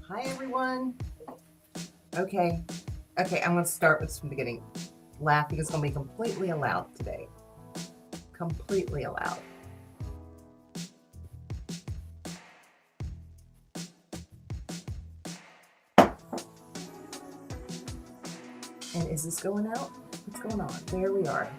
Hi, everyone. Okay. Okay, I'm going to start with from the beginning. Laughing is going to be completely allowed today. Completely allowed. And is this going out? What's going on? There we are.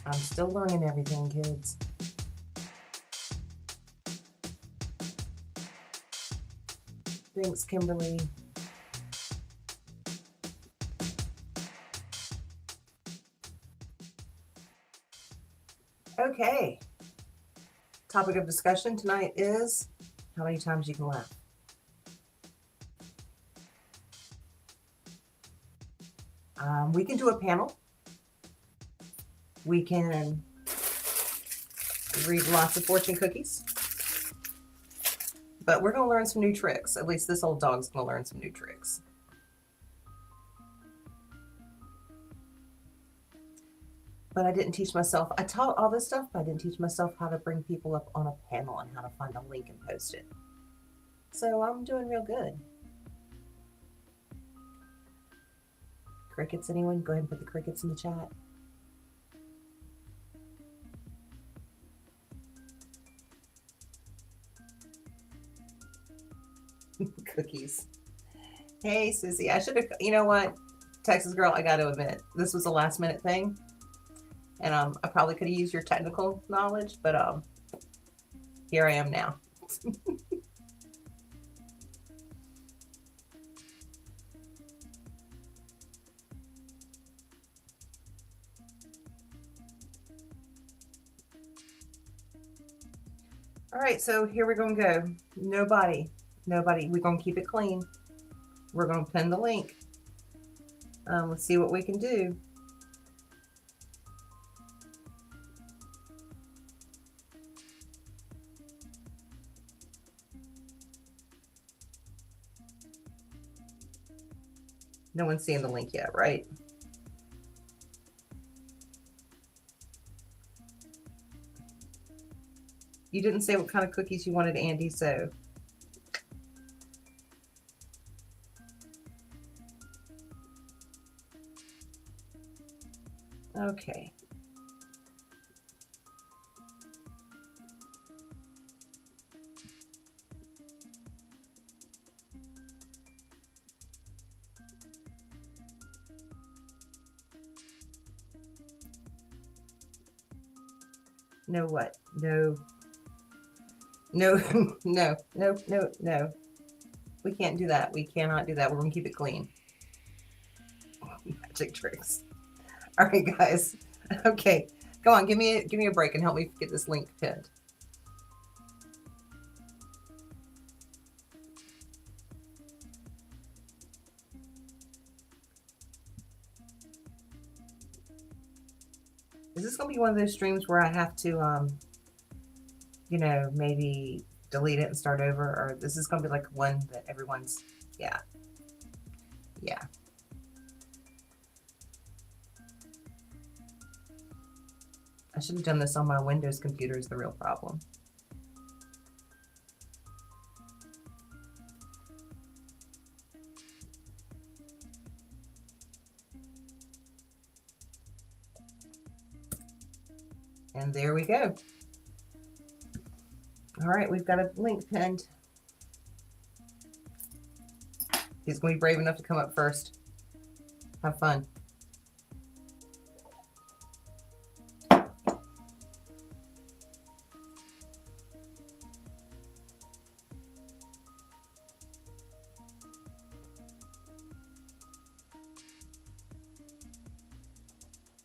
I'm still learning everything, kids. Thanks, Kimberly. Okay. Topic of discussion tonight is how many times you can laugh. We can do a panel. We can read lots of fortune cookies. But we're going to learn some new tricks. At least this old dog's going to learn some new tricks. But I didn't teach myself. I taught all this stuff, but I didn't teach myself how to bring people up on a panel and how to find a link and post it. So I'm doing real good. Crickets, anyone? Go ahead and put the crickets in the chat. Cookies. Hey, Sissy. I should have, you know what? Texas girl, I got to admit, this was a last minute thing. And I probably could have used your technical knowledge, but here I am now. All right, so here we're going to go. Nobody. We're going to keep it clean. We're going to pin the link. Let's see what we can do. No one's seeing the link yet, right? You didn't say what kind of cookies you wanted, Andy, so. Okay. No what? No. No, no. We can't do that. We cannot do that. We're going to keep it clean. Magic tricks. All right, guys. Okay. Come on, give me a break and help me get this link pinned. Is this going to be one of those streams where I have to, you know, maybe delete it and start over? Or this is going to be like one that everyone's, yeah. Yeah. I should have done this on my Windows computer is the real problem. And there we go. All right, we've got a link pinned. He's going to be brave enough to come up first. Have fun.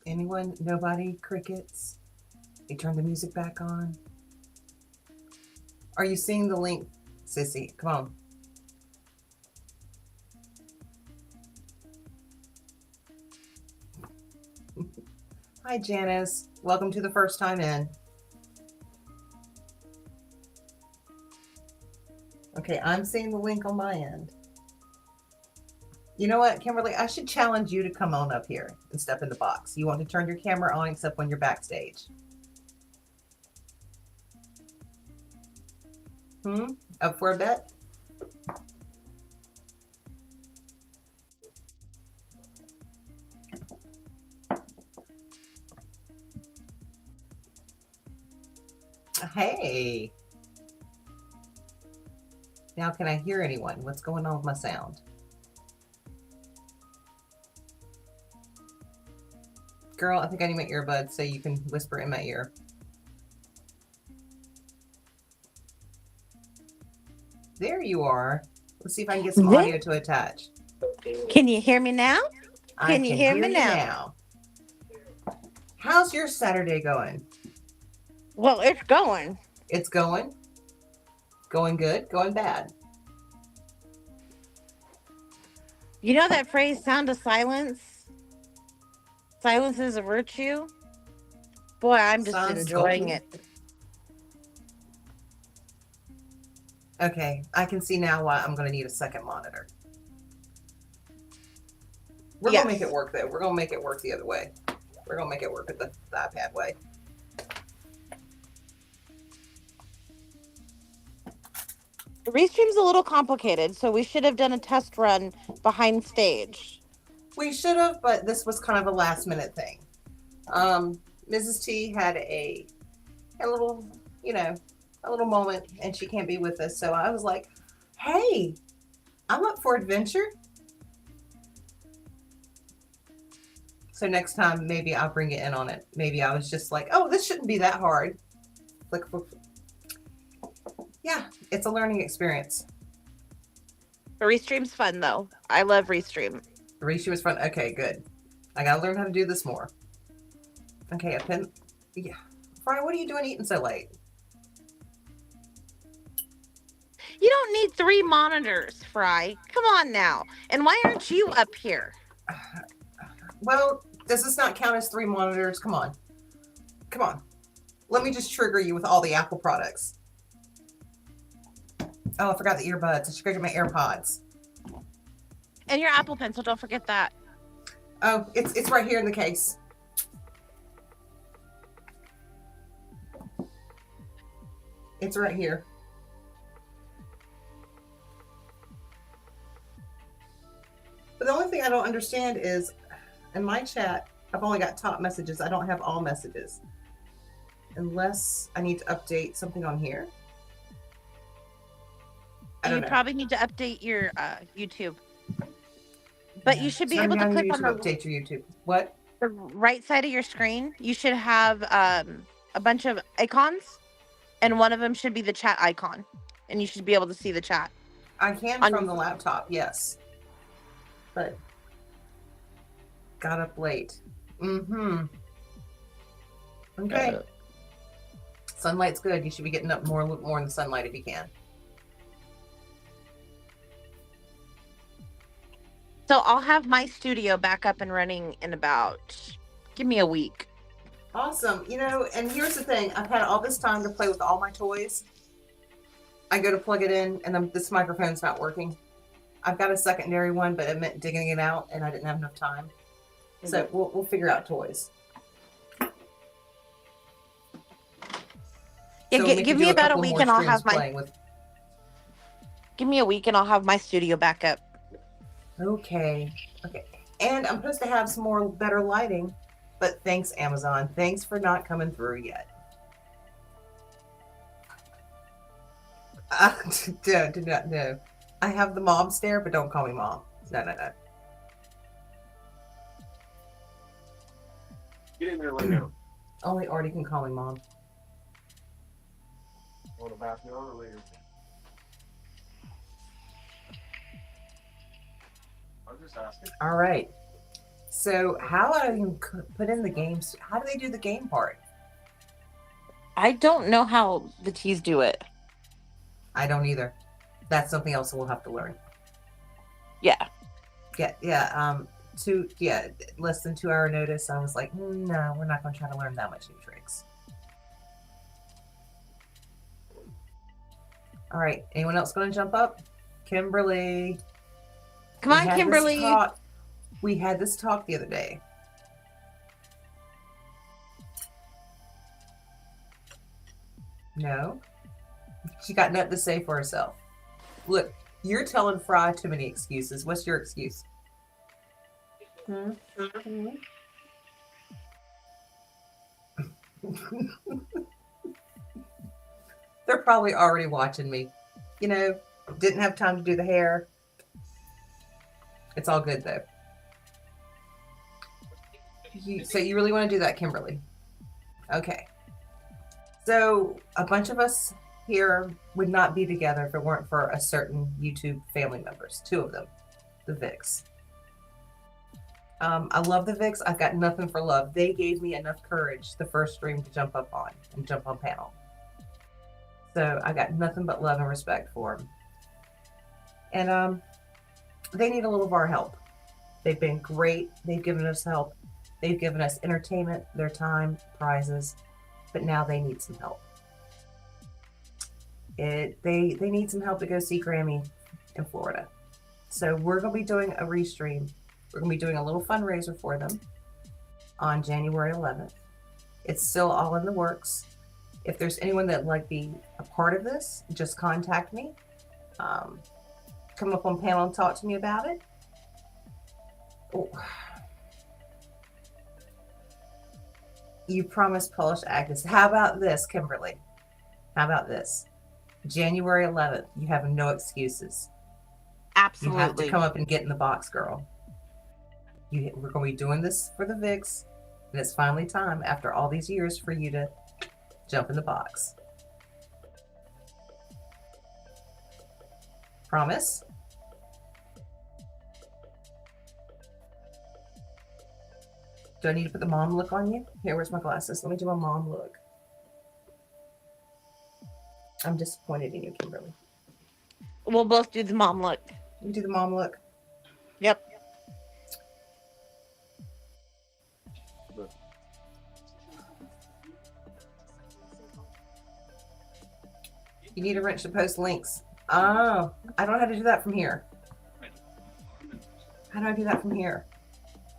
Anyone? Nobody? Crickets? They turned the music back on. Are you seeing the link, Sissy? Come on. Hi, Janice. Welcome to the first time in. Okay, I'm seeing the link on my end. You know what, Kimberly? I should challenge you to come on up here and step in the box. You want to turn your camera on except when you're backstage. Up for a bet? Hey. Now can I hear anyone? What's going on with my sound? Girl, I think I need my earbuds so you can whisper in my ear. There you are. Let's see if I can get some audio to attach. Can you hear me now? I can hear me now. How's your Saturday going? Well, it's going. It's going? Going good? Going bad? You know that phrase, sound of silence? Silence is a virtue. Boy, I'm just enjoying it. Okay, I can see now why I'm going to need a second monitor. We're going to make it work, though. We're going to make it work the other way. We're going to make it work with the iPad way. The restream's a little complicated, so we should have done a test run behind stage. We should have, but this was kind of a last minute thing. Mrs. T had a little, a little moment, and she can't be with us. So I was like, hey, I'm up for adventure. So next time, maybe I'll bring it in on it. Maybe I was just like, oh, this shouldn't be that hard. Like, yeah, it's a learning experience. The restream's fun, though. I love restream. The restream was fun. Okay, good. I got to learn how to do this more. Okay, yeah. Fry, what are you doing eating so late? You don't need 3 monitors, Fry. Come on now. And why aren't you up here? Well, does this not count as 3 monitors? Come on. Come on. Let me just trigger you with all the Apple products. Oh, I forgot the earbuds. I should go get my AirPods. And your Apple Pencil, don't forget that. Oh, it's right here in the case. It's right here. But the only thing I don't understand is, in my chat, I've only got top messages. I don't have all messages. Unless I need to update something on here. You probably need to update your YouTube. But you should be able to click on the update your YouTube. What? The right side of your screen. You should have a bunch of icons, and one of them should be the chat icon, and you should be able to see the chat. I can from the laptop, yes. But got up late. Okay. Sunlight's good. You should be getting up more in the sunlight if you can. So I'll have my studio back up and running in about, give me a week. Awesome. And here's the thing. I've had all this time to play with all my toys. I go to plug it in, and then this microphone's not working. I've got a secondary one, but it meant digging it out, and I didn't have enough time. So we'll figure out toys. Yeah, so give me about a week, and I'll have my. Give me a week, and I'll have my studio back up. Okay. And I'm supposed to have some more better lighting, but thanks, Amazon. Thanks for not coming through yet. No. I have the mom stare, but don't call me mom. No. Get in there, lay down. Only Artie can call me mom. Want to bath me on or later? I'm just asking. All right. So how do you put in the games? How do they do the game part? I don't know how the T's do it. I don't either. That's something else we'll have to learn. Yeah. Less than 2 hour notice. I was like, no, we're not going to try to learn that much new tricks. All right. Anyone else going to jump up? Kimberly. Come on, Kimberly. We had this talk the other day. No. She got nothing to say for herself. Look, you're telling Fry too many excuses. What's your excuse? Hmm? They're probably already watching me. You know, didn't have time to do the hair. It's all good though. So you really want to do that, Kimberly? Okay. So a bunch of us here would not be together if it weren't for a certain YouTube family members. 2 of them, the Vicks. I love the Vicks. I've got nothing for love. They gave me enough courage the first stream to jump up on and jump on panel. So I got nothing but love and respect for them. And they need a little of our help. They've been great. They've given us help. They've given us entertainment, their time, prizes, but now they need some help. They need some help to go see Grammy in Florida. So we're going to be doing a restream. We're going to be doing a little fundraiser for them on January 11th. It's still all in the works. If there's anyone that would like be a part of this, just contact me. Come up on panel and talk to me about it. Oh. You promised Polish Agnes. How about this, Kimberly? How about this? January 11th, you have no excuses. Absolutely. You have to come up and get in the box, girl. We're going to be doing this for the Vicks, and it's finally time, after all these years, for you to jump in the box. Promise? Do I need to put the mom look on you? Here, where's my glasses? Let me do my mom look. I'm disappointed in you, Kimberly. We'll both do the mom look. You do the mom look? Yep. You need a wrench to post links. Oh, I don't know how to do that from here. How do I do that from here?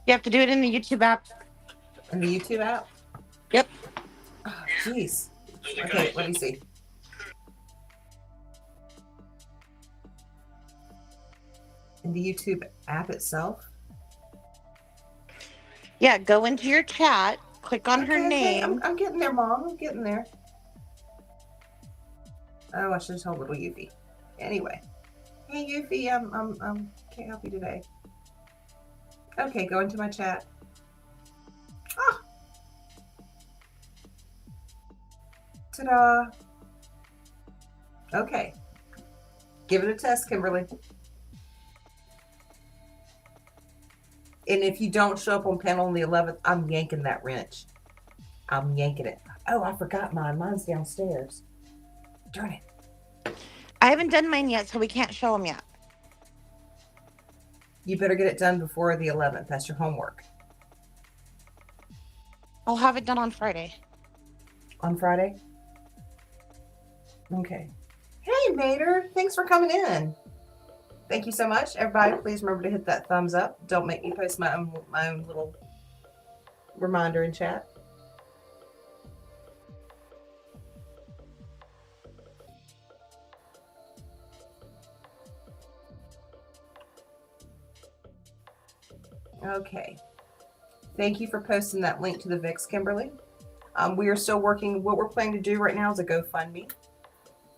You have to do it in the YouTube app. In the YouTube app? Yep. Oh, jeez. Okay, let me see. In the YouTube app itself? Yeah, go into your chat, click on her Okay, name. I'm getting there, Mom. I'm getting there. Oh, I should have told little Yuffie. Anyway. Hey, Yuffie, can't help you today. Okay, go into my chat. Ah! Ta-da! Okay. Give it a test, Kimberly. And if you don't show up on panel on the 11th, I'm yanking that wrench. I'm yanking it. Oh, I forgot mine. Mine's downstairs. Darn it. I haven't done mine yet, so we can't show them yet. You better get it done before the 11th. That's your homework. I'll have it done on Friday. On Friday? Okay. Hey, Mater. Thanks for coming in. Thank you so much. Everybody, please remember to hit that thumbs up. Don't make me post my own little reminder in chat. Okay. Thank you for posting that link to the Vicks, Kimberly. We are still working. What we're planning to do right now is a GoFundMe.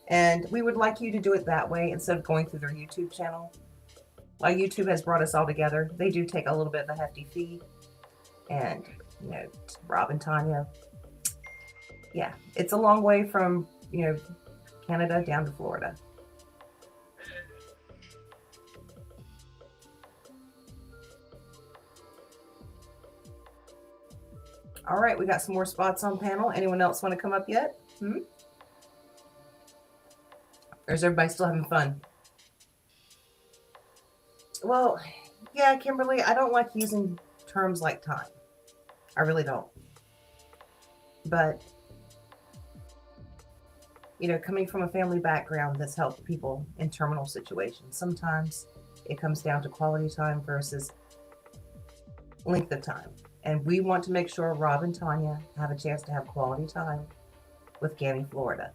And we would like you to do it that way instead of going through their YouTube channel. While YouTube has brought us all together, they do take a little bit of a hefty fee. And, you know, Rob and Tanya, yeah, it's a long way from, you know, Canada down to Florida. All right, we got some more spots on panel. Anyone else want to come up yet? Or is everybody still having fun? Well, yeah, Kimberly, I don't like using terms like time. I really don't. But, you know, coming from a family background that's helped people in terminal situations, sometimes it comes down to quality time versus length of time. And we want to make sure Rob and Tanya have a chance to have quality time with Gammy, Florida.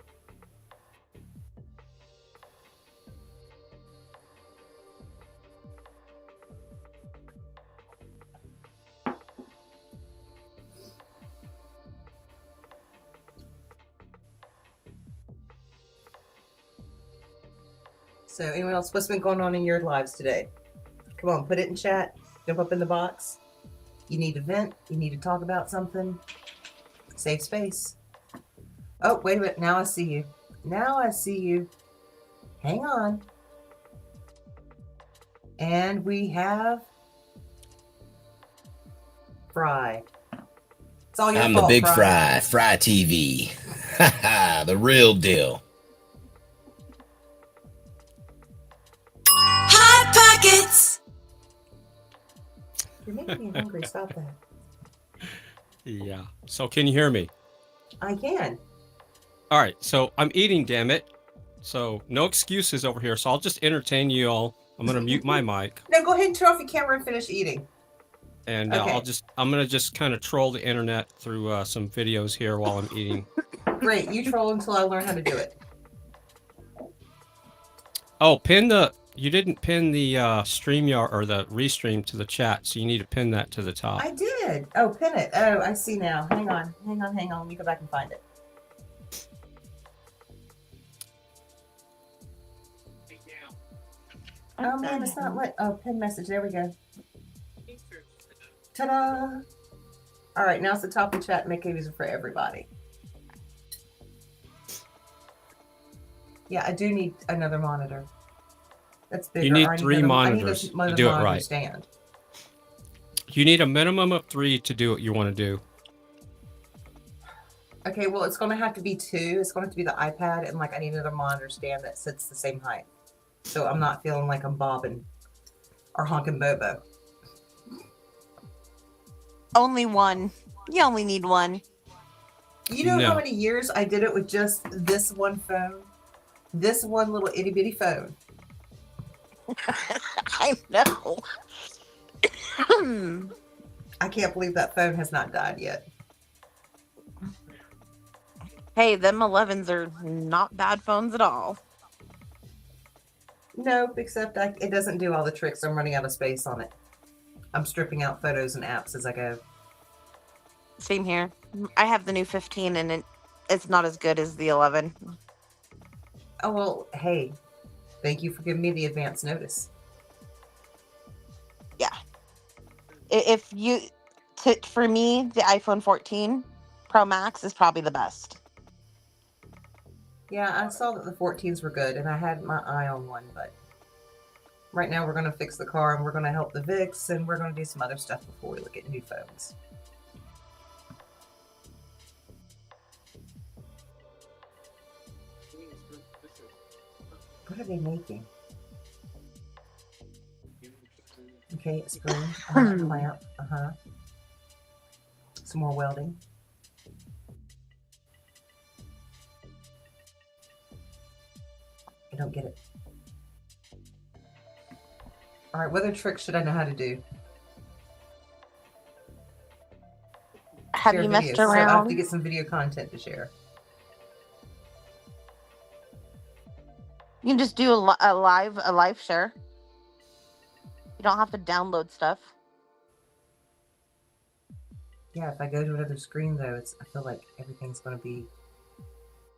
So anyone else, what's been going on in your lives today? Come on, put it in chat. Jump up in the box. You need to vent. You need to talk about something. Safe space. Oh, wait a minute. Now I see you. Now I see you. Hang on. And we have Fry. It's all your I'm fault, the big Fry TV. The real deal. Hot Pockets. You're making me hungry. Stop that. Yeah. So can you hear me? I can. All right. So I'm eating, damn it. So no excuses over here. So I'll just entertain you all. I'm going to mute my mic. No, go ahead and turn off your camera and finish eating. And Okay. I'm going to just kind of troll the internet through some videos here while I'm eating. Great. You troll until I learn how to do it. Oh, you didn't pin the StreamYard or the restream to the chat. So you need to pin that to the top. I did. Oh, pin it. Oh, I see now. Hang on. Let me go back and find it. Oh man, it's not lit. Oh, pin message. There we go. Ta-da! All right, now it's the top of the chat. Make it easier for everybody. Yeah, I do need another monitor. That's bigger. You need I 3 another- monitors to another do it monitor right. Stand. You need a minimum of 3 to do what you want to do. Okay, well, it's going to have to be 2. It's going to have to be the iPad, and like I need another monitor stand that sits the same height, so I'm not feeling like I'm bobbing or honking Bobo. Only one. You only need one. You know how No. many years I did it with just this one phone, this one little itty bitty phone. I know. I can't believe that phone has not died yet. Hey, them 11s are not bad phones at all. No, except it doesn't do all the tricks. I'm running out of space on it. I'm stripping out photos and apps as I go. Same here. I have the new 15 and it's not as good as the 11. Oh, well, hey, thank you for giving me the advance notice. If you, for me, the iPhone 14 Pro Max is probably the best. Yeah, I saw that the 14s were good, and I had my eye on one, but right now we're going to fix the car, and we're going to help the Vix, and we're going to do some other stuff before we look at new phones. What are they making? Okay, a spring, clamp, some more welding. I don't get it. All right, what other tricks should I know how to do? Have Share you videos. messed So I have around? to get some video content to share. You can just do a live share. You don't have to download stuff. Yeah, if I go to another screen though, I feel like everything's going to be.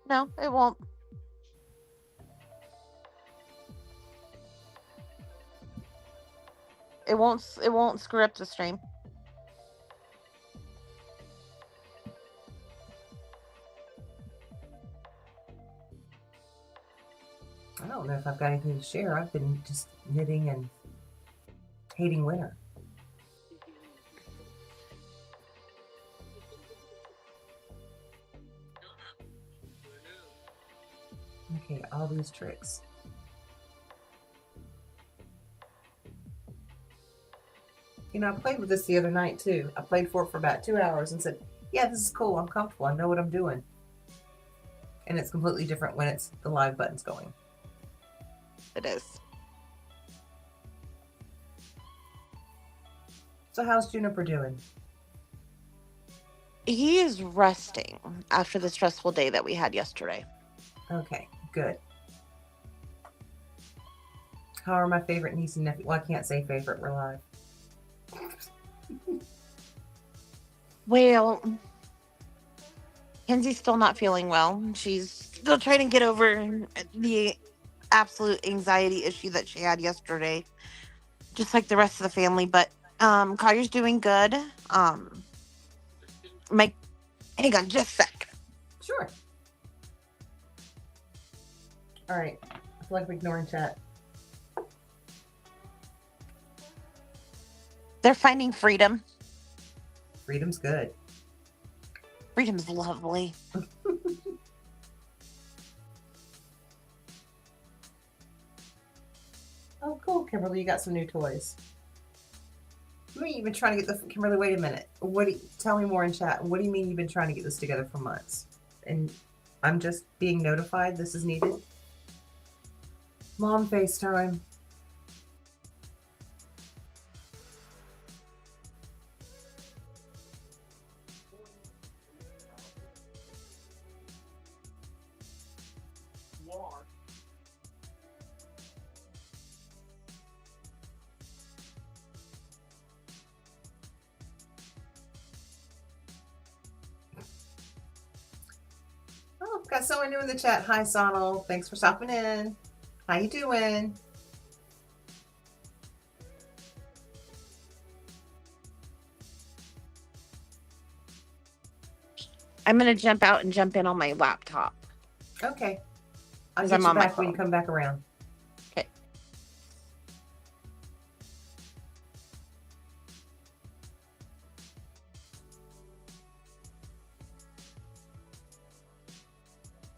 No, it won't. It won't screw up the stream. I don't know if I've got anything to share. I've been just knitting and hating winter. Okay, all these tricks. You know, I played with this the other night too. I played for it for about 2 hours and said, yeah, this is cool. I'm comfortable. I know what I'm doing. And it's completely different when it's the live buttons going. It is. So how's Juniper doing? He is resting after the stressful day that we had yesterday. Okay, good. How are my favorite niece and nephew? Well, I can't say favorite. We're live. Well, Kenzie's still not feeling well. She's still trying to get over the absolute anxiety issue that she had yesterday, just like the rest of the family. But Collier's doing good. Mike, hang on just a sec. Sure. All right. I feel like we're ignoring chat. They're finding freedom. Freedom's good. Freedom's lovely. Oh, cool, Kimberly. You got some new toys. What do you mean you've been trying to get the Kimberly? Wait a minute. Tell me more in chat. What do you mean you've been trying to get this together for months? And I'm just being notified this is needed. Mom FaceTime. Oh, got someone new in the chat. Hi, Sonal. Thanks for stopping in. How you doing? I'm gonna jump out and jump in on my laptop. Okay. I'll 'Cause get I'm you on my back when you phone. come back around. Okay.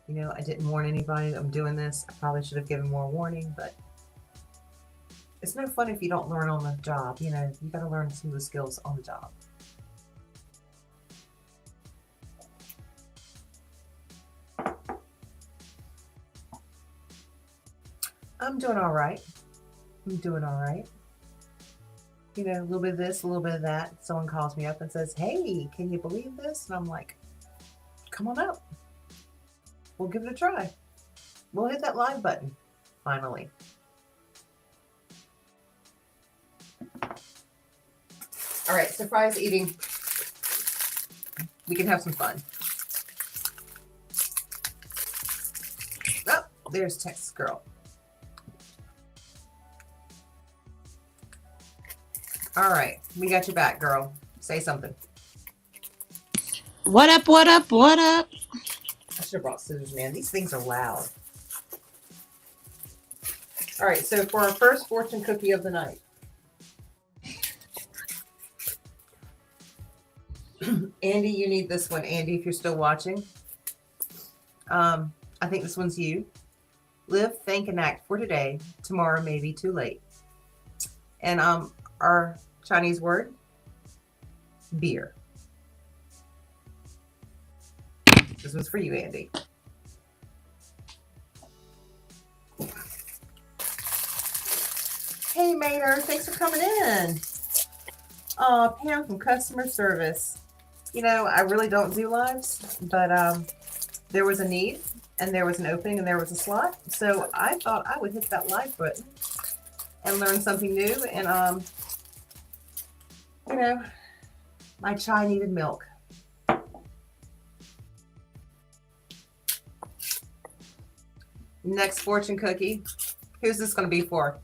You know, I didn't warn anybody that I'm doing this. I probably should have given more warning, but it's no fun if you don't learn on the job. You know, you got to learn some of the skills on the job. I'm doing all right. I'm doing all right. You know, a little bit of this, a little bit of that. Someone calls me up and says, "Hey, can you believe this?" And I'm like, "Come on up. We'll give it a try. We'll hit that live button." Finally. All right, so Fry's eating. We can have some fun. Oh, there's Texas Girl. All right, we got you back, girl. Say something. What up, what up, what up? I should have brought scissors, man. These things are loud. All right, so for our first fortune cookie of the night. Andy, you need this one. Andy, if you're still watching. I think this one's you. Live, think, and act for today. Tomorrow may be too late. And our Chinese word, beer. This one's for you, Andy. Hey, Mater, thanks for coming in. Pam from customer service. You know, I really don't do lives, but there was a need and there was an opening and there was a slot. So I thought I would hit that live button and learn something new. And, you know, my chai needed milk. Next fortune cookie. Who's this going to be for?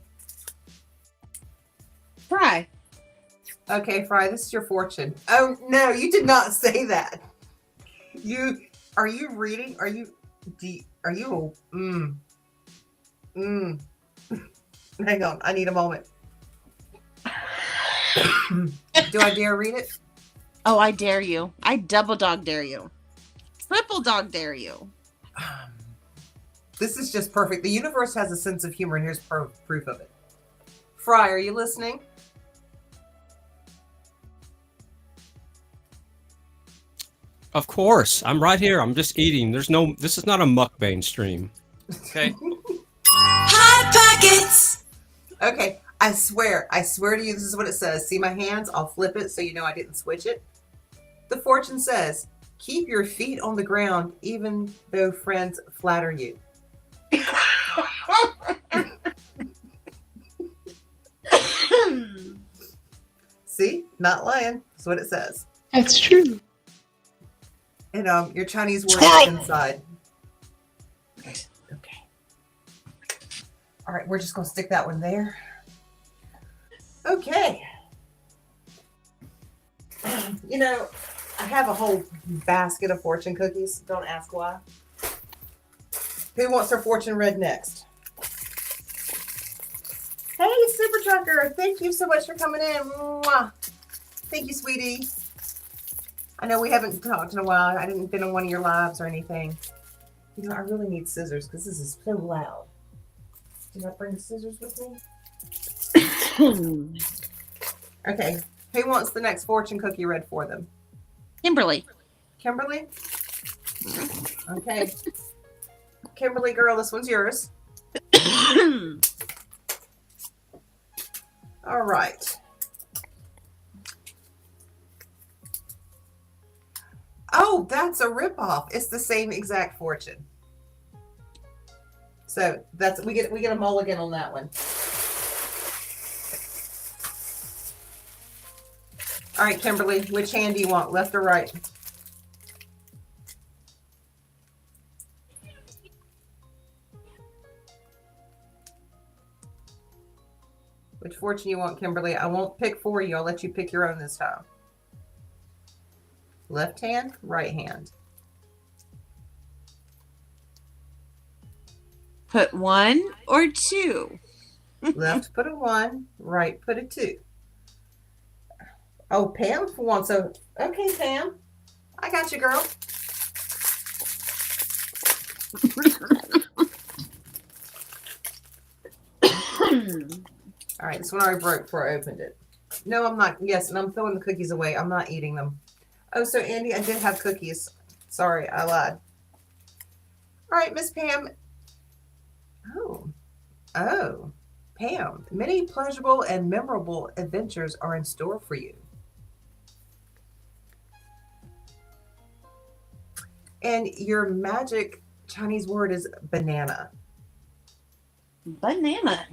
Fry. Okay, Fry, this is your fortune. Oh, no, you did not say that. Are you reading? Hang on, I need a moment. Do I dare read it? Oh, I dare you. I double dog dare you. Triple dog dare you. This is just perfect. The universe has a sense of humor, and here's proof of it. Fry, are you listening? Of course, I'm right here. I'm just eating. This is not a mukbang stream. Okay. Okay, I swear to you, this is what it says. See my hands? I'll flip it so you know I didn't switch it. The fortune says, keep your feet on the ground even though friends flatter you. See? Not lying. That's what it says. That's true. And your Chinese word Squirrel! is inside. Okay. All right, we're just going to stick that one there. Okay. You know, I have a whole basket of fortune cookies. Don't ask why. Who wants their fortune read next? Hey, Super Trucker. Thank you so much for coming in. Mwah. Thank you, sweetie. I know we haven't talked in a while. I didn't been on one of your lives or anything. You know, I really need scissors because this is so loud. Did I bring scissors with me? Okay. Who wants the next fortune cookie read for them? Kimberly. Kimberly? Okay. Kimberly, girl, this one's yours. All right. Oh, that's a ripoff. It's the same exact fortune. So that's we get a mulligan on that one. All right, Kimberly, which hand do you want, left or right? Which fortune you want, Kimberly? I won't pick for you. I'll let you pick your own this time. Left hand, right hand. Put 1 or 2. Left put a 1, right put a 2. Oh, Pam wants a... Okay, Pam. I got you, girl. All right, this one already broke before I opened it. No, I'm not. Yes, and I'm throwing the cookies away. I'm not eating them. Oh, so Andy, I did have cookies. Sorry, I lied. All right, Miss Pam. Oh, Pam. Many pleasurable and memorable adventures are in store for you. And your magic Chinese word is banana. Banana.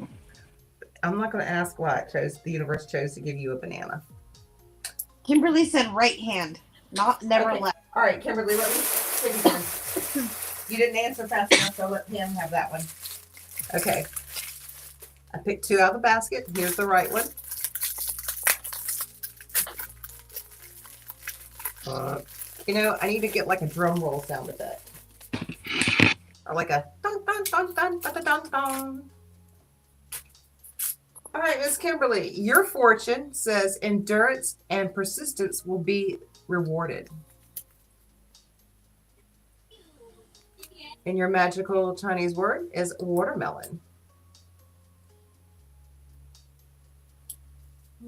I'm not going to ask why the universe chose to give you a banana. Kimberly said right hand, never Okay. left. All right, Kimberly, let me take it again. You didn't answer fast enough, so I'll let Pam have that one. Okay. I picked 2 out of the basket. Here's the right one. You know, I need to get like a drum roll sound with that. Or like a dun dun dun dun dun dun dun dun. All right, Miss Kimberly, your fortune says endurance and persistence will be rewarded. And your magical Chinese word is watermelon.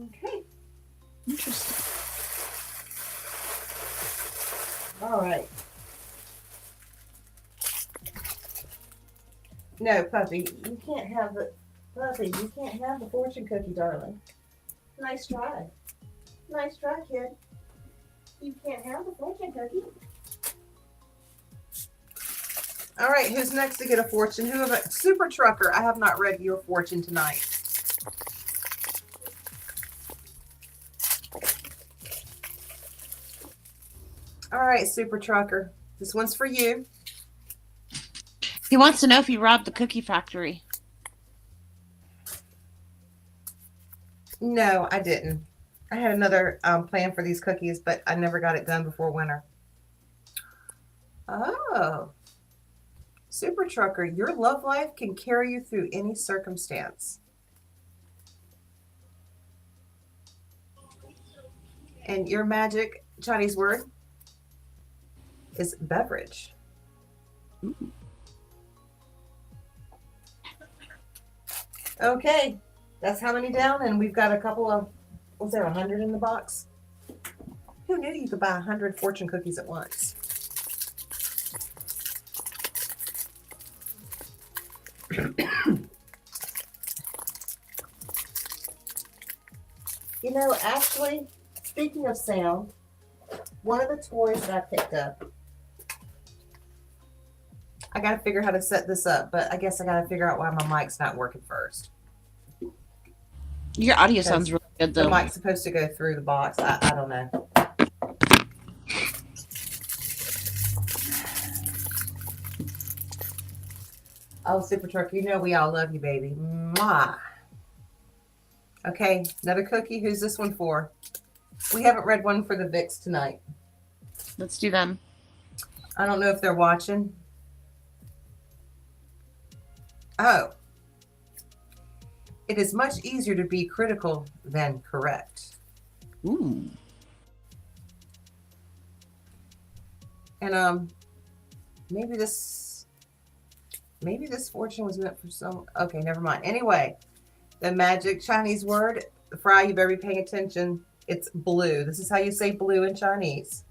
Okay. Interesting. All right. No, puppy, you can't have the you can't have the fortune cookie, darling. Nice try. Nice try, kid. You can't have the fortune cookie. All right, who's next to get a fortune? Super Trucker, I have not read your fortune tonight. All right, Super Trucker. This one's for you. He wants to know if you robbed the cookie factory. No, I didn't. I had another plan for these cookies, but I never got it done before winter. Oh. Super Trucker, your love life can carry you through any circumstance. And your magic Chinese word is beverage. Okay, that's how many down, and we've got a couple of, was there 100 in the box? Who knew you could buy 100 fortune cookies at once? You know, actually, speaking of sound, one of the toys that I picked up, I got to figure how to set this up, but I guess I got to figure out why my mic's not working first. Your audio sounds really good The though. mic's supposed to go through the box. I don't know. Oh, Super Truck, you know we all love you, baby. Mwah. Okay, another cookie. Who's this one for? We haven't read one for the Vicks tonight. Let's do them. I don't know if they're watching. Oh. It is much easier to be critical than correct. Ooh. And maybe this fortune was meant for some. Okay, never mind. Anyway, the magic Chinese word, Fry, you better be paying attention. It's blue. This is how you say blue in Chinese.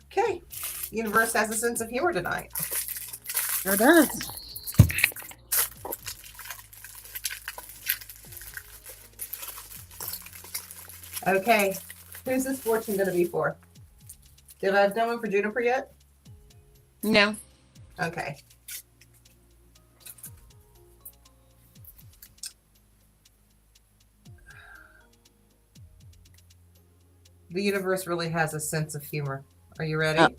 Okay. Universe has a sense of humor tonight. Sure does. Okay. Who's this fortune going to be for? Did I have done one for Juniper yet? No. Okay. The universe really has a sense of humor. Are you ready?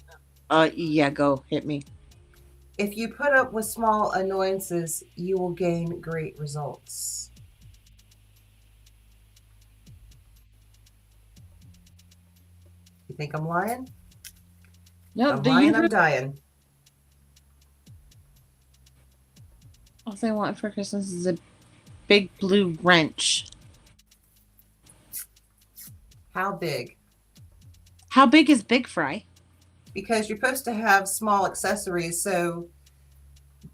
Yeah, go. Hit me. If you put up with small annoyances, you will gain great results. You think I'm lying? No, I'm the lying, I'm universe. dying. All I want for Christmas is a big blue wrench. How big? How big is Big Fry? Because you're supposed to have small accessories, so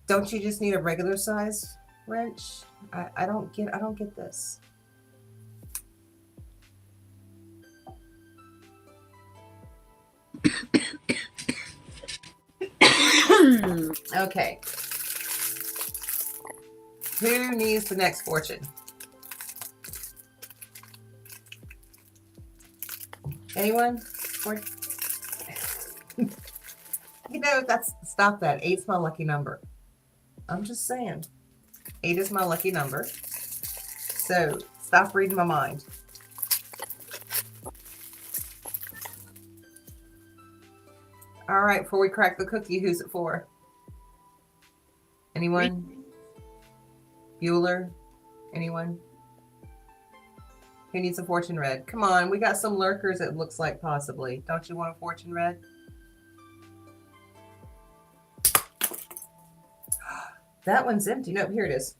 don't you just need a regular size wrench? I don't get this. Okay. Who needs the next fortune? Anyone? You know, stop that. 8's my lucky number. I'm just saying. 8 is my lucky number. So stop reading my mind. All right, before we crack the cookie, who's it for? Anyone? Bueller? Anyone? Who needs a fortune read? Come on, we got some lurkers, it looks like, possibly. Don't you want a fortune read? That one's empty. Nope, here it is.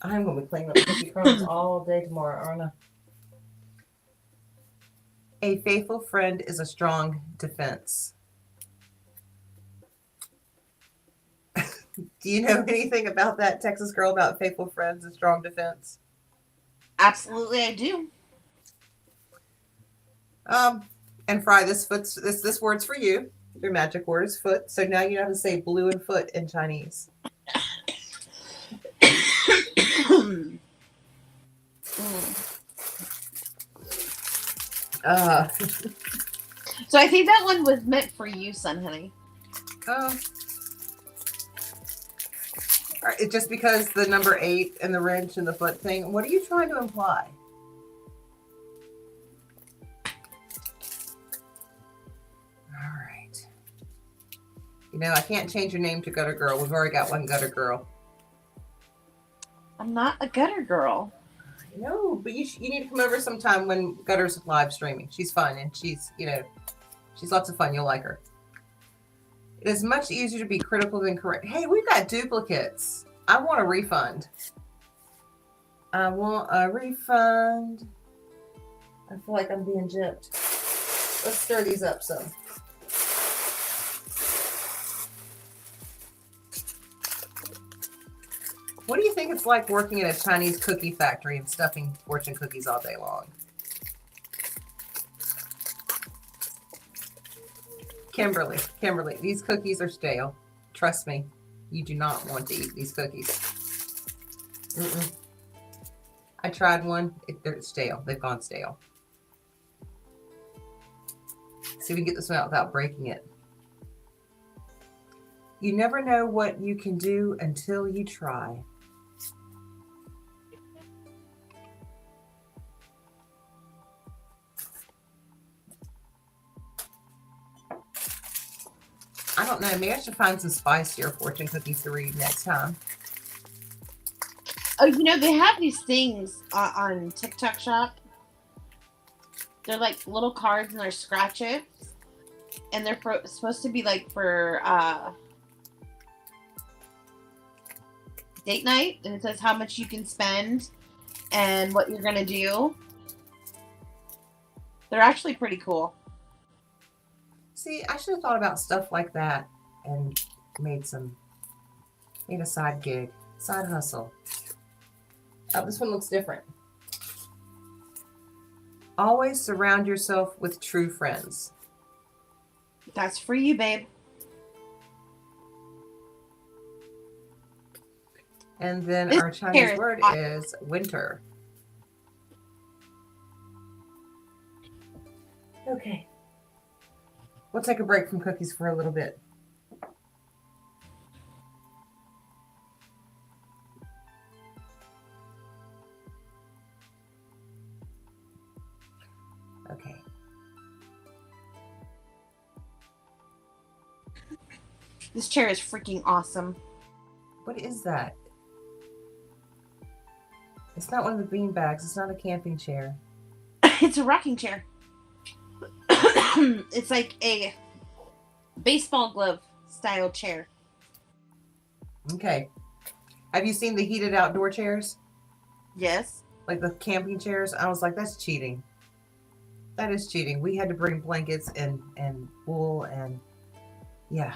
I'm going to be playing with cookie crumbs all day tomorrow, aren't I? A faithful friend is a strong defense. Do you know anything about that, Texas girl, about faithful friends and strong defense? Absolutely, I do. And Fry, this word's for you. Your magic word is foot. So now you know how to say blue and foot in Chinese. So I think that one was meant for you, son, honey. All right, just because the number 8 and the wrench and the foot thing, what are you trying to imply? All right. You know, I can't change your name to Gutter Girl. We've already got one Gutter Girl. I'm not a gutter girl. No, but you need to come over sometime when Gutter's live streaming. She's fun and she's lots of fun. You'll like her. It is much easier to be critical than correct. Hey, we've got duplicates. I want a refund. I want a refund. I feel like I'm being gypped. Let's stir these up some. What do you think it's like working in a Chinese cookie factory and stuffing fortune cookies all day long? Kimberly, these cookies are stale. Trust me. You do not want to eat these cookies. I tried one. They're stale. They've gone stale. See if we can get this one out without breaking it. You never know what you can do until you try. I don't know. Maybe I should find some spicier fortune cookies to read next time. Oh, you know, they have these things on TikTok Shop. They're like little cards and they're scratches. And they're supposed to be like for date night. And it says how much you can spend and what you're going to do. They're actually pretty cool. See, I should have thought about stuff like that and made a side gig, side hustle. Oh, this one looks different. Always surround yourself with true friends. That's for you, babe. And then This our Chinese here is word hot. is winter. Okay. We'll take a break from cookies for a little bit. Okay. This chair is freaking awesome. What is that? It's not one of the bean bags. It's not a camping chair. It's a rocking chair. It's like a baseball glove style chair. Okay. Have you seen the heated outdoor chairs? Yes. Like the camping chairs? I was like, that's cheating. That is cheating. We had to bring blankets and wool and yeah.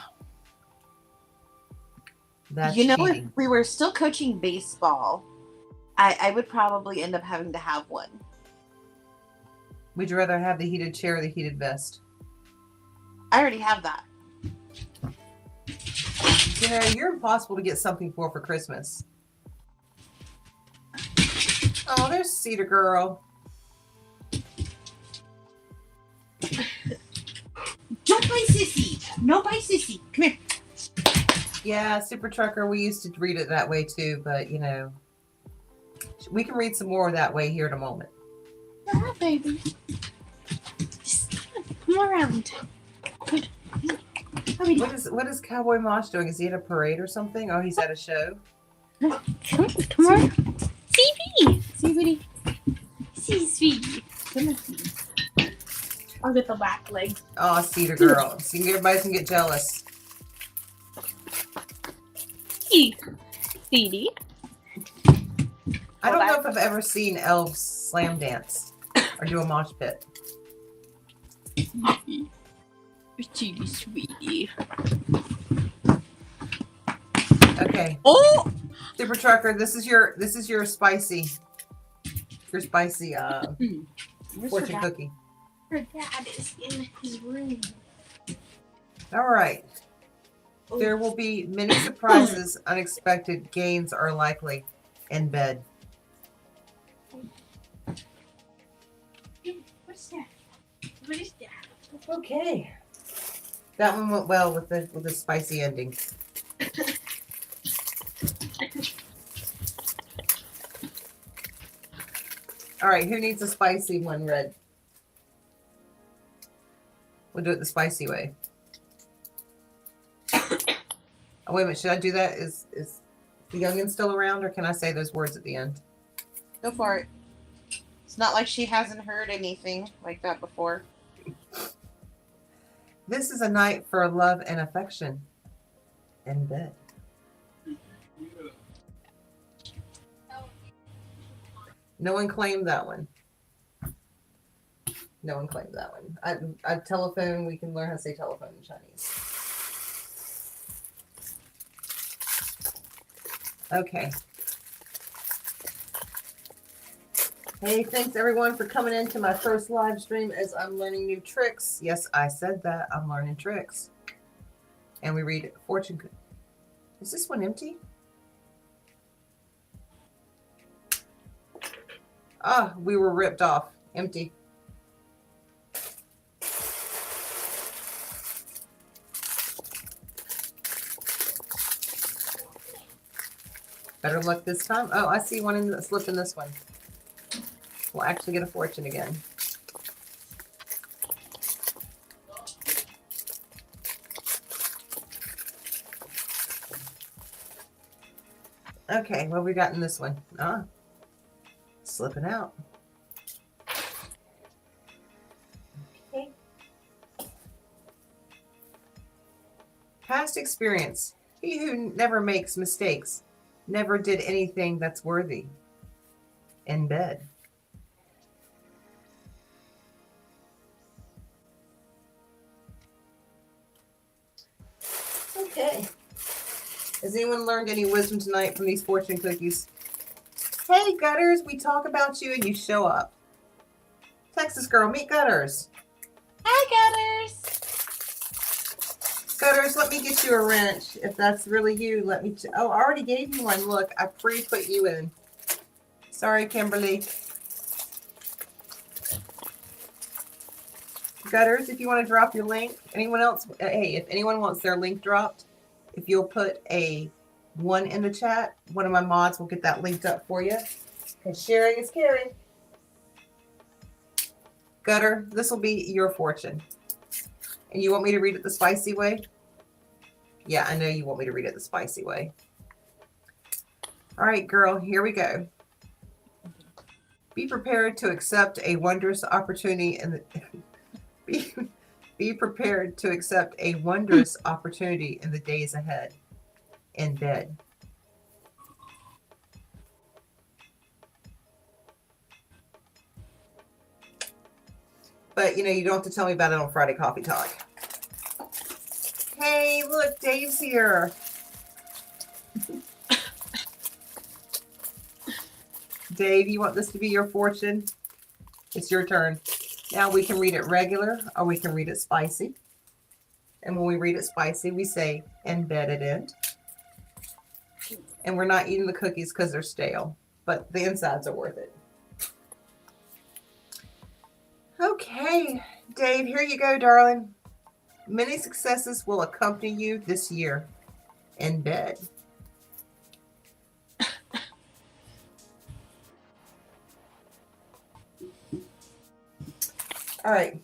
That's You know, cheating. if we were still coaching baseball, I would probably end up having to have one. Would you rather have the heated chair or the heated vest? I already have that. You know, you're impossible to get something for Christmas. Oh, there's Cedar Girl. Don't buy Sissy. No, buy Sissy. Come here. Yeah, Super Trucker, we used to read it that way too, but you know, we can read some more that way here in a moment. Yeah, baby. Just come around. Good. What is Cowboy Mosh doing? Is he at a parade or something? Oh, he's at a show? Come on. CV. CV. See, sweetie. Come on. I'll get the back leg. Oh, Cedar Girl. See, everybody can get jealous. Sweetie. I don't know if I've ever seen elves slam dance or do a mosh pit. Sweetie. Okay. Oh! Super Trucker, this is your spicy fortune cookie. Her dad is in his room. All right. There will be many surprises, unexpected gains are likely in bed. What's that? What is that? Okay. That one went well with the spicy ending. All right, who needs a spicy one, Red? We'll do it the spicy way. Oh, wait a minute. Should I do that? Is the youngin still around, or can I say those words at the end? Go for it. It's not like she hasn't heard anything like that before. This is a night for love and affection in bed. No one claimed that one. No one claimed that one. I telephone. We can learn how to say telephone in Chinese. Okay. Hey, thanks everyone for coming into my first live stream as I'm learning new tricks. Yes, I said that. I'm learning tricks. And we read fortune. Is this one empty? Ah, we were ripped off. Empty. Better luck this time. Oh, I see one in the slip in this one. We'll actually get a fortune again. Okay, what have we got in this one? Ah, slipping out. Okay. Past experience. He who never makes mistakes never did anything that's worthy. In bed. Okay. Has anyone learned any wisdom tonight from these fortune cookies? Hey, Gutters, we talk about you and you show up. Texas girl, meet Gutters. Hi, Gutters. Gutters, let me get you a wrench. If that's really you, let me. Oh, I already gave you one. Look, I pre-put you in. Sorry, Kimberly. Gutters, if you want to drop your link. Anyone else? Hey, if anyone wants their link dropped, if you'll put a 1 in the chat, one of my mods will get that linked up for you. Because sharing is caring. Gutter, this will be your fortune. And you want me to read it the spicy way? Yeah, I know you want me to read it the spicy way. All right, girl, here we go. Be prepared to accept a wondrous opportunity in the be prepared to accept a wondrous opportunity in the days ahead. In bed. But you know, you don't have to tell me about it on Friday Coffee Talk. Hey, look, Dave's here. Dave, you want this to be your fortune? It's your turn. Now we can read it regular or we can read it spicy. And when we read it spicy, we say embedded in. And we're not eating the cookies because they're stale, but the insides are worth it. Okay, Dave, here you go, darling. Many successes will accompany you this year in bed. All right.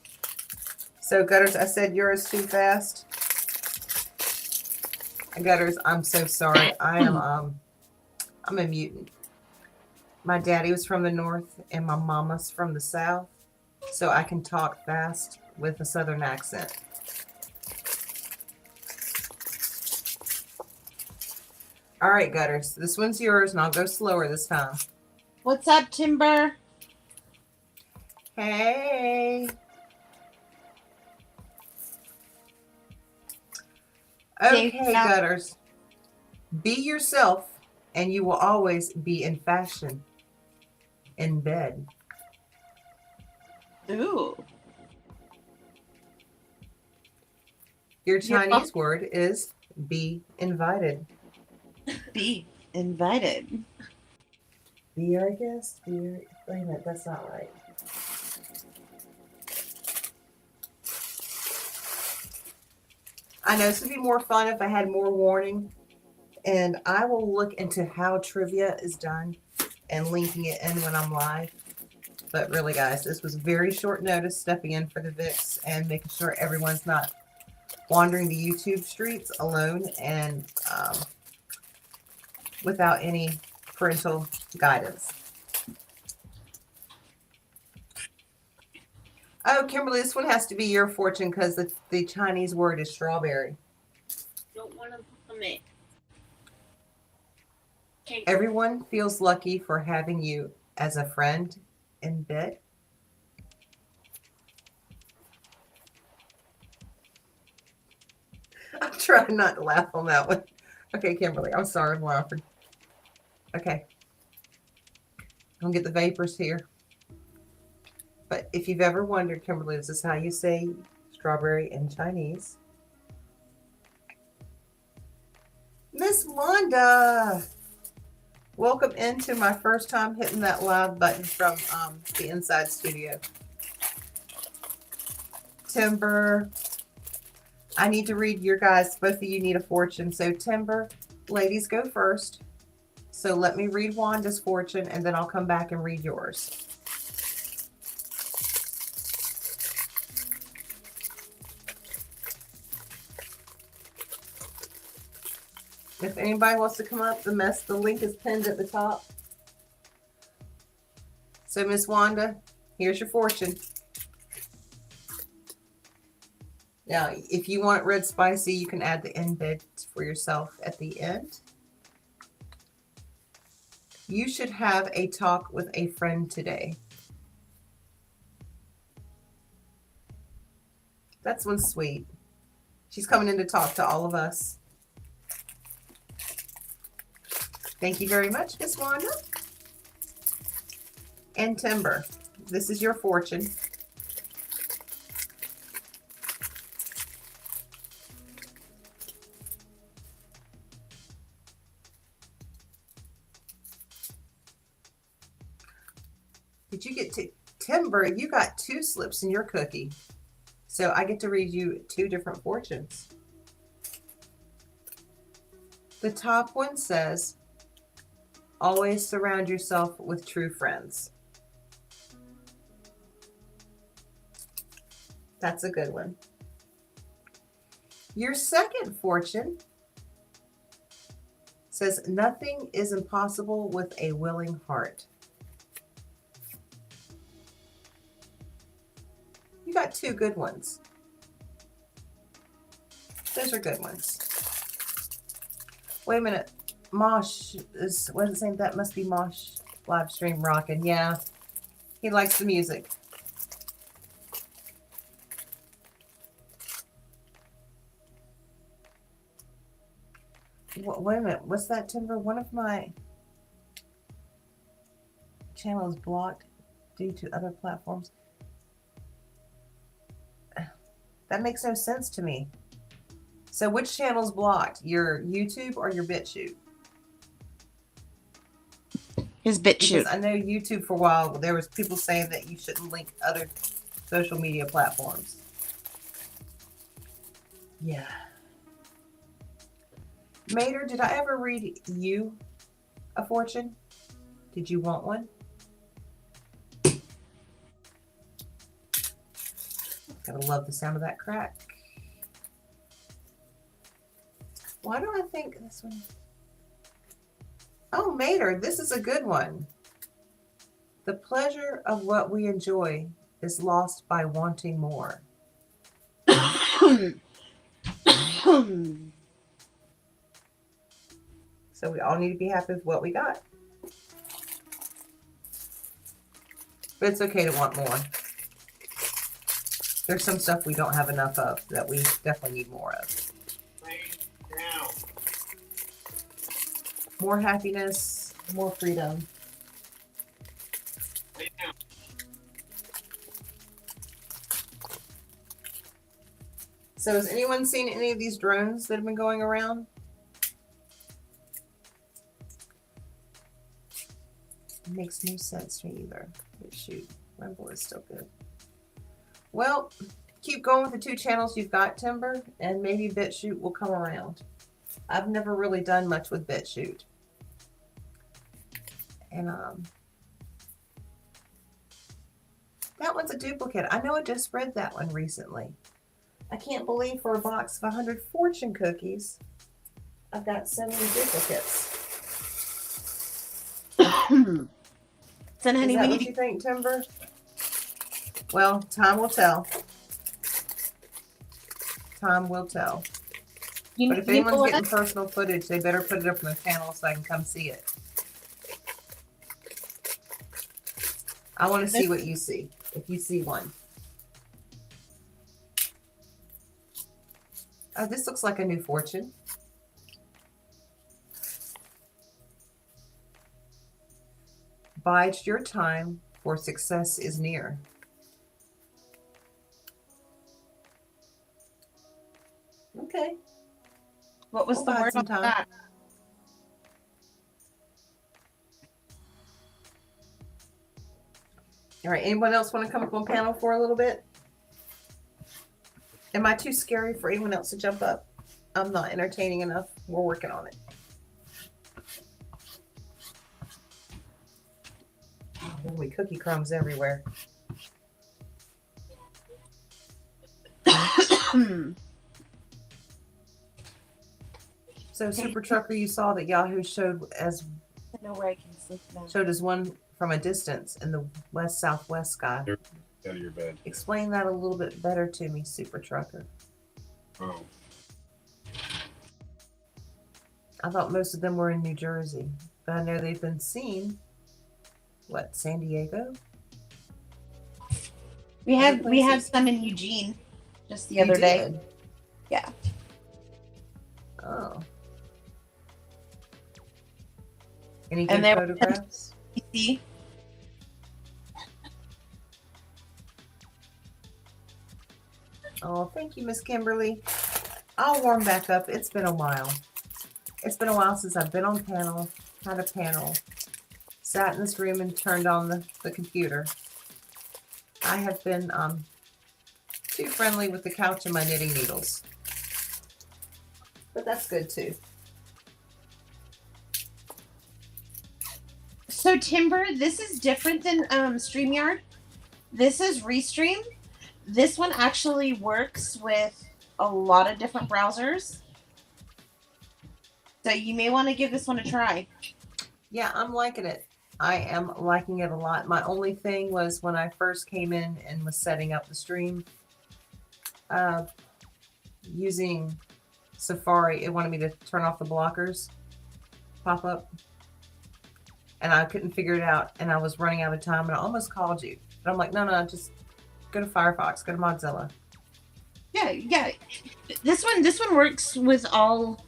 So, Gutters, I said yours too fast. Gutters, I'm so sorry. I'm a mutant. My daddy was from the north and my mama's from the south, so I can talk fast with a southern accent. All right, Gutters, this one's yours, and I'll go slower this time. What's up, Timber? Hey. Okay, Gutters. Be yourself, and you will always be in fashion. In bed. Ooh. Your Chinese word is be invited. Be invited. Be our guest. Be our... Wait a minute, that's not right. I know this would be more fun if I had more warning, and I will look into how trivia is done and linking it in when I'm live. But really, guys, this was very short notice stepping in for the VIX and making sure everyone's not wandering the YouTube streets alone and without any parental guidance. Oh, Kimberly, this one has to be your fortune because the Chinese word is strawberry. Don't want to commit. Okay. Everyone feels lucky for having you as a friend in bed. I'm trying not to laugh on that one. Okay, Kimberly, I'm sorry I'm laughing. Okay. Don't get the vapors here. But if you've ever wondered, Kimberly, this is how you say strawberry in Chinese. Miss Wanda. Welcome into my first time hitting that live button from the inside studio. Timber. I need to read your guys. Both of you need a fortune. So Timber, ladies go first. So let me read Wanda's fortune and then I'll come back and read yours. If anybody wants to come up, the link is pinned at the top. So Miss Wanda, here's your fortune. Now, if you want red spicy, you can add the embed for yourself at the end. You should have a talk with a friend today. That's one sweet. She's coming in to talk to all of us. Thank you very much, Miss Wanda. And Timber, this is your fortune. Did you get to Timber? You got 2 slips in your cookie. So I get to read you 2 different fortunes. The top one says, always surround yourself with true friends. That's a good one. Your second fortune says, nothing is impossible with a willing heart. You got 2 good ones. Those are good ones. Wait a minute. Mosh is, what is it saying? That must be Mosh live stream rocking. Yeah. He likes the music. Wait a minute. What's that, Timber? One of my channels blocked due to other platforms. That makes no sense to me. So which channel's blocked? Your YouTube or your BitChute? His BitChute. Because I know YouTube for a while, there was people saying that you shouldn't link other social media platforms. Yeah. Mater, did I ever read you a fortune? Did you want one? Gotta love the sound of that crack. Why do I think this one? Oh, Mater, this is a good one. The pleasure of what we enjoy is lost by wanting more. So we all need to be happy with what we got. But it's okay to want more. There's some stuff we don't have enough of that we definitely need more of. More happiness, more freedom. So has anyone seen any of these drones that have been going around? It makes no sense to me either. But shoot, Rumble is still good. Well, keep going with the 2 channels you've got, Timber, and maybe BitChute will come around. I've never really done much with BitChute. And that one's a duplicate. I know I just read that one recently. I can't believe for a box of 100 fortune cookies, I've got so many duplicates. Son, honey, Is we that need what you think, Timber? Well, time will tell. Time will tell. But if anyone's getting personal footage, they better put it up on the channel so I can come see it. I want to see what you see, if you see one. Oh, this looks like a new fortune. Bide your time, for success is near. Okay. What was We'll the bide word some on time. that? All right. Anyone else want to come up on panel for a little bit? Am I too scary for anyone else to jump up? I'm not entertaining enough. We're working on it. Holy cookie crumbs everywhere. So Super Trucker, you saw that Yahoo showed I know where I can sleep now. as one from a distance in the west southwest sky. Out of your bed. Explain that a little bit better to me, Super Trucker. Oh. I thought most of them were in New Jersey, but I know they've been seen. What, San Diego? We had places? some in Eugene just the You other day. did? Yeah. Oh. Any And good they- photographs? See? Oh, thank you, Miss Kimberly. I'll warm back up. It's been a while. It's been a while since I've been on panel, had a panel, sat in this room and turned on the computer. I have been too friendly with the couch and my knitting needles. But that's good too. So Timber, this is different than StreamYard. This is Restream. This one actually works with a lot of different browsers. So you may want to give this one a try. Yeah, I'm liking it. I am liking it a lot. My only thing was when I first came in and was setting up the stream, using Safari, it wanted me to turn off the blockers pop up. And I couldn't figure it out. And I was running out of time and I almost called you. But I'm like, no, just go to Firefox, go to Mozilla. Yeah. This one works with all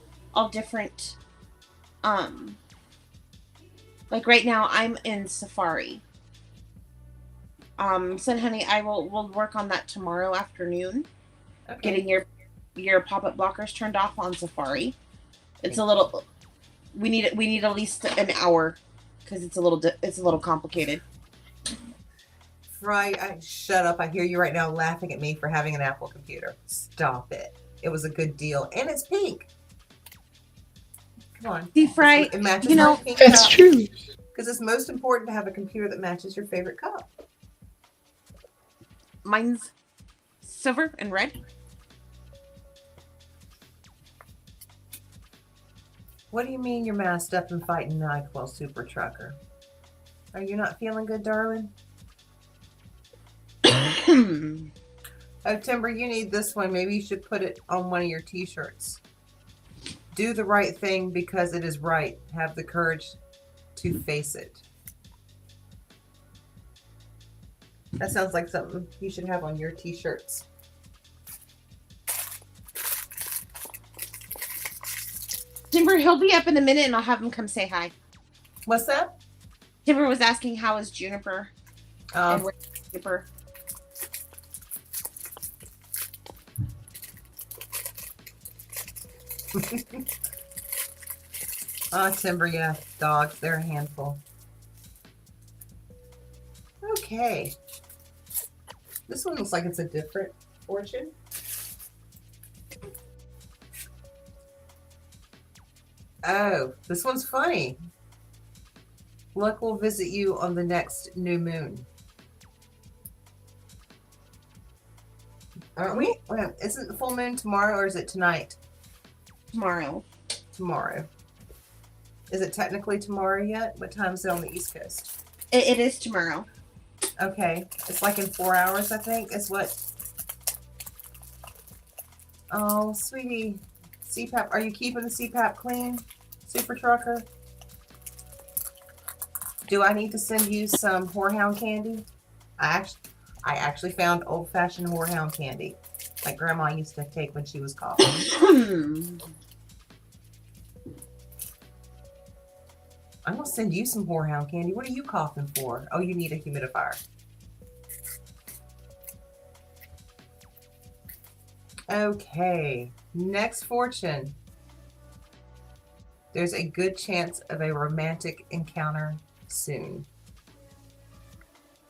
different like right now I'm in Safari. Son Honey, we'll work on that tomorrow afternoon. Okay. Getting your pop-up blockers turned off on Safari. It's a little we need at least an hour because it's a little complicated. Right, shut up. I hear you right now laughing at me for having an Apple computer. Stop it. It was a good deal. And it's pink. Come on. See, Fry, It matches you know, my pink That's cup. true. Because it's most important to have a computer that matches your favorite cup. mine's silver and red. What do you mean you're masked up and fighting NyQuil, Super Trucker? Are you not feeling good, darling? Oh, Timber, you need this one. Maybe you should put it on one of your t-shirts. Do the right thing because it is right. Have the courage to face it. That sounds like something you should have on your t-shirts. Timber, he'll be up in a minute and I'll have him come say hi. What's that? Timber was asking how is Juniper and where's Juniper. Timber, yeah. Dogs, they're a handful. Okay. This one looks like it's a different fortune. Oh, this one's funny. Luck will visit you on the next new moon. Aren't we? Well, isn't the full moon tomorrow or is it tonight? Tomorrow. Tomorrow. Is it technically tomorrow yet? What time is it on the East Coast? It is tomorrow. Okay. It's like in 4 hours, I think, is what. Oh, sweetie. CPAP. Are you keeping the CPAP clean, Super Trucker? Do I need to send you some Whorehound candy? I actually found old-fashioned Whorehound candy, like Grandma used to take when she was coughing. I'm gonna send you some Whorehound candy. What are you coughing for? Oh, you need a humidifier. Okay, next fortune. There's a good chance of a romantic encounter soon.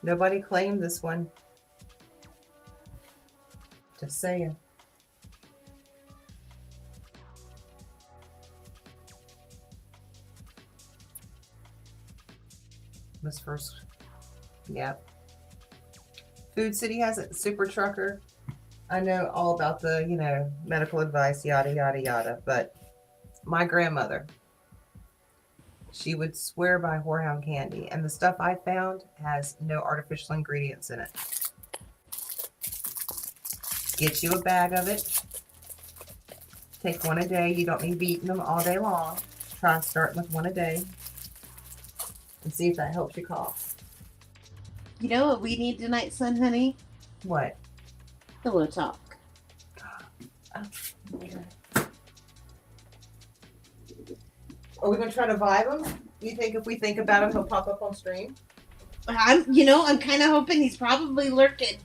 Nobody claimed this one. Just saying. This first, yep. Food City has it. Super Trucker. I know all about the, medical advice, yada, yada, yada. But my grandmother, she would swear by Whorehound candy. And the stuff I found has no artificial ingredients in it. Get you a bag of it. Take one a day. You don't need to be eating them all day long. Try starting with one a day. And see if that helps you cough. You know what we need tonight, son, honey? What? Pillow talk. Are we gonna try to vibe him? You think if we think about him, he'll pop up on stream? I'm kind of hoping he's probably lurking.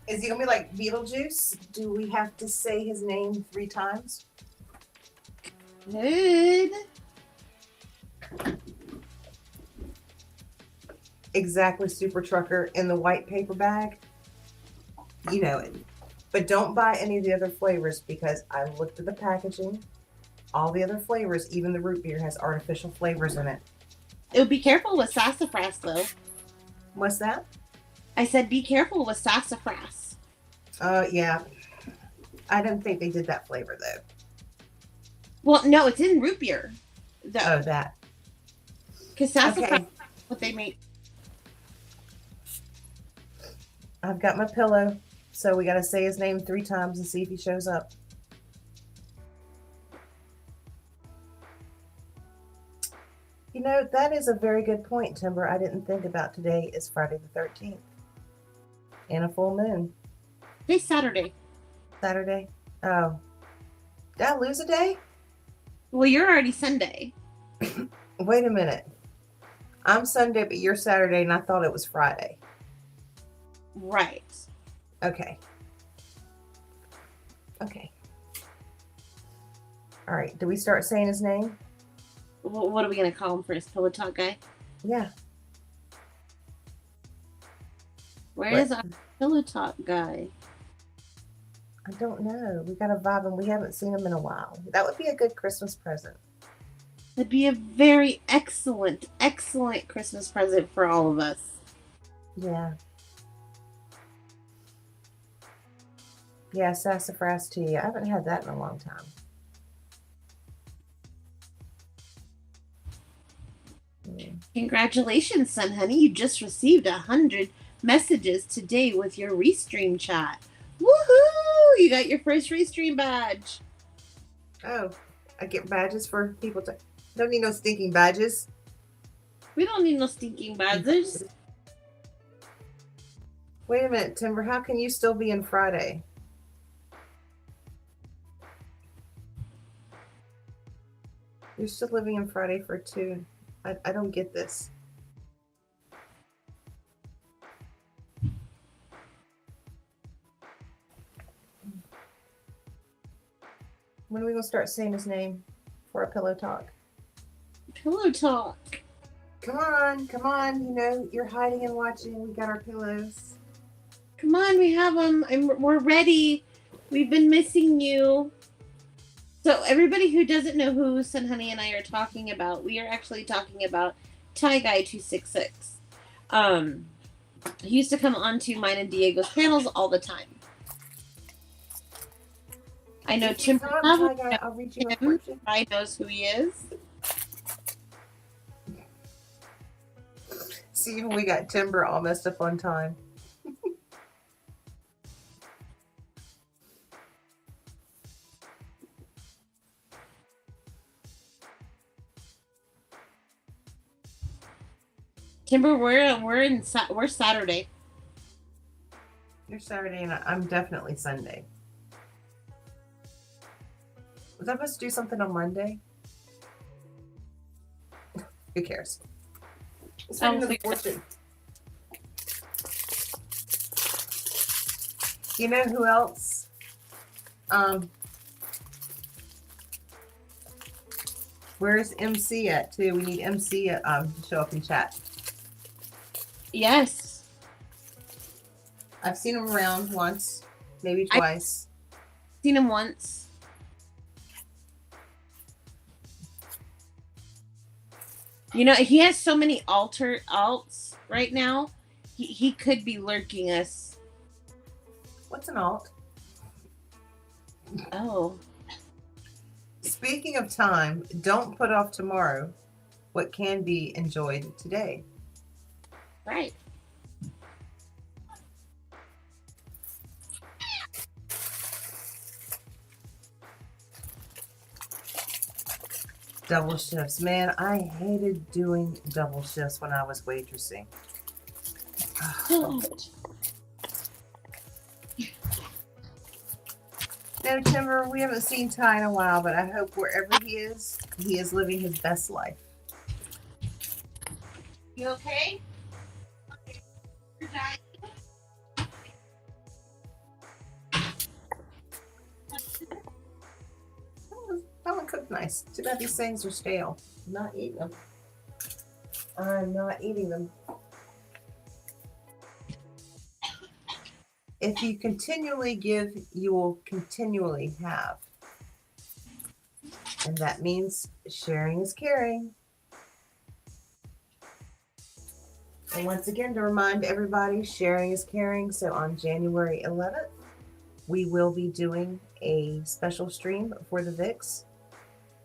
Is he gonna be like Beetlejuice? Do we have to say his name 3 times? Good. Exactly, Super Trucker in the white paper bag. You know it. But don't buy any of the other flavors because I looked at the packaging. All the other flavors, even the root beer, has artificial flavors in it. Oh, be careful with sassafras, though. What's that? I said be careful with sassafras. Yeah. I didn't think they did that flavor though. Well, no, it's in root beer. Oh, that. Because sassafras Okay. is what they make. I've got my pillow, so we got to say his name 3 times and see if he shows up. You know, that is a very good point, Timber. I didn't think about today is Friday the 13th. And a full moon. Today's Saturday. Saturday. Oh. Did I lose a day? Well, you're already Sunday. Wait a minute. I'm Sunday, but you're Saturday, and I thought it was Friday. Right. Okay. Okay. All right. Do we start saying his name? What are we going to call him for his pillow talk guy? Yeah. Where What? is our pillow talk guy? I don't know. We got to vibe him. We haven't seen him in a while. That would be a good Christmas present. That'd be a very excellent, excellent Christmas present for all of us. Yeah. Yeah, sassafras tea. I haven't had that in a long time. Congratulations, son, honey. You just received 100 messages today with your Restream chat. Woohoo! You got your first Restream badge. Oh, I get badges for people to. Don't need no stinking badges. We don't need no stinking badges. Wait a minute, Timber. How can you still be in Friday? You're still living in Friday for 2. I don't get this. When are we gonna start saying his name for a pillow talk? Pillow talk. Come on, come on. You know, you're hiding and watching. We got our pillows. Come on, we have them. We're ready. We've been missing you. So everybody who doesn't know who Sun Honey and I are talking about, we are actually talking about Tie Guy 266. He used to come onto mine and Diego's panels all the time. I know Tim I'll read you a fortune. I knows who he is. See, even we got Timber all messed up on time. Timber, we're Saturday. You're Saturday, and I'm definitely Sunday. Was I supposed to do something on Monday? Who cares? Let's find another fortune. You know who else? Where's MC at too? We need MC to show up in chat. Yes. I've seen him around once, maybe twice. Seen him once. You know, he has so many alts right now. He could be lurking us. What's an alt? Oh. Speaking of time, don't put off tomorrow what can be enjoyed today. Right. Double shifts. Man, I hated doing double shifts when I was waitressing. No, Timber, we haven't seen Ty in a while, but I hope wherever he is living his best life. You okay? That one cooked nice. Too bad these things are stale. I'm not eating them. I'm not eating them. If you continually give, you will continually have. And that means sharing is caring. And once again, to remind everybody, sharing is caring. So on January 11th, we will be doing a special stream for the VIX.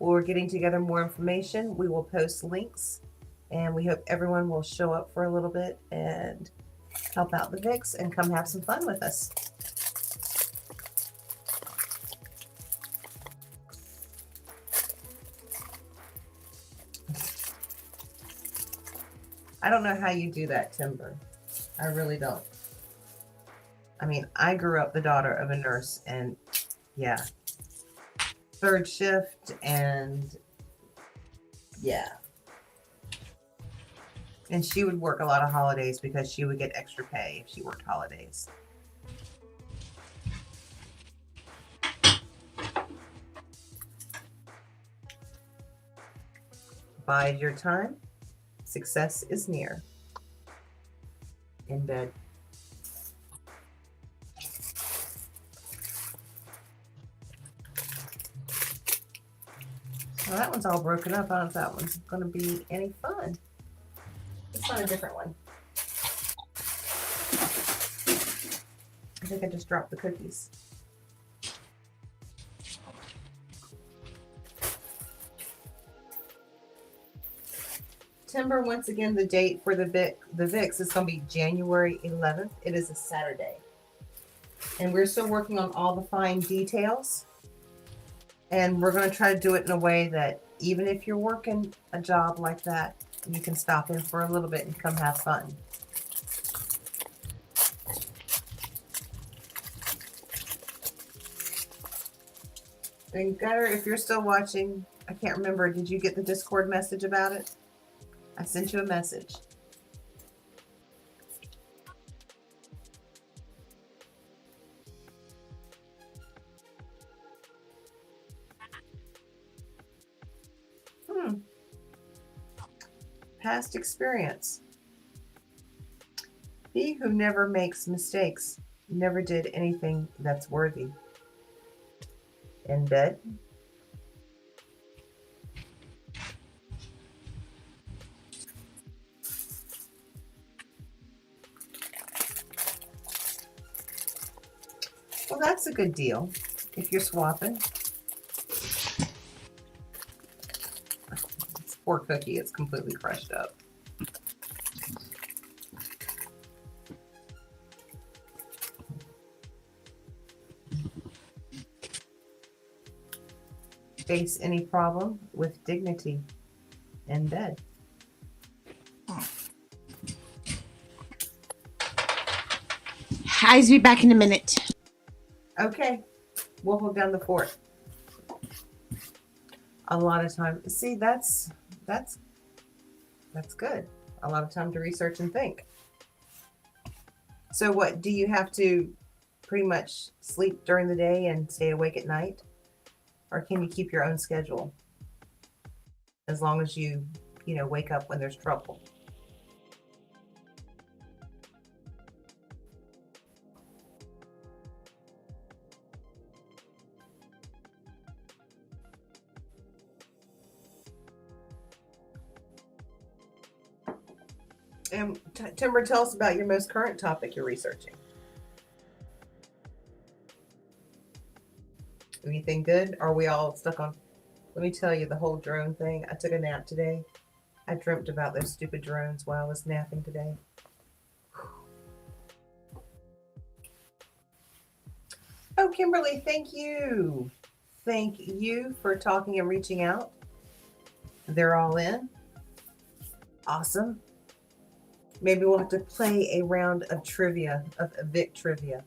We're getting together more information. We will post links, and we hope everyone will show up for a little bit and help out the VIX and come have some fun with us. I don't know how you do that, Timber. I really don't. I mean, I grew up the daughter of a nurse, and yeah, third shift, and yeah. And she would work a lot of holidays because she would get extra pay if she worked holidays. Bide your time. Success is near. In bed. Well, that one's all broken up. I don't know if that one's going to be any fun. Let's find a different one. I think I just dropped the cookies. Timber, once again, the date for the VIX is going to be January 11th. It is a Saturday. And we're still working on all the fine details. And we're going to try to do it in a way that even if you're working a job like that, you can stop in for a little bit and come have fun. And Gutter, if you're still watching, I can't remember, did you get the Discord message about it? I sent you a message. Past experience. He who never makes mistakes never did anything that's worthy. In bed. Well, that's a good deal if you're swapping. It's poor cookie, it's completely crushed up. Face any problem with dignity in bed. Eyes be back in a minute. Okay, we'll hold down the fort. A lot of time. See, that's good. A lot of time to research and think. So what, do you have to pretty much sleep during the day and stay awake at night? Or can you keep your own schedule? as long as you wake up when there's trouble. Timber, tell us about your most current topic you're researching. Anything good? Are we all stuck on? Let me tell you the whole drone thing. I took a nap today. I dreamt about those stupid drones while I was napping today. Oh, Kimberly, thank you. Thank you for talking and reaching out. They're all in. Awesome. Maybe we'll have to play a round of trivia, of Vic trivia.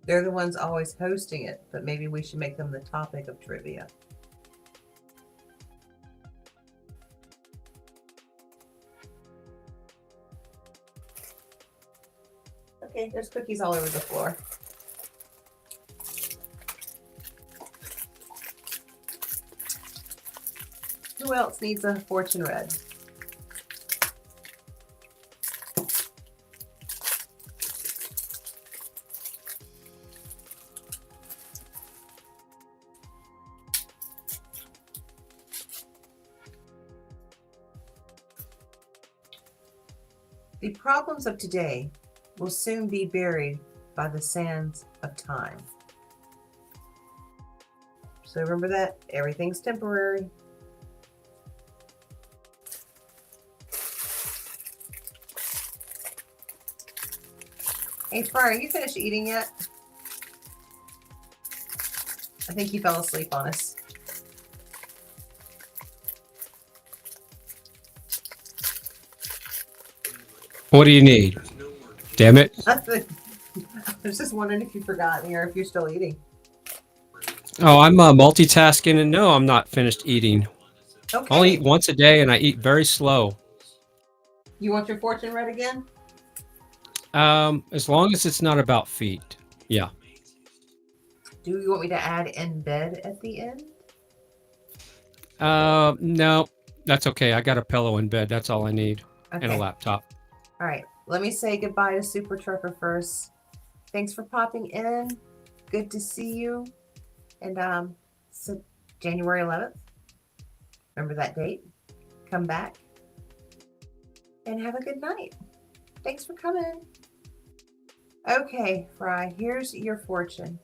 They're the ones always hosting it, but maybe we should make them the topic of trivia. Okay, there's cookies all over the floor. Who else needs a fortune read? The problems of today will soon be buried by the sands of time. So remember that everything's temporary. Hey, Friar, you finished eating yet? I think you fell asleep on us. What do you need? Damn it. I was just wondering if you forgot me or if you're still eating. Oh, I'm multitasking, and no, I'm not finished eating. Okay. I only eat once a day, and I eat very slow. You want your fortune read again? As long as it's not about feet. Yeah. Do you want me to add in bed at the end? No, that's okay. I got a pillow in bed. That's all I need, Okay. and a laptop. All right. Let me say goodbye to Super Trucker first. Thanks for popping in. Good to see you. And so January 11th. Remember that date. Come back. And have a good night. Thanks for coming. Okay, Fry, here's your fortune.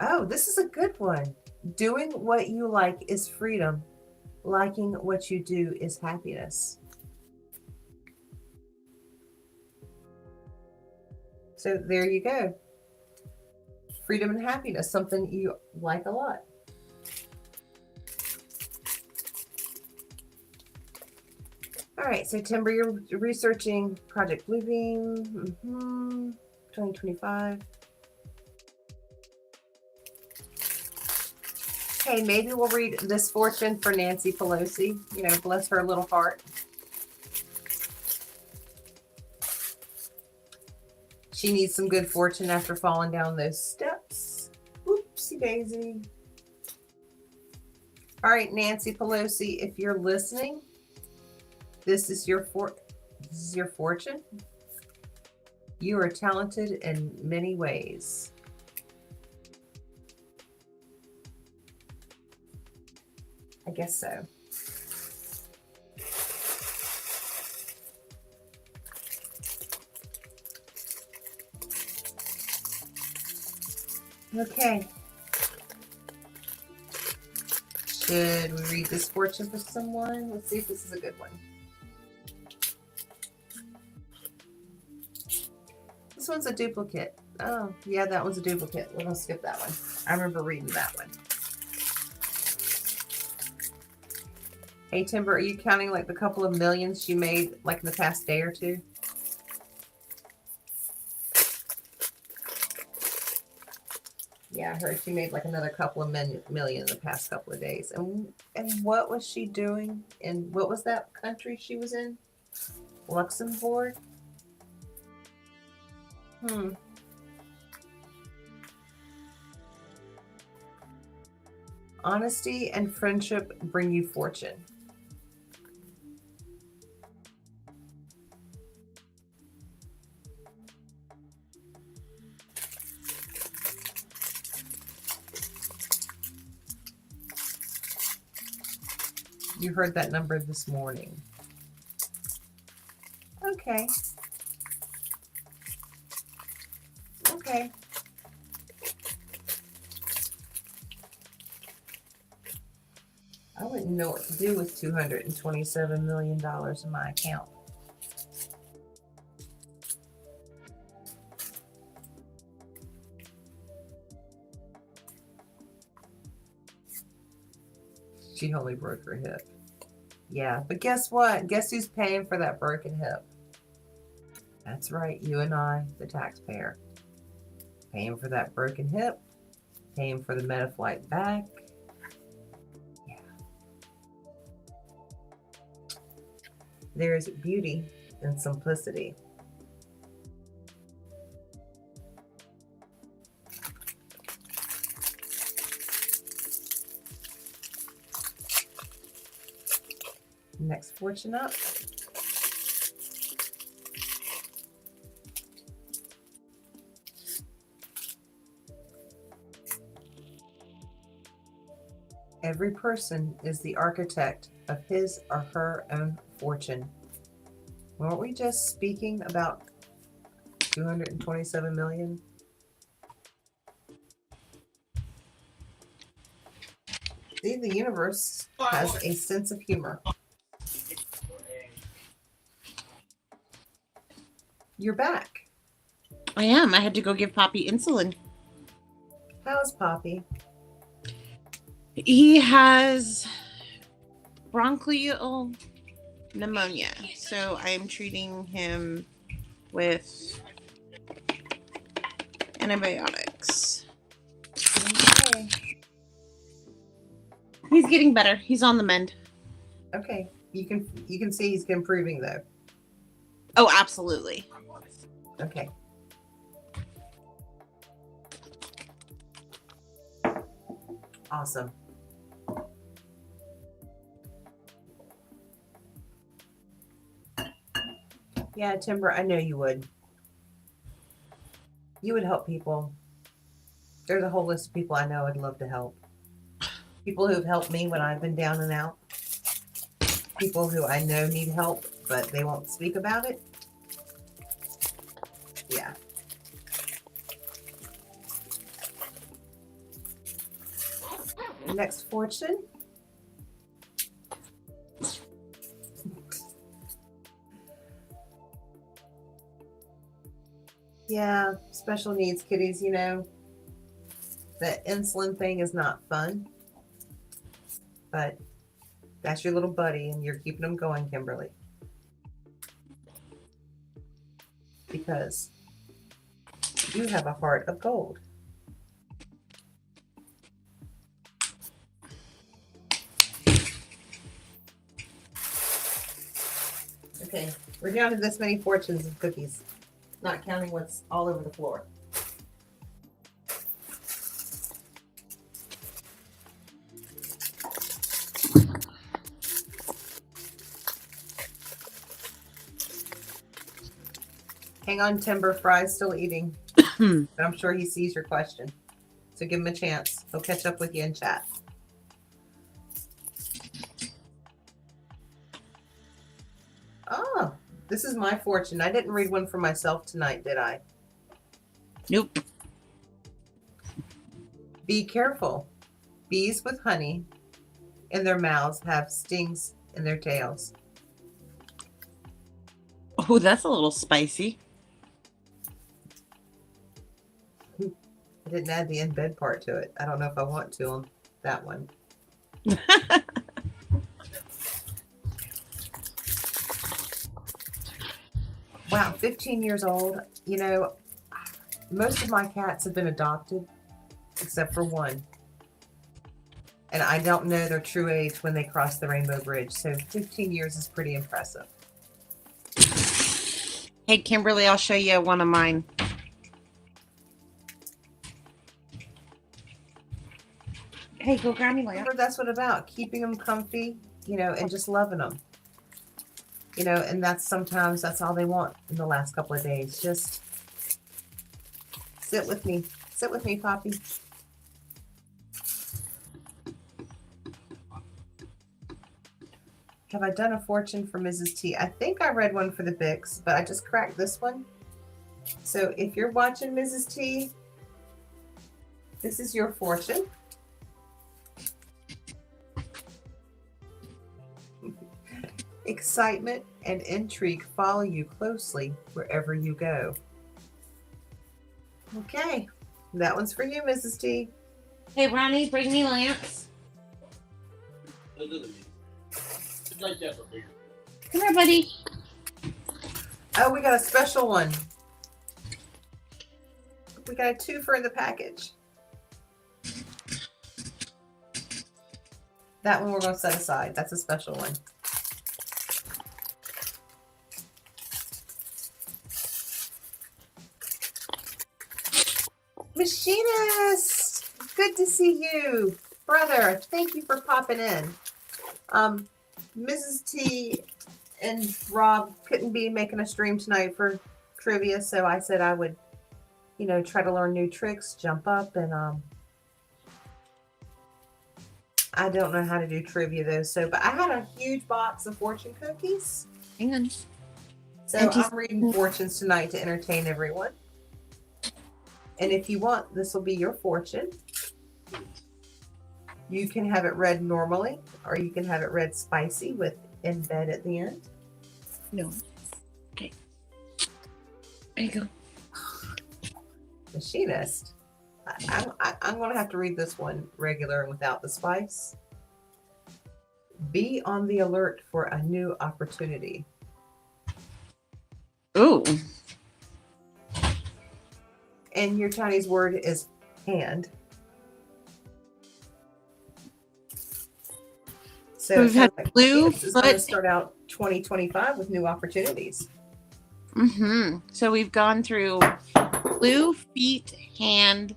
Oh, this is a good one. Doing what you like is freedom. Liking what you do is happiness. So there you go. Freedom and happiness, something you like a lot. All right, so Timber, you're researching Project Bluebeam, 2025. Hey, maybe we'll read this fortune for Nancy Pelosi. You know, bless her little heart. She needs some good fortune after falling down those steps. Oopsie daisy. All right, Nancy Pelosi, if you're listening, this is your fortune. You are talented in many ways. I guess so. Okay. Should we read this fortune for someone? Let's see if this is a good one. This one's a duplicate. Oh, yeah, that one's a duplicate. We'll skip that one. I remember reading that one. Hey, Timber, are you counting like the couple of millions she made like in the past day or two? Yeah, I heard she made like another couple of million in the past couple of days. And what was she doing? And what was that country she was in? Luxembourg? Honesty and friendship bring you fortune. You heard that number this morning. Okay. Okay. I wouldn't know what to do with $227 million in my account. She only broke her hip. Yeah, but guess what? Guess who's paying for that broken hip? That's right, you and I, the taxpayer. Paying for that broken hip, paying for the Metaflight back. Yeah. There's beauty in simplicity. Next fortune up. Every person is the architect of his or her own fortune. Weren't we just speaking about 227 million? See, the universe has a sense of humor. You're back. I am. I had to go give Poppy insulin. How's Poppy? He has bronchial pneumonia, so I'm treating him with antibiotics. Okay. He's getting better. He's on the mend. Okay. You can see he's improving though. Oh, absolutely. Okay. Awesome. Yeah, Timber, I know you would. You would help people. There's a whole list of people I know I'd love to help. People who've helped me when I've been down and out. People who I know need help, but they won't speak about it. Yeah. Next fortune. Yeah, special needs kitties, you know, the insulin thing is not fun, but that's your little buddy and you're keeping them going, Kimberly. Because you have a heart of gold. Okay, we're down to this many fortunes of cookies, not counting what's all over the floor. Hang on, Timber. Fry's still eating, but I'm sure he sees your question. So give him a chance. He'll catch up with you in chat. Oh, this is my fortune. I didn't read one for myself tonight, did I? Nope. Be careful. Bees with honey in their mouths have stings in their tails. Oh, that's a little spicy. I didn't add the in bed part to it. I don't know if I want to on that one. Wow, 15 years old. You know, most of my cats have been adopted, except for one. And I don't know their true age when they cross the Rainbow Bridge. So 15 years is pretty impressive. Hey, Kimberly, I'll show you one of mine. Hey, go grab me lamp. Remember, that's what about keeping them comfy, and just loving them. And that's all they want in the last couple of days. Just sit with me. Sit with me, Poppy. Have I done a fortune for Mrs. T? I think I read one for the Bix, but I just cracked this one. So if you're watching Mrs. T, this is your fortune. Excitement and intrigue follow you closely wherever you go. Okay, that one's for you, Mrs. T. Hey, Ronnie, bring me lamps. Come here, buddy. Oh, we got a special one. We got a twofer in the package. That one we're going to set aside. That's a special one. Machinist! Good to see you. Brother, thank you for popping in. Mrs. T and Rob couldn't be making a stream tonight for trivia, so I said I would, try to learn new tricks, jump up, and I don't know how to do trivia though, but I had a huge box of fortune cookies. Hang on. So I'm reading fortunes tonight to entertain everyone. And if you want, this will be your fortune. You can have it read normally, or you can have it read spicy with embed at the end. No. Okay. There you go. Machinist. I'm going to have to read this one regular and without the spice. Be on the alert for a new opportunity. Ooh. And your Chinese word is hand. So we've had blue it's going to foot. start out 2025 with new opportunities. Mm-hmm. So we've gone through blue, feet, hand.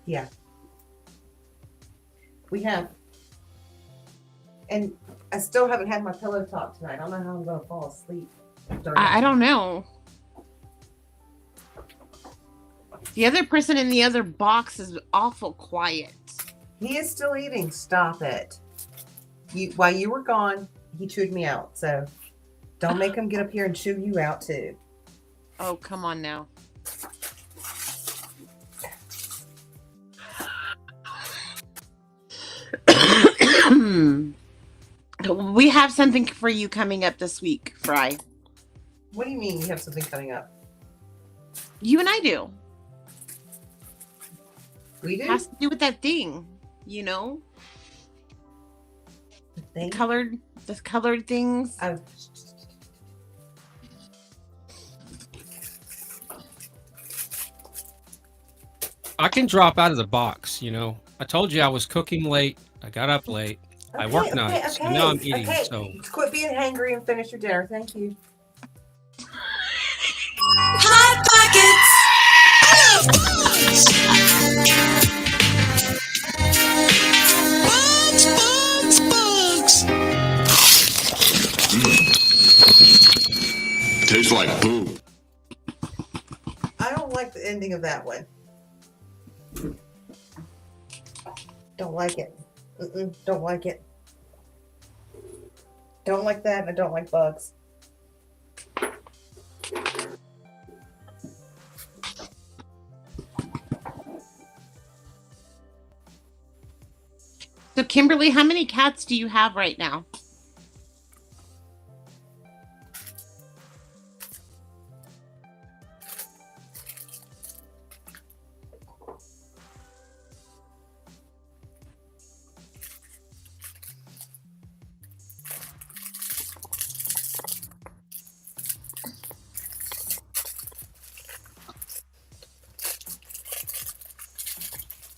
Yeah. We have. And I still haven't had my pillow talk tonight. I don't know how I'm going to fall asleep. I don't know. The other person in the other box is awful quiet. He is still eating. Stop it. While you were gone, he chewed me out. So don't make him get up here and chew you out too. Oh, come on now. We have something for you coming up this week, Fry. What do you mean you have something coming up? You and I do. We do? It has to do with that thing, you know? The thing? The colored things. Oh. I can drop out of the box, I told you I was cooking late. I got up late. I work nights. And now I'm eating. So Quit being hangry and finish your dinner. Thank you. Hot pockets. Bugs. Tastes like poop. I don't like the ending of that one. Don't like it. Don't like it. Don't like that, and I don't like bugs. So, Kimberly, how many cats do you have right now?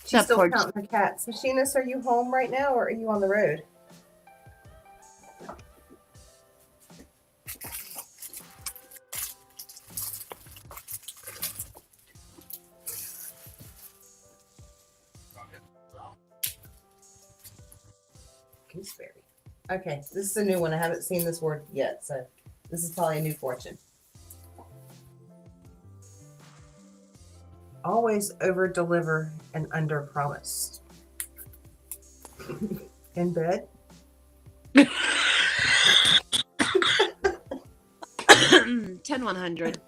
She's still counting the cats. Machinist, are you home right now, or are you on the road? Gooseberry. Okay, this is a new one. I haven't seen this word yet, so this is probably a new fortune. Always over deliver and under promise. In bed? 10100.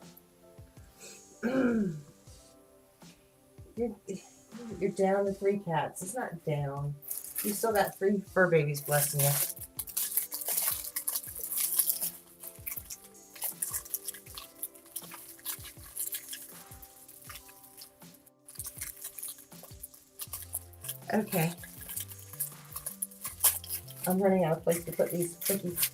You're down to 3 cats. It's not down. You still got 3 fur babies blessing you. Okay. I'm running out of place to put these cookies.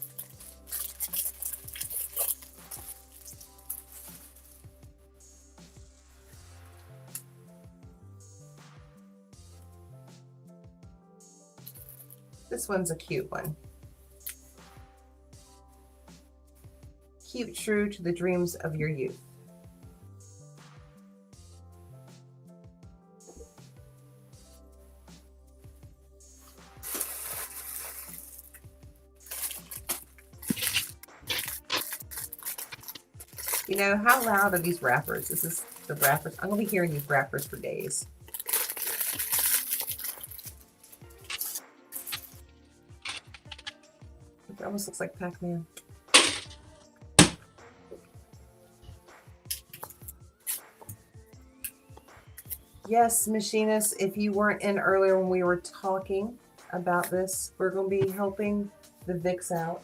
This one's a cute one. Keep true to the dreams of your youth. You know, how loud are these wrappers? This is the wrappers. I'm going to be hearing these wrappers for days. It almost looks like Pac-Man. Yes, Machinist, if you weren't in earlier when we were talking about this, we're going to be helping the Vicks out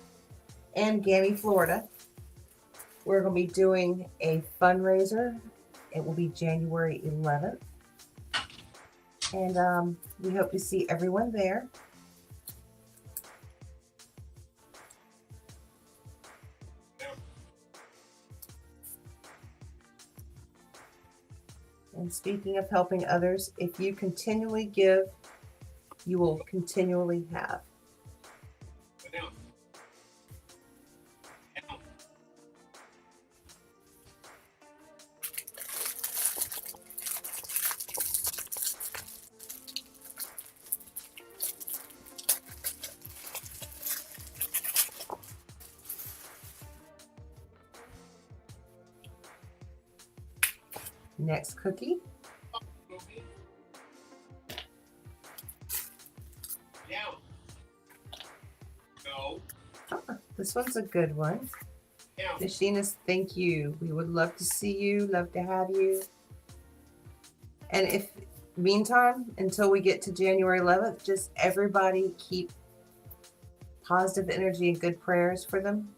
and Gammy, Florida. We're going to be doing a fundraiser. It will be January 11th. And we hope to see everyone there. And speaking of helping others, if you continually give, you will continually have. Next cookie. This one's a good one. Machinist, thank you. We would love to see you, love to have you. And if, meantime, until we get to January 11th, just everybody keep positive energy and good prayers for them.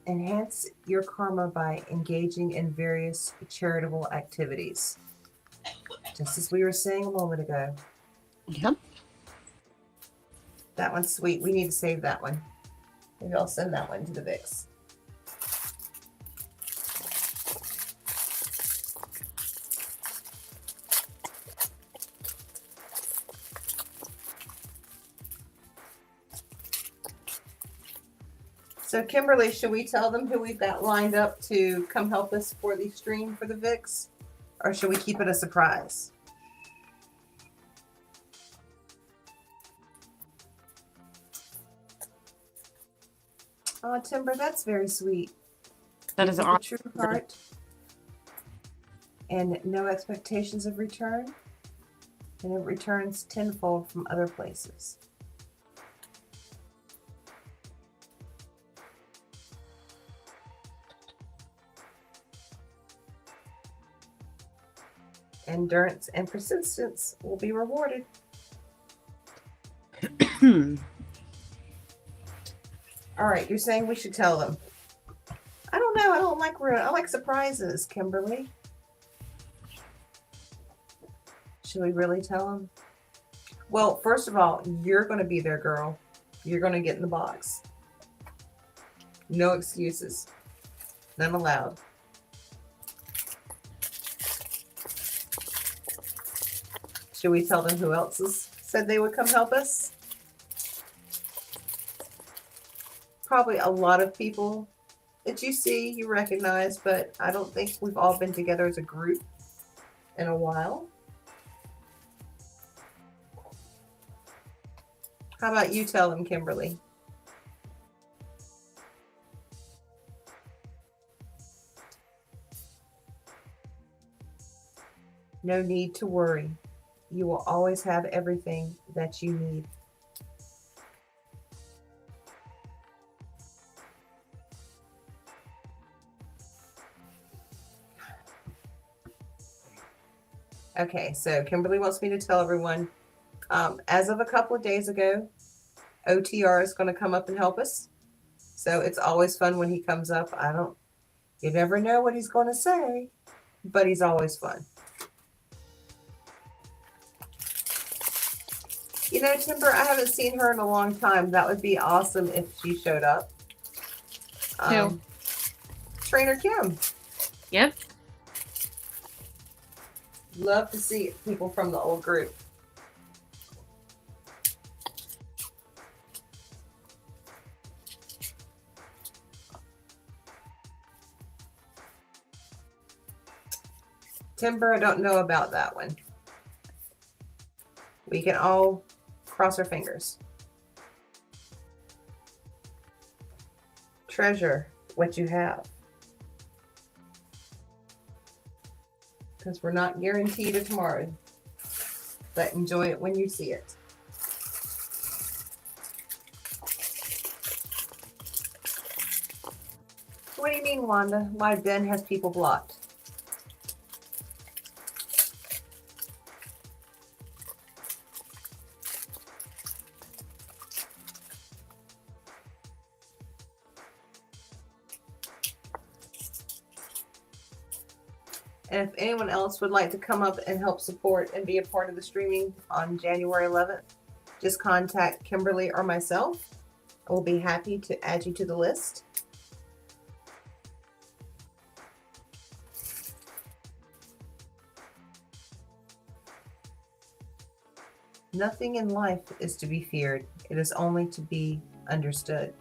Enhance your karma by engaging in various charitable activities. Just as we were saying a moment ago. Yep. That one's sweet. We need to save that one. Maybe I'll send that one to the Vicks. So Kimberly, should we tell them who we've got lined up to come help us for the stream for the Vicks? Or should we keep it a surprise? Oh, Timber, that's very sweet. That is With a awesome. true heart and no expectations of return. And it returns tenfold from other places. Endurance and persistence will be rewarded. All right, you're saying we should tell them. I don't know. I don't like I like surprises, Kimberly. Should we really tell them? Well, first of all, you're going to be there, girl. You're going to get in the box. No excuses. None allowed. Should we tell them who else said they would come help us? Probably a lot of people that you see, you recognize, but I don't think we've all been together as a group in a while. How about you tell them, Kimberly? No need to worry. You will always have everything that you need. Okay, so Kimberly wants me to tell everyone, as of a couple of days ago, OTR is going to come up and help us. So it's always fun when he comes up. You never know what he's going to say, but he's always fun. You know, Timber, I haven't seen her in a long time. That would be awesome if she showed up. Who? Trainer Kim. Yep. Love to see people from the old group. Timber, I don't know about that one. We can all cross our fingers. Treasure what you have. Because we're not guaranteed a tomorrow. But enjoy it when you see it. What do you mean, Wanda? Why Ben has people blocked? And if anyone else would like to come up and help support and be a part of the streaming on January 11th, just contact Kimberly or myself. I will be happy to add you to the list. Nothing in life is to be feared. It is only to be understood.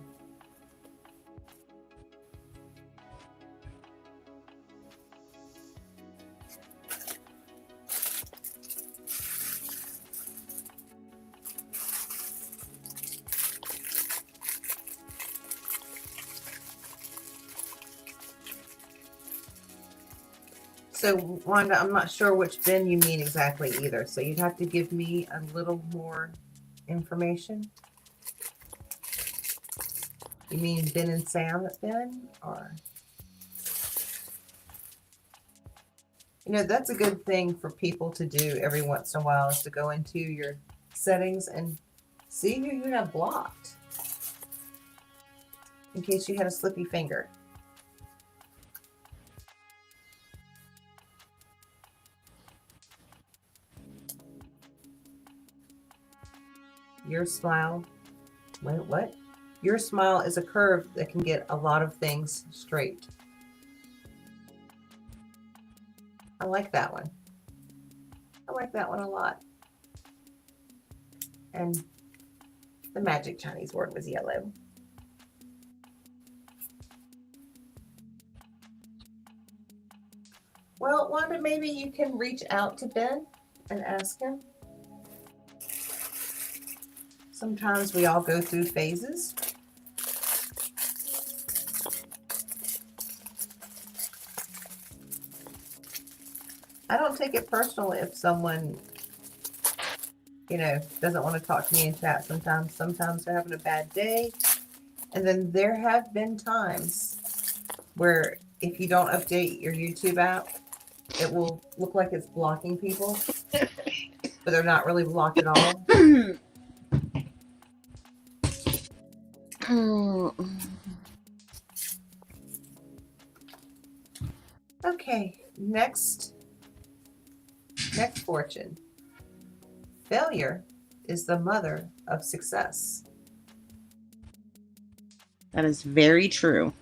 So, Wanda, I'm not sure which Ben you mean exactly either. So you'd have to give me a little more information. You mean Ben and Sam at Ben? Or, you know, that's a good thing for people to do every once in a while, is to go into your settings and see who you have blocked, in case you had a slippy finger. Your smile, wait, what? Your smile is a curve that can get a lot of things straight. I like that one. I like that one a lot. And the magic Chinese word was yellow. Well, Wanda, maybe you can reach out to Ben and ask him. Sometimes we all go through phases. I don't take it personal if someone, you know, doesn't want to talk to me in chat sometimes. Sometimes they're having a bad day. And then there have been times where if you don't update your YouTube app, it will look like it's blocking people, but they're not really blocked at all. Okay, next fortune. Failure is the mother of success. That is very true.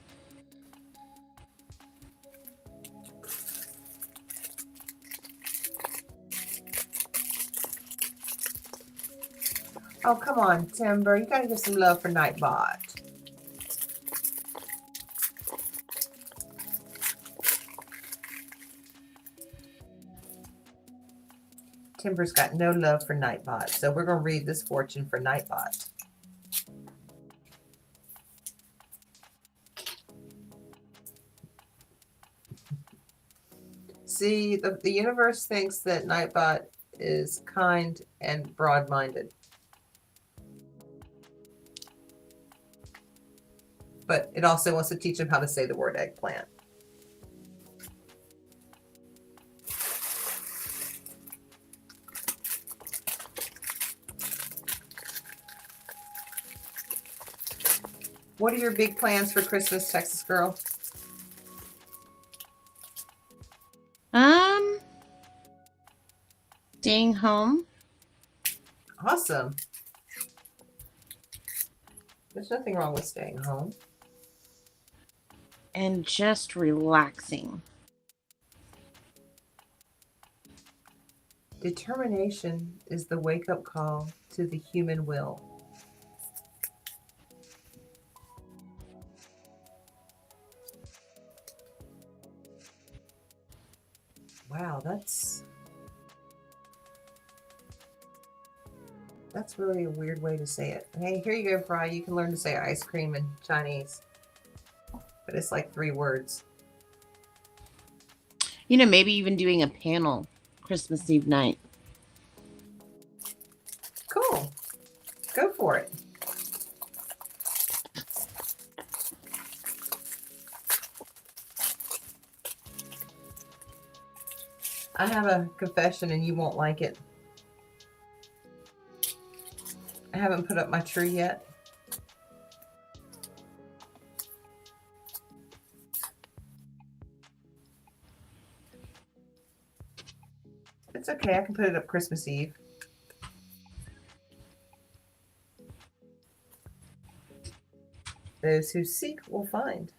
Oh, come on, Timber. You gotta give some love for Nightbot. Timber's got no love for Nightbot, so we're going to read this fortune for Nightbot. See, the universe thinks that Nightbot is kind and broad-minded. But it also wants to teach him how to say the word eggplant. What are your big plans for Christmas, Texas girl? Staying home. Awesome. There's nothing wrong with staying home. And just relaxing. Determination is the wake-up call to the human will. Wow, that's really a weird way to say it. Hey, here you go, Fry. You can learn to say ice cream in Chinese. But it's like 3 words. You know, maybe even doing a panel Christmas Eve night. Cool. Go for it. I have a confession and you won't like it. I haven't put up my tree yet. It's okay, I can put it up Christmas Eve. Those who seek will find.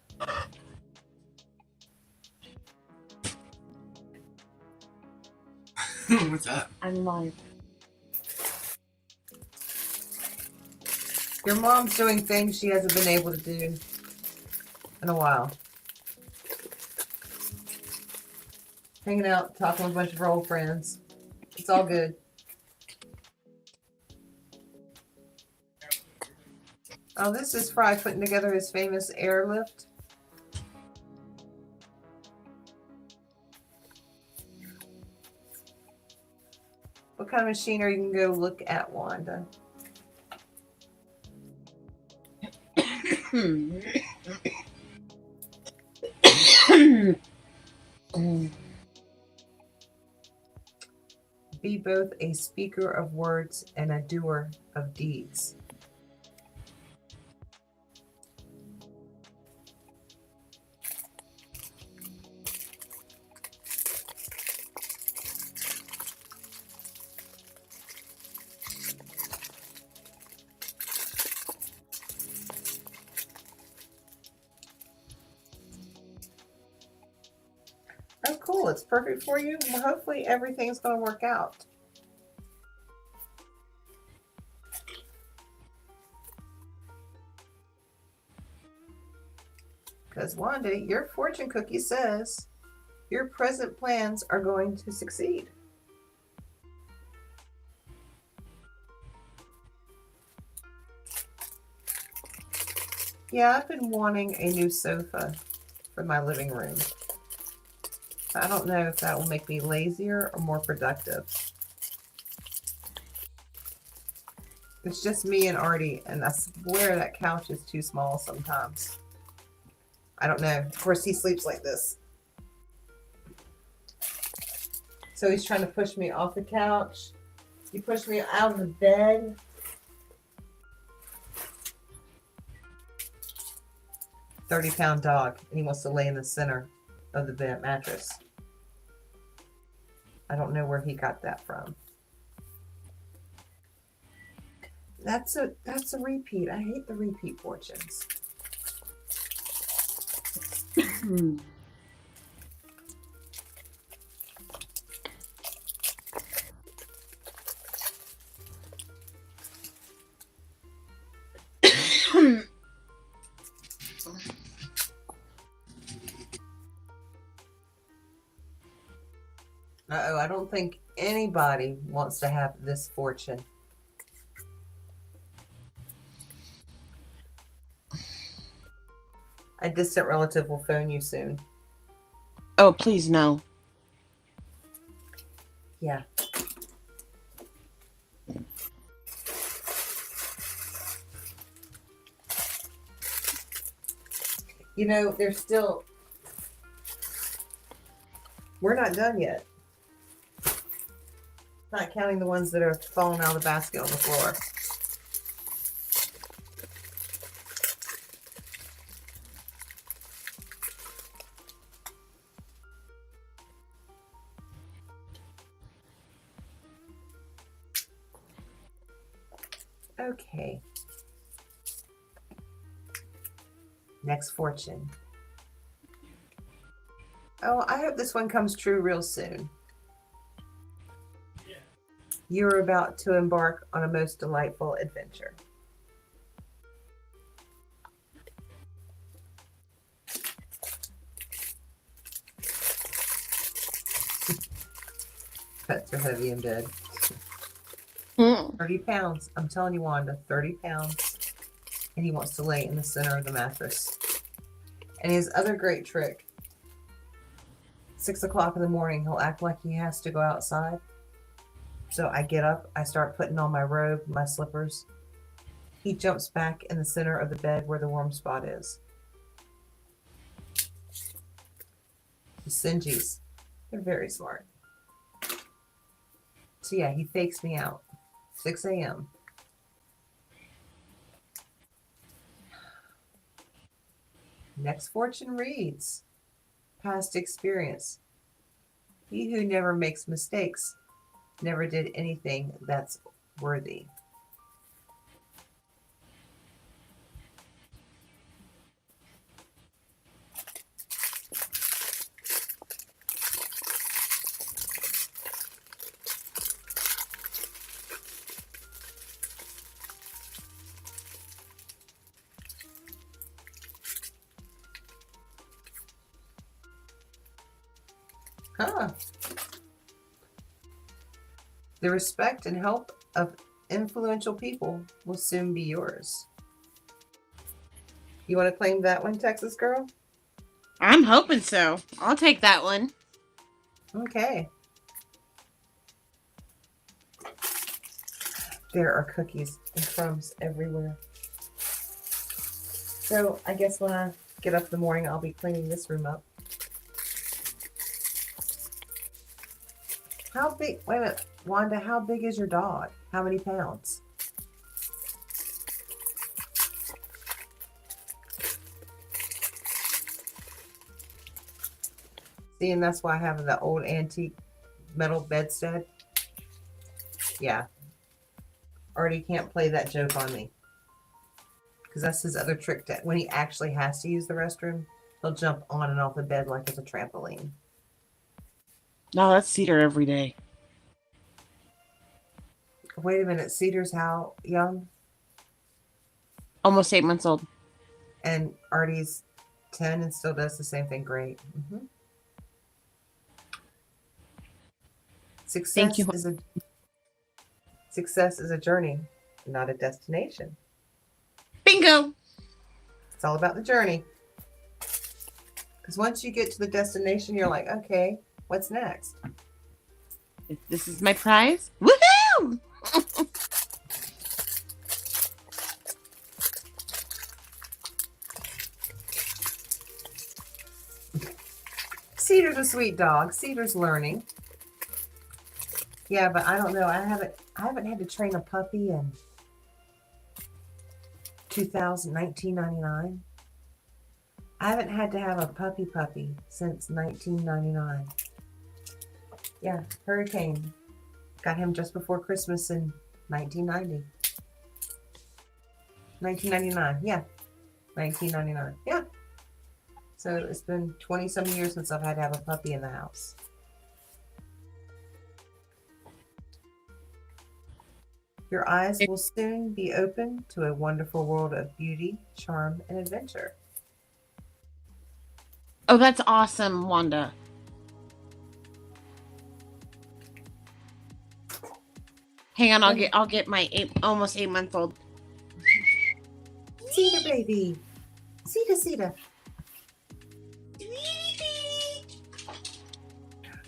What's that? I'm live. Your mom's doing things she hasn't been able to do in a while. Hanging out, talking with a bunch of her old friends. It's all good. Oh, this is Fry putting together his famous airlift. What kind of machine are you can go look at, Wanda? Be both a speaker of words and a doer of deeds. Oh, cool. It's perfect for you. Well, hopefully everything's going to work out. Because Wanda, your fortune cookie says your present plans are going to succeed. Yeah, I've been wanting a new sofa for my living room. I don't know if that will make me lazier or more productive. It's just me and Artie, and I swear that couch is too small sometimes. I don't know. Of course, he sleeps like this. So he's trying to push me off the couch. He pushed me out of the bed. £30-pound dog, and he wants to lay in the center of the bed mattress. I don't know where he got that from. That's a repeat. I hate the repeat fortunes. Uh-oh, I don't think anybody wants to have this fortune. A distant relative will phone you soon. Oh, please no. Yeah. You know, there's still. We're not done yet. Not counting the ones that are falling out of the basket on the floor. Okay. Next fortune. Oh, I hope this one comes true real soon. You're about to embark on a most delightful adventure. Pets are heavy in bed. 30 pounds. I'm telling you, Wanda, 30 pounds. And he wants to lay in the center of the mattress. And his other great trick, 6 o'clock in the morning, he'll act like he has to go outside. So I get up, I start putting on my robe, my slippers. He jumps back in the center of the bed where the warm spot is. The Sinjis, they're very smart. So yeah, he fakes me out. 6 a.m. Next fortune reads, past experience. He who never makes mistakes never did anything that's worthy. Huh. The respect and help of influential people will soon be yours. You want to claim that one, Texas girl? I'm hoping so. I'll take that one. Okay. There are cookies and crumbs everywhere. So I guess when I get up in the morning, I'll be cleaning this room up. How big, wait a minute, Wanda, how big is your dog? How many pounds? See, and that's why I have the old antique metal bedstead. Yeah. Already can't play that joke on me. Because that's his other trick, that when he actually has to use the restroom, he'll jump on and off the bed like it's a trampoline. No, that's Cedar every day. Wait a minute, Cedar's how young? Almost 8 months old. And Artie's 10 and still does the same thing. Great. Thank you. Success is a journey, not a destination. Bingo! It's all about the journey. Because once you get to the destination, you're like, okay, what's next? If this is my prize, woohoo! Cedar's a sweet dog. Cedar's learning. Yeah, but I don't know. I haven't had to train a puppy in 1999. I haven't had to have a puppy since 1999. Yeah, Hurricane. Got him just before Christmas in 1990. 1999. Yeah. 1999. Yeah. So it's been 20 some years since I've had to have a puppy in the house. Your eyes will soon be open to a wonderful world of beauty, charm, and adventure. Oh, that's awesome, Wanda. Hang on, I'll get my almost 8-month-old. Cedar baby. Cedar.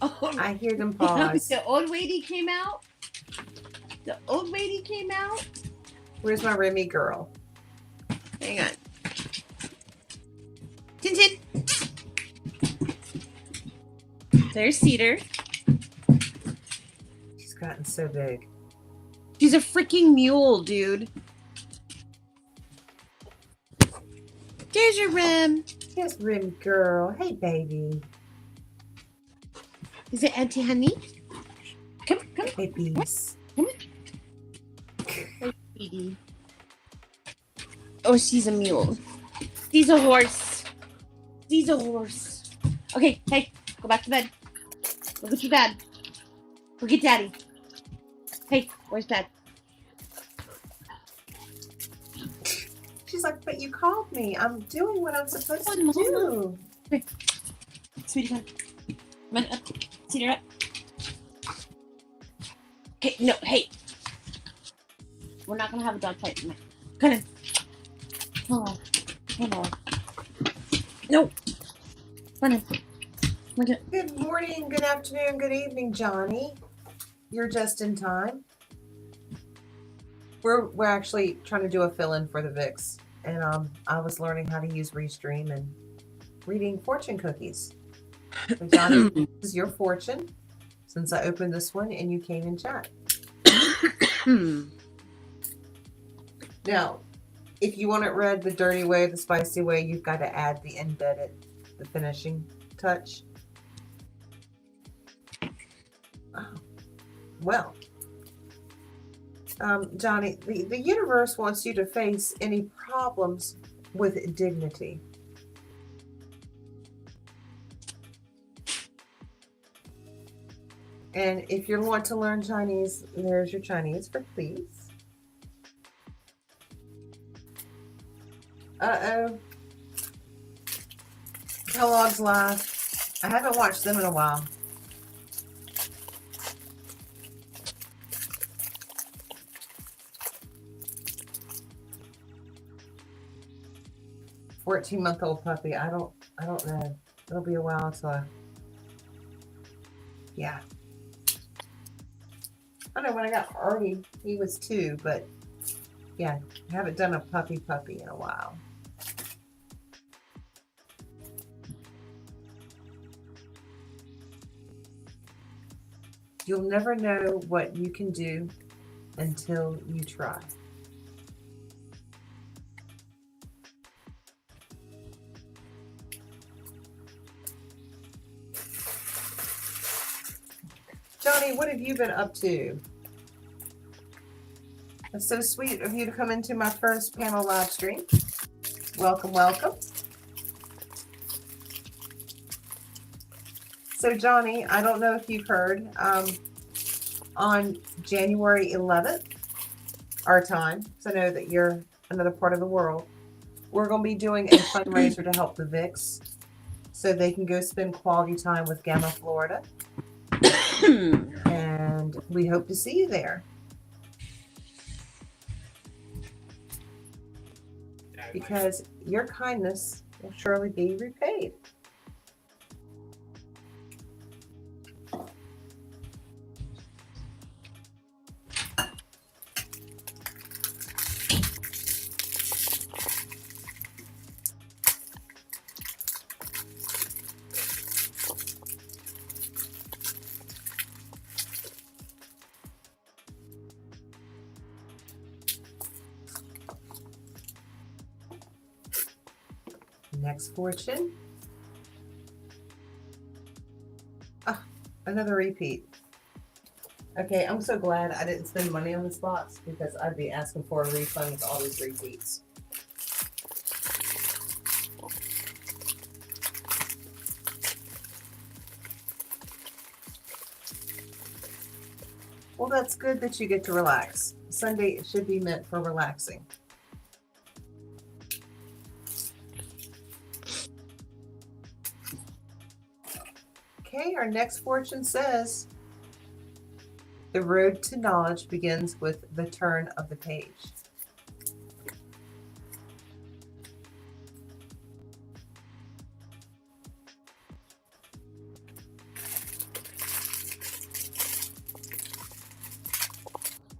Oh, I hear them pause. the old lady came out. Where's my Remy girl? Hang on. Tintin. There's Cedar. She's gotten so big. She's a freaking mule, dude. There's your Rem. Here's Remy girl. Hey, baby. Is it Auntie Honey? Come. Babies. Baby. Oh, she's a mule. She's a horse. Okay, hey, go back to bed. Look at your dad. Look at daddy. Hey, where's dad? She's like, but you called me. I'm doing what I'm supposed to Mama. do. Sweetie, come on up. Cedar up. Okay, no, hey. We're not gonna have a dog fight tonight. Come on. Hello. No. Run in. Look at. Good morning, good afternoon, good evening, Johnny. You're just in time. We're actually trying to do a fill-in for the VIX, and I was learning how to use Restream and reading fortune cookies. So Johnny, this is your fortune since I opened this one and you came in chat. Now, if you want it read the dirty way, the spicy way, you've got to add the embedded, the finishing touch. Oh, well, Johnny, the universe wants you to face any problems with dignity. And if you want to learn Chinese, there's your Chinese for please. Uh-oh. Kellogg's Live. I haven't watched them in a while. "14-month-old puppy." I don't know. It'll be a while till yeah. I know when I got Artie, he was 2, but yeah, I haven't done a puppy in a while. You'll never know what you can do until you try. Johnny, what have you been up to? It's so sweet of you to come into my first panel live stream. Welcome. So Johnny, I don't know if you've heard, on January 11th, our time, because I know that you're another part of the world, we're going to be doing a fundraiser to help the VIX so they can go spend quality time with Gamma, Florida. And we hope to see you there. Because your kindness will surely be repaid. Next fortune. Ah, another repeat. Okay, I'm so glad I didn't spend money on this box because I'd be asking for a refund with all these repeats. Well, that's good that you get to relax. Sunday should be meant for relaxing. Okay, our next fortune says The road to knowledge begins with the turn of the page.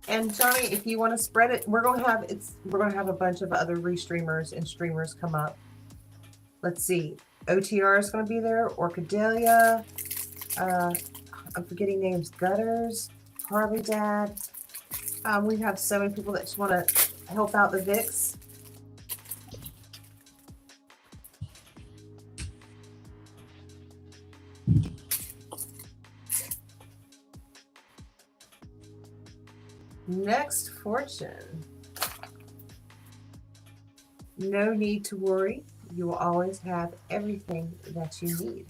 And Johnny, if you want to spread it, we're gonna have a bunch of other restreamers and streamers come up. Let's see. OTR is gonna be there, Orchidelia, I'm forgetting names, Gutters, Harley Dad. We have so many people that just want to help out the Vix. Next fortune. No need to worry. You will always have everything that you need.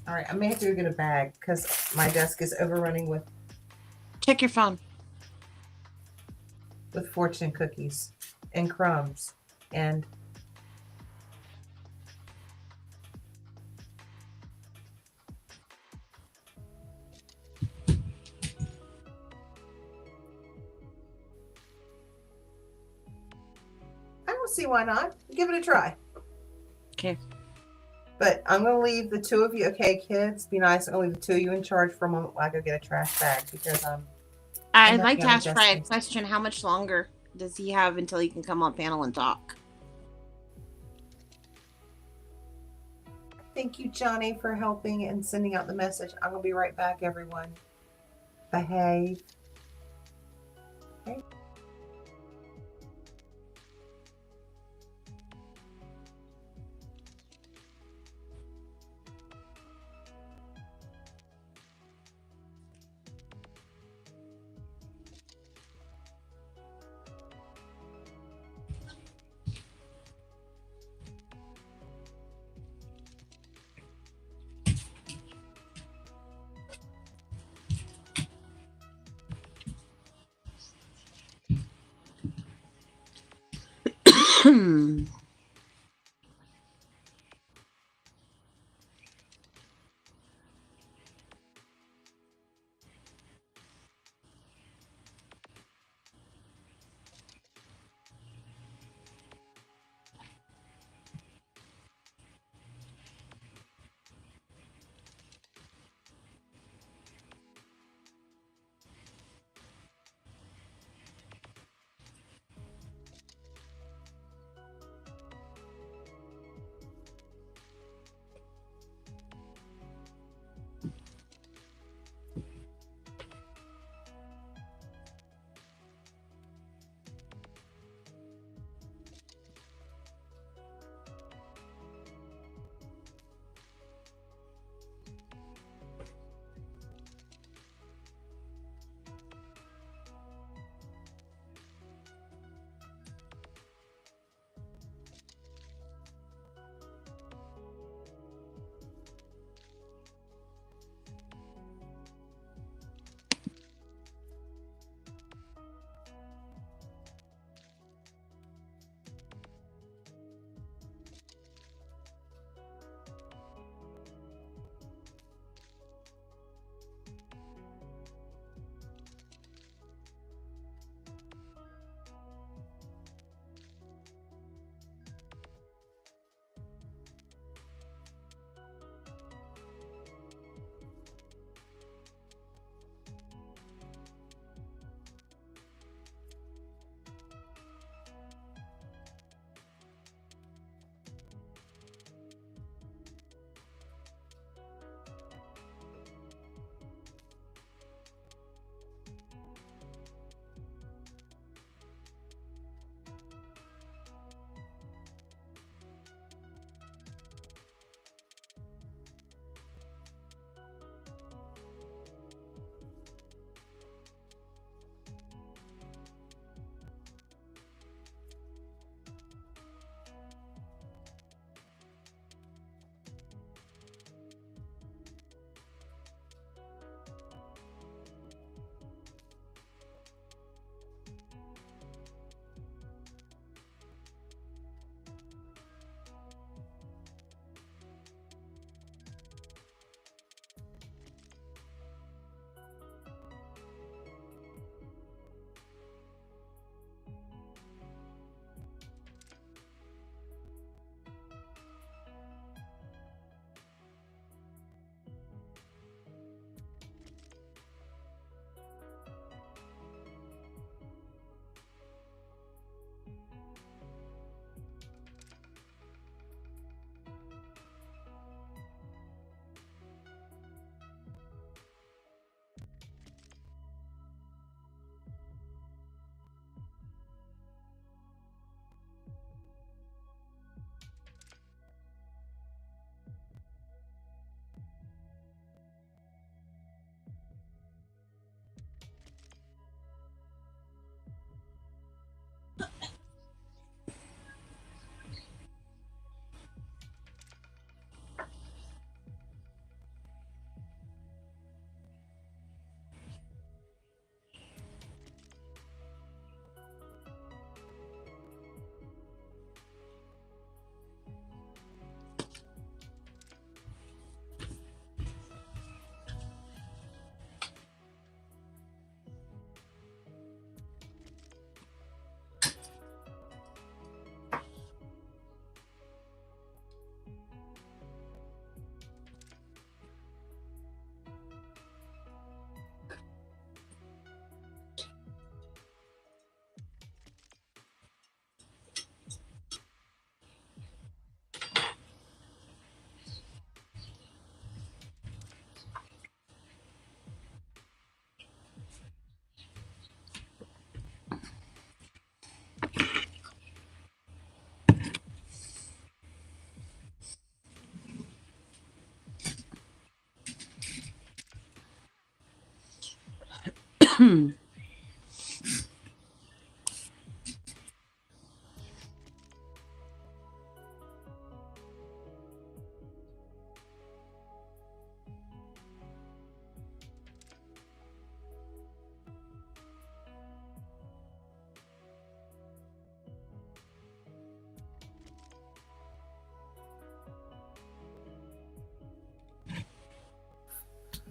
All right, I may have to go get a bag because my desk is overrunning with Check your phone. fortune cookies and crumbs and I don't see why not. Give it a try. Okay. But I'm going to leave the two of you. Okay, kids, be nice. I'm going to leave the two of you in charge for a moment while I go get a trash bag because I'd not like to gonna ask Fry a just- question. How much longer does he have until he can come on panel and talk? Thank you, Johnny, for helping and sending out the message. I'm going to be right back, everyone. Behave. Okay.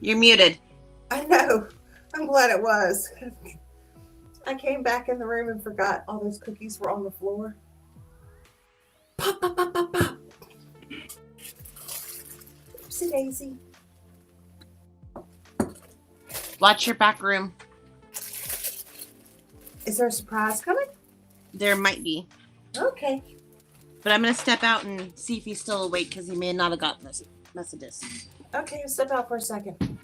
You're muted. I know. I'm glad it was. I came back in the room and forgot all those cookies were on the floor. Pop, pop, pop, pop, pop. Oopsie daisy. Watch your back room. Is there a surprise coming? There might be. Okay. But I'm going to step out and see if he's still awake because he may not have gotten this messages. Okay, step out for a second.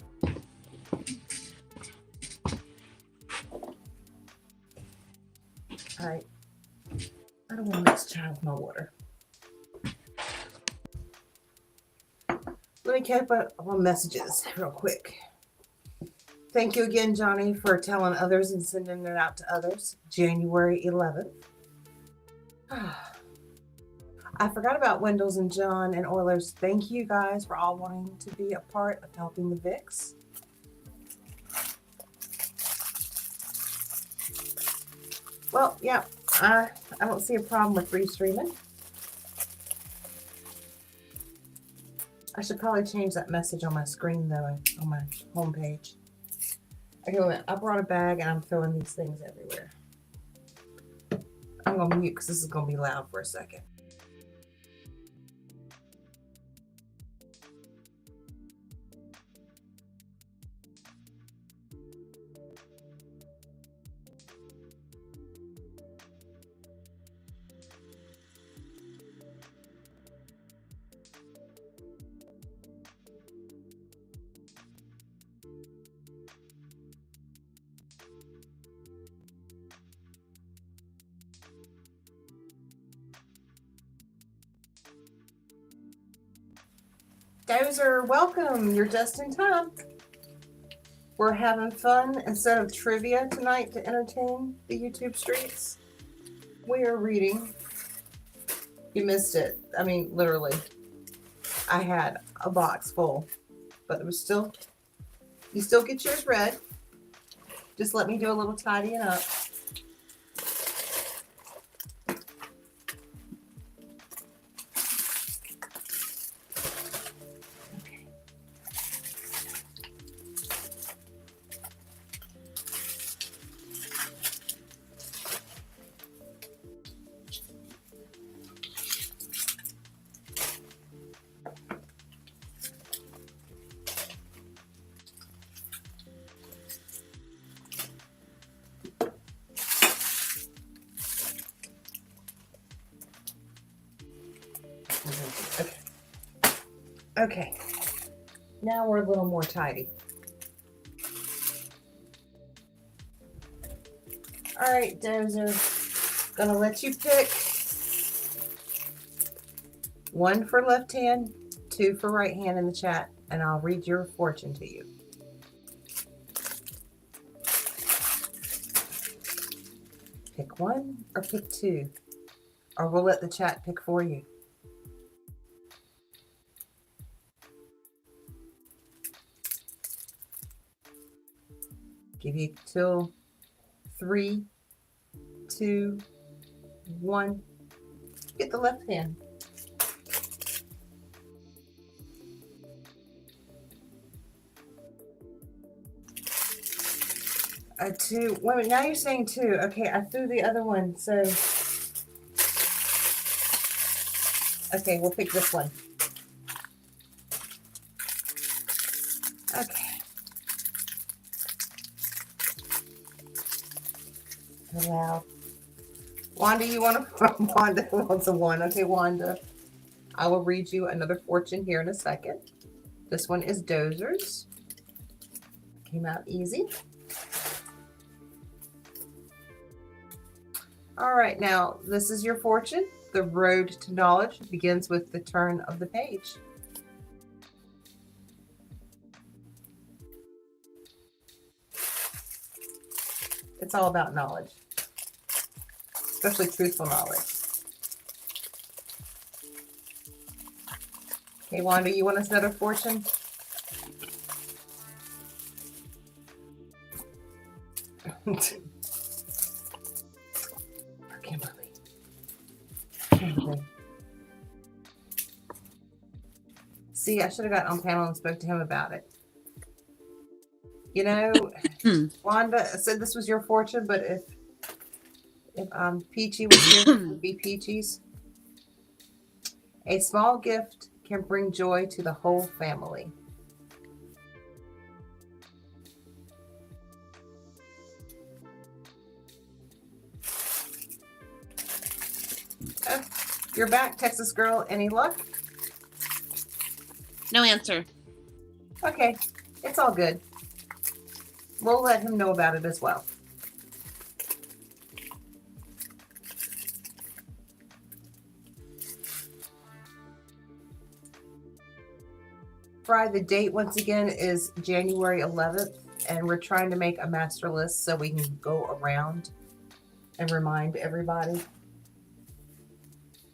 All right. I don't want to mix chai with my water. Let me catch up on messages real quick. Thank you again, Johnny, for telling others and sending it out to others. January 11th. I forgot about Wendell's and John and Oilers. Thank you guys for all wanting to be a part of helping the Vicks. Well, yeah, I don't see a problem with restreaming. I should probably change that message on my screen though, on my homepage. Okay, I brought a bag and I'm throwing these things everywhere. I'm gonna mute because this is gonna be loud for a second. Dozer, welcome. You're just in time. We're having fun instead of trivia tonight to entertain the YouTube streets. We are reading. You missed it. I mean, literally. I had a box full, but it was still, you still get yours read. Just let me do a little tidying up. Okay, now we're a little more tidy. All right, Dozer, gonna let you pick 1 for left hand, 2 for right hand in the chat, and I'll read your fortune to you. Pick 1 or pick 2, or we'll let the chat pick for you. Give you till 3, 2, 1. Get the left hand. A 2. Wait a minute, now you're saying 2. Okay, I threw the other one, so. Okay, we'll pick this one. Okay. Wow. Wanda, you want to? Wanda wants a 1. Okay, Wanda. I will read you another fortune here in a second. This one is Dozer's. Came out easy. All right, now this is your fortune. The road to knowledge begins with the turn of the page. It's all about knowledge, especially truthful knowledge. Okay, Wanda, you want us another fortune? For Kimberly. Kimberly. See, I should have got on panel and spoke to him about it. You know, Wanda said this was your fortune, but if Peachy was here, it would be Peachy's. A small gift can bring joy to the whole family. Oh, you're back, Texas girl. Any luck? No answer. Okay, it's all good. We'll let him know about it as well. Fry, the date once again is January 11th, and we're trying to make a master list so we can go around and remind everybody.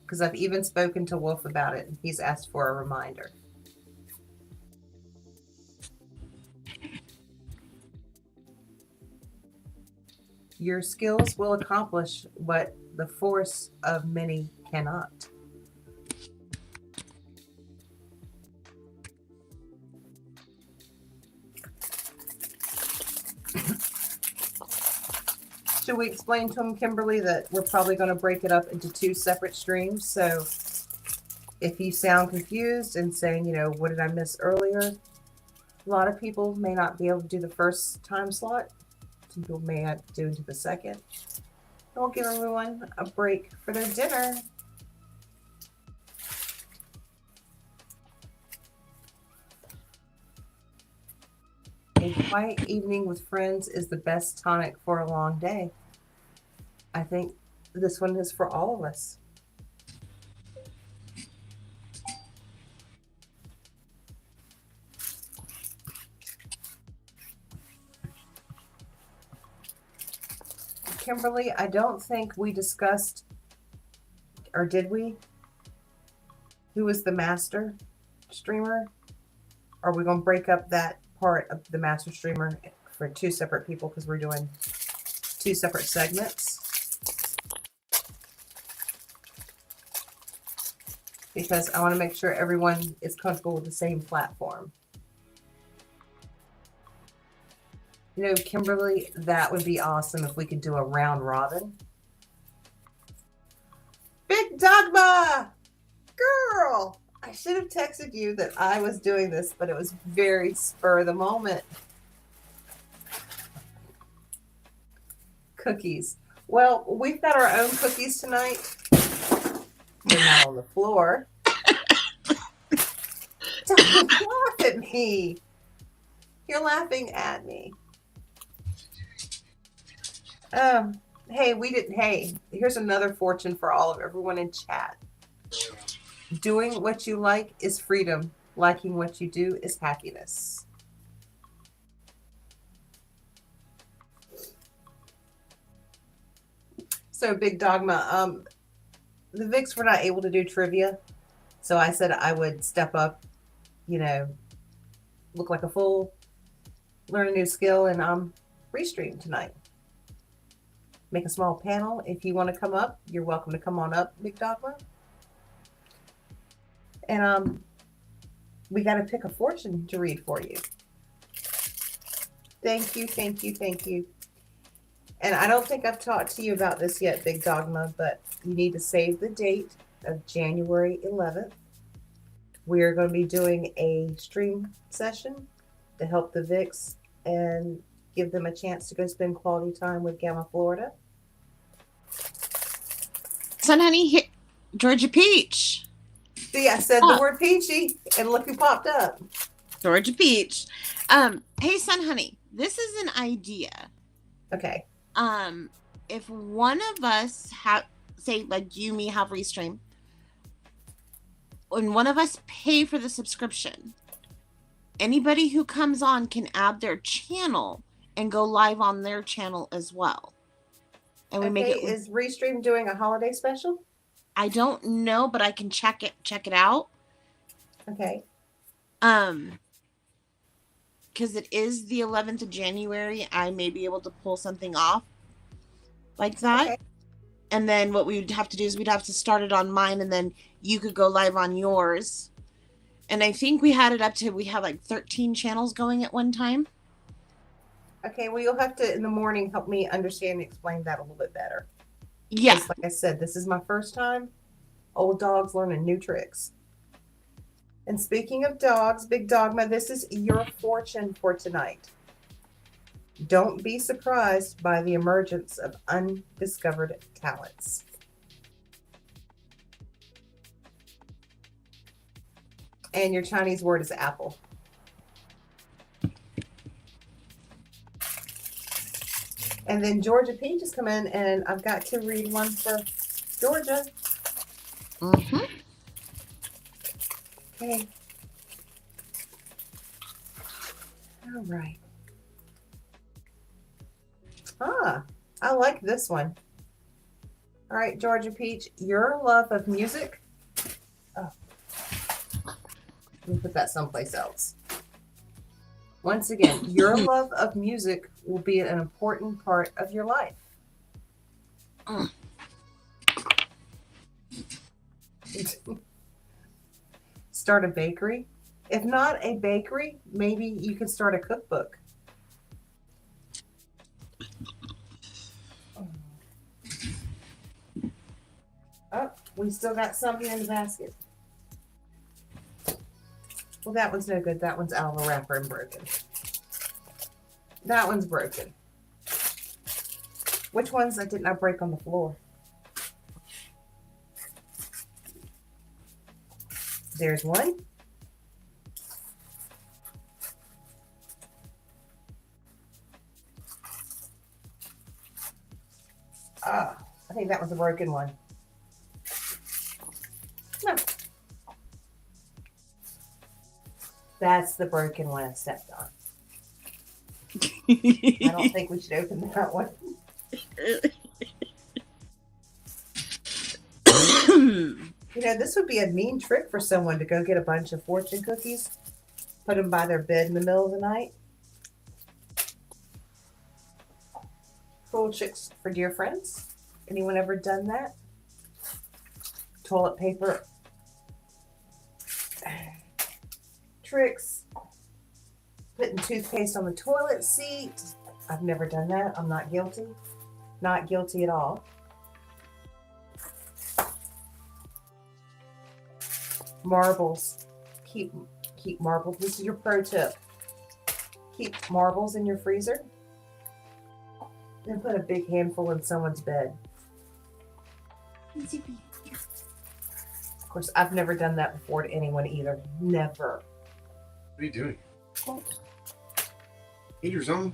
Because I've even spoken to Wolf about it, and he's asked for a reminder. Your skills will accomplish what the force of many cannot. Should we explain to him, Kimberly, that we're probably going to break it up into 2 separate streams? So if you sound confused and saying, you know, what did I miss earlier? A lot of people may not be able to do the first time slot. Some people may have to do into the second. We'll give everyone a break for their dinner. A quiet evening with friends is the best tonic for a long day. I think this one is for all of us. Kimberly, I don't think we discussed, or did we? Who was the master streamer? Are we going to break up that part of the master streamer for 2 separate people because we're doing 2 separate segments? Because I want to make sure everyone is comfortable with the same platform. You know, Kimberly, that would be awesome if we could do a round robin. Big Dogma! Girl! I should have texted you that I was doing this, but it was very spur of the moment. Cookies. Well, we've got our own cookies tonight. They're not on the floor. Don't laugh at me. You're laughing at me. Hey, here's another fortune for all of everyone in chat. Doing what you like is freedom. Liking what you do is happiness. So, Big Dogma, the Vicks were not able to do trivia. So I said I would step up, you know, look like a fool, learn a new skill, and restream tonight. Make a small panel. If you want to come up, you're welcome to come on up, Big Dogma. And we got to pick a fortune to read for you. Thank you, thank you, thank you. And I don't think I've talked to you about this yet, Big Dogma, but you need to save the date of January 11th. We are going to be doing a stream session to help the Vicks and give them a chance to go spend quality time with Gamma Florida. Son, honey, here, Georgia Peach. See, I said the word peachy, and look who popped up. Georgia Peach. Hey, son, honey, this is an idea. Okay. If one of us have, say, like you, me, have Restream, when one of us pay for the subscription, anybody who comes on can add their channel and go live on their channel as well. And we make Okay, it. is Restream doing a holiday special? I don't know, but I can check it out. Okay. Because it is the 11th of January, I may be able to pull something off like that. Okay. And then what we would have to do is we'd have to start it on mine, and then you could go live on yours. And I think we had it up to, we have like 13 channels going at one time. Okay, well, you'll have to, in the morning, help me understand and explain that a little bit better. Yeah. 'Cause like I said, this is my first time. Old dogs learning new tricks. And speaking of dogs, Big Dogma, this is your fortune for tonight. Don't be surprised by the emergence of undiscovered talents. And your Chinese word is apple. And then Georgia Peach has come in, and I've got to read one for Georgia. Mm-hmm. Okay. All right. Ah, I like this one. All right, Georgia Peach, your love of music. Oh. Let me put that someplace else. Once again, your love of music will be an important part of your life. Start a bakery. If not a bakery, maybe you can start a cookbook. Oh, we still got something in the basket. Well, that one's no good. That one's out of the wrapper and broken. That one's broken. Which ones didn't I break on the floor? There's one. Ah, I think that was a broken one. No. That's the broken one I stepped on. I don't think we should open that one. You know, this would be a mean trick for someone to go get a bunch of fortune cookies, put them by their bed in the middle of the night. Cool tricks for dear friends. Anyone ever done that? Toilet paper tricks. Putting toothpaste on the toilet seat. I've never done that. I'm not guilty. Not guilty at all. Marbles. Keep marbles. This is your pro tip. Keep marbles in your freezer. Then put a big handful in someone's bed. Of course, I've never done that before to anyone either. Never. What are you doing? Eat your zone.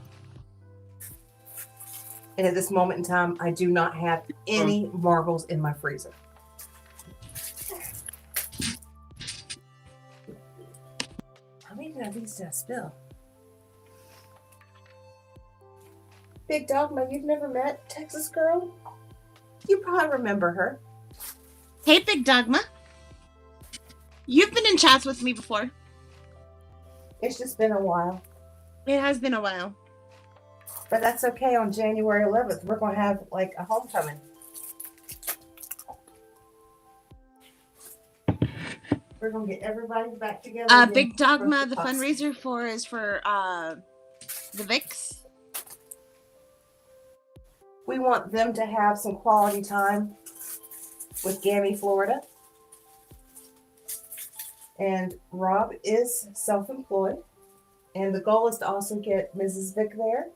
And at this moment in time, I do not have any marbles in my freezer. How many of these did I spill? Big Dogma, you've never met Texas Girl? You probably remember her. Hey, Big Dogma. You've been in chats with me before. It's just been a while. It has been a while. But that's okay. On January 11th, we're going to have like a homecoming. We're going to get everybody back together. again Big Dogma, for the pups. fundraiser for is for the Vicks. We want them to have some quality time with Gammy, Florida. And Rob is self-employed. And the goal is to also get Mrs. Vick there.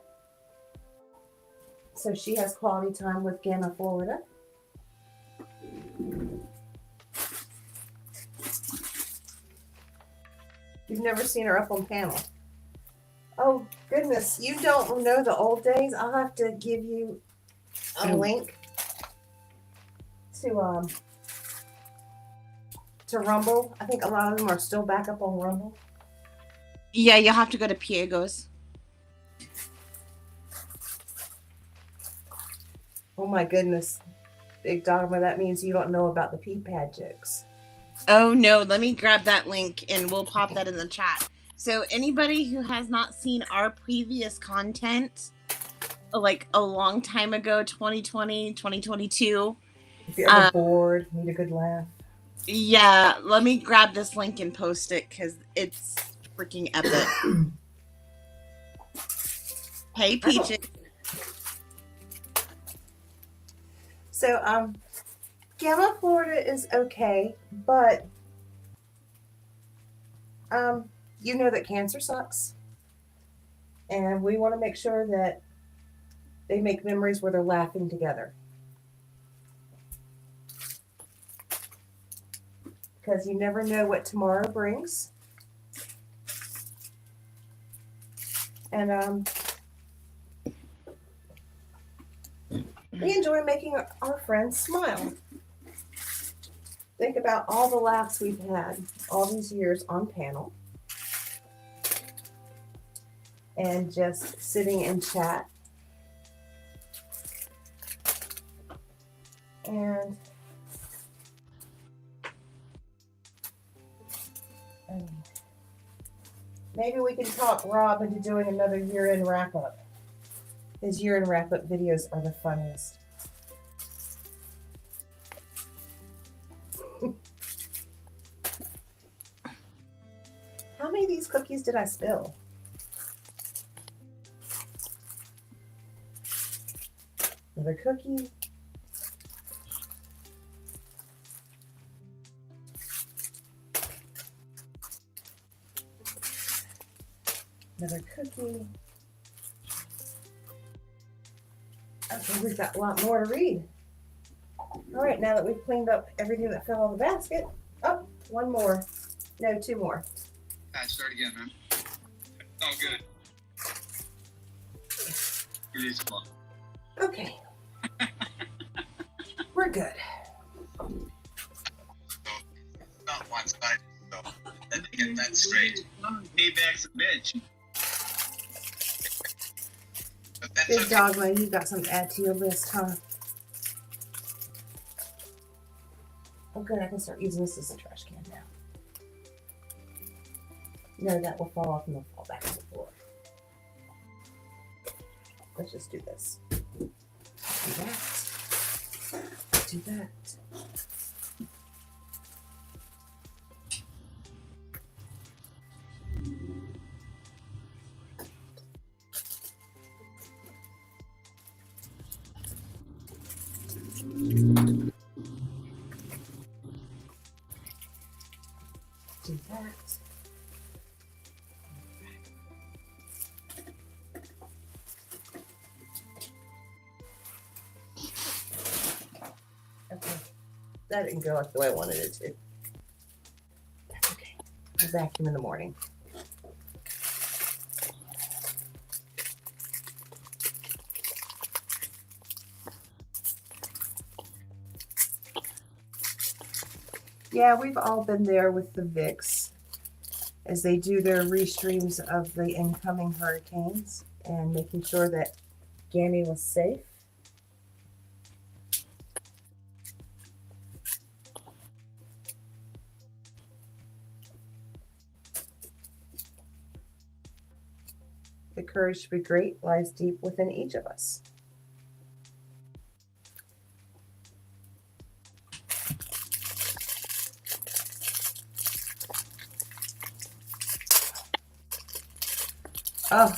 So she has quality time with Gamma, Florida. You've never seen her up on panel. Oh, goodness. You don't know the old days. I'll have to give you a link to Rumble. I think a lot of them are still back up on Rumble. Yeah, you'll have to go to Piegos. Oh my goodness. Big Dogma, that means you don't know about the pee pad jokes. Oh no, let me grab that link and we'll pop that in the chat. So anybody who has not seen our previous content, like a long time ago, 2020, 2022. If you're ever bored, need a good laugh. Yeah, let me grab this link and post it because it's freaking epic. Hey, Peaches. So, Gamma, Florida is okay, but you know that cancer sucks. And we want to make sure that they make memories where they're laughing together. Because you never know what tomorrow brings. And we enjoy making our friends smile. Think about all the laughs we've had all these years on panel. And just sitting in chat. And maybe we can talk Rob into doing another year-end wrap-up. His year-end wrap-up videos are the funniest. How many of these cookies did I spill? Another cookie. Another cookie. Okay, we've got a lot more to read. All right, now that we've cleaned up everything that fell on the basket. Oh, one more. No, two more. Start again, man. Oh, good. It is fun. Okay. We're good. Not one side, so let me get that straight. Payback's a bitch. But that's Big okay. Dogma, you got something to add to your list, huh? Oh, good. I can start using this as a trash can now. No, that will fall off and they'll fall back on the floor. Let's just do this. Do that. Do that. Do that. Okay. That didn't go like the way I wanted it to. That's okay. I'll vacuum in the morning. Yeah, we've all been there with the VIX as they do their restreams of the incoming hurricanes and making sure that Gammy was safe. The courage to be great lies deep within each of us. Oh,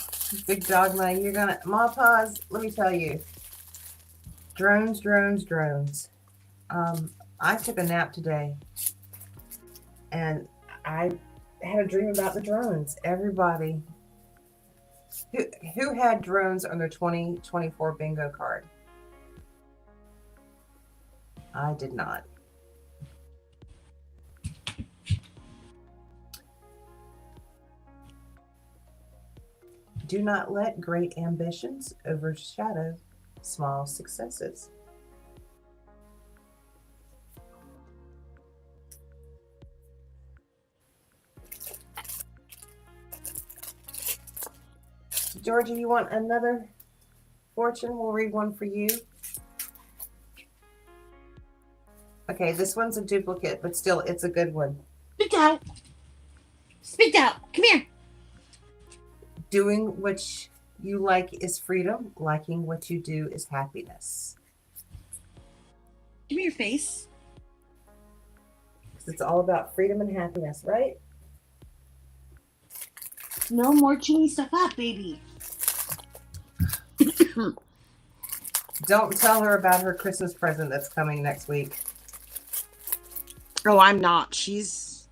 Big Dogma, you're gonna Mawpaws, let me tell you. Drones, drones, drones. I took a nap today and I had a dream about the drones. Everybody who had drones on their 2024 bingo card? I did not. Do not let great ambitions overshadow small successes. Georgie, you want another fortune? We'll read one for you. Okay, this one's a duplicate, but still, it's a good one. Spit out. Spit out. Come here. Doing what you like is freedom. Liking what you do is happiness. Give me your face. 'Cause it's all about freedom and happiness, right? No more chewing stuff up, baby. Don't tell her about her Christmas present that's coming next week. Oh, I'm not. She's.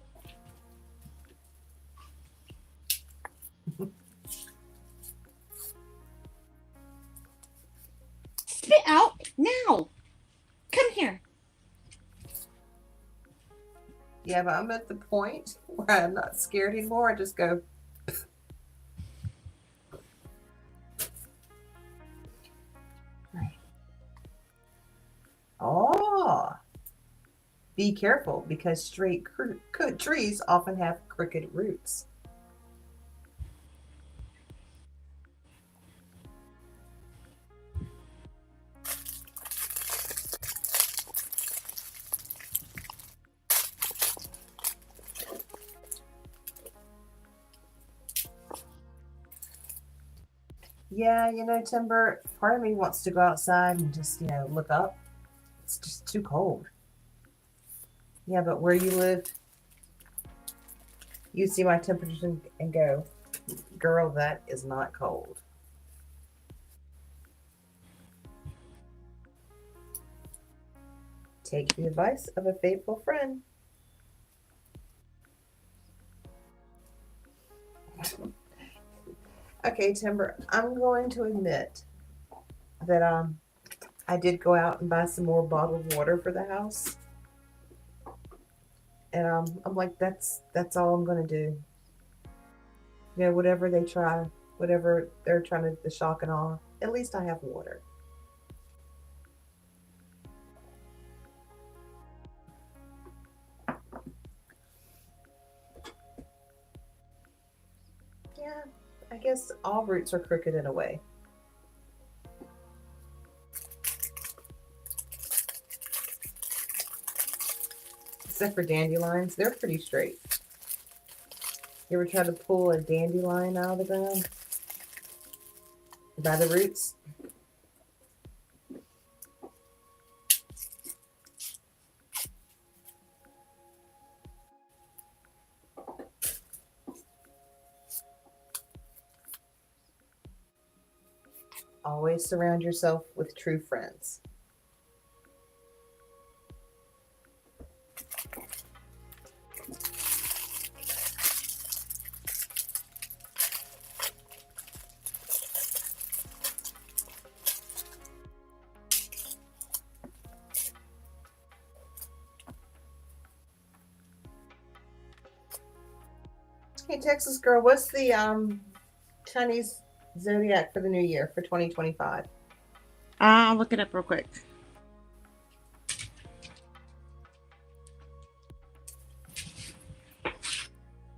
Spit out now. Come here. Yeah, but I'm at the point where I'm not scared anymore. I just go. Oh, be careful because straight trees often have crooked roots. Yeah, Timber, part of me wants to go outside and just, look up. It's just too cold. Yeah, but where you live, you see my temperature and go, girl, that is not cold. Take the advice of a faithful friend. Okay, Timber, I'm going to admit that I did go out and buy some more bottled water for the house. And I'm like, that's all I'm gonna do. Whatever they try, whatever they're trying to, the shock and awe, at least I have water. Yeah, I guess all roots are crooked in a way. Except for dandelions, they're pretty straight. You ever try to pull a dandelion out of the ground? By the roots? Always surround yourself with true friends. Hey, Texas girl, what's the Chinese zodiac for the new year for 2025? I'll look it up real quick.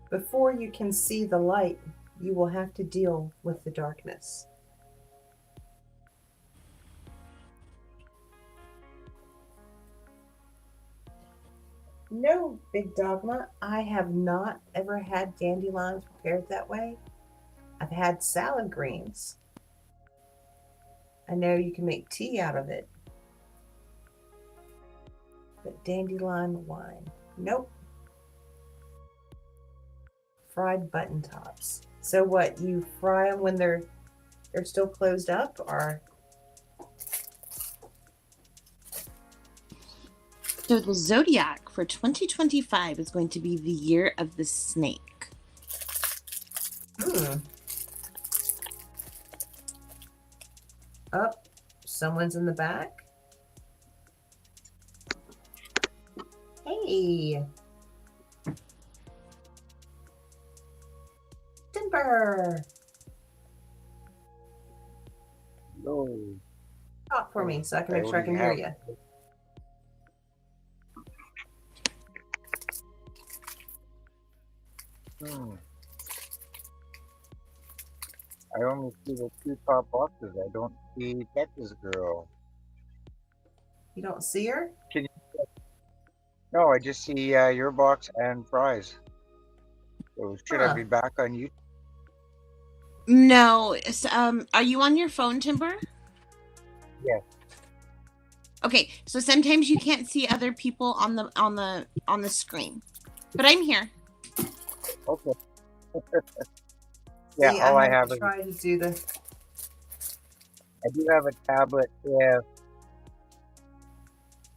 Before you can see the light, you will have to deal with the darkness. No, Big Dogma, I have not ever had dandelions prepared that way. I've had salad greens. I know you can make tea out of it. But dandelion wine, nope. Fried button tops. So what, you fry them when they're still closed up, or? So the zodiac for 2025 is going to be the year of the snake. Up, someone's in the back. Hey. Timber. No. Talk for me so I can make sure I can hear you. I only see the two top boxes. I don't see Texas girl. You don't see her? No, I just see your box and fries. So should I Huh. be back on you? No, are you on your phone, Timber? Yes. Okay, so sometimes you can't see other people on the screen, but I'm here. Okay. Yeah, See, all I I have have to is try to do the. I do have a tablet. Yeah.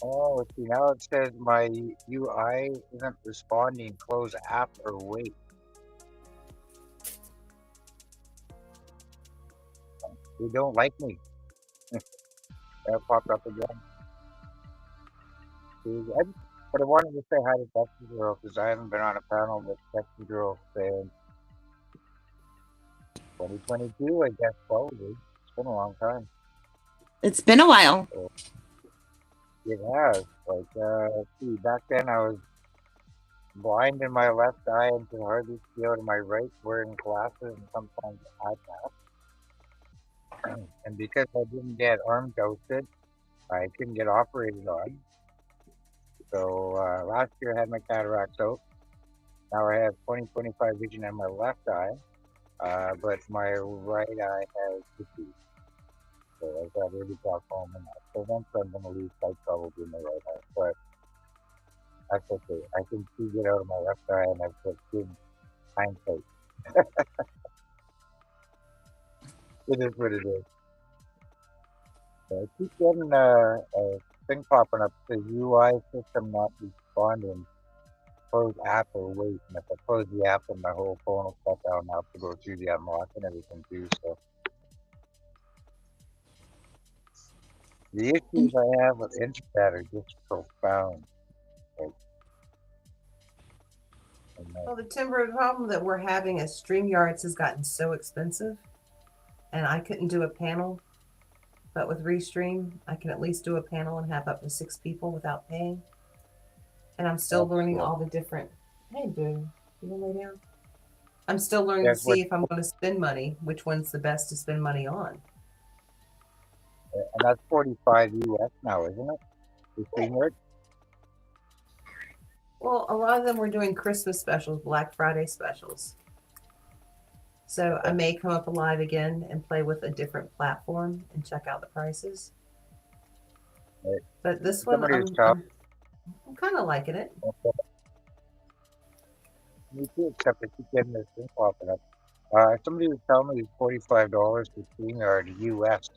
Oh, let's see. Now it says my UI isn't responding. Close app or wait. They don't like me. That popped up again. But I wanted to say hi to Texas Girl because I haven't been on a panel with Texas Girl since 2022, I guess, probably. It's been a long time. It's been a while. So it has. Like, let's see, back then I was blind in my left eye and could hardly see out of my right, wearing glasses and sometimes eye patch. And because I didn't get arm ghosted, I couldn't get operated on. So last year I had my cataracts out. Now I have 20/25 vision in my left eye, but my right eye has disease. So I've got really glaucoma now. So once I'm going to lose sight probably in my right eye. But that's okay. I can see it out of my left eye and I've got good hindsight. It is what it is. So I keep getting a thing popping up. The UI system not responding. Close app or wait. And if I close the app, then my whole phone will shut down. I have to go through the unlock and everything too. So the issues I have with internet are just profound. Like, Well, the timber problem that we're having is StreamYards has gotten so expensive, and I couldn't do a panel. But with Restream, I can at least do a panel and have up to 6 people without paying. And I'm still learning all the different. Hey, boo, you wanna lay down? I'm still learning to see if I'm going to spend money, which one's the best to spend money on. and that's 45 US now, isn't it? The StreamYard? Well, a lot of them were doing Christmas specials, Black Friday specials. So I may come up alive again and play with a different platform and check out the prices. Right. But this one, Somebody was telling I'm kind of liking it. me too, except I keep getting this thing popping up. Somebody was telling me it's $45 for StreamYard US,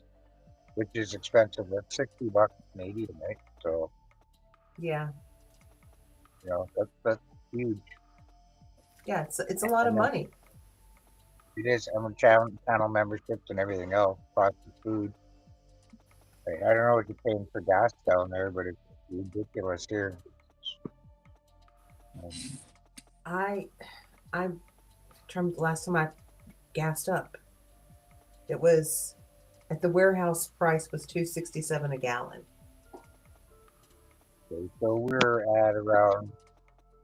which is expensive. That's $60 Canadian, right? So, Yeah, you know, that's huge. yeah, it's a lot of And then money. it is. I'm on channel memberships and everything else, cost of food. I don't know what you're paying for gas down there, but it's ridiculous here. I trimmed the last time I gassed up. It was at the warehouse price was $2.67 a gallon. Okay, so we're at around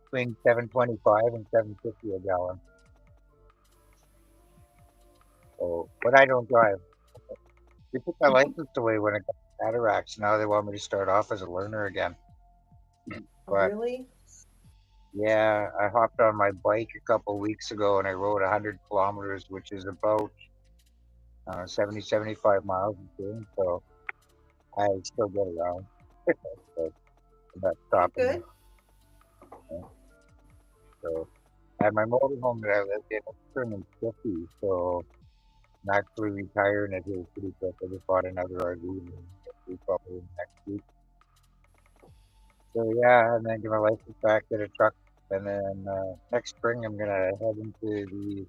between $7.25 and $7.50 a gallon. So, but I don't drive. They took my license away when I got cataracts. Now they want me to start off as a learner again. But Really? yeah, I hopped on my bike a couple weeks ago and I rode 100 kilometers, which is about 70, 75 miles a day. So I still get around. So I'm not stopping. Good. So at my motorhome that I lived in, it's turning 50. So I'm actually retiring it here pretty quick. I just bought another RV and we probably next week. So yeah, and then get my license back, get a truck, and then next spring I'm gonna head into the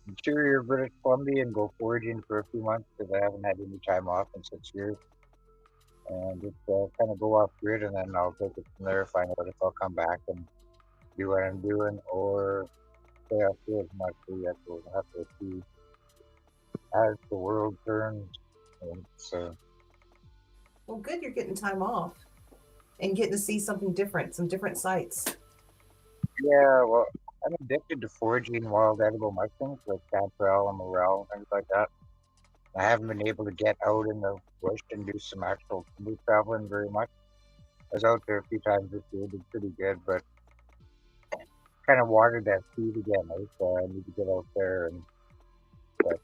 interior of British Columbia and go foraging for a few months because I haven't had any time off in 6 years. And just kind of go off grid, and then I'll take it from there, find out if I'll come back and do what I'm doing or stay out here as much. So yeah, we'll have to see as the world turns. And so Well, good. You're getting time off and getting to see something different, some different sights. yeah, well, I'm addicted to foraging wild edible mushrooms like chanterelle and morel and things like that. I haven't been able to get out in the bush and do some actual timber traveling very much. was out there a few times this year, did pretty good, but kind of watered that seed again, right? So I need to get out there but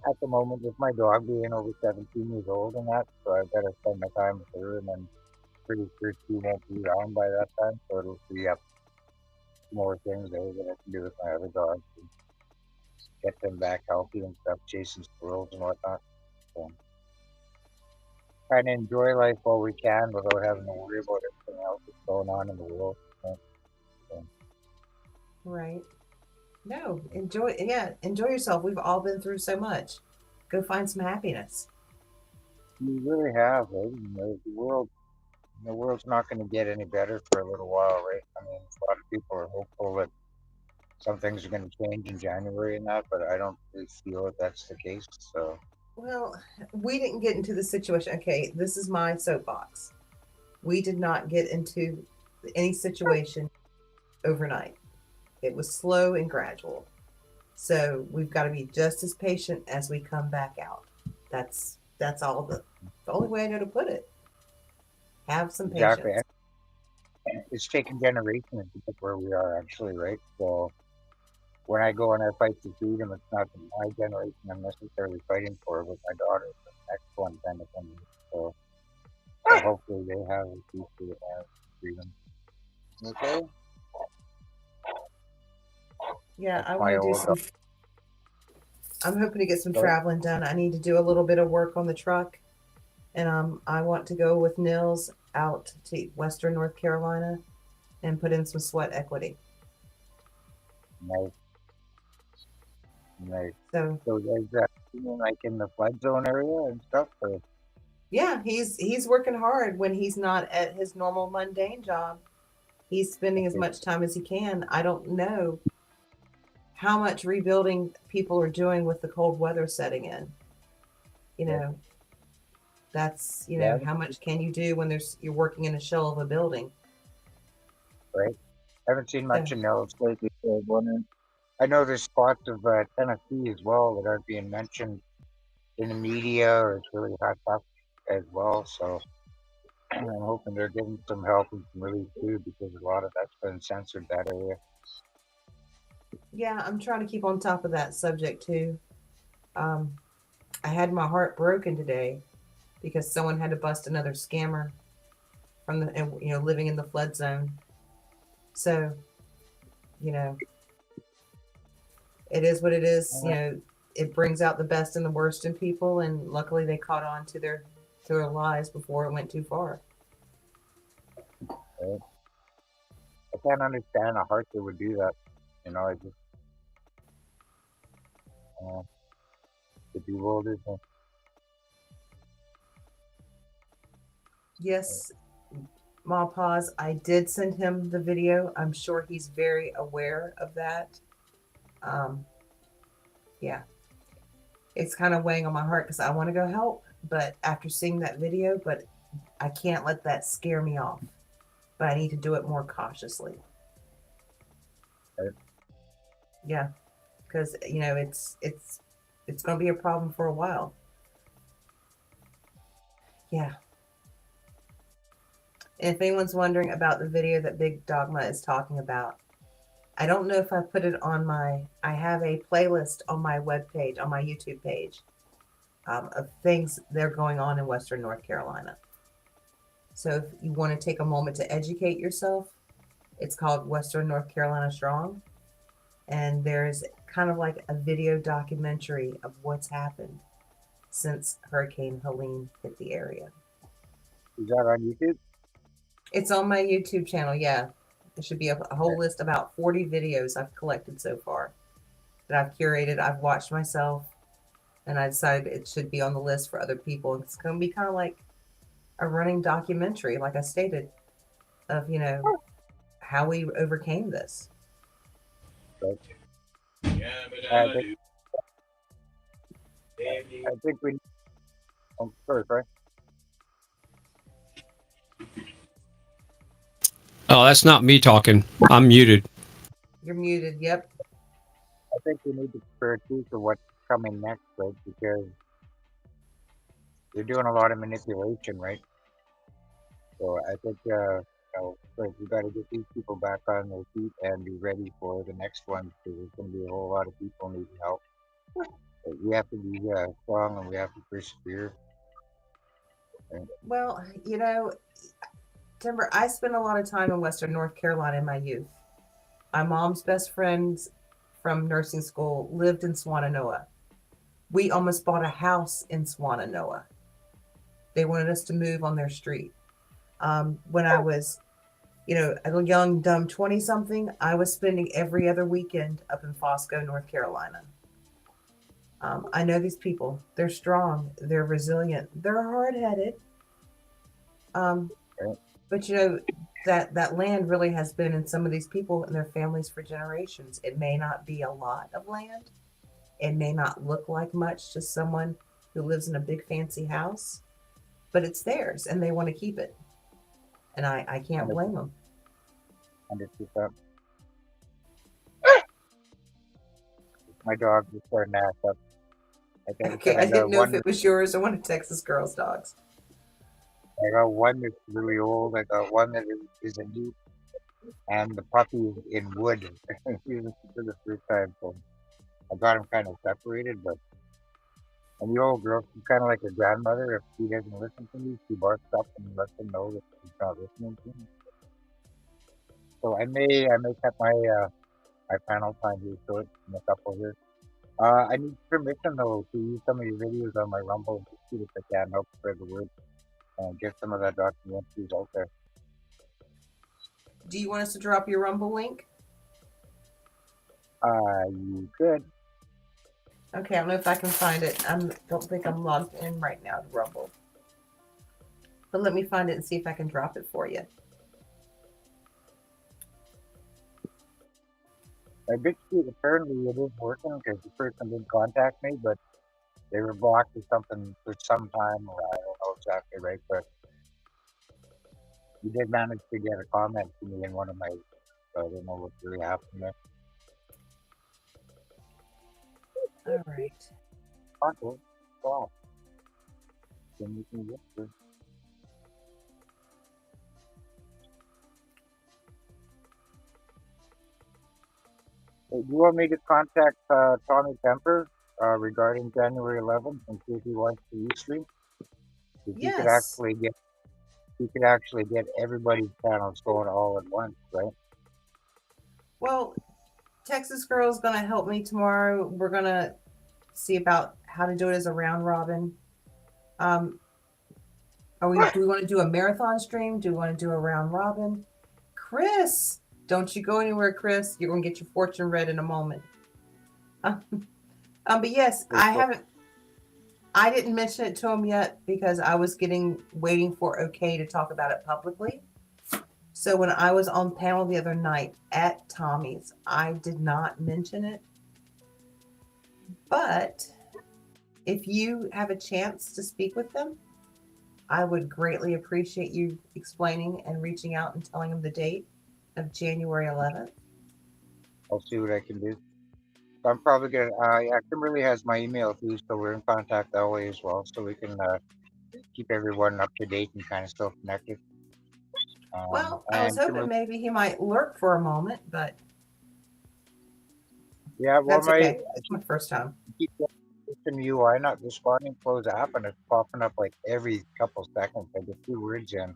at the moment with my dog being over 17 years old and that, so I've got to spend my time with her, and then pretty sure she won't be around by that time, so it'll free up more things there that I can do with my other dogs and get them back healthy and stuff, chasing squirrels and whatnot. So trying to enjoy life while we can without having to worry about everything else that's going on in the world. Right. No, enjoy. Yeah, enjoy yourself. We've all been through so much. Go find some happiness. You really have, right? The world's not going to get any better for a little while, right? I mean, a lot of people are hopeful that some things are going to change in January and that, but I don't really feel that that's the case. So, Well, we didn't get into the situation. Okay, this is my soapbox. We did not get into any situation overnight. It was slow and gradual. So we've got to be just as patient as we come back out. That's all the only way I know to put it. Have some patience. exactly. It's taken generations to get where we are, actually, right? So, when I go and I fight for freedom, it's not my generation I'm necessarily fighting for, but my daughter, the next one, kind of thing. So hopefully they have a piece of freedom. Okay? Yeah, That's I my want to do old some. I'm hoping to get some Sorry? traveling done. I need to do a little bit of work on the truck, and I want to go with Nils out to Western North Carolina and put in some sweat equity. Nice. Nice. So So there's like in the flood zone area and stuff. Or? yeah, he's working hard when he's not at his normal mundane job. He's spending as much time as he can. I don't know how much rebuilding people are doing with the cold weather setting in. You know, that's how much can you do when you're working in a shell of a building. Right. I haven't seen much in Nels lately. So I was wondering. I know there's spots of Tennessee as well that aren't being mentioned in the media, or it's really hot stuff as well. So I'm hoping they're getting some help and some relief too, because a lot of that's been censored, that area. Yeah, I'm trying to keep on top of that subject too. I had my heart broken today because someone had to bust another scammer from the living in the flood zone. So, it is what it is. It brings out the best and the worst in people, and luckily they caught on to their lies before it went too far. Right. I can't understand a heart that would do that. I just the bewildered. Yes, Ma Pause, I did send him the video. I'm sure he's very aware of that. Yeah, it's kind of weighing on my heart because I want to go help, but after seeing that video, but I can't let that scare me off. But I need to do it more cautiously. Right. Yeah, because it's going to be a problem for a while. Yeah. And if anyone's wondering about the video that Big Dogma is talking about, I don't know if I put it on I have a playlist on my webpage, on my YouTube page, of things that are going on in Western North Carolina. So if you want to take a moment to educate yourself, it's called Western North Carolina Strong. And there's kind of like a video documentary of what's happened since Hurricane Helene hit the area. Is that on YouTube? It's on my YouTube channel, yeah. There should be a whole list, about 40 videos I've collected so far that I've curated, I've watched myself, and I decided it should be on the list for other people. It's going to be kind of like a running documentary, like I stated, of, how we overcame this. Right. I think we. Oh, sorry. Oh, that's not me talking. I'm muted. You're muted. Yep. I think we need to prepare too for what's coming next, right? Because they're doing a lot of manipulation, right? So I think like we got to get these people back on their feet and be ready for the next one because there's going to be a whole lot of people needing help. But we have to be strong and we have to persevere. Well, you know, Timber, I spent a lot of time in Western North Carolina in my youth. My mom's best friends from nursing school lived in Swannanoa. We almost bought a house in Swannanoa. They wanted us to move on their street. When I was, you know, a young, dumb 20 something, I was spending every other weekend up in Fosco, North Carolina. I know these people. They're strong. They're resilient. They're hard headed. But you know, that land really has been in some of these people and their families for generations. It may not be a lot of land. It may not look like much to someone who lives in a big fancy house, but it's theirs and they want to keep it. And I can't blame them. 100%. My dog just started to act up. Okay, I didn't know if it was yours or one of Texas Girl's dogs. I got one that's really old. I got one that is a new, and the puppy is in wood. He's for the first time, so I got him kind of separated. But and the old girl, she's kind of like a grandmother. If she doesn't listen to me, she barks up and lets them know that she's not listening to me. So I may cut my my panel time here short in a couple here. I need permission though to use some of your videos on my Rumble to see if I can help spread the word and get some of that documentaries out there. Do you want us to drop your Rumble link? You could. Okay, I don't know if I can find it. I don't think I'm logged in right now to Rumble. But let me find it and see if I can drop it for you. I bet you apparently it is working because the person did contact me, but they were blocked or something for some time, or I don't know exactly right, but you did manage to get a comment to me in one of my, so I don't know what really happened there. All right. Okay, stop. Then you can get through. Hey, do you want me to contact Tommy Kemper regarding January 11th and see if he wants to restream? If Yes. you could actually get everybody's channels going all at once, right? Well, Texas Girl's going to help me tomorrow. We're going to see about how to do it as a round robin. Do we want to do a marathon stream? Do we want to do a round robin? Chris, don't you go anywhere, Chris. You're going to get your fortune read in a moment. But yes, I didn't mention it to him yet because I was waiting for okay to talk about it publicly. So when I was on panel the other night at Tommy's, I did not mention it. But if you have a chance to speak with them, I would greatly appreciate you explaining and reaching out and telling them the date of January 11th. I'll see what I can do. So I'm probably gonna. Yeah, Kimberly has my email too, so we're in contact that way as well, so we can keep everyone up to date and kind of still connected. Well, I was hoping maybe he might lurk for a moment, but yeah, well, that's okay. It's my first time. Keep the UI not responding close app, and it's popping up like every couple seconds. I get 2 words in,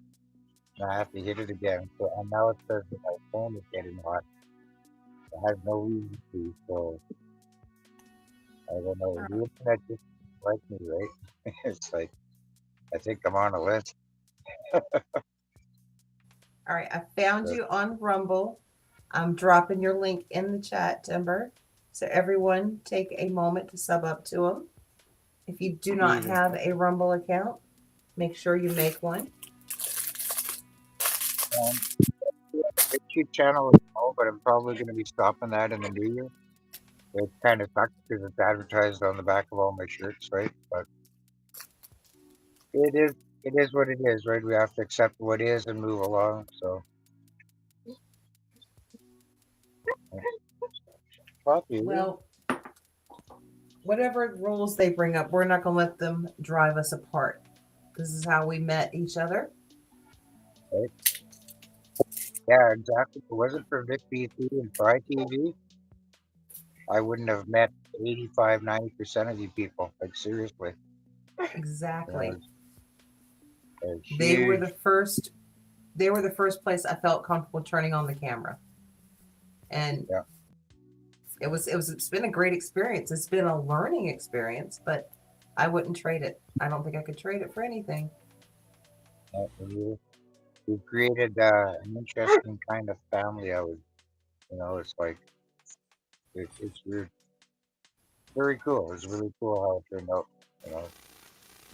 and I have to hit it again. So and now it says that my phone is getting hot. It has no reason to, so I don't know. The internet just like me, right? It's like I think I'm on a list. All right, I found you on Rumble. I'm dropping your link in the chat, Timber. So everyone take a moment to sub up to them. If you do not have a Rumble account, make sure you make one. YouTube channel is small, but I'm probably going to be stopping that in the new year. It kind of sucks because it's advertised on the back of all my shirts, right? But it is what it is, right? We have to accept what is and move along. So, well, whatever rules they bring up, we're not going to let them drive us apart. This is how we met each other. Right? Yeah, exactly. If it wasn't for Vic BC and Fry TV, I wouldn't have met 85-90% of you people. Like seriously, Exactly. a They were huge. the first. They were the first place I felt comfortable turning on the camera, and Yeah. it's been a great experience. It's been a learning experience, but I wouldn't trade it. I don't think I could trade it for anything. We created an interesting kind of family. It's like it's very cool. It's really cool how it turned out. You know,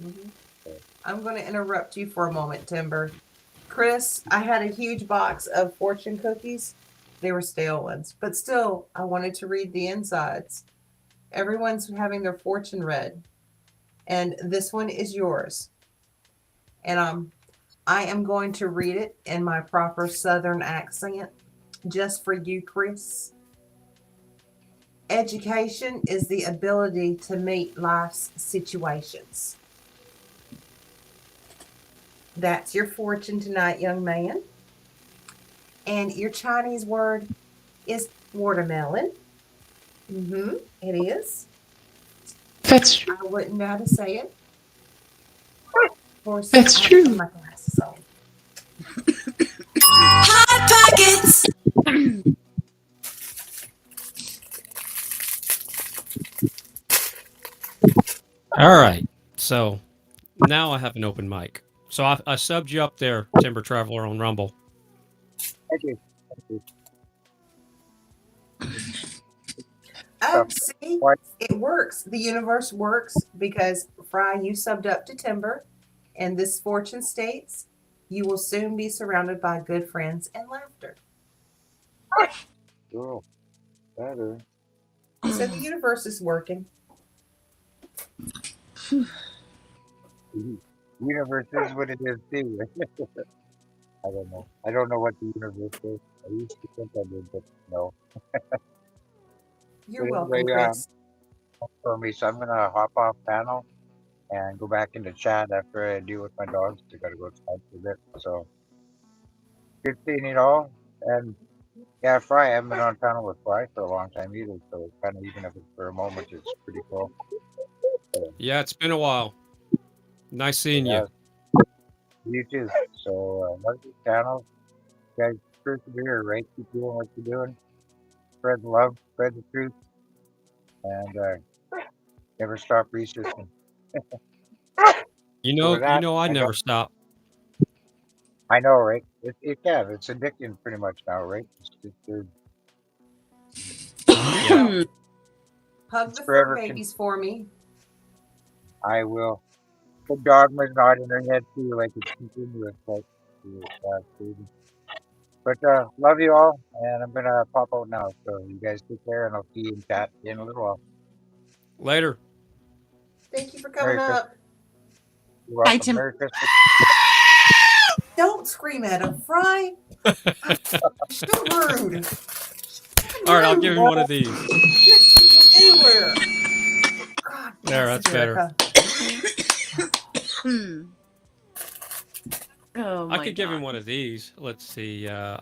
Mhm. I'm going to interrupt you for a moment, Timber. Chris, I had a huge box of fortune cookies. They were stale ones, but still, I wanted to read the insides. Everyone's having their fortune read, and this one is yours. And I am going to read it in my proper Southern accent, just for you, Chris. Education is the ability to meet life's situations. That's your fortune tonight, young man. And your Chinese word is watermelon. Mm-hmm. It is. That's true. I wouldn't know how to say it. That's I true. have my glasses on. Hot Pockets. All right. So now I have an open mic. So I subbed you up there, Timber Traveler, on Rumble. thank you. See, What? it works. The universe works because Fry, you subbed up to Timber, and this fortune states you will soon be surrounded by good friends and laughter. Cool. Better. So the universe is working. The universe is what it is too. I don't know. I don't know what the universe is. I used to think I did, but no. You're But welcome, anyway, Chris. for me, so I'm gonna hop off panel and go back into chat after I deal with my dogs. I gotta go outside for a bit. So good seeing you all. And yeah, Fry, I haven't been on panel with Fry for a long time either. So kind of even if it's for a moment, it's pretty cool. So, Yeah, it's been a while. Nice seeing yeah, you. you too. So love this channel. You guys persevere, right? Keep doing what you're doing. Spread the love, spread the truth, and never stop researching. You So know, with that, I never stop. I know, right? It can. It's addicting pretty much now, right? Yeah. Hug It's the fur forever babies for me. I will. The dogma's nodding her head too, like it's continuous. Like, crazy. But love you all, and I'm gonna pop out now. So you guys take care, and I'll see you in chat in a little while. Later. Thank you for coming Merry up. You're welcome. Tim. Merry Christmas. Don't scream at him, Fry. So rude. All right, I'll give him one of these. Anywhere. God, There, that's better. Oh my I could give him God. one of these. Let's see. I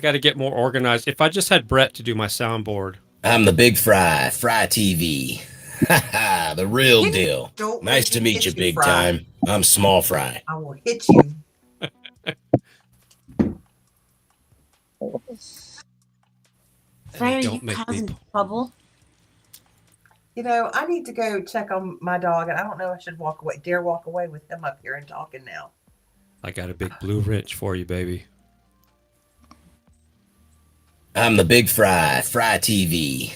got to get more organized. If I just had Brett to do my soundboard. I'm the Big Fry, Fry TV. The real deal. Don't Nice make to me meet hit you, Big Fry. Time. I'm Small Fry. I will hit you. Fry, are you Don't make me causing trouble? You know, I need to go check on my dog, and I don't know if I should dare walk away with him up here and talking now. I got a big blue wrench for you, baby. I'm the Big Fry, Fry TV.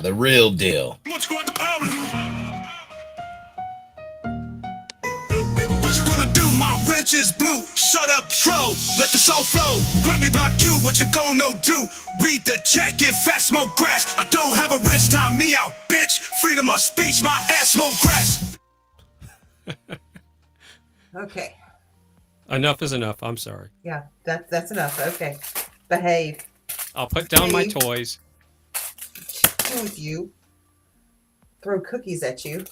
The real deal. What you gonna do? My wrench is blue. Shut up, troll. Let the soul flow. Let me block you. What you gonna do? Read the check. Get fat, smoke grass. I don't have a wrench. Time me out, bitch. Freedom of speech. My ass smoke grass. Okay. Enough is enough. I'm sorry. Yeah, that's enough. Okay. Behave. I'll put down my Behave. toys. Deal with you. Throw cookies at you.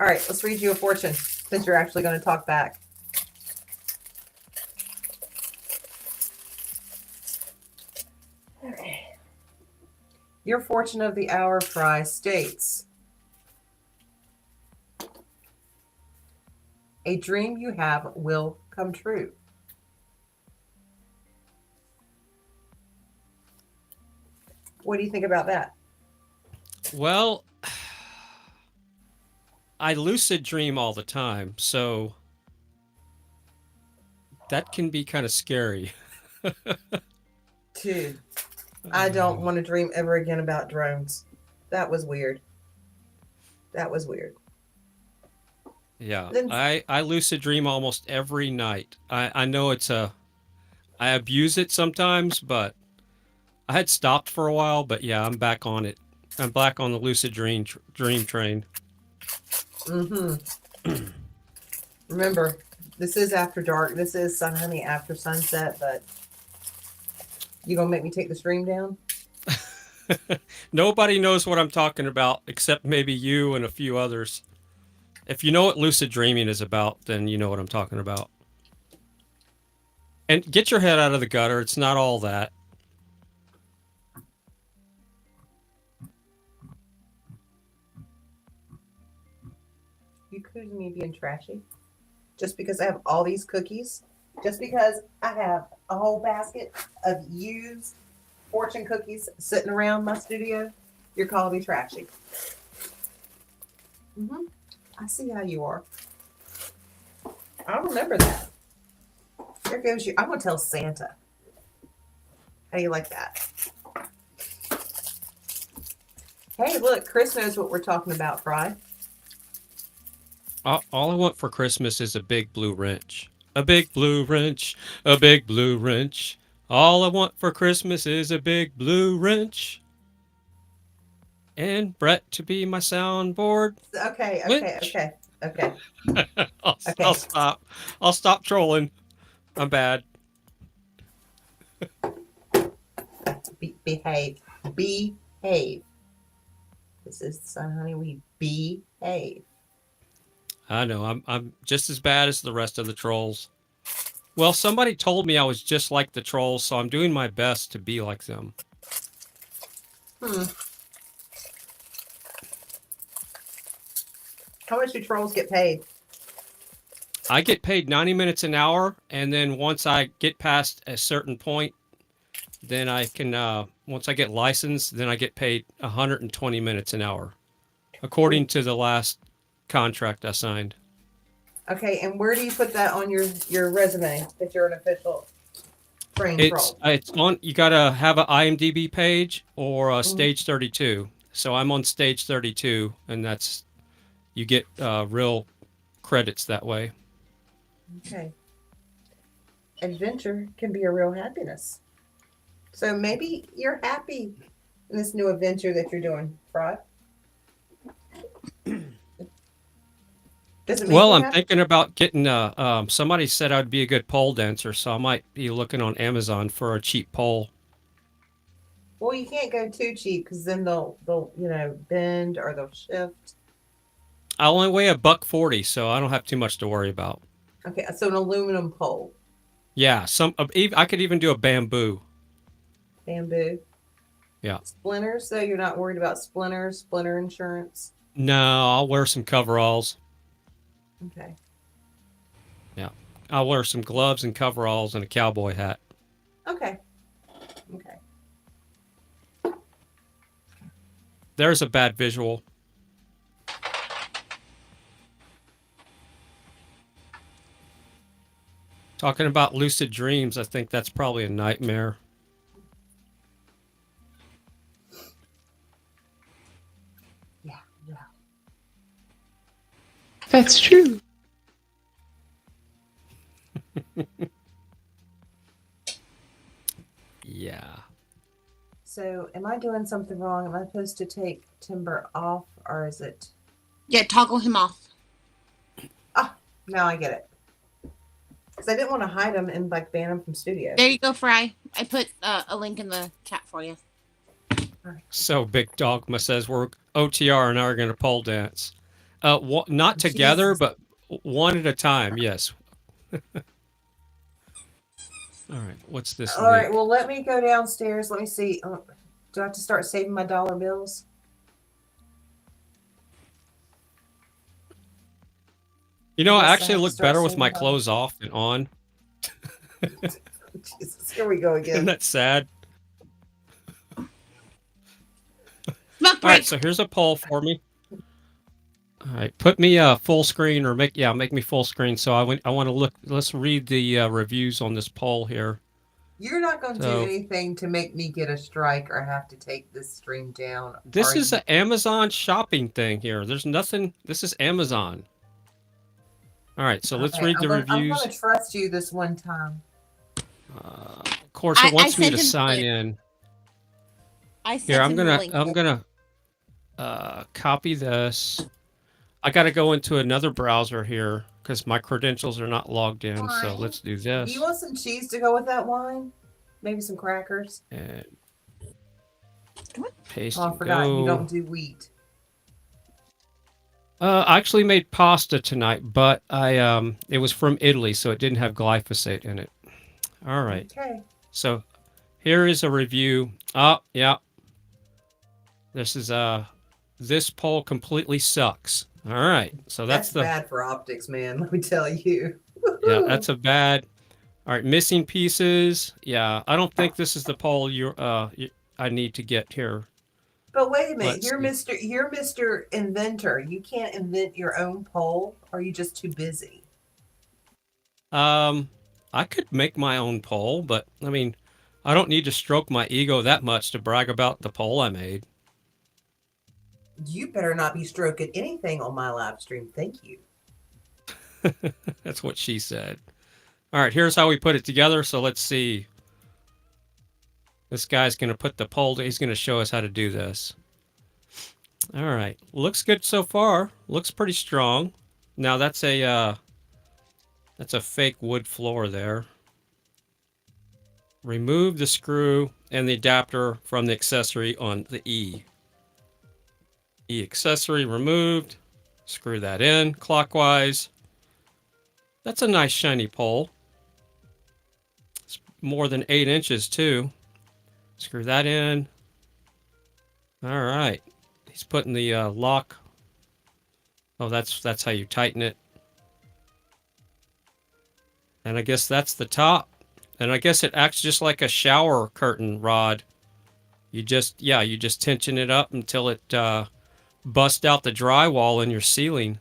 All right, let's read you a fortune since you're actually going to talk back. Okay. Your fortune of the hour, Fry, states a dream you have will come true. What do you think about that? Well, I lucid dream all the time, so that can be kind of scary. Dude, I don't want to dream ever again about drones. That was weird. That was weird. Yeah, Then- I lucid dream almost every night. I know I abuse it sometimes, but I had stopped for a while, but yeah, I'm back on it. I'm back on the lucid dream train. Mm-hmm. Remember, this is after dark. This is Sun Honey after sunset, but you gonna make me take the stream down? Nobody knows what I'm talking about except maybe you and a few others. If you know what lucid dreaming is about, then you know what I'm talking about. And get your head out of the gutter. It's not all that. You accusing me of being trashy? Just because I have all these cookies? Just because I have a whole basket of used fortune cookies sitting around my studio? You're calling me trashy. Mm-hmm. I see how you are. I remember that. There goes you. I'm going to tell Santa. How do you like that? Hey, look, Chris knows what we're talking about, Fry. All I want for Christmas is a big blue wrench. A big blue wrench. A big blue wrench. All I want for Christmas is a big blue wrench. And Brett to be my soundboard. Okay. I'll stop. I'll stop trolling. I'm bad. Behave. Behave. This is Sun Honey. We behave. I know. I'm just as bad as the rest of the trolls. Well, somebody told me I was just like the trolls, so I'm doing my best to be like them. How much do trolls get paid? I get paid 90 minutes an hour, and then once I get past a certain point, then I can, once I get licensed, then I get paid 120 minutes an hour, according to the last contract I signed. Okay, and where do you put that on your resume that you're an official trained troll? It's on, you gotta have an IMDb page or a stage 32. So I'm on stage 32, and that's, you get real credits that way. Okay. Adventure can be a real happiness. So maybe you're happy in this new adventure that you're doing, Fry. Well, I'm thinking about getting somebody said I'd be a good pole dancer, so I might be looking on Amazon for a cheap pole. Well, you can't go too cheap because then they'll bend or they'll shift. I only weigh $140, so I don't have too much to worry about. Okay, so an aluminum pole, Yeah, I could even do a bamboo. bamboo, Yeah. splinters. So you're not worried about splinters, splinter insurance. No, I'll wear some coveralls. Okay. Yeah, I'll wear some gloves and coveralls and a cowboy hat. Okay. There's a bad visual. Talking about lucid dreams, I think that's probably a nightmare. Yeah. That's true. Yeah. So, am I doing something wrong? Am I supposed to take Timber off, or is it? Yeah, toggle him off. Now I get it. Because I didn't want to hide him and ban him from studio. There you go, Fry. I put a link in the chat for you. So Big Dogma says we're OTR and are going to pole dance. Not together, but one at a time. Yes. All right, what's this? All right, link? well, let me go downstairs. Let me see. Do I have to start saving my dollar bills? You know, I Yes, I actually have to look start better with saving my money. clothes off than on. Jesus, here we go Isn't again. that sad? Smoke All right, break. so here's a poll for me. All right, put me full screen or make me full screen. So I want to look. Let's read the reviews on this poll here. You're not going to do So- anything to make me get a strike or have to take this stream down. This are is you? an Amazon shopping thing here. There's nothing. This is Amazon. All right, so let's Okay, read the I'm reviews. going to trust you this one time. Of course, it I wants me sent to him the sign link. in. I sent Here, I'm him the gonna link. copy this. I got to go into another browser here because my credentials are not logged in. So Alright. let's do Do this. you want some cheese to go with that wine? Maybe some crackers? And paste Oh, I and forgot you go. don't do wheat. I actually made pasta tonight, but it was from Italy, so it didn't have glyphosate in it. All right. Okay. So here is a review. Oh, yeah. This is this poll completely sucks. All right. So that's the bad for optics, man. Let me tell you. yeah, that's a bad. All right, missing pieces. Yeah, I don't think this is the poll I need to get here. But wait a minute, Let's you're Mr. Inventor. You can't invent your own poll. Or are you just too busy? I could make my own poll, but I mean, I don't need to stroke my ego that much to brag about the poll I made. You better not be stroking anything on my live stream. Thank you. That's what she said. All right, here's how we put it together. So let's see. This guy's going to put the poll. He's going to show us how to do this. All right, looks good so far. Looks pretty strong. Now that's a fake wood floor there. Remove the screw and the adapter from the accessory on the E. E accessory removed. Screw that in clockwise. That's a nice shiny pole. It's more than 8 inches too. Screw that in. All right. He's putting the lock. Oh, that's how you tighten it. And I guess that's the top. And I guess it acts just like a shower curtain rod. You just tension it up until it busts out the drywall in your ceiling.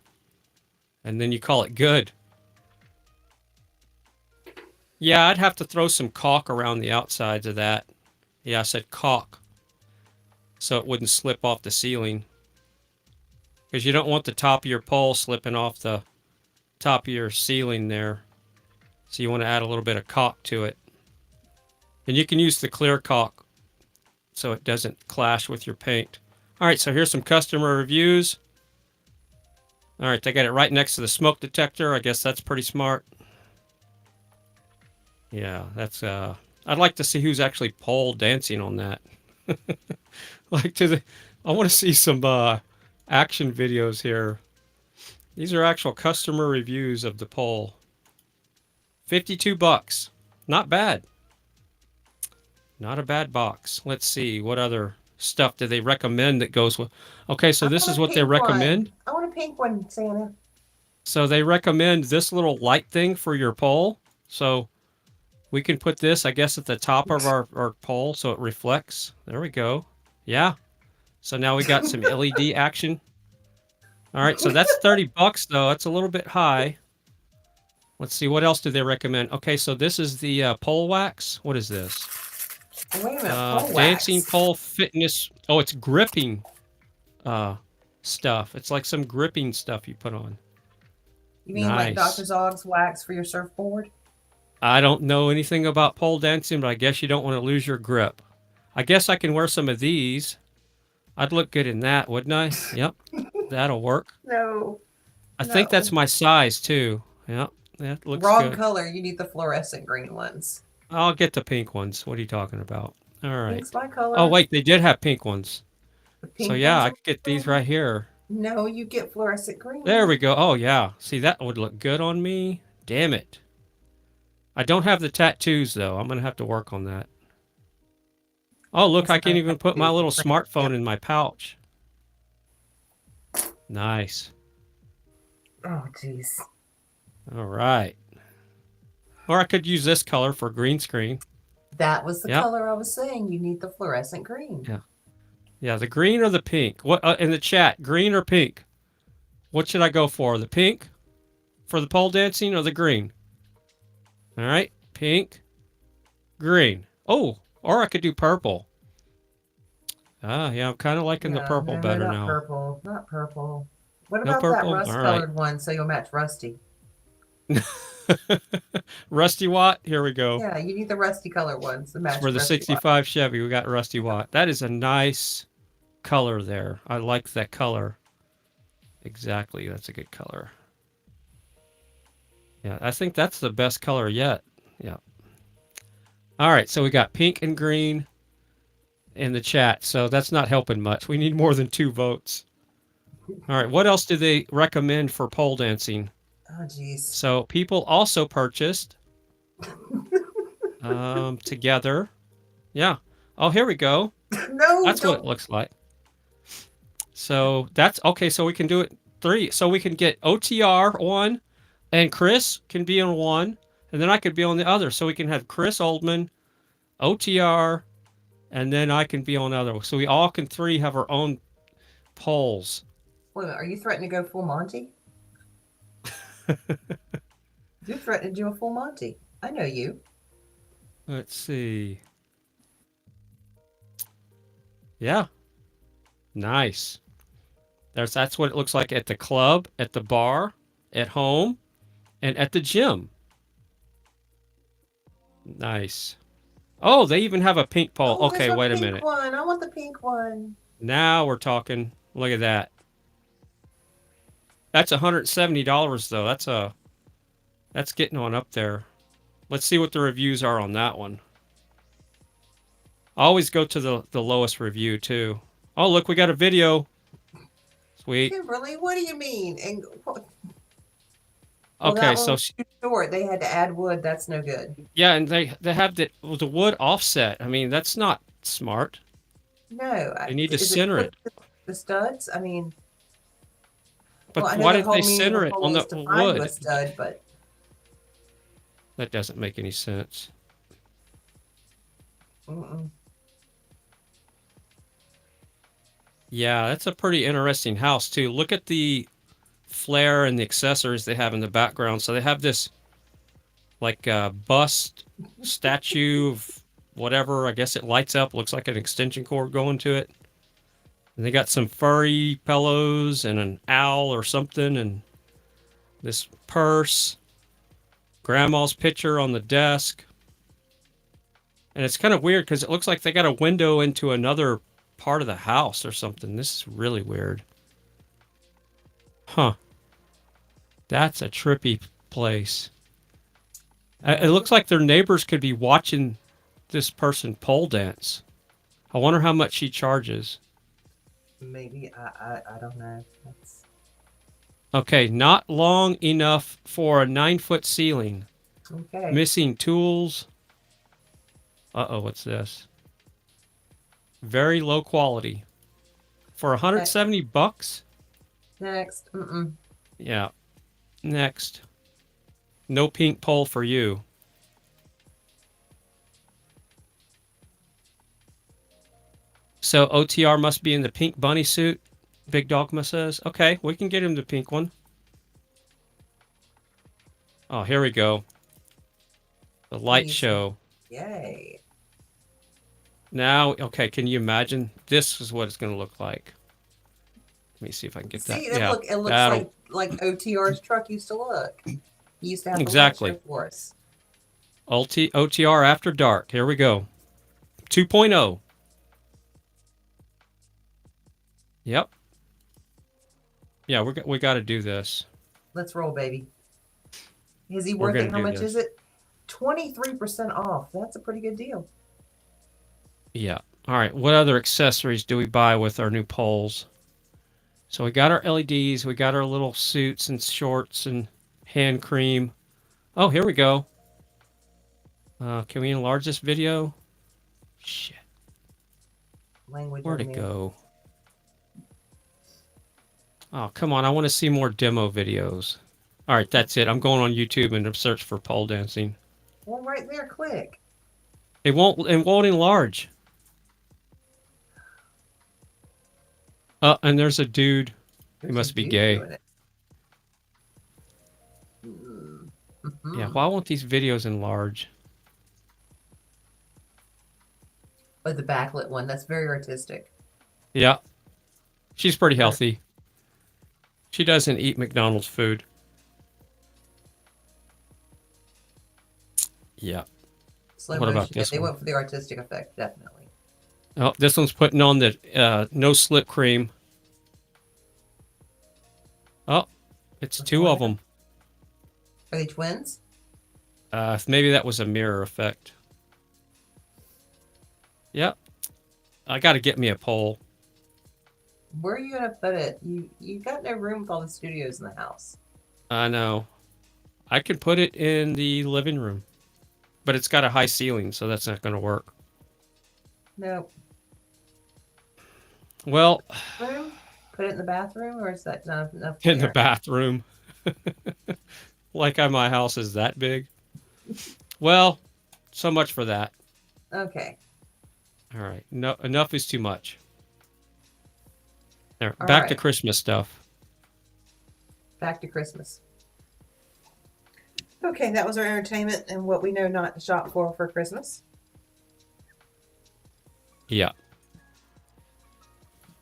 And then you call it good. Yeah, I'd have to throw some caulk around the outsides of that. Yeah, I said caulk. So it wouldn't slip off the ceiling. Because you don't want the top of your pole slipping off the top of your ceiling there. So you want to add a little bit of caulk to it. And you can use the clear caulk so it doesn't clash with your paint. All right, so here's some customer reviews. All right, they got it right next to the smoke detector. I guess that's pretty smart. Yeah, that's I'd like to see who's actually pole dancing on that. I want to see some action videos here. These are actual customer reviews of the pole. $52. Not bad. Not a bad box. Let's see what other stuff do they recommend that goes with. Okay, so this is what they recommend. I want a pink one, Santa. So they recommend this little light thing for your pole. So we can put this, I guess, at the top of our pole so it reflects. There we go. Yeah. So now we got some LED action. All right, so that's $30 though. That's a little bit high. Let's see, what else do they recommend? Okay, so this is the pole wax. What is this? Wait a minute, pole Dancing wax. pole fitness. Oh, it's gripping stuff. It's like some gripping stuff you put on. You mean like Nice. Dr. Zog's wax for your surfboard? I don't know anything about pole dancing, but I guess you don't want to lose your grip. I guess I can wear some of these. I'd look good in that, wouldn't I? Yep, that'll work. No. I think No. that's my size too. Yep, that looks Wrong good. color. You need the fluorescent green ones. I'll get the pink ones. What are you talking about? All right. Pink's my color. Oh wait, they did have pink ones. The pink So yeah, ones I are could get these cool. right here. No, you get fluorescent green. There we go. Oh yeah. See, that would look good on me. Damn it. I don't have the tattoos though. I'm gonna have to work on that. Oh, look, I can even put my little smartphone in my pouch. Nice. Oh, jeez. All right. Or I could use this color for green screen. That was the Yep. color I was saying. You need the fluorescent green. Yeah. Yeah, the green or the pink? What in the chat? Green or pink? What should I go for? The pink for the pole dancing or the green? All right, pink, green. Oh, or I could do purple. Ah, yeah, I'm kind of liking the purple no, better not now. Purple, not purple. What No about purple? that rust All colored right. one so you'll match Rusty? Rusty Watt. Here we go. Yeah, you need the rusty color ones to match For the Rusty Watt. 65 Chevy, we got Rusty Watt. That is a nice color there. I like that color. Exactly, that's a good color. Yeah, I think that's the best color yet. Yeah. All right, so we got pink and green in the chat, so that's not helping much. We need more than 2 votes. All right, what else do they recommend for pole dancing? Oh, jeez. So people also purchased together. Yeah. Oh, here we go. No, That's what it looks like. So that's okay. So we can do it 3. So we can get OTR one, and Chris can be on one, and then I could be on the other. So we can have Chris Oldman, OTR, and then I can be on the other. So we all can 3 have our own poles. Wait a minute, are you threatening to go full Monty? You threatened to do a full Monty. I know you. Let's see. Yeah. Nice. That's what it looks like at the club, at the bar, at home, and at the gym. Nice. Oh, they even have a pink pole. Oh, Okay, there's wait a pink minute. One. I want the pink one. Now we're talking. Look at that. That's $170 though. That's getting on up there. Let's see what the reviews are on that one. Always go to the lowest review too. Oh, look, we got a video. Sweet. Kimberly, what do you mean? And well, Okay, that one so was too short. They had to add wood. That's no good. yeah, and they have the wood offset. I mean, that's not smart. No, They need to is center it. The studs. I mean, But well, I know why the didn't whole they meaning center of it pole on is the defined wood? with stud, but That doesn't make any sense. mm-mm. Yeah, that's a pretty interesting house too. Look at the flare and the accessories they have in the background. So they have this like bust statue of whatever. I guess it lights up. Looks like an extension cord going to it. And they got some furry pillows and an owl or something, and this purse. Grandma's picture on the desk. And it's kind of weird because it looks like they got a window into another part of the house or something. This is really weird. Huh. That's a trippy place. It looks like their neighbors could be watching this person pole dance. I wonder how much she charges. Maybe I don't know. That's... Okay, not long enough for a 9-foot ceiling. Okay. Missing tools. Uh-oh, what's this? Very low quality. For $170? Next. Mm-mm. Yeah. Next. No pink pole for you. So OTR must be in the pink bunny suit, Big Dogma says. Okay, we can get him the pink one. Oh, here we go. The light Easy. show. Yay. Now, okay, can you imagine? This is what it's going to look like. Let me see if I can get that. See, Yeah, it looks that'll- like OTR's truck used to look. He used to have Exactly. the light show for us. OTR After Dark. Here we go. 2.0. Yep. Yeah, we got to do this. Let's roll, baby. Is he We're worth it? gonna How do much this. is it? 23% off. That's a pretty good deal. Yeah. All right. What other accessories do we buy with our new poles? So we got our LEDs. We got our little suits and shorts and hand cream. Oh, here we go. Can we enlarge this video? Shit. Language. Where'd it only. go? Oh, come on. I want to see more demo videos. All right, that's it. I'm going on YouTube and search for pole dancing. Well, right there, click. It won't enlarge. And there's a dude. He There's must a be dude gay. doing it. Mhm. Yeah, why won't these videos enlarge? Oh, the backlit one. That's very artistic. Yeah. She's pretty healthy. She doesn't eat McDonald's food. Yeah. Slow What motion. about this They one? went for the artistic effect, definitely. Oh, this one's putting on the no slip cream. Oh, it's two of them. Are they twins? Maybe that was a mirror effect. Yep. I got to get me a pole. Where are you gonna put it? You got no room with all the studios in the house. I know. I could put it in the living room, but it's got a high ceiling, so that's not going to work. Nope. Well, Room? Put it in the bathroom, or is that not enough? in the there? bathroom. Like my house is that big. Well, so much for that. Okay. All right. No, enough is too much. There, All back to right. Christmas stuff. Back to Christmas. Okay, that was our entertainment and what we know not to shop for Christmas. Yeah.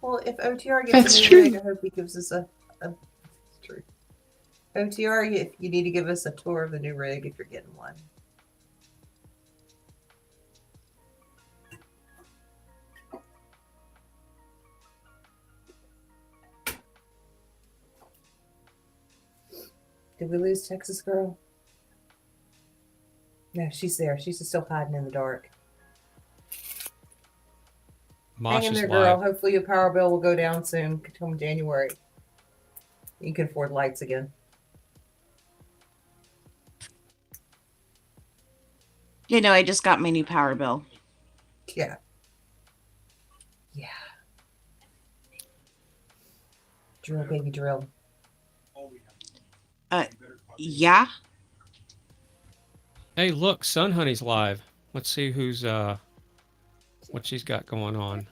Well, if OTR gets That's a new true. rig, I hope he gives us a it's true. OTR, you need to give us a tour of the new rig if you're getting one. Did we lose Texas Girl? No, she's there. She's still hiding in the dark. Mosh Hang in is there, live. girl. Hopefully your power bill will go down soon. Come January. You can afford lights again. You know, I just got my new power bill. Yeah. Yeah. Drill, baby, drill. Yeah. Hey, look, Sun Honey's live. Let's see who's what she's got going on.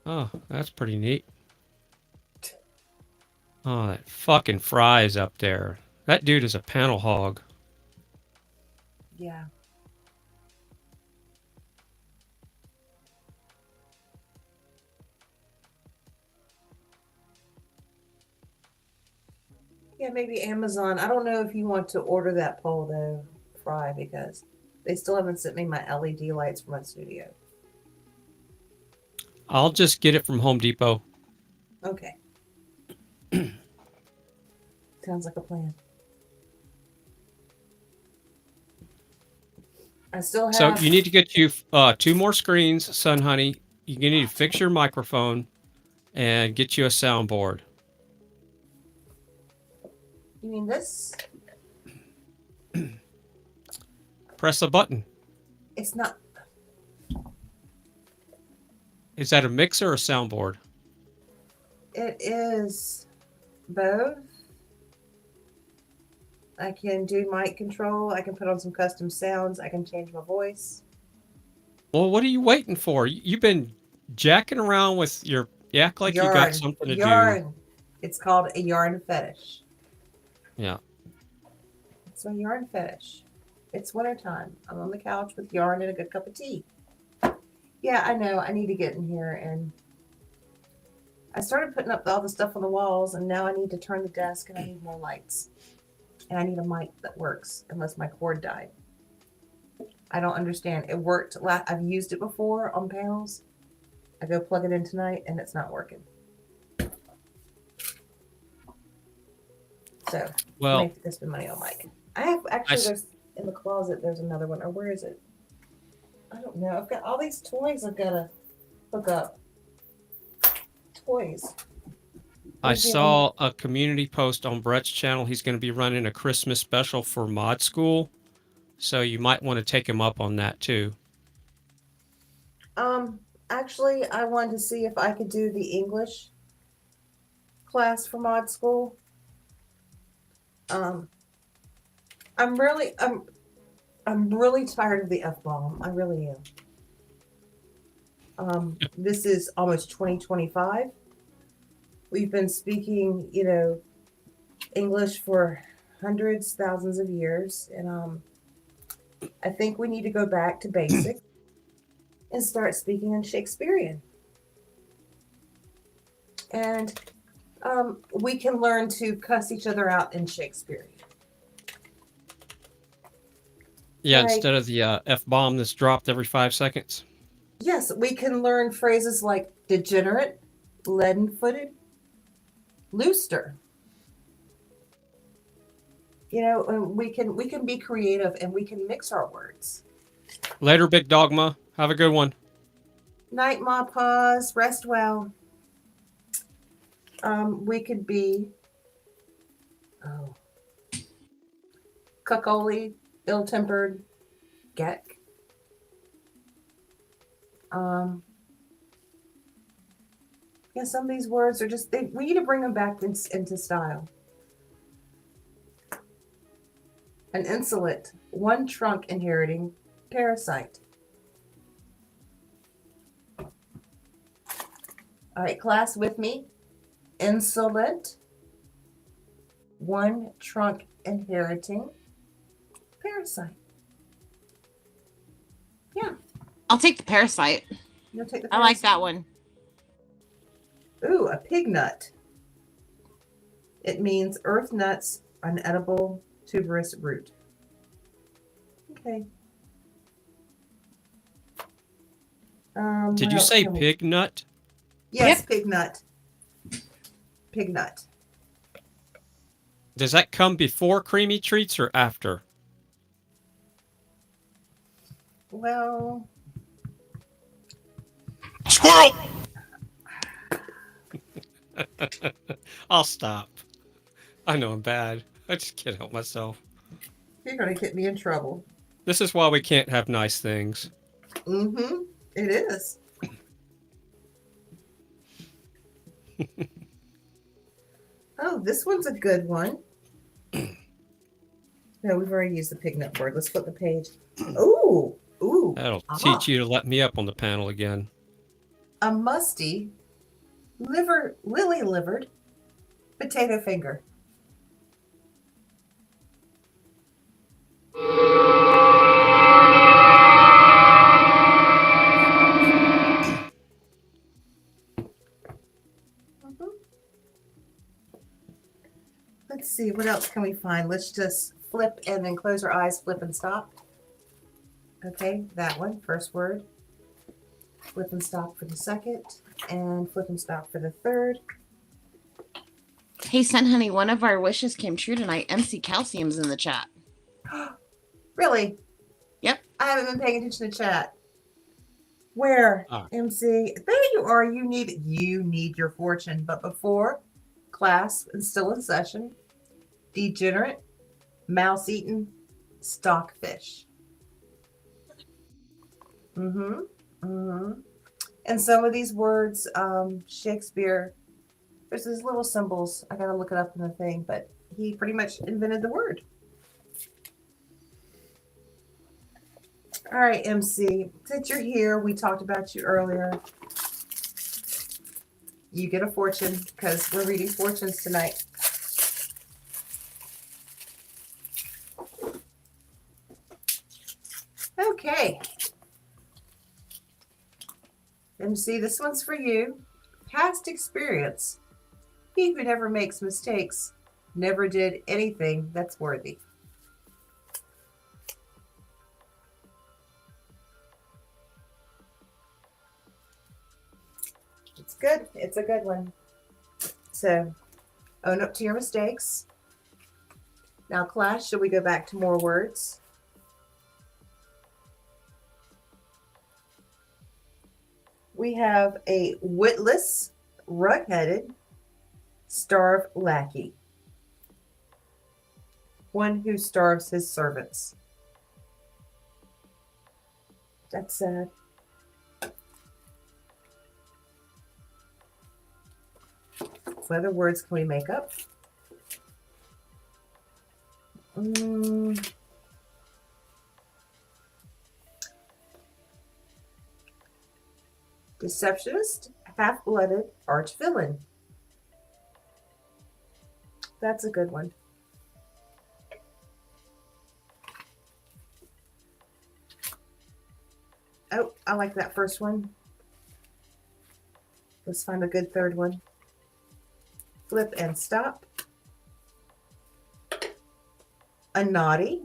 Oh, that's pretty neat. Oh, that fucking Fry is up there. That dude is a panel hog. Yeah. Yeah, maybe Amazon. I don't know if you want to order that pole though, Fry, because they still haven't sent me my LED lights for my studio. I'll just get it from Home Depot. Okay. Sounds like a plan. I still have. So you need to get you 2 more screens, Sun Honey. You need to fix your microphone and get you a soundboard. You mean this? Press a button. It's not. Is that a mixer or a soundboard? It is both. I can do mic control. I can put on some custom sounds. I can change my voice. Well, what are you waiting for? You've been jacking around with your. You act like you got something to do. yarn. It's called a yarn fetish. Yeah. It's my yarn fetish. It's wintertime. I'm on the couch with yarn and a good cup of tea. Yeah, I know. I need to get in here and I started putting up all the stuff on the walls and now I need to turn the desk and I need more lights. And I need a mic that works unless my cord died. I don't understand. It worked. I've used it before on panels. I go plug it in tonight and it's not working. So, Well, I have to spend money on mic. I have actually, there's in the closet, there's another one. Or where is it? I don't know. I've got all these toys I've got to hook up. Toys. I saw a community post on Brett's channel. He's going to be running a Christmas special for Mod School. So you might want to take him up on that too. Actually, I wanted to see if I could do the English class for mod school. I'm really tired of the F-bomb. I really am. This is almost 2025. We've been speaking, English for hundreds, thousands of years, and I think we need to go back to basics and start speaking in Shakespearean. And we can learn to cuss each other out in Shakespearean. Yeah, Like- instead of the F-bomb that's dropped every 5 seconds. Yes, we can learn phrases like degenerate, leaden-footed, looster. And we can be creative and we can mix our words. Later, Big Dogma. Have a good one. Night, Ma, pause, rest well. We could be cuckoly, ill-tempered, geck. Yeah, some of these words are just we need to bring them back into style. An insolent, one trunk inheriting parasite. All right, class, with me. Insolent, one trunk inheriting parasite. Yeah. I'll take the parasite. You'll take the I like parasite? that one. Ooh, a pig nut. It means earth nuts, an edible tuberous root. Okay. Did what you else say can we- pig nut? Yes, pig nut. Pig nut. Does that come before creamy treats or after? Well, Squirrel! I'll stop. I know I'm bad. I just can't help myself. you're gonna get me in trouble. This is why we can't have nice things. Mm-hmm. It is. Oh, this one's a good one. No, we've already used the pig nut word. Let's flip the page. Ooh, ooh. That'll Ah. teach you to let me up on the panel again. A musty, lily-livered potato finger. Let's see, what else can we find? Let's just flip and then close our eyes, flip and stop. Okay, that one, first word. Flip and stop for the second, and flip and stop for the third. Hey, Sun Honey, one of our wishes came true tonight. MC Calcium's in the chat. Really? Yep. I haven't been paying attention to chat. Where? Ah. MC. There you are. You need your fortune. But before, class and still in session. Degenerate, mouse-eaten, stockfish. Mm-hmm. Mm-hmm. And some of these words, Shakespeare, there's these little symbols. I gotta look it up in the thing, but he pretty much invented the word. All right, MC, since you're here, we talked about you earlier. You get a fortune because we're reading fortunes tonight. Okay. MC, this one's for you. Past experience. He who never makes mistakes never did anything that's worthy. It's good. It's a good one. So, own up to your mistakes. Now, class, should we go back to more words? We have a witless, rug-headed, starved lackey. One who starves his servants. That's sad. What other words can we make up? Deceptionist, half-blooded arch-villain. That's a good one. Oh, I like that first one. Let's find a good third one. Flip and stop. A naughty,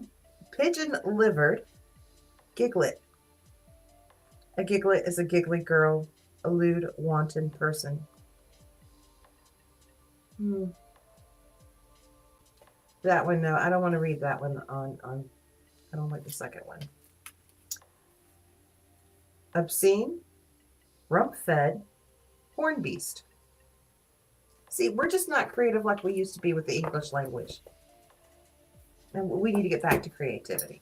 pigeon-livered giglet. A giglet is a giggly girl, a lewd, wanton person. That one, no, I don't want to read that one on I don't like the second one. Obscene, rump-fed, horn beast. See, we're just not creative like we used to be with the English language. And we need to get back to creativity.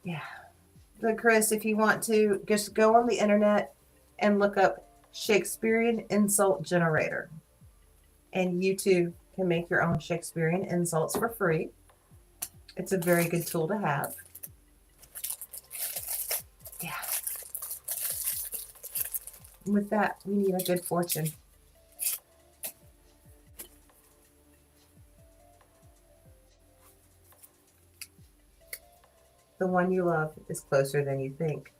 Yeah. But Chris, if you want to, just go on the internet and look up Shakespearean insult generator. And you too can make your own Shakespearean insults for free. It's a very good tool to have. Yeah. With that, we need a good fortune. The one you love is closer than you think.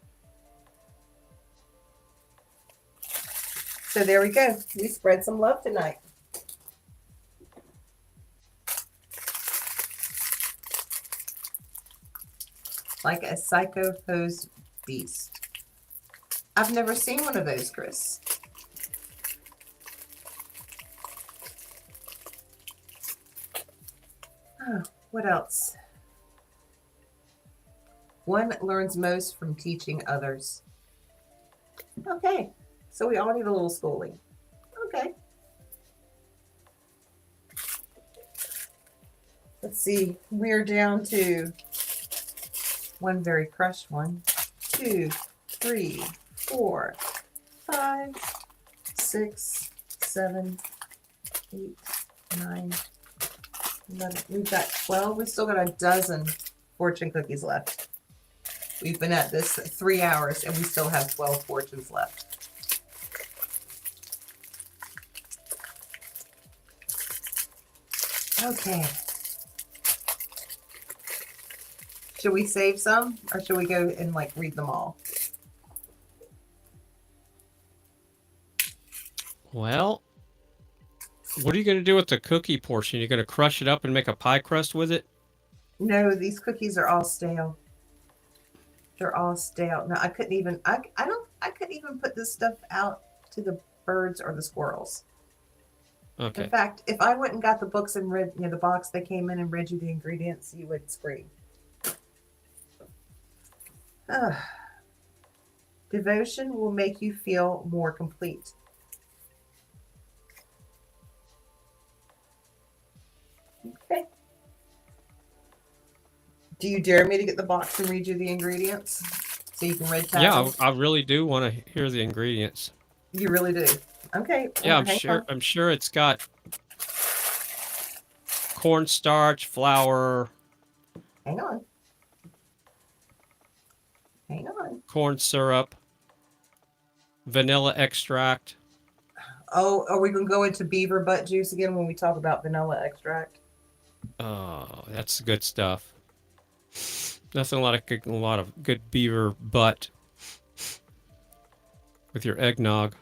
So there we go. We spread some love tonight. Like a psycho-hosed beast. I've never seen one of those, Chris. Oh, what else? One learns most from teaching others. Okay, so we all need a little schooling. Okay. Let's see, we're down to one very crushed one. 2, 3, 4, 5, 6, 7, 8, 9, 11. We've got 12. We've still got a dozen fortune cookies left. We've been at this 3 hours and we still have 12 fortunes left. Okay. Should we save some or should we go and like read them all? Well, what are you going to do with the cookie portion? You're going to crush it up and make a pie crust with it? No, these cookies are all stale. They're all stale. No, I couldn't even I couldn't even put this stuff out to the birds or the squirrels. Okay. In fact, if I went and got the books and read, the box they came in and read you the ingredients, you would scream. Devotion will make you feel more complete. Okay. Do you dare me to get the box and read you the ingredients so you can read past Yeah, them? I really do want to hear the ingredients. You really do. Okay. Yeah, hang on. I'm sure it's got cornstarch, flour, Hang on. Hang on. corn syrup, vanilla extract. Oh, are we going to go into beaver butt juice again when we talk about vanilla extract? Oh, that's good stuff. Nothing like a lot of good beaver butt with your eggnog.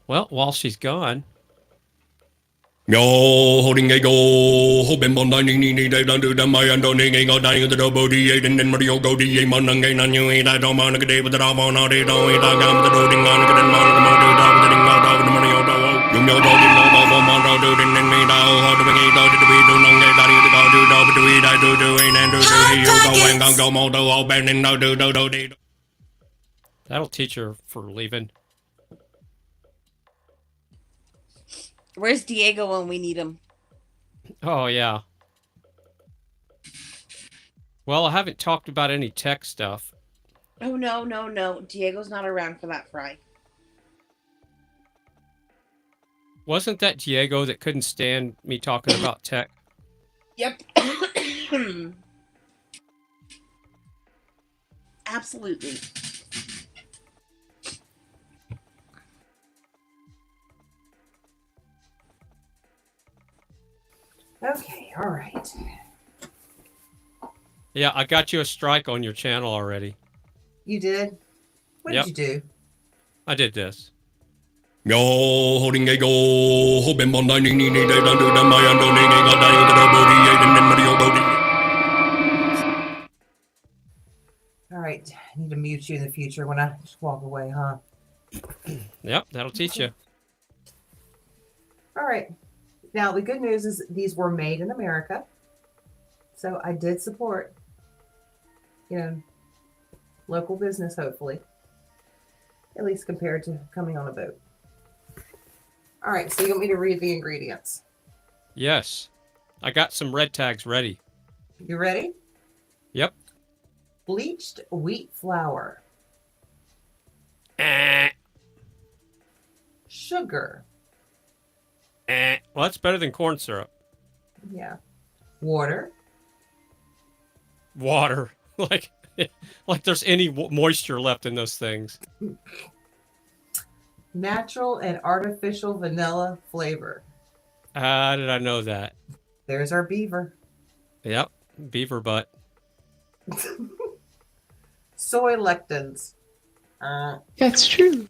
Well, while she's gone, Yo, holding a go, hoping on dining, they don't do the Mayan donating or dying to the body, and then Mario go the Monang and you ain't I don't want to get with the Ramon, or they don't eat down the loading on the money, out of the money, you know, do it and me now, how to make it out to be doing on get out of the car, do it, I do, and do, you go and go, modo, all bending, no, do. That'll teach her for leaving. Where's Diego when we need him? Oh, yeah. Well, I haven't talked about any tech stuff. Oh, no. Diego's not around for that fry. Wasn't that Diego that couldn't stand me talking about tech? Yep. Absolutely. Okay, all right. Yeah, I got you a strike on your channel already. You did? What Yep. did you do? I did this. Yo, holding a go, hoping on dining, they don't do the Mayan donating or dying to the body, and then Mario body. All right, I need to mute you in the future when I just walk away, huh? Yep, that'll teach you. All right. Now, the good news is these were made in America. So I did support, local business, hopefully. At least compared to coming on a boat. All right, so you want me to read the ingredients? Yes. I got some red tags ready. You ready? Yep. Bleached wheat flour. Sugar. Well, that's better than corn syrup. Yeah. Water. Water. like there's any moisture left in those things. Natural and artificial vanilla flavor. How did I know that? There's our beaver. Yep. Beaver butt. Soy lectins. That's true.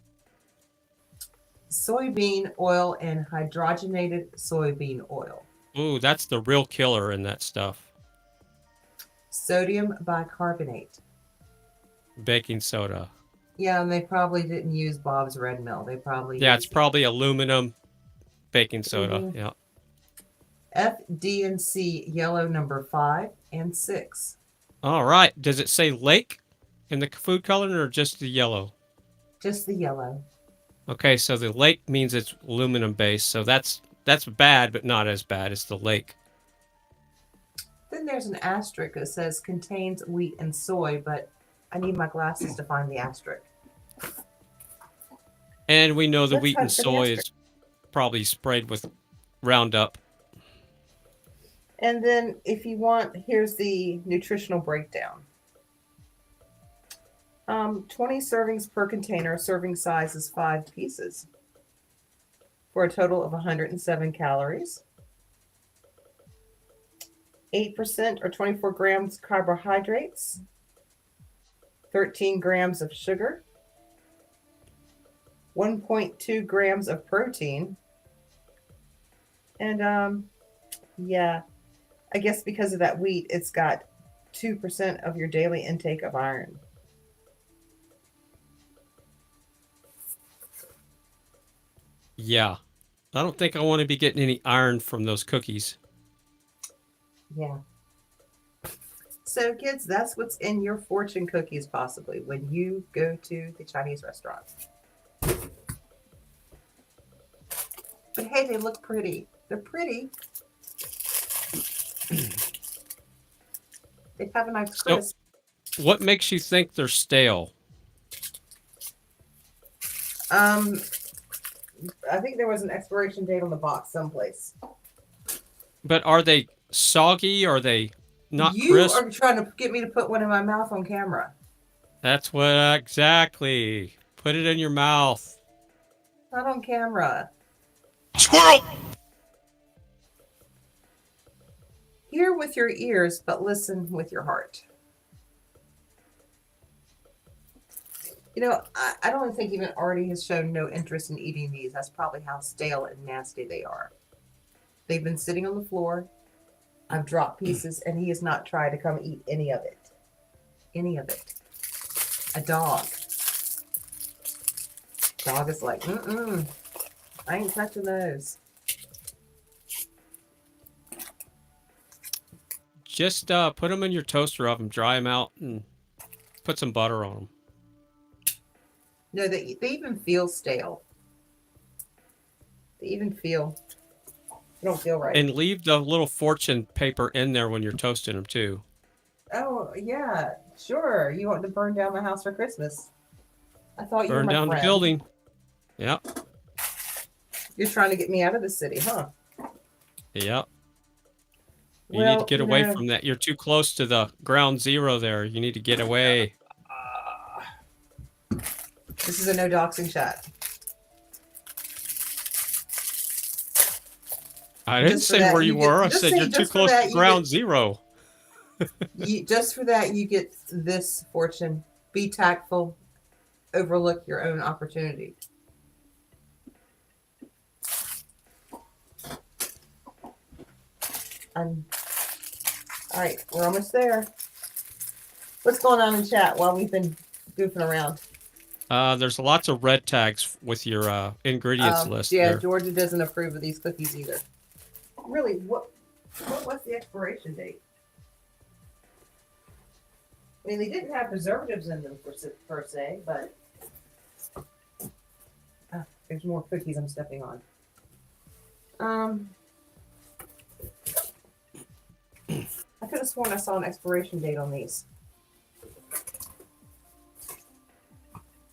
Soybean oil and hydrogenated soybean oil. Ooh, that's the real killer in that stuff. Sodium bicarbonate. Baking soda. Yeah, and they probably didn't use Bob's Red Mill. They probably Yeah, it's used probably aluminum baking soda. Mhm. Yeah. FD&C yellow number 5 and 6. All right. Does it say lake in the food coloring or just the yellow? Just the yellow. Okay, so the lake means it's aluminum based, so that's bad, but not as bad as the lake. Then there's an asterisk that says contains wheat and soy, but I need my glasses to find the asterisk. And we know the Let's wheat and hope for the soy asterisk. is probably sprayed with Roundup. And then if you want, here's the nutritional breakdown. 20 servings per container. Serving size is 5 pieces for a total of 107 calories. 8% or 24 grams carbohydrates. 13 grams of sugar. 1.2 grams of protein. And yeah, I guess because of that wheat, it's got 2% of your daily intake of iron. Yeah. I don't think I want to be getting any iron from those cookies. Yeah. So kids, that's what's in your fortune cookies possibly when you go to the Chinese restaurant. But hey, they look pretty. They're pretty. They have a nice So, crisp. what makes you think they're stale? I think there was an expiration date on the box someplace. But are they soggy? Are they not You crisp? are trying to get me to put one in my mouth on camera. That's what exactly. Put it in your mouth. Not on camera. Squirrel! Hear with your ears, but listen with your heart. You know, I don't think even Artie has shown no interest in eating these. That's probably how stale and nasty they are. They've been sitting on the floor. I've dropped pieces, and he has not tried to come eat any of it. Any of it. A dog. Dog is like, I ain't touching those. Just put them in your toaster oven, dry them out, and put some butter on them. No, they even feel stale. They even feel, they don't feel right. And leave the little fortune paper in there when you're toasting them too. Oh, yeah, sure. You want to burn down my house for Christmas. I thought you were Burn my down friend. the building. Yep. You're trying to get me out of the city, huh? Yep. You need to get away know, from that. You're too close to the ground zero there. You need to get away. This is a no doxing shot. I didn't Just for say that, where you you get- were. I just said say you're too just for close that, to you ground get- zero. Just for that, you get this fortune. Be tactful. Overlook your own opportunity. All right, we're almost there. What's going on in chat while we've been goofing around? There's lots of red tags with your ingredients list Yeah, there. Georgia doesn't approve of these cookies either. Really, what was the expiration date? I mean, they didn't have preservatives in them per se, but there's more cookies I'm stepping on. I could have sworn I saw an expiration date on these.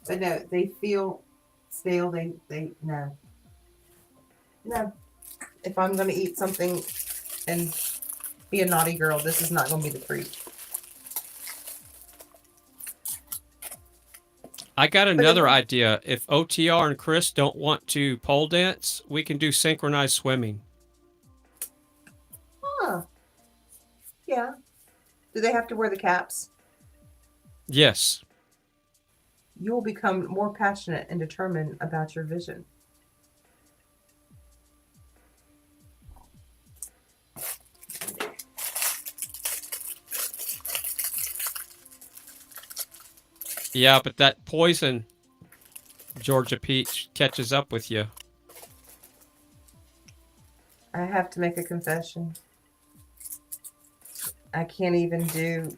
But no, they feel stale. They no. If I'm gonna eat something and be a naughty girl, this is not gonna be the treat. I got another idea. If OTR and Chris don't want to pole dance, we can do synchronized swimming. Huh. Yeah. Do they have to wear the caps? Yes. You will become more passionate and determined about your vision. Yeah, but that poison, Georgia Peach, catches up with you. I have to make a confession. I can't even do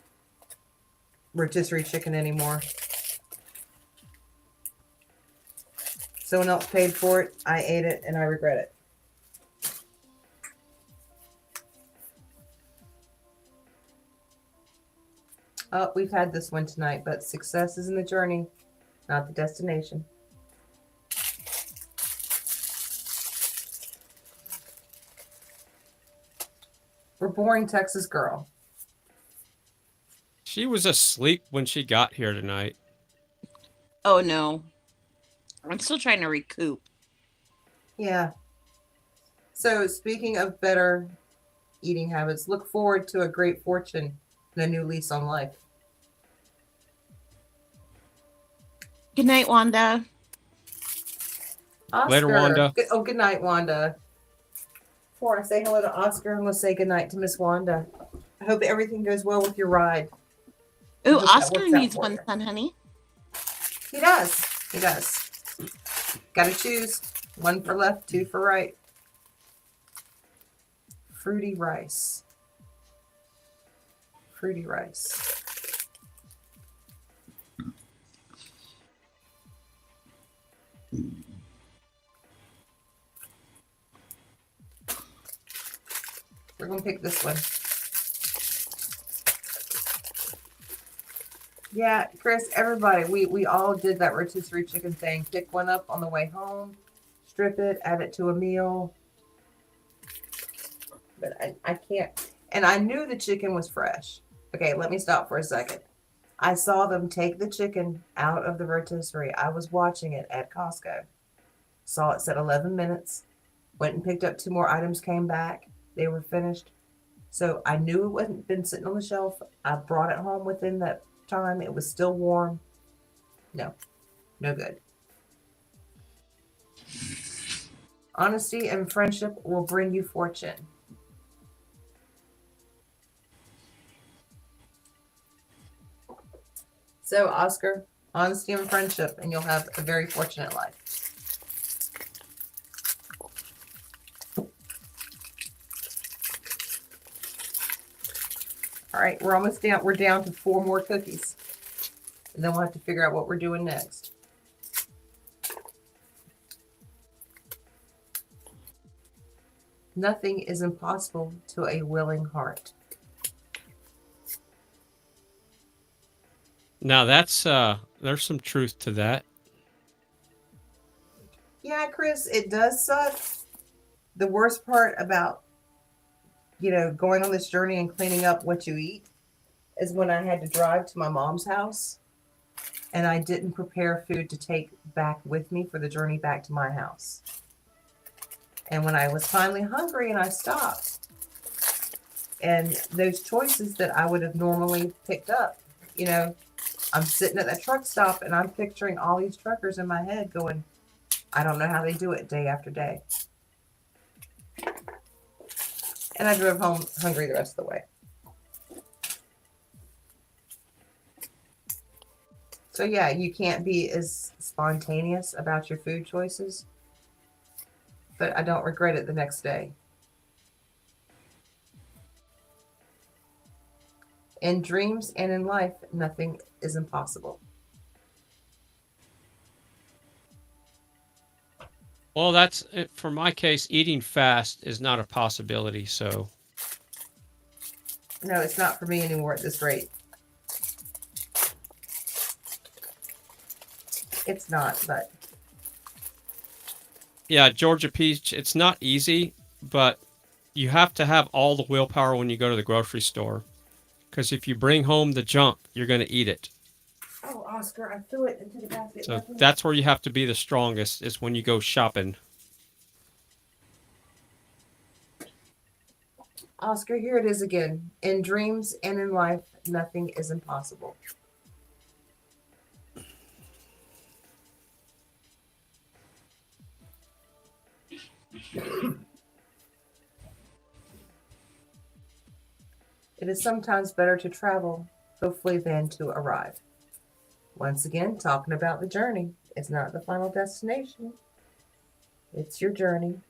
rotisserie chicken anymore. Someone else paid for it. I ate it and I regret it. Oh, we've had this one tonight, but success is in the journey, not the destination. We're boring Texas girl. She was asleep when she got here tonight. Oh no. I'm still trying to recoup. Yeah. So speaking of better eating habits, look forward to a great fortune and a new lease on life. Good night, Wanda. Oscar. Later, Wanda. Good night, Wanda. Before I say hello to Oscar, I'm going to say good night to Miss Wanda. I hope everything goes well with your ride. Ooh, hope that Oscar works out needs for one you. son, honey. He does. He does. Got to choose. One for left, two for right. Fruity rice. Fruity rice. We're going to pick this one. Yeah, Chris, everybody, we all did that rotisserie chicken thing. Pick one up on the way home, strip it, add it to a meal. But I can't. And I knew the chicken was fresh. Okay, let me stop for a second. I saw them take the chicken out of the rotisserie. I was watching it at Costco. Saw it said 11 minutes. Went and picked up 2 more items, came back. They were finished. So I knew it wasn't been sitting on the shelf. I brought it home within that time. It was still warm. No good. Honesty and friendship will bring you fortune. So, Oscar, honesty and friendship, and you'll have a very fortunate life. All right, we're almost down. We're down to 4 more cookies. And then we'll have to figure out what we're doing next. Nothing is impossible to a willing heart. Now that's there's some truth to that. Yeah, Chris, it does suck. The worst part about, going on this journey and cleaning up what you eat is when I had to drive to my mom's house and I didn't prepare food to take back with me for the journey back to my house. And when I was finally hungry and I stopped, and those choices that I would have normally picked up, I'm sitting at that truck stop and I'm picturing all these truckers in my head going, I don't know how they do it day after day. And I drove home hungry the rest of the way. So yeah, you can't be as spontaneous about your food choices, but I don't regret it the next day. In dreams and in life, nothing is impossible. Well, that's it. For my case, eating fast is not a possibility. So No, it's not for me anymore at this rate. It's not, but yeah, Georgia Peach, it's not easy, but you have to have all the willpower when you go to the grocery store. Because if you bring home the junk, you're going to eat it. oh, Oscar, I threw it into the basket. So that's where you have to be the strongest, is when you go shopping. Oscar, here it is again. In dreams and in life, nothing is impossible. It is sometimes better to travel, hopefully, than to arrive. Once again, talking about the journey. It's not the final destination. It's your journey.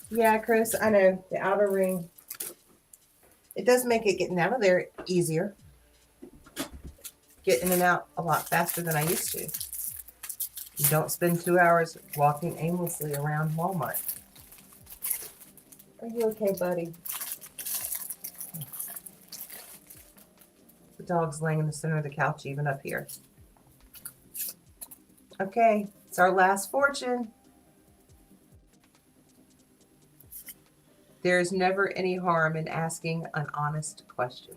Yeah, Chris, I know. The outer ring. It does make it getting out of there easier. Get in and out a lot faster than I used to. You don't spend 2 hours walking aimlessly around Walmart. Are you okay, buddy? The dog's laying in the center of the couch, even up here. Okay, it's our last fortune. There is never any harm in asking an honest question.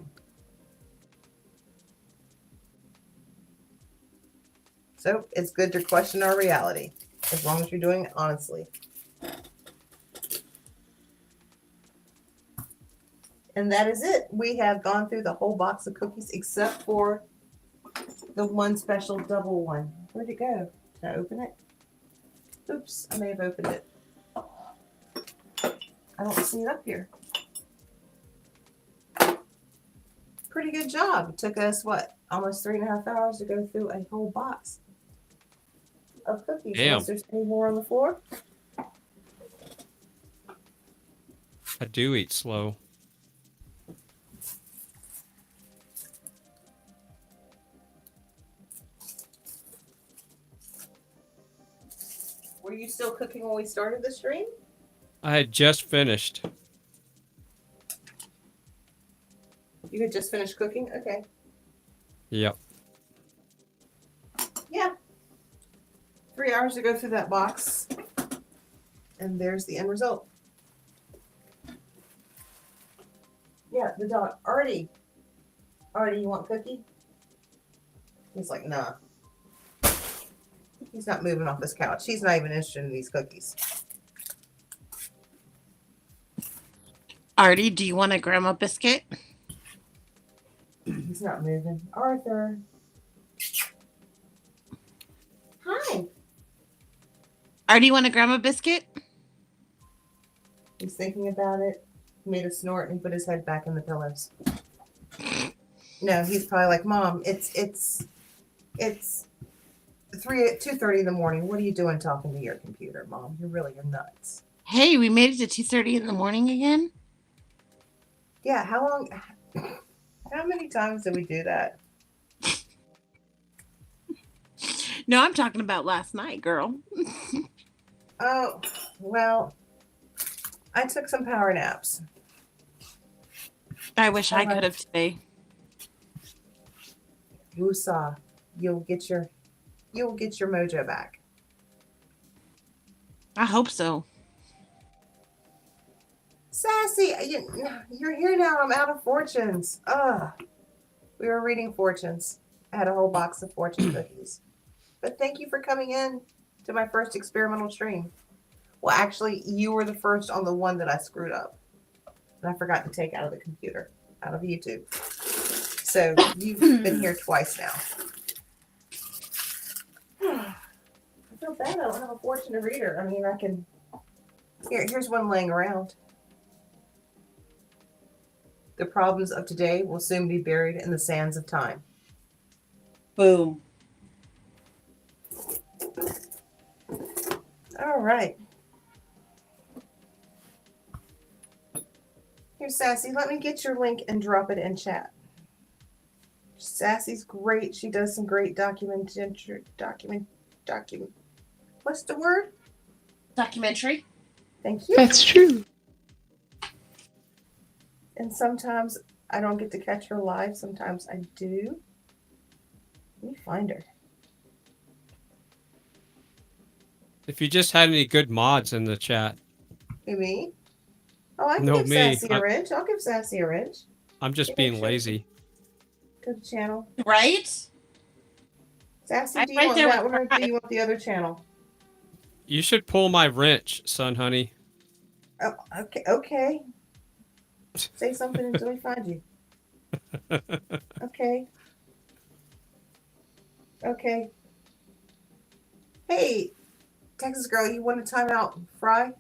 So it's good to question our reality, as long as you're doing it honestly. And that is it. We have gone through the whole box of cookies except for the one special double one. Where'd it go? Did I open it? Oops, I may have opened it. I don't see it up here. Pretty good job. It took us, what, almost 3.5 hours to go through a whole box of cookies. Damn. Unless there's any more on the floor. I do eat slow. Were you still cooking when we started the stream? I had just finished. You had just finished cooking? Okay. Yep. Yeah. 3 hours to go through that box. And there's the end result. Yeah, the dog. Artie. Artie, you want cookie? He's like, nah. He's not moving off this couch. He's not even interested in these cookies. Artie, do you want a grandma biscuit? He's not moving. Arthur. Artie, you want a grandma biscuit? He's thinking about it. He made a snort and put his head back in the pillows. No, he's probably like, Mom, it's 2:30 in the morning. What are you doing talking to your computer, Mom? You're nuts. Hey, we made it to 2:30 in the morning again. Yeah, how many times did we do that? No, I'm talking about last night, girl. Oh, well, I took some power naps. I wish I could have today. Woosah. You'll get your mojo back. I hope so. Sassy, you're here now. I'm out of fortunes. Ugh. We were reading fortunes. I had a whole box of fortune cookies. But thank you for coming in to my first experimental stream. Well, actually, you were the first on the one that I screwed up. And I forgot to take out of the computer, out of YouTube. So you've been here twice now. I feel bad. I don't have a fortune reader. I mean, I can... Here's one laying around. The problems of today will soon be buried in the sands of time. Boom. All right. Here, Sassy, let me get your link and drop it in chat. Sassy's great. She does some great document. What's the word? Documentary. Thank you. That's true. And sometimes I don't get to catch her live. Sometimes I do. Let me find her. If you just had any good mods in the chat. Who, me? Oh, I can No, give me. Sassy a wrench. I'll give Sassy a wrench. I'm just being lazy. Go to channel. Right? Sassy, I'm do you right want there that with one or do you want the other channel? You should pull my wrench, son, honey. Oh, okay. Okay. Say something until we find you. Okay. Okay. Hey, Texas girl, you want to time out Fry?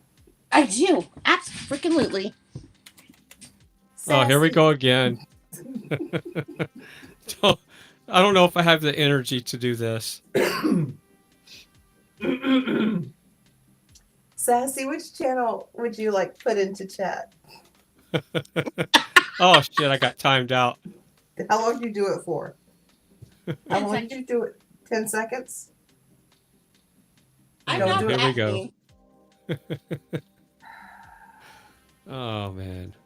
I do. Absolutely. Oh, here we go again. I don't know if I have the energy to do this. Sassy, which channel would you like put into chat? Oh shit, I got timed out. How long did you do it for? How long did you do it? 10 seconds? I'm Oh, not here we asking. go. Oh man.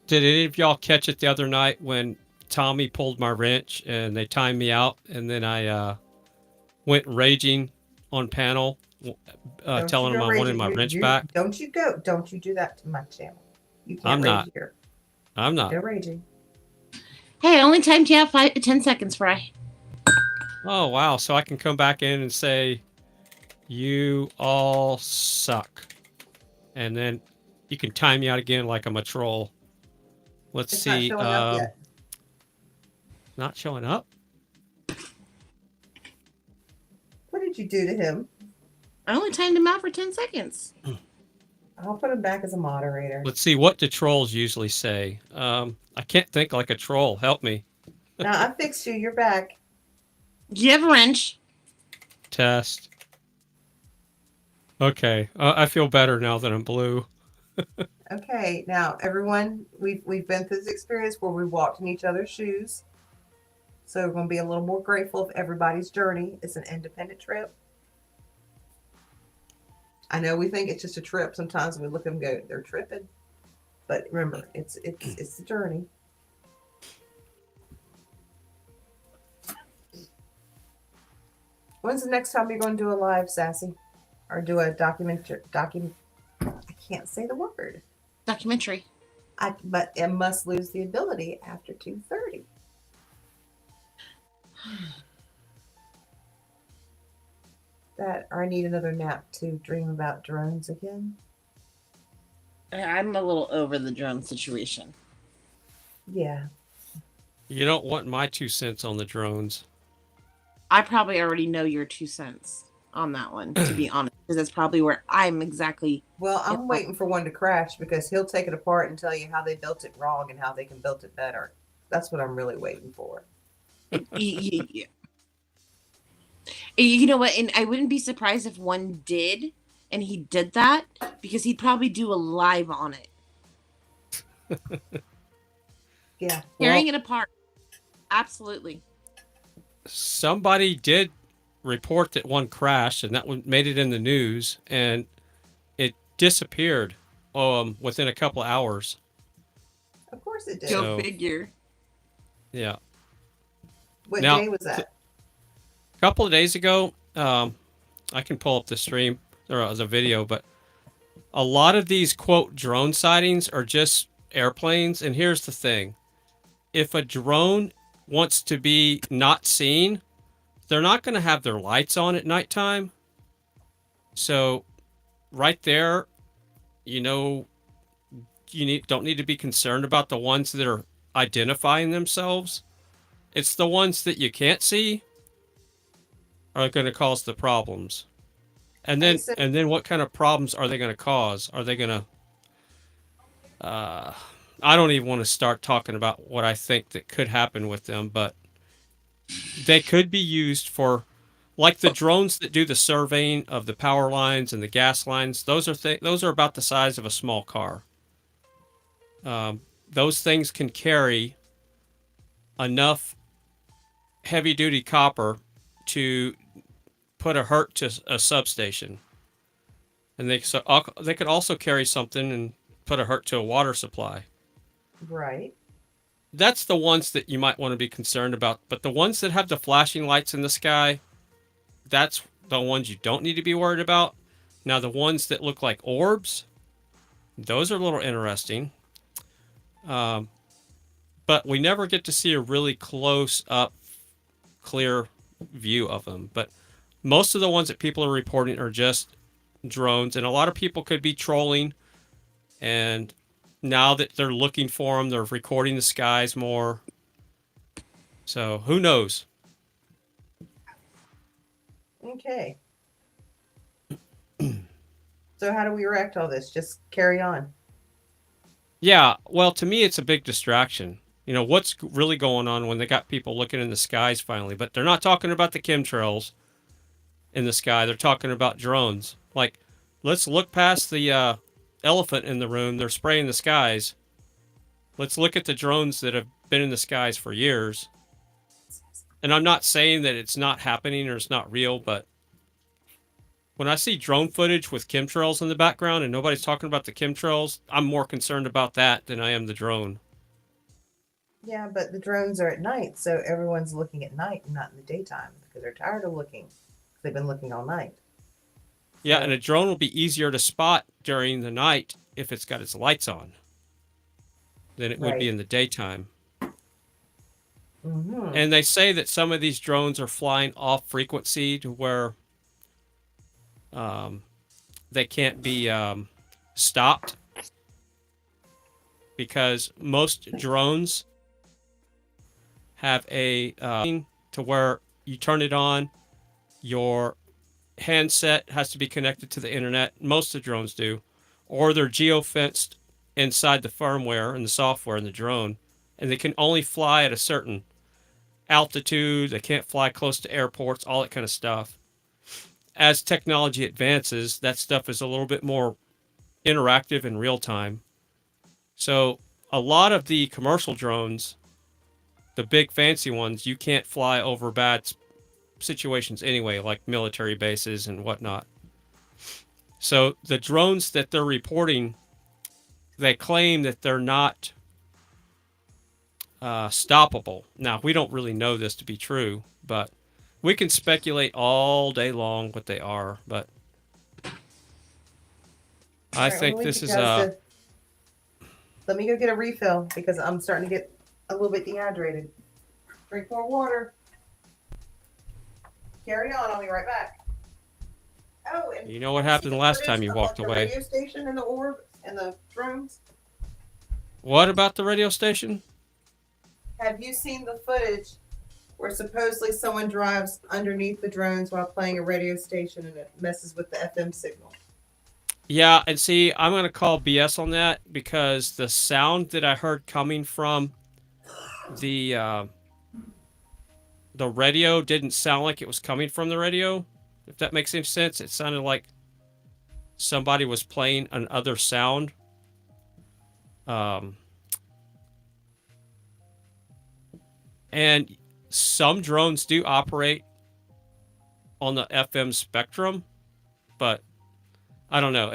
Did any of y'all catch it the other night when Tommy pulled my wrench and they timed me out and then I went raging on panel telling him I wanted my wrench back? Don't you do that to my channel. You can't I'm rage not. here. I'm not. No raging. Hey, only timed you out 10 seconds, Fry. Oh wow, so I can come back in and say you all suck. And then you can time me out again like I'm a troll. Let's It's see. not showing up yet. Not showing up? What did you do to him? I only timed him out for 10 seconds. I'll put him back as a moderator. Let's see, what do trolls usually say? I can't think like a troll. Help me. Now I fixed you. You're back. Do you have a wrench? Test. Okay, I feel better now that I'm blue. Okay, now everyone, we've been through this experience where we walked in each other's shoes. So we're going to be a little more grateful of everybody's journey. It's an independent trip. I know we think it's just a trip. Sometimes we look at them and go, they're tripping. But remember, it's the journey. When's the next time you're going to do a live, Sassy? Or do a I can't say the word. Documentary. But it must lose the ability after 2:30. That, or I need another nap to dream about drones again. I'm a little over the drone situation. Yeah. You don't want my 2 cents on the drones. I probably already know your 2 cents on that one, to be honest, because that's probably where I'm exactly. Well, I'm waiting for one to crash because he'll take it apart and tell you how they built it wrong and how they can build it better. That's what I'm really waiting for. You know what? And I wouldn't be surprised if one did, and he did that because he'd probably do a live on it. Yeah. Tearing it apart. Absolutely. Somebody did report that one crashed, and that one made it in the news, and it disappeared within a couple of hours. Of course it did. Go figure. Yeah. What Now, day was that? A couple of days ago, I can pull up the stream or as a video, but a lot of these quote drone sightings are just airplanes. And here's the thing: if a drone wants to be not seen, they're not going to have their lights on at nighttime. So right there, you know, don't need to be concerned about the ones that are identifying themselves. It's the ones that you can't see are going to cause the problems. And then what kind of problems are they going to cause? Are they going to I don't even want to start talking about what I think that could happen with them, but they could be used for, like the drones that do the surveying of the power lines and the gas lines. Those are about the size of a small car. Those things can carry enough heavy-duty copper to put a hurt to a substation, and they could also carry something and put a hurt to a water supply. Right. That's the ones that you might want to be concerned about. But the ones that have the flashing lights in the sky, that's the ones you don't need to be worried about. Now, the ones that look like orbs, those are a little interesting. But we never get to see a really close up, clear view of them. But most of the ones that people are reporting are just drones. And a lot of people could be trolling. And now that they're looking for them, they're recording the skies more. So who knows? Okay. So how do we react to all this? Just carry on. Yeah, well, to me, it's a big distraction. You know, what's really going on when they got people looking in the skies finally? But they're not talking about the chemtrails in the sky. They're talking about drones. Like, let's look past the elephant in the room. They're spraying the skies. Let's look at the drones that have been in the skies for years. And I'm not saying that it's not happening or it's not real, but when I see drone footage with chemtrails in the background and nobody's talking about the chemtrails, I'm more concerned about that than I am the drone. Yeah, but the drones are at night, so everyone's looking at night and not in the daytime because they're tired of looking. They've been looking all night. Yeah, and a drone will be easier to spot during the night if it's got its lights on than it would be in the daytime. Mm-hmm. And they say that some of these drones are flying off frequency to where they can't be stopped, because most drones have a to where you turn it on, your handset has to be connected to the internet. Most of the drones do, or they're geofenced inside the firmware and the software in the drone, and they can only fly at a certain altitude. They can't fly close to airports, all that kind of stuff. As technology advances, that stuff is a little bit more interactive in real time. So a lot of the commercial drones, the big fancy ones, you can't fly over bad situations anyway, like military bases and whatnot. So the drones that they're reporting, they claim that they're not stoppable. Now, we don't really know this to be true, but we can speculate all day long what they are. But I think this is let me go get a refill because I'm starting to get a little bit dehydrated. Drink more water. Carry on. I'll be right back. Oh, and you know what happened last time you walked the away. radio station and the orb and the drones. What about the radio station? Have you seen the footage where supposedly someone drives underneath the drones while playing a radio station and it messes with the FM signal. Yeah, and see, I'm going to call BS on that because the sound that I heard coming from the radio didn't sound like it was coming from the radio. If that makes any sense, it sounded like somebody was playing another sound. And some drones do operate on the FM spectrum, but I don't know.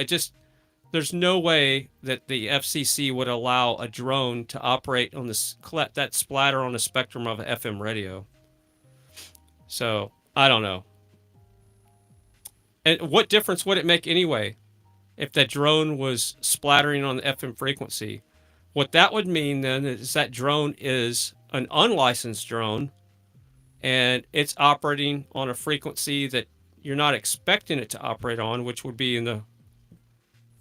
There's no way that the FCC would allow a drone to operate on that splatter on the spectrum of an FM radio. So I don't know. And what difference would it make anyway if that drone was splattering on the FM frequency? What that would mean then is that drone is an unlicensed drone and it's operating on a frequency that you're not expecting it to operate on, which would be in the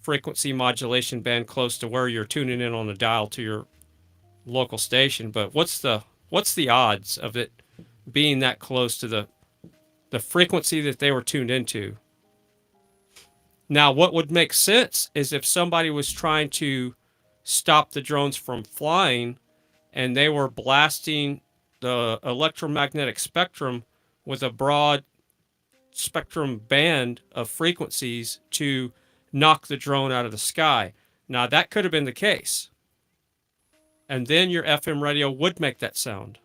frequency modulation band close to where you're tuning in on the dial to your local station. But what's the odds of it being that close to the frequency that they were tuned into? Now, what would make sense is if somebody was trying to stop the drones from flying and they were blasting the electromagnetic spectrum with a broad spectrum band of frequencies to knock the drone out of the sky. Now, that could have been the case. And then your FM radio would make that sound.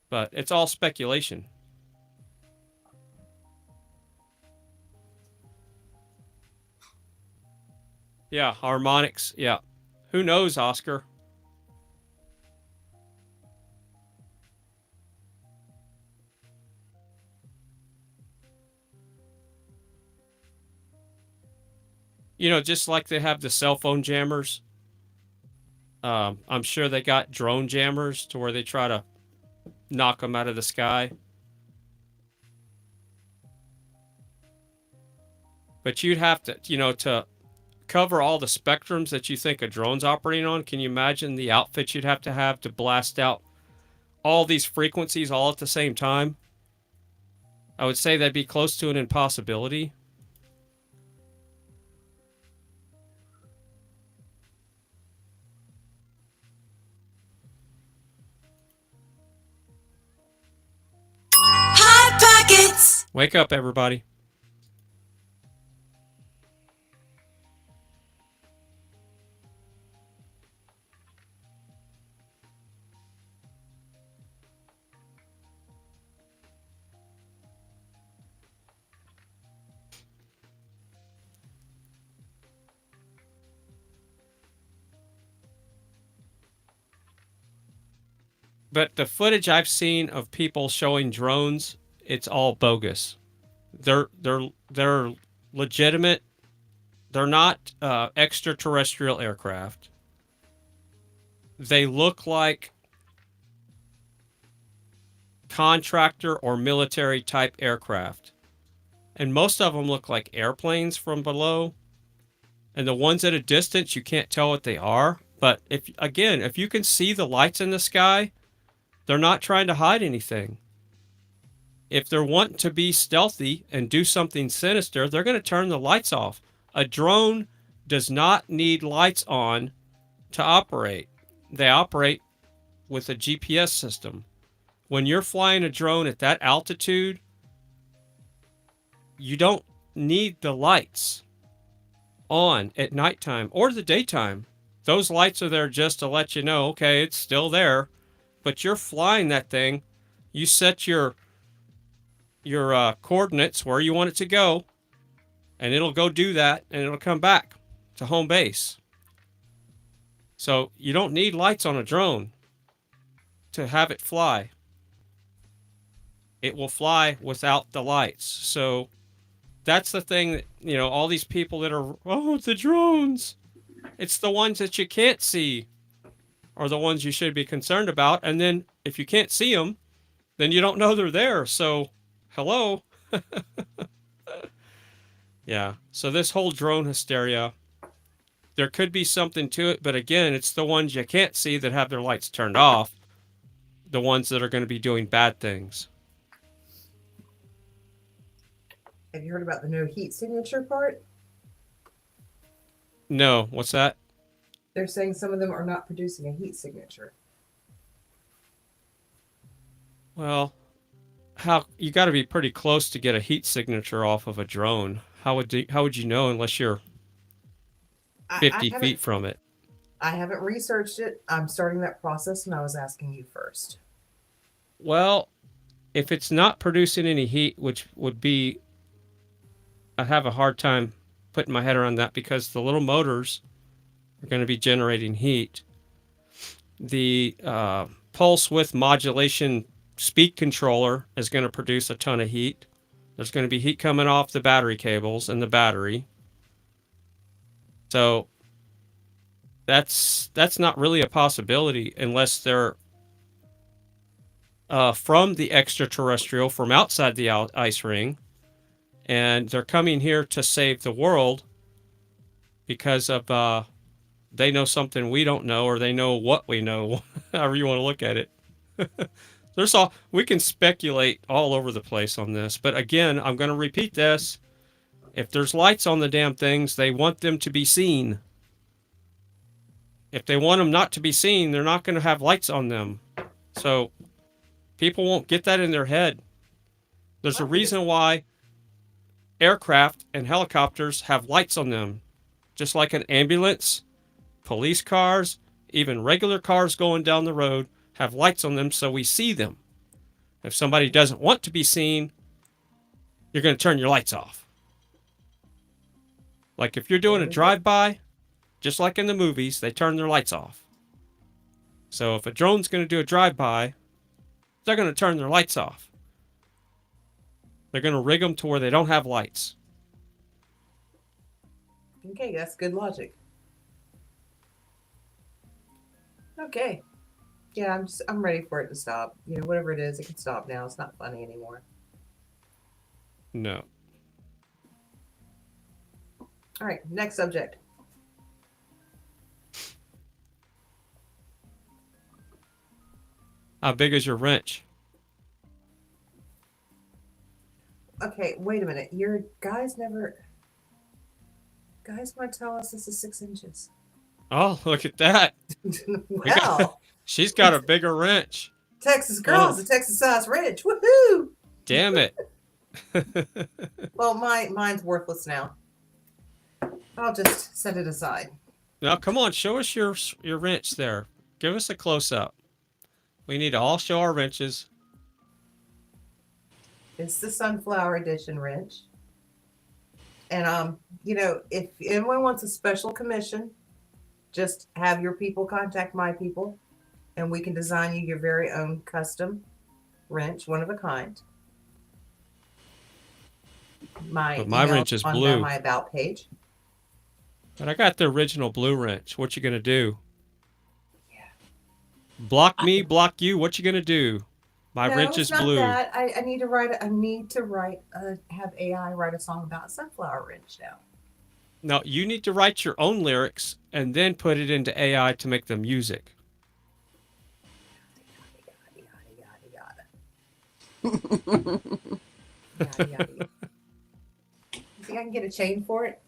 But it's all speculation. Yeah, harmonics. Yeah. Who knows, Oscar? You know, just like they have the cell phone jammers. I'm sure they got drone jammers to where they try to knock them out of the sky. But you'd have to, to cover all the spectrums that you think a drone's operating on. Can you imagine the outfit you'd have to blast out all these frequencies all at the same time? I would say that'd be close to an impossibility. Hot Pockets! Wake up, everybody. But the footage I've seen of people showing drones, it's all bogus. They're legitimate. They're not extraterrestrial aircraft. They look like contractor or military type aircraft. And most of them look like airplanes from below. And the ones at a distance, you can't tell what they are. But if you can see the lights in the sky, they're not trying to hide anything. If they're wanting to be stealthy and do something sinister, they're going to turn the lights off. A drone does not need lights on to operate. They operate with a GPS system. When you're flying a drone at that altitude, you don't need the lights on at nighttime or the daytime. Those lights are there just to let you know, okay, it's still there. But you're flying that thing. You set your coordinates where you want it to go, and it'll go do that, and it'll come back to home base. So you don't need lights on a drone to have it fly. It will fly without the lights. So that's the thing that, all these people that are, the drones. It's the ones that you can't see are the ones you should be concerned about. And then if you can't see them, then you don't know they're there. So, hello. Yeah. So this whole drone hysteria, there could be something to it. But again, it's the ones you can't see that have their lights turned off. the ones that are going to be doing bad things. Have you heard about the no heat signature part? No, what's that? They're saying some of them are not producing a heat signature. Well, how you got to be pretty close to get a heat signature off of a drone. How would you know unless you're 50 feet from it? I haven't researched it. I'm starting that process, and I was asking you first. Well, if it's not producing any heat, which would be, I have a hard time putting my head around that because the little motors are going to be generating heat. The pulse width modulation speed controller is going to produce a ton of heat. There's going to be heat coming off the battery cables and the battery. So that's not really a possibility unless they're from the extraterrestrial, from outside the ice ring, and they're coming here to save the world because of they know something we don't know, or they know what we know, however you want to look at it. We can speculate all over the place on this, but again, I'm going to repeat this. If there's lights on the damn things, they want them to be seen. If they want them not to be seen, they're not going to have lights on them. So people won't get that in their head. There's a reason why aircraft and helicopters have lights on them. Just like an ambulance, police cars, even regular cars going down the road have lights on them so we see them. If somebody doesn't want to be seen, you're going to turn your lights off. Like if you're doing a drive-by, just like in the movies, they turn their lights off. So if a drone's going to do a drive-by, they're going to turn their lights off. They're going to rig them to where they don't have lights. Okay, that's good logic. Okay. Yeah, I'm ready for it to stop. You know, whatever it is, it can stop now. It's not funny anymore. No. All right, next subject. How big is your wrench? Okay, wait a minute. Your guys want to tell us this is 6 inches. Oh, look at that. Wow. She's got a bigger wrench. Texas girls, a Texas size wrench. Woohoo! Damn it. Well, mine's worthless now. I'll just set it aside. Now, come on, show us your wrench there. Give us a close-up. We need to all show our wrenches. It's the Sunflower Edition wrench. And, you know, if anyone wants a special commission, just have your people contact my people, and we can design you your very own custom wrench, one of a kind. My wrench is blue. On my about page. But I got the original blue wrench. What you gonna do? Yeah. Block me, block you. What you gonna do? My wrench is blue. That. I need to have AI write a song about a sunflower wrench now. No, you need to write your own lyrics and then put it into AI to make the music. Yada. You think I can get a chain for it?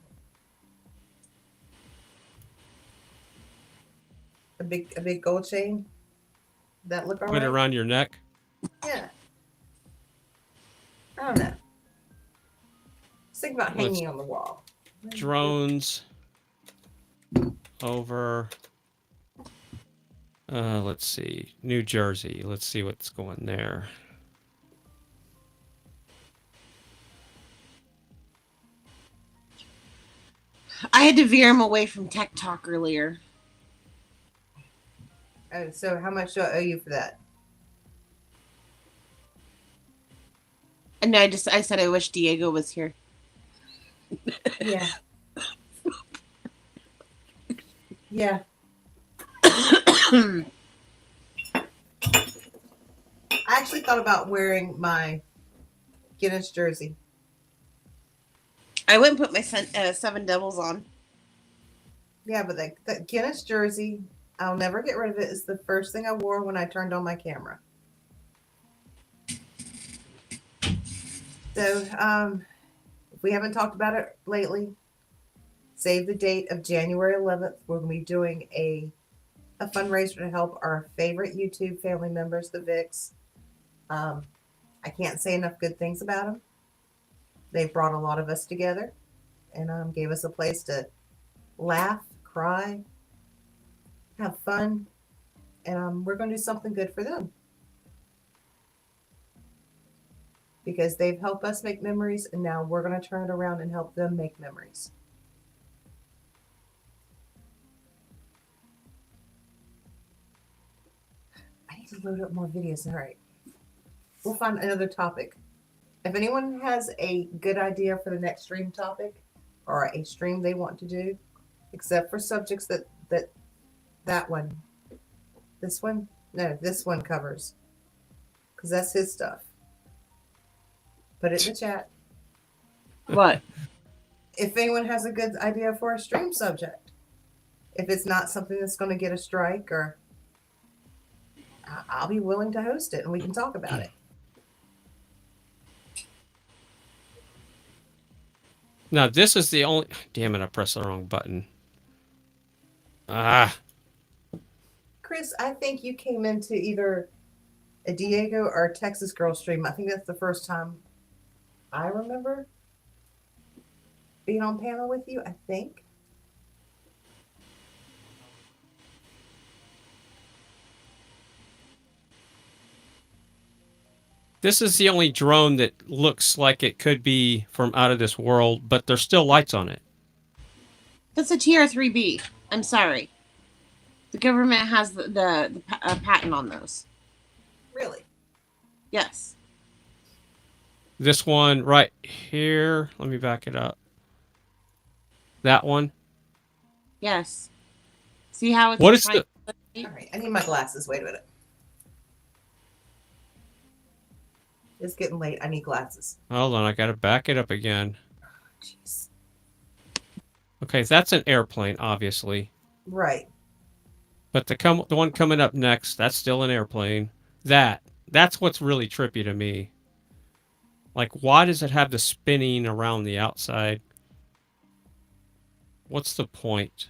A big gold chain? That look all Put it right? around your neck. Yeah. I don't know. Just think about hanging on the wall. Drones over. Let's see. New Jersey. Let's see what's going there. I had to veer him away from tech talk earlier. Oh, so how much do I owe you for that? And I said I wish Diego was here. Yeah. Yeah. I actually thought about wearing my Guinness jersey. I went and put my Seven Devils on. Yeah, but the Guinness jersey, I'll never get rid of it. It's the first thing I wore when I turned on my camera. So, if we haven't talked about it lately, save the date of January 11th. We're going to be doing a fundraiser to help our favorite YouTube family members, the Vicks. I can't say enough good things about them. They've brought a lot of us together and gave us a place to laugh, cry, have fun, and we're going to do something good for them. Because they've helped us make memories, and now we're going to turn it around and help them make memories. I need to load up more videos. All right. We'll find another topic. If anyone has a good idea for the next stream topic or a stream they want to do, except for subjects that one, this one covers, because that's his stuff. Put it in the chat. What? If anyone has a good idea for a stream subject, if it's not something that's going to get a strike, or I'll be willing to host it and we can talk about it. Now, this is the only... Damn it, I pressed the wrong button. Ah. Chris, I think you came into either a Diego or a Texas Girl stream. I think that's the first time I remember being on panel with you, I think. This is the only drone that looks like it could be from out of this world, but there's still lights on it. That's a TR-3B. I'm sorry. The government has the patent on those. Really? Yes. This one right here. Let me back it up. That one. Yes. See how it's... What is the... All right, I need my glasses. Wait a minute. It's getting late. I need glasses. Hold on, I gotta back it up again. Jeez. Okay, that's an airplane, obviously. Right. But the one coming up next, that's still an airplane. That's what's really trippy to me. Like, why does it have the spinning around the outside? What's the point?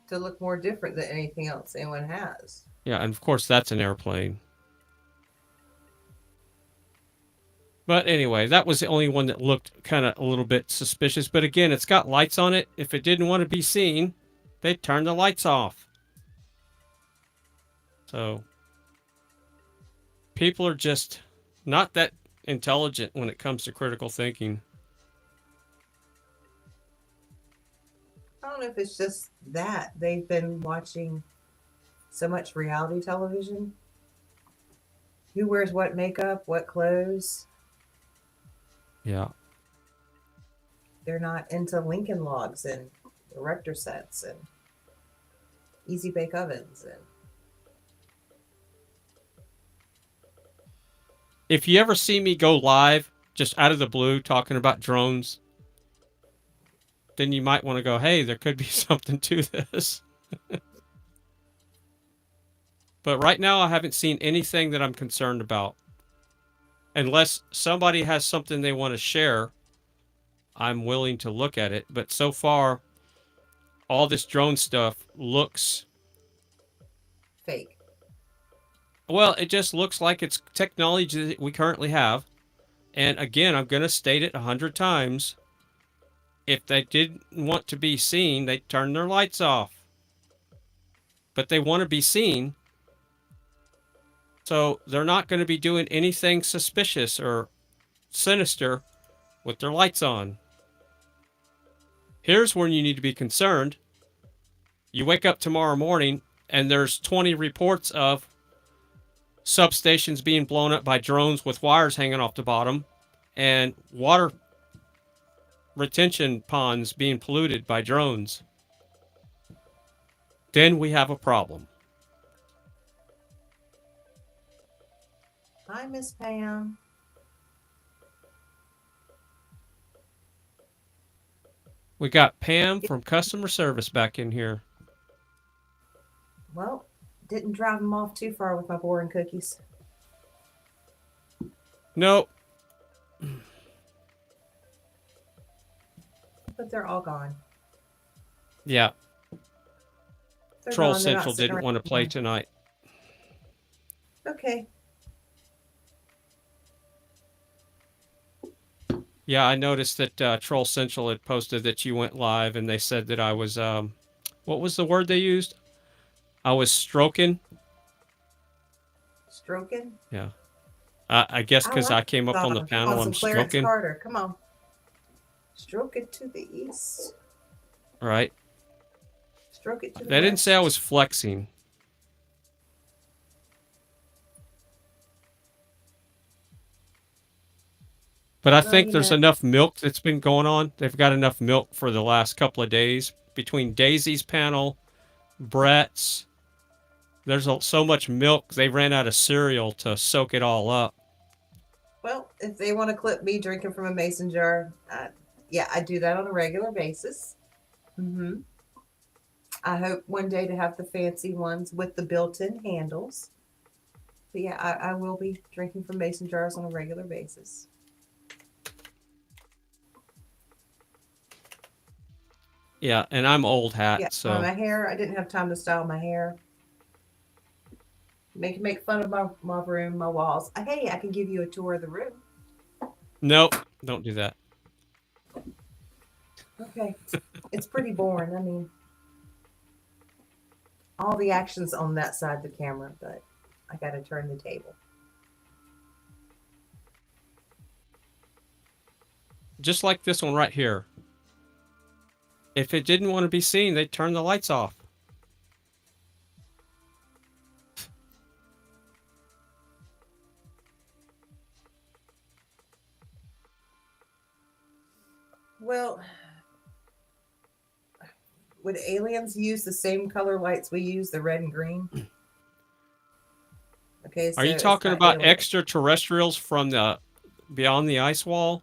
To look more different than anything else anyone has. Yeah, and of course that's an airplane. But anyway, that was the only one that looked kind of a little bit suspicious. But again, it's got lights on it. If it didn't want to be seen, they'd turn the lights off. So, people are just not that intelligent when it comes to critical thinking. I don't know if it's just that. They've been watching so much reality television. Who wears what makeup, what clothes. Yeah. They're not into Lincoln Logs and erector sets and easy bake ovens. And if you ever see me go live, just out of the blue, talking about drones, then you might want to go, hey, there could be something to this. But right now, I haven't seen anything that I'm concerned about. Unless somebody has something they want to share, I'm willing to look at it. But so far, all this drone stuff looks fake. Well, it just looks like it's technology that we currently have. And again, I'm going to state it 100 times. If they didn't want to be seen, they'd turn their lights off. But they want to be seen. So they're not going to be doing anything suspicious or sinister with their lights on. Here's when you need to be concerned. You wake up tomorrow morning and there's 20 reports of substations being blown up by drones with wires hanging off the bottom and water retention ponds being polluted by drones. Then we have a problem. Hi, Miss Pam. We got Pam from customer service back in here. Well, didn't drive them off too far with my boring cookies. Nope. But they're all gone. Yeah, They're Troll gone. They're not Central sitting didn't want to around play anymore. tonight. Okay. Yeah, I noticed that Troll Central had posted that you went live, and they said that I was what was the word they used? I was stroking. Stroking. Yeah, I guess because I like came up on the Come panel, on, I'm some Clarence stroking. Carter. Come on. Stroke it to the east. Right? Stroke it to the They didn't say I west. was flexing. But I Well, think you there's know. enough milk that's been going on. They've got enough milk for the last couple of days between Daisy's panel, Brett's. There's so much milk, they ran out of cereal to soak it all up. Well, if they want to clip me drinking from a mason jar, yeah, I do that on a regular basis. I hope one day to have the fancy ones with the built-in handles. But yeah, I will be drinking from mason jars on a regular basis. Yeah, and I'm old hat, Yeah, so my hair, I didn't have time to style my hair. Make fun of my room, my walls. Hey, I can give you a tour of the room. nope, don't do that. Okay. It's pretty boring. I mean, all the action's on that side of the camera, but I got to turn the table. Just like this one right here. If it didn't want to be seen, they'd turn the lights off. Well, would aliens use the same color lights we use, the red and green? Okay, so Are you it's talking not about alien. extraterrestrials from the beyond the ice wall?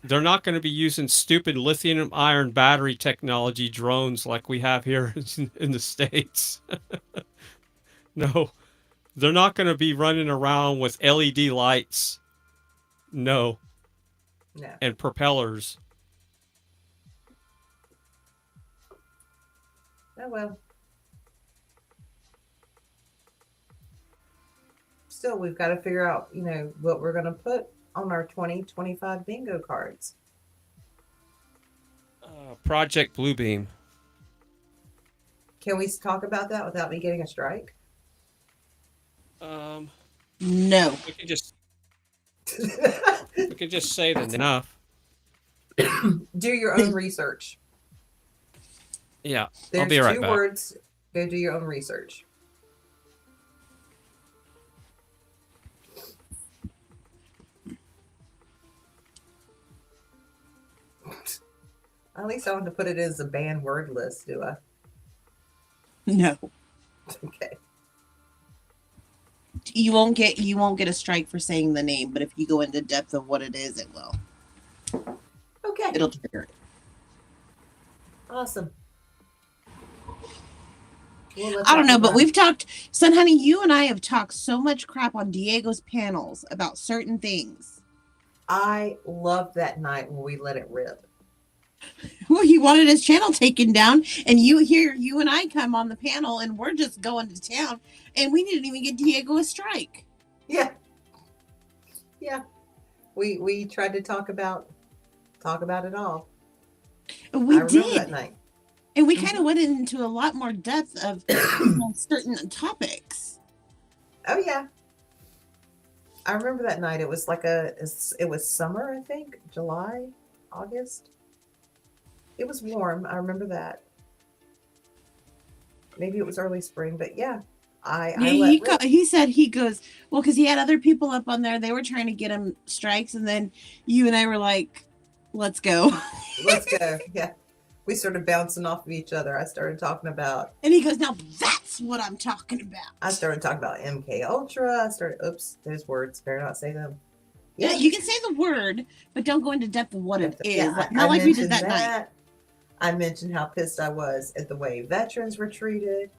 They're not going to be using stupid lithium iron battery technology drones like we have here in the States. No, they're not going to be running around with LED lights. No. No. And propellers. Oh well. Still, we've got to figure out, what we're going to put on our 2025 bingo cards. Project Bluebeam. Can we talk about that without me getting a strike? No. We can just say that enough. Do your own research. Yeah, There's I'll be right two back. words. Go do your own research. At least I want to put it as a banned word list, do I? No. Okay. You won't get a strike for saying the name, but if you go into depth of what it is, it will. Okay. It'll trigger it. Awesome. I don't know, but we've talked, Son Honey, you and I have talked so much crap on Diego's panels about certain things. I loved that night when we let it rip. Well, he wanted his channel taken down, and you and I come on the panel, and we're just going to town, and we didn't even get Diego a strike. Yeah. Yeah. We tried to talk about it all. We I remember did. that night. And we kind of went into a lot more depth of certain topics. Oh yeah. I remember that night. It was like it was summer, I think, July, August. It was warm. I remember that. Maybe it was early spring, but yeah. He said he goes, well, because he had other people up on there. They were trying to get him strikes, and then you and I were like, let's go. Let's go. Yeah. We started bouncing off of each other. I started talking about, and he goes, now that's what I'm talking about. I started talking about MK Ultra. Oops, those words. Better not say them. Yeah, you can say the word, but don't go into depth of what it is. Yeah, Not like we did mentioned that night. I mentioned how pissed I was at the way veterans were treated.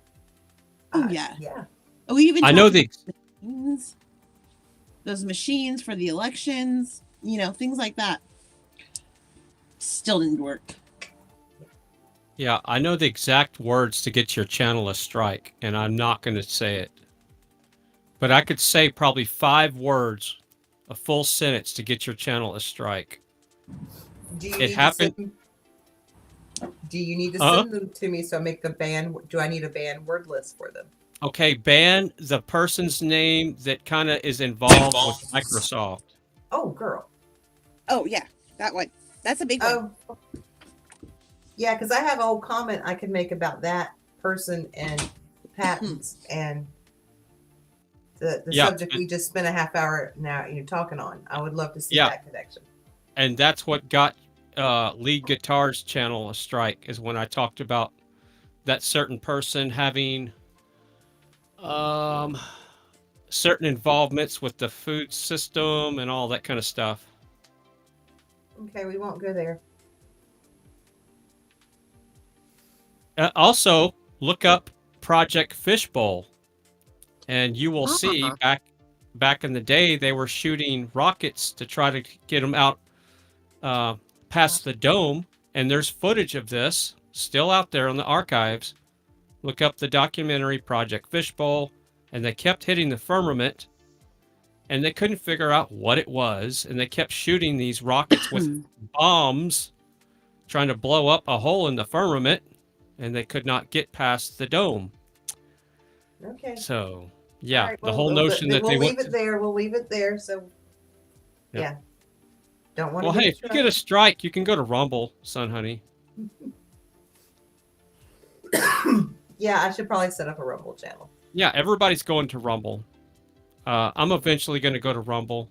Oh, yeah. Yeah. We even I know talked the about things. those machines for the elections, you know, things like that. Still didn't work. Yeah, I know the exact words to get your channel a strike, and I'm not going to say it. But I could say probably 5 words, a full sentence to get your channel a strike. Do you It need happened. To send, do you need to Uh-huh. send them to me so I make the ban? Do I need a ban word list for them? Okay, ban the person's name that kind of is involved with Microsoft. Oh, girl. Oh yeah, that one. That's a big one. Oh, yeah, because I have a whole comment I could make about that person and patents and the Yeah, subject we just spent a half hour now talking on. I would love to see Yeah. that connection. And that's what got Lead Guitar's channel a strike, is when I talked about that certain person having certain involvements with the food system and all that kind of stuff. Okay, we won't go there. Also, look up Project Fishbowl, and you will see back in the day they were shooting rockets to try to get them out past the dome, and there's footage of this still out there on the archives. Look up the documentary Project Fishbowl, and they kept hitting the firmament, and they couldn't figure out what it was, and they kept shooting these rockets with bombs, trying to blow up a hole in the firmament, and they could not get past the dome. Okay. So, yeah, All right, the whole notion that we'll they leave went it there. We'll leave it there. So, Yep. yeah. Don't want Well, to. hey, if you get a strike, you can go to Rumble, son, honey. Yeah, I should probably set up a Rumble channel. Yeah, everybody's going to Rumble. I'm eventually going to go to Rumble.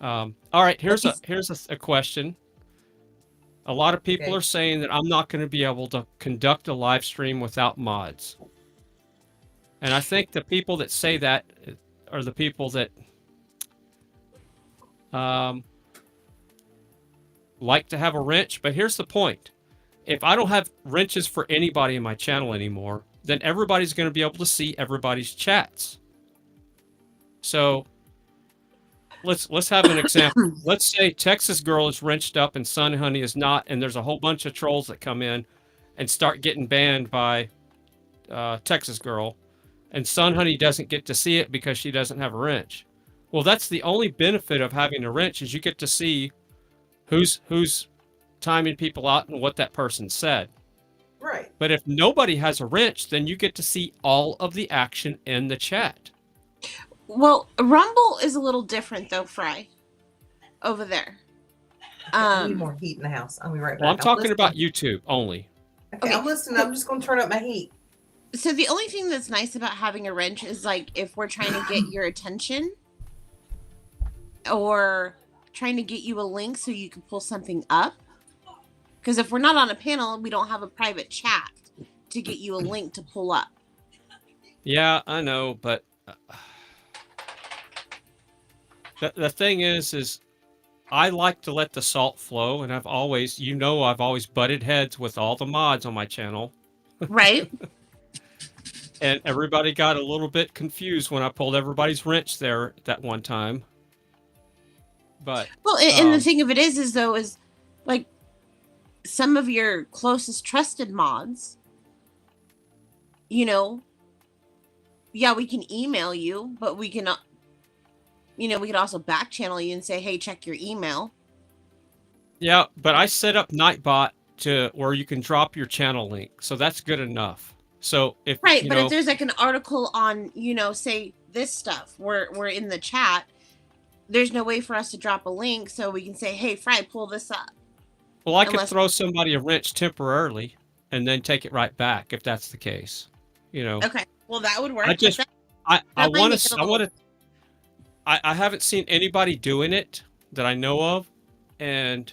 All right, here's a question. A lot of people are saying that I'm not going to be able to conduct a live stream without mods. And I think the people that say that are the people that like to have a wrench. But here's the point. If I don't have wrenches for anybody in my channel anymore, then everybody's going to be able to see everybody's chats. So let's have an example. Let's say Texas Girl is wrenched up and Sun Honey is not, and there's a whole bunch of trolls that come in and start getting banned by Texas Girl, and Sun Honey doesn't get to see it because she doesn't have a wrench. Well, that's the only benefit of having a wrench, is you get to see who's timing people out and what that person said. Right. But if nobody has a wrench, then you get to see all of the action in the chat. Well, Rumble is a little different though, Fry. Over there. I need more heat in the house. I'll be right back. Well, I'm talking listening. about YouTube only. Okay, I'm listening. I'm just going to turn up my heat. So the only thing that's nice about having a wrench is, like, if we're trying to get your attention or trying to get you a link so you can pull something up. Because if we're not on a panel, we don't have a private chat to get you a link to pull up. Yeah, I know, but the thing is I like to let the salt flow, and I've always butted heads with all the mods on my channel. Right. And everybody got a little bit confused when I pulled everybody's wrench there that one time. But well, and the thing of it is though, is like some of your closest trusted mods, you know, yeah, we can email you, but we can, we can also back channel you and say, hey, check your email. yeah, but I set up Nightbot to where you can drop your channel link, so that's good enough. So if Right, you but know, if there's like an article on, say this stuff, we're in the chat, there's no way for us to drop a link so we can say, hey, Fry, pull this up. well, I could unless- throw somebody a wrench temporarily and then take it right back if that's the case. Okay, well that would work. I just, but I that might want make it to, a I want little- to, I haven't seen anybody doing it that I know of, and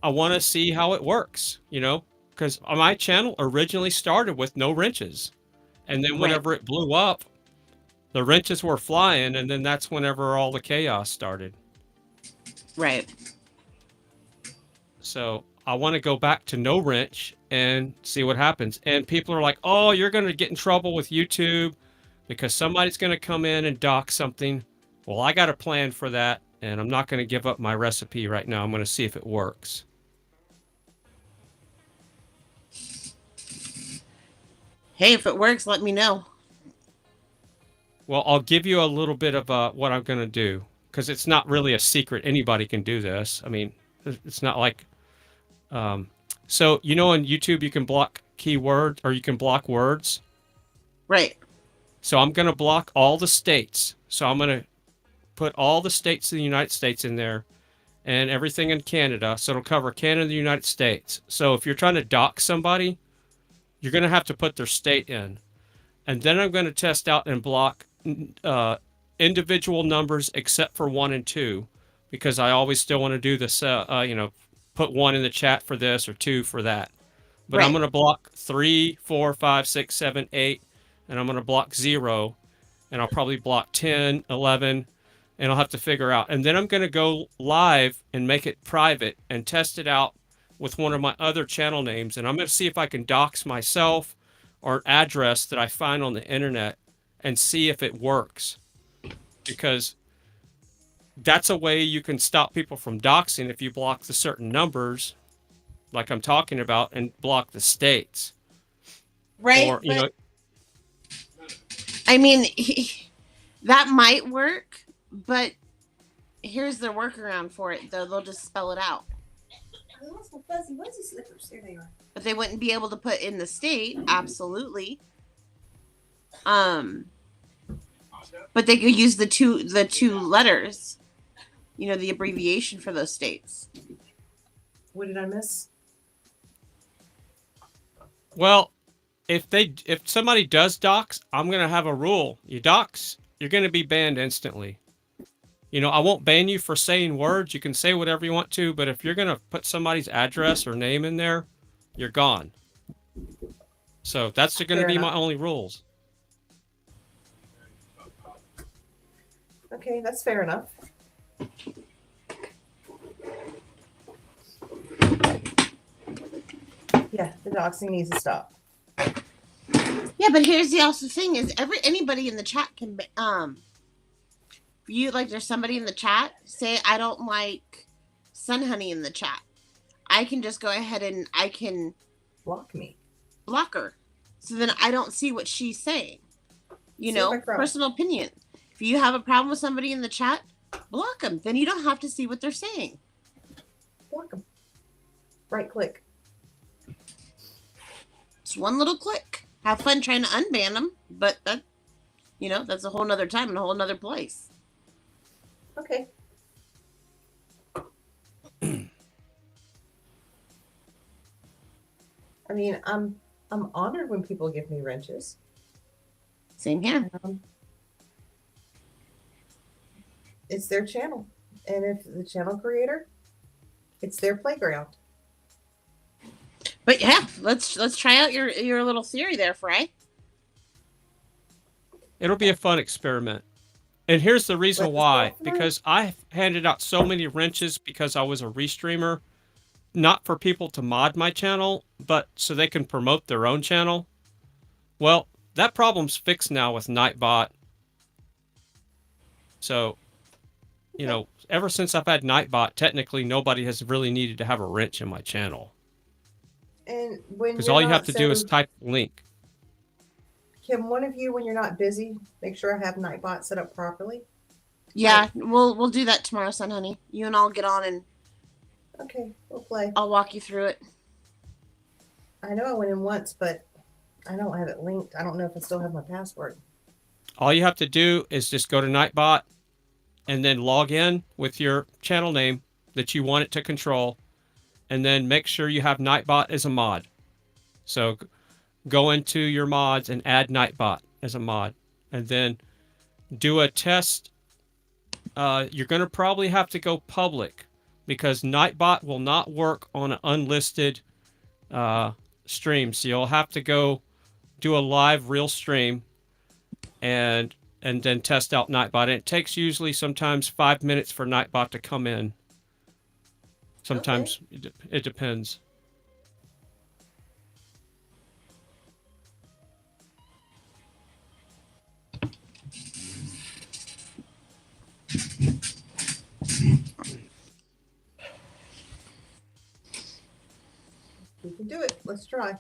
I want to see how it works, because my channel originally started with no wrenches, and then whenever it blew up, the wrenches were flying, and then that's whenever all the chaos started. Right. So I want to go back to no wrench and see what happens. And people are like, oh, you're going to get in trouble with YouTube because somebody's going to come in and dock something. Well, I got a plan for that, and I'm not going to give up my recipe right now. I'm going to see if it works. Hey, if it works, let me know. Well, I'll give you a little bit of what I'm going to do, because it's not really a secret. Anybody can do this. I mean, it's not like... so, you know, on YouTube, you can block keywords, or you can block words. Right. So I'm going to block all the states. So I'm going to put all the states of the United States in there and everything in Canada. So it'll cover Canada and the United States. So if you're trying to dox somebody, you're going to have to put their state in. And then I'm going to test out and block individual numbers except for 1 and 2, because I always still want to do this, you know, put 1 in the chat for this or 2 for that. But Right. I'm going to block 3, 4, 5, 6, 7, 8, and I'm going to block 0, and I'll probably block 10, 11, and I'll have to figure out. And then I'm going to go live and make it private and test it out with one of my other channel names. And I'm going to see if I can dox myself or an address that I find on the internet and see if it works. Because that's a way you can stop people from doxing if you block the certain numbers, like I'm talking about, and block the states. Right. Or, you know, I mean, that might work, but here's their workaround for it, though. They'll just spell it out. Fuzzy, what's his slippers? There they are. But they wouldn't be able to put in the state, absolutely. But they could use the two letters, you know, the abbreviation for those states. What did I miss? well, if somebody does dox, I'm going to have a rule. You dox, you're going to be banned instantly. You know, I won't ban you for saying words. You can say whatever you want to, but if you're going to put somebody's address or name in there, you're gone. So that's going to Fair be enough. my only rules. Okay, that's fair enough. Yeah, the doxing needs to stop. Yeah, but here's the also thing is anybody in the chat can there's somebody in the chat say I don't like Sun Honey in the chat. I can just go ahead and I can block her. So then I don't see what she's saying. You See know, if I cross. personal opinion. If you have a problem with somebody in the chat, block them. Then you don't have to see what they're saying. Block them. Right click. It's one little click. Have fun trying to unban them, but that, you know, that's a whole nother time and a whole nother place. Okay. I mean, I'm honored when people give me wrenches. Same here. It's their channel, and if the channel creator, it's their playground. But yeah, let's try out your little theory there, Fry. It'll be a fun experiment. And here's the reason Let us why. go through. Because I handed out so many wrenches because I was a restreamer, not for people to mod my channel, but so they can promote their own channel. Well, that problem's fixed now with Nightbot. So, you know, ever since I've had Nightbot, technically nobody has really needed to have a wrench in my channel. And when Because you're all you not have to do is sending- type link. Can one of you, when you're not busy, make sure I have Nightbot set up properly? Yeah, we'll do that tomorrow, Sun Honey. You and I'll get on and Okay, we'll play. I'll walk you through it. I know I went in once, but I don't have it linked. I don't know if I still have my password. All you have to do is just go to Nightbot and then log in with your channel name that you want it to control. And then make sure you have Nightbot as a mod. So go into your mods and add Nightbot as a mod. And then do a test. You're going to probably have to go public because Nightbot will not work on an unlisted stream. So you'll have to go do a live real stream and then test out Nightbot. And it takes usually sometimes 5 minutes for Nightbot to come in. Sometimes it depends. try.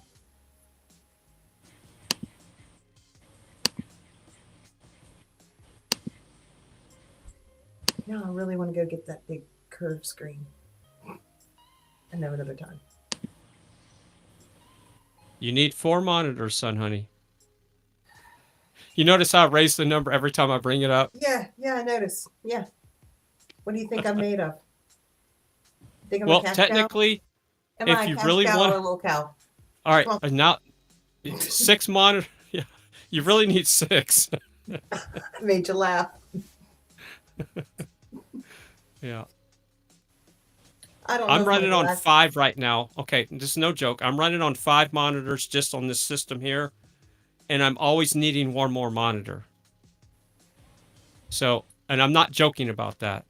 Now I really want to go get that big curved screen. I know another time. You need 4 monitors, son, honey. You notice how I raise the number every time I bring it up? Yeah, I notice. Yeah. What do you think I'm made of? Think I'm Well, a cash cow? technically, Am if I a you cash really cow want, or a little cow? all right, Well- now 6 monitor. Yeah, you really need 6. I made you laugh. Yeah. I don't know. I'm if running my on glass- 5 right now. Okay, this is no joke. I'm running on 5 monitors just on this system here, and I'm always needing one more monitor. So, and I'm not joking about that.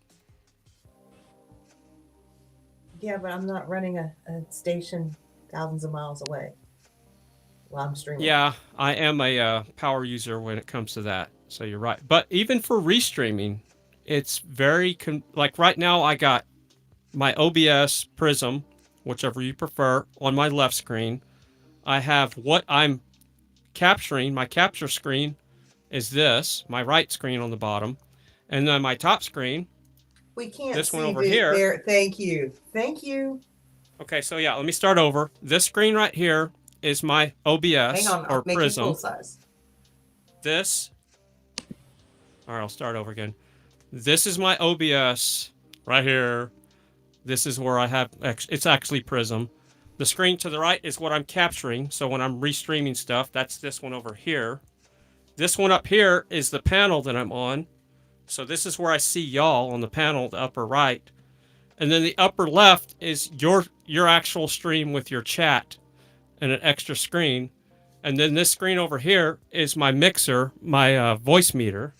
Yeah, but I'm not running a station thousands of miles away while I'm streaming. Yeah, I am a power user when it comes to that. So you're right. But even for restreaming, it's very like right now I got my OBS Prism, whichever you prefer, on my left screen. I have what I'm capturing. My capture screen is this, my right screen on the bottom. And then my top screen, We can't this see one over the- here. There. Thank you. Thank you. Okay, so yeah, let me start over. This screen right here is my OBS Hang on. or I'll make Prism. you full size. This. All right, I'll start over again. This is my OBS right here. This is where I have, it's actually Prism. The screen to the right is what I'm capturing. So when I'm restreaming stuff, that's this one over here. This one up here is the panel that I'm on. So this is where I see y'all on the panel, the upper right. And then the upper left is your actual stream with your chat and an extra screen. And then this screen over here is my mixer, my voice meter.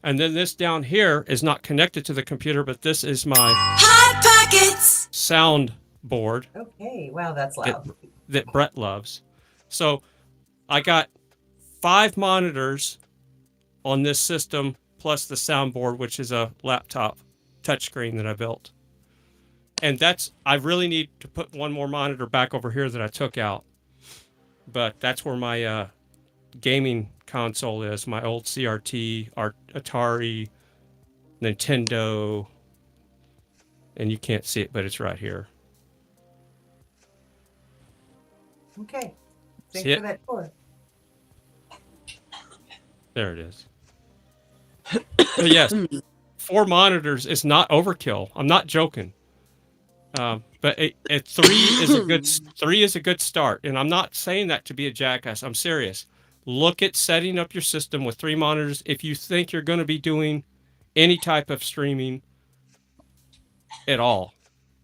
And then this down here is not connected to the computer, but this is my Hot Pockets sound board. Okay. Wow, that's loud. That Brett loves. So I got 5 monitors on this system plus the soundboard, which is a laptop touchscreen that I built. And I really need to put one more monitor back over here that I took out. But that's where my gaming console is, my old CRT, Atari, Nintendo, and you can't see it, but it's right here. Okay. Thanks See it? for that tour. There it is. But yes, 4 monitors is not overkill. I'm not joking. But 3 is a good start, and I'm not saying that to be a jackass. I'm serious. Look at setting up your system with 3 monitors if you think you're going to be doing any type of streaming at all.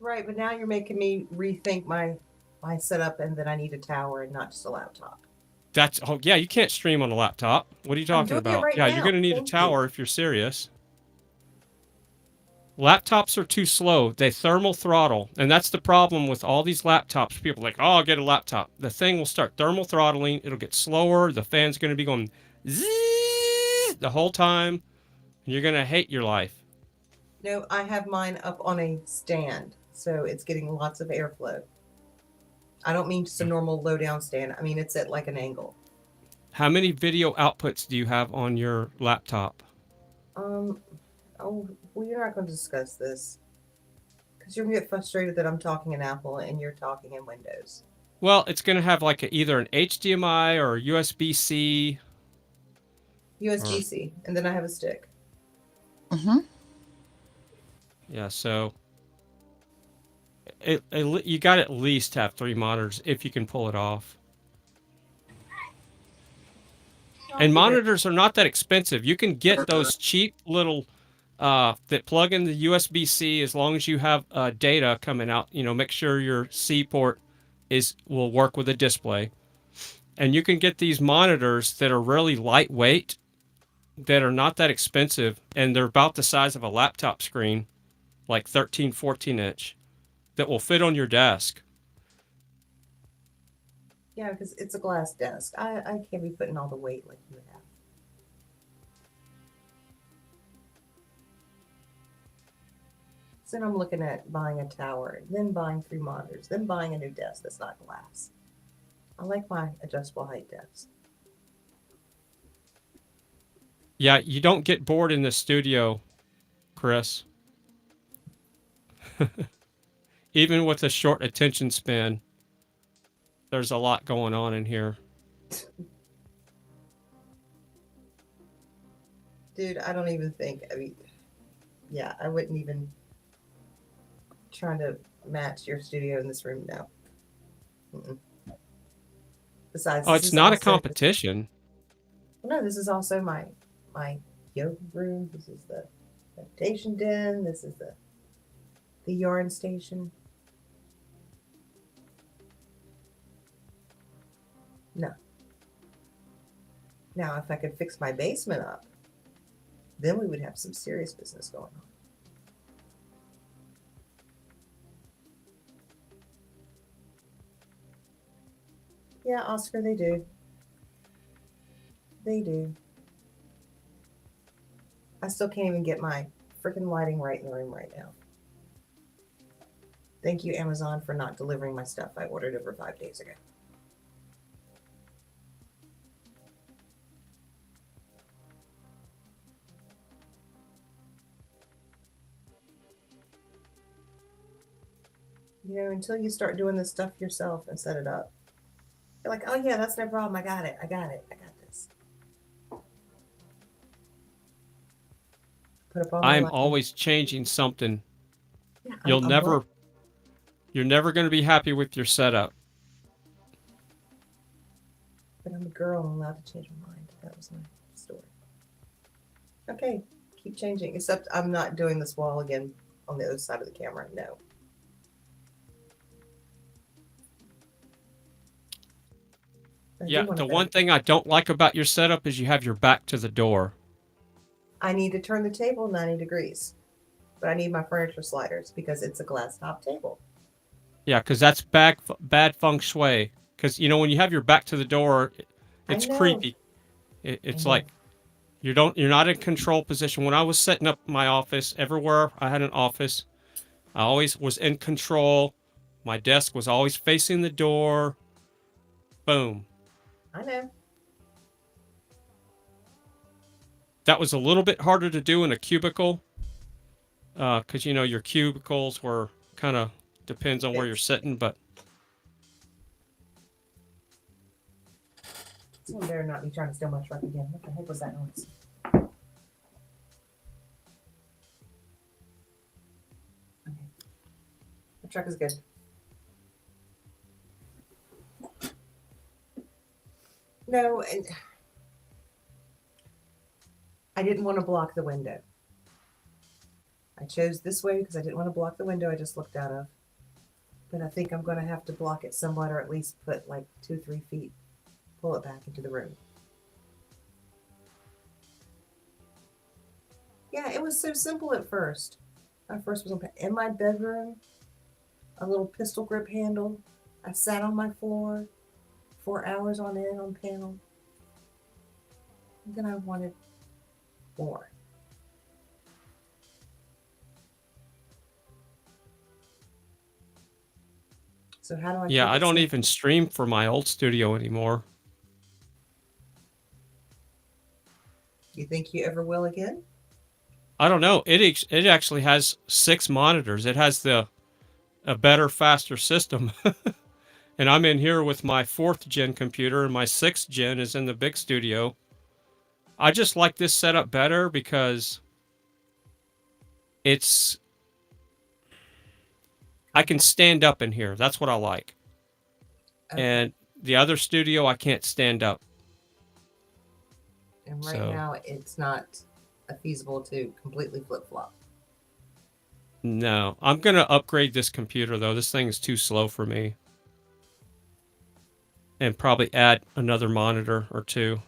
Right, but now you're making me rethink my setup, and that I need a tower and not just a laptop. Yeah, you can't stream on a laptop. What are you talking doing it about? right Yeah, now. you're going to need Thank a tower if you're serious. Laptops are too slow. They thermal throttle. And that's the problem with all these laptops. People are like, oh, I'll get a laptop. The thing will start thermal throttling. It'll get slower. The fan's going to be going zzz the whole time. And you're going to hate your life. No, I have mine up on a stand, so it's getting lots of airflow. I don't mean just a normal low down stand. I mean, it's at like an angle. How many video outputs do you have on your laptop? Oh, well, you're not going to discuss this because you're going to get frustrated that I'm talking in Apple and you're talking in Windows. Well, it's going to have like either an HDMI or a USB-C. USB-C, and then I have a stick. Yeah, so you got to at least have 3 monitors if you can pull it off. And monitors are not that expensive. You can get those cheap little that plug in the USB-C as long as you have data coming out. You know, make sure your C port will work with the display. And you can get these monitors that are really lightweight, that are not that expensive, and they're about the size of a laptop screen, like 13, 14 inch, that will fit on your desk. Yeah, because it's a glass desk. I can't be putting all the weight like you have. So then I'm looking at buying a tower, then buying 3 monitors, then buying a new desk that's not glass. I like my adjustable height desks. Yeah, you don't get bored in the studio, Chris. Even with a short attention span, there's a lot going on in here. Dude, I don't even think, I mean, yeah, I wouldn't even try to match your studio in this room now. Mm-mm. Besides, Oh, this it's is not a also- competition. No, this is also my yoga room. This is the meditation den. This is the yarn station. No. Now, if I could fix my basement up, then we would have some serious business going on. Yeah, Oscar, they do. They do. I still can't even get my freaking lighting right in the room right now. Thank you, Amazon, for not delivering my stuff I ordered over 5 days ago. You know, until you start doing this stuff yourself and set it up, you're like, oh yeah, that's no problem. I got it. I got this. Put up all my I'm lighting. always changing something. Yeah, You're I'm never going to be happy with your setup. But I'm a girl and I'm allowed to change my mind. That was my story. Okay, keep changing. Except I'm not doing this wall again on the other side of the camera. No. I do Yeah, wanna the better- one thing I don't like about your setup is you have your back to the door. I need to turn the table 90 degrees. But I need my furniture sliders because it's a glass top table. Yeah, because that's bad feng shui. Because, you know, when you have your back to the door, it's know. creepy. It's know. like you're not in control position. When I was setting up my office, everywhere I had an office, I always was in control. My desk was always facing the door. Boom. I know. That was a little bit harder to do in a cubicle. Because, you know, your cubicles were kind of depends on where you're sitting, but Someone better not be trying to steal my truck again. What the heck was that noise? Okay. The truck is good. No, and I didn't want to block the window. I chose this way because I didn't want to block the window I just looked out of. But I think I'm going to have to block it somewhat, or at least put like 2-3 feet, pull it back into the room. Yeah, it was so simple at first. I first was in my bedroom, a little pistol grip handle. I sat on my floor 4 hours on end on panel. And then I wanted more. So how do I? yeah, keep I it don't simple? even stream for my old studio anymore. You think you ever will again? I don't know. It actually has 6 monitors. It has a better, faster system. And I'm in here with my 4th gen computer, and my 6th gen is in the big studio. I just like this setup better because I can stand up in here. That's what I like. Okay. And the other studio, I can't stand up. And right So- now, it's not feasible to completely flip flop. No, I'm going to upgrade this computer, though. This thing is too slow for me. And probably add another monitor or 2.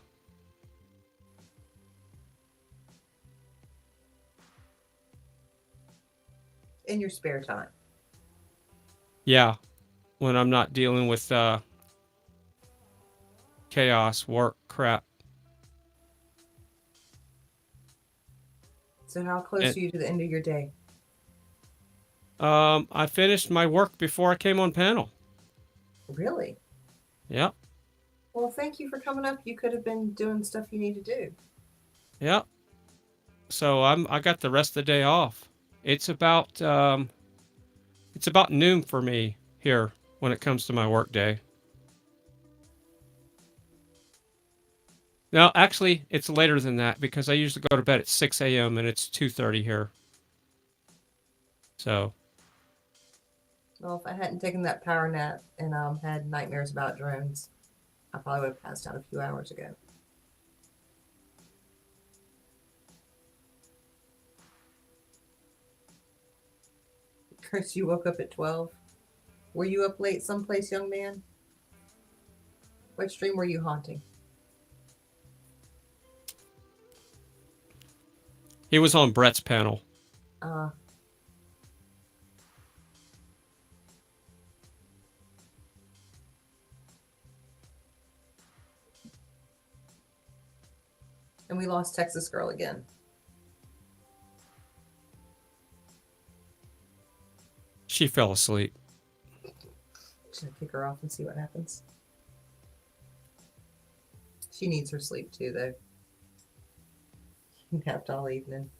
In your spare time. Yeah, when I'm not dealing with chaos, work, crap. So how close And- are you to the end of your day? I finished my work before I came on panel. Really? Yep. Well, thank you for coming up. You could have been doing stuff you need to do. Yep. So I got the rest of the day off. It's about noon for me here when it comes to my work day. No, actually, it's later than that because I usually go to bed at 6 a.m. and it's 2:30 here. So. Well, if I hadn't taken that power nap and had nightmares about drones, I probably would have passed out a few hours ago. Chris, you woke up at 12. Were you up late someplace, young man? What stream were you haunting? He was on Brett's panel. And we lost Texas Girl again. She fell asleep. Should I kick her off and see what happens? She needs her sleep too, though. She napped all evening.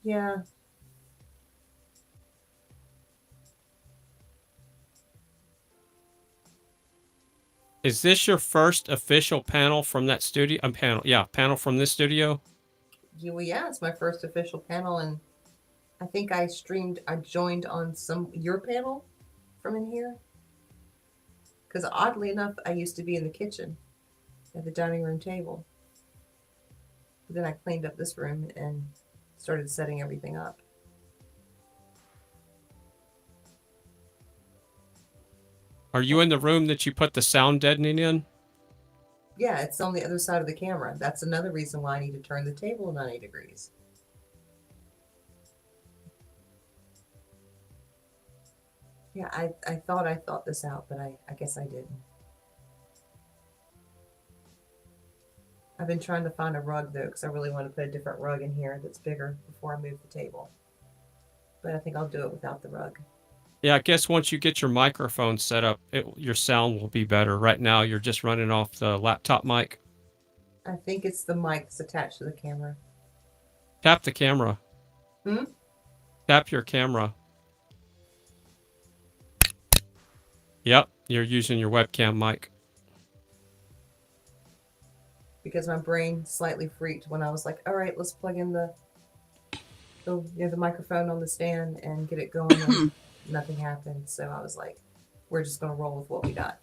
Yeah. Is this your first official panel from that studio? Panel from this studio. Well, yeah, it's my first official panel, and I think I joined on your panel from in here. Because oddly enough, I used to be in the kitchen at the dining room table. But then I cleaned up this room and started setting everything up. Are you in the room that you put the sound deadening in? Yeah, it's on the other side of the camera. That's another reason why I need to turn the table 90 degrees. Yeah, I thought I thought this out, but I guess I didn't. I've been trying to find a rug, though, because I really want to put a different rug in here that's bigger before I move the table. But I think I'll do it without the rug. Yeah, I guess once you get your microphone set up, your sound will be better. Right now, you're just running off the laptop mic. I think it's the mic that's attached to the camera. Tap the camera. Tap your camera. Yep, you're using your webcam mic. Because my brain slightly freaked when I was like, all right, let's plug in the microphone on the stand and get it going. And nothing happened. So I was like, we're just going to roll with what we got.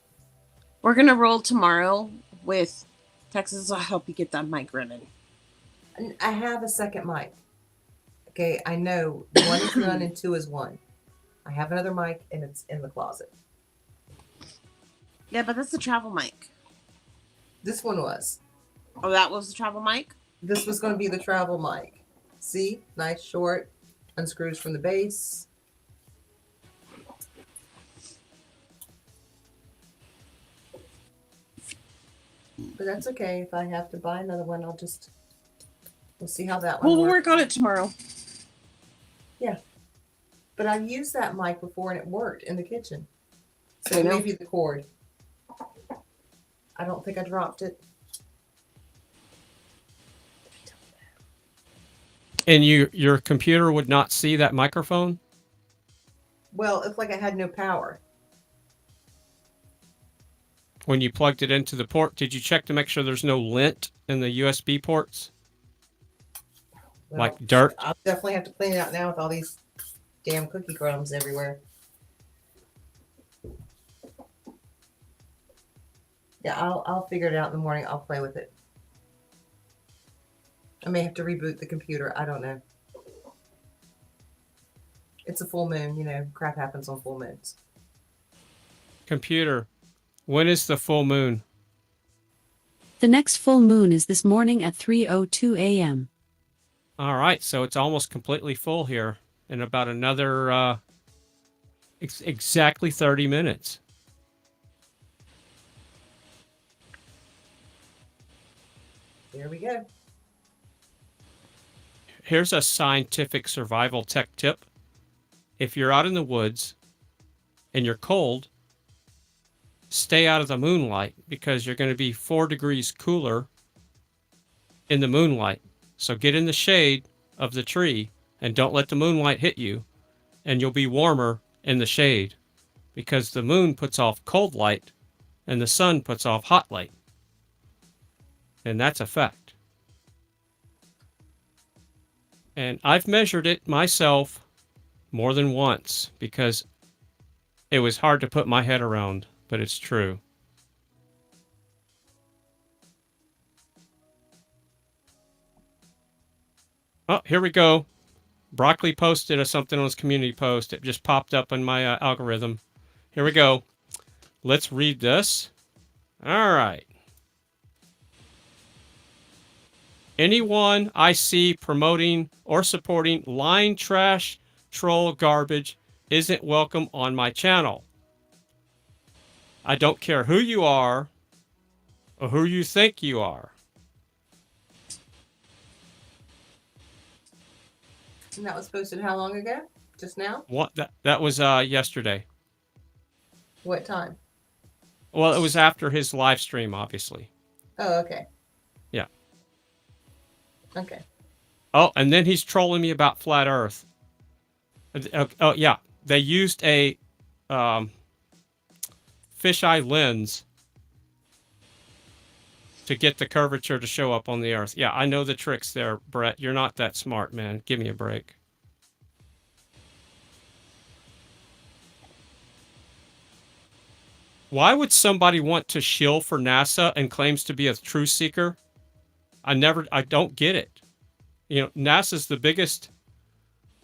We're going to roll tomorrow with Texas. I'll help you get that mic running. And I have a second mic. Okay, I know 1 is none and 2 is 1. I have another mic and it's in the closet. Yeah, but that's the travel mic. This one was. Oh, that was the travel mic? This was going to be the travel mic. See? Nice, short. Unscrews from the base. But that's okay. If I have to buy another one, we'll see how that one We'll works. work on it tomorrow. Yeah. But I've used that mic before and it worked in the kitchen. So maybe the cord. I don't think I dropped it. And your computer would not see that microphone? Well, it's like I had no power. When you plugged it into the port, did you check to make sure there's no lint in the USB ports? Well, like dirt? I'll definitely have to clean it out now with all these damn cookie crumbs everywhere. Yeah, I'll figure it out in the morning. I'll play with it. I may have to reboot the computer. I don't know. It's a full moon. You know, crap happens on full moons. Computer, when is the full moon? The next full moon is this morning at 3:02 a.m. All right, so it's almost completely full here in about another exactly 30 minutes. There we go. Here's a scientific survival tech tip. If you're out in the woods and you're cold, stay out of the moonlight because you're going to be 4 degrees cooler in the moonlight. So get in the shade of the tree and don't let the moonlight hit you, and you'll be warmer in the shade because the moon puts off cold light and the sun puts off hot light. And that's a fact. And I've measured it myself more than once because it was hard to put my head around, but it's true. Oh, here we go. Broccoli posted something on his community post. It just popped up in my algorithm. Here we go. Let's read this. All right. Anyone I see promoting or supporting lying, trash, troll, garbage isn't welcome on my channel. I don't care who you are or who you think you are. And that was posted how long ago? Just now? What that was yesterday. What time? Well, it was after his live stream, obviously. Oh, okay. Yeah. Okay. Oh, and then he's trolling me about flat Earth. Oh, yeah. They used a fisheye lens to get the curvature to show up on the Earth. Yeah, I know the tricks there, Brett. You're not that smart, man. Give me a break. Why would somebody want to shill for NASA and claims to be a truth seeker? I don't get it. You know, NASA's the biggest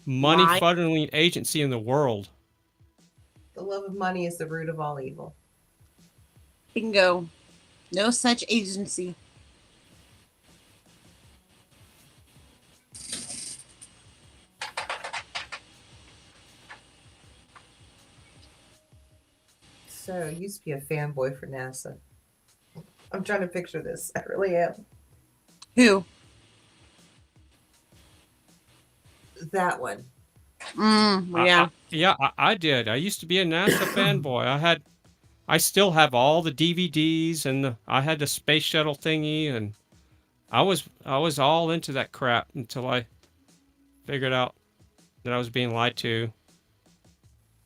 money funneling agency in the world. The love of money is the root of all evil. Bingo. No such agency. So, you used to be a fanboy for NASA. I'm trying to picture this. I really am. Who? That one. Yeah. I did. I used to be a NASA fanboy. I still have all the DVDs and I had the space shuttle thingy, and I was all into that crap until I figured out that I was being lied to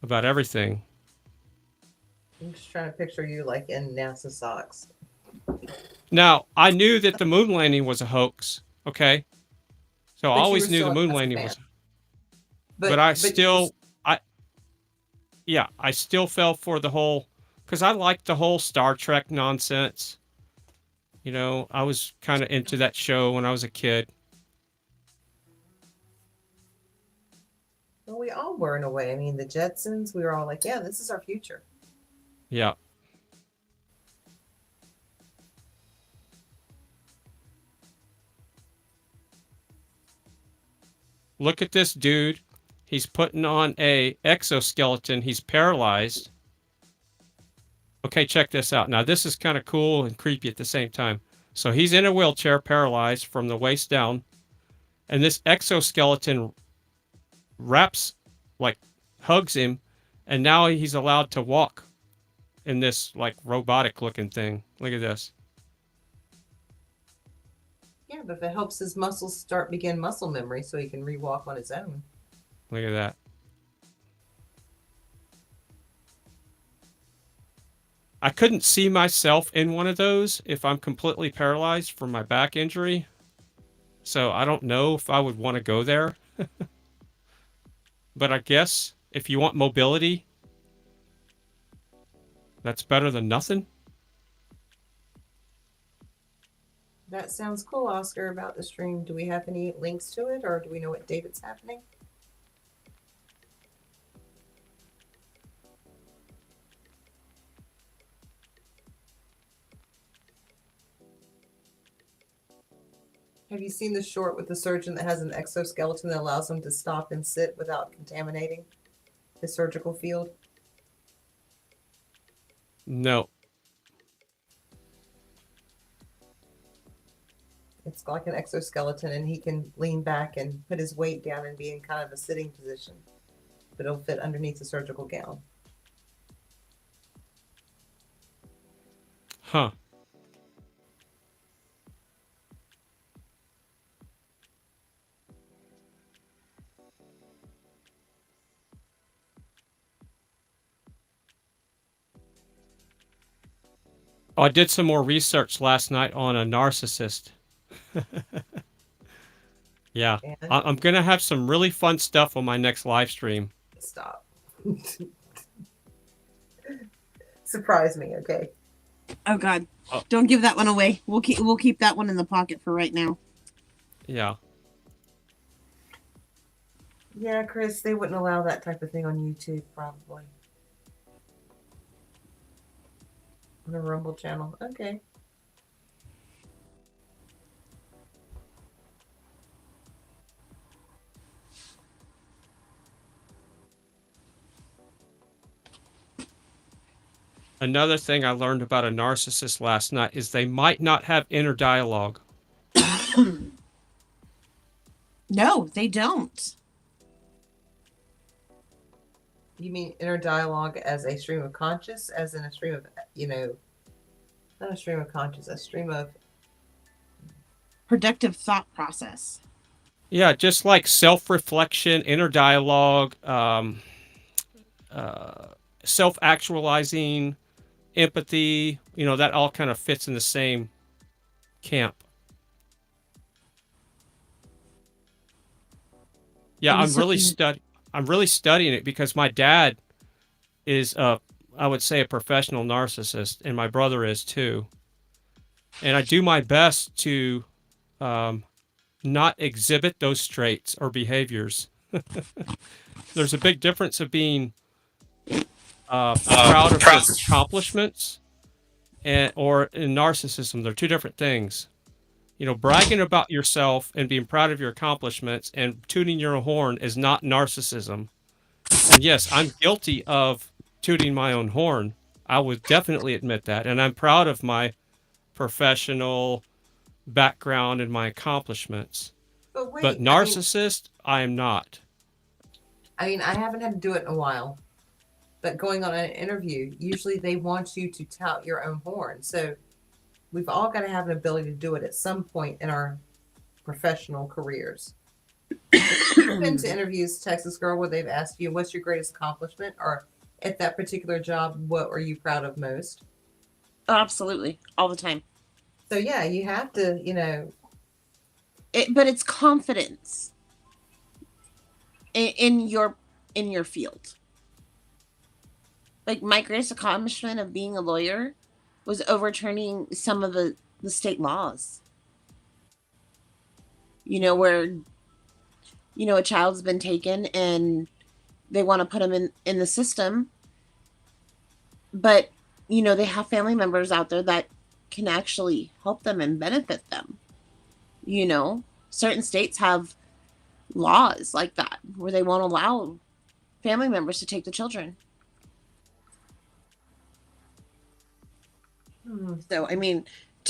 about everything. I'm just trying to picture you like in NASA socks. Now, I knew that the moon landing was a hoax, okay? So I But you always were knew still the a moon NASA landing fan. was. But I still fell for the whole, because I liked the whole Star Trek nonsense. You know, I was kind of into that show when I was a kid. Well, we all were in a way. I mean, the Jetsons, we were all like, yeah, this is our future. Yeah. Look at this dude. He's putting on a exoskeleton. He's paralyzed. Okay, check this out. Now, this is kind of cool and creepy at the same time. So he's in a wheelchair, paralyzed from the waist down. And this exoskeleton hugs him. And now he's allowed to walk in this, robotic looking thing. Look at this. Yeah, but if it helps his muscles begin muscle memory so he can re-walk on his own. Look at that. I couldn't see myself in one of those if I'm completely paralyzed from my back injury. So I don't know if I would want to go there. But I guess if you want mobility, that's better than nothing. That sounds cool, Oscar, about the stream. Do we have any links to it, or do we know what date it's happening? Have you seen the short with the surgeon that has an exoskeleton that allows him to stop and sit without contaminating his surgical field? No. It's like an exoskeleton, and he can lean back and put his weight down and be in kind of a sitting position, but it'll fit underneath the surgical gown. Huh. Oh, I did some more research last night on a narcissist. Yeah. And I'm going to have some really fun stuff on my next live stream. stop. Surprise me, okay? Oh God! Oh. Don't give that one away. We'll keep that one in the pocket for right now. Yeah. Yeah, Chris, they wouldn't allow that type of thing on YouTube, probably. On the Rumble channel. Okay. Another thing I learned about a narcissist last night is they might not have inner dialogue. No, they don't. You mean inner dialogue as a stream of conscious, as in a stream of, not a stream of conscious, a stream of. Productive thought process. Yeah, just like self-reflection, inner dialogue, self-actualizing, empathy, that all kind of fits in the same camp. Yeah, I'm really studying it because my dad is I would say a professional narcissist, and my brother is too. And I do my best to not exhibit those traits or behaviors. There's a big difference of being proud of your accomplishments or in narcissism. They're two different things. Bragging about yourself and being proud of your accomplishments and tooting your own horn is not narcissism. And yes, I'm guilty of tooting my own horn. I would definitely admit that. And I'm proud of my professional background and my accomplishments. But wait, But narcissist, I am not. I haven't had to do it in a while. But going on an interview, usually they want you to tout your own horn. So we've all got to have an ability to do it at some point in our professional careers. You've been to interviews, Texas Girl, where they've asked you, what's your greatest accomplishment? Or at that particular job, what are you proud of most? Oh, absolutely. All the time. So yeah, you have to, But it's confidence in your field. Like my greatest accomplishment of being a lawyer was overturning some of the state laws. Where a child's been taken and they want to put them in the system, but they have family members out there that can actually help them and benefit them. Certain states have laws like that where they won't allow family members to take the children. So, to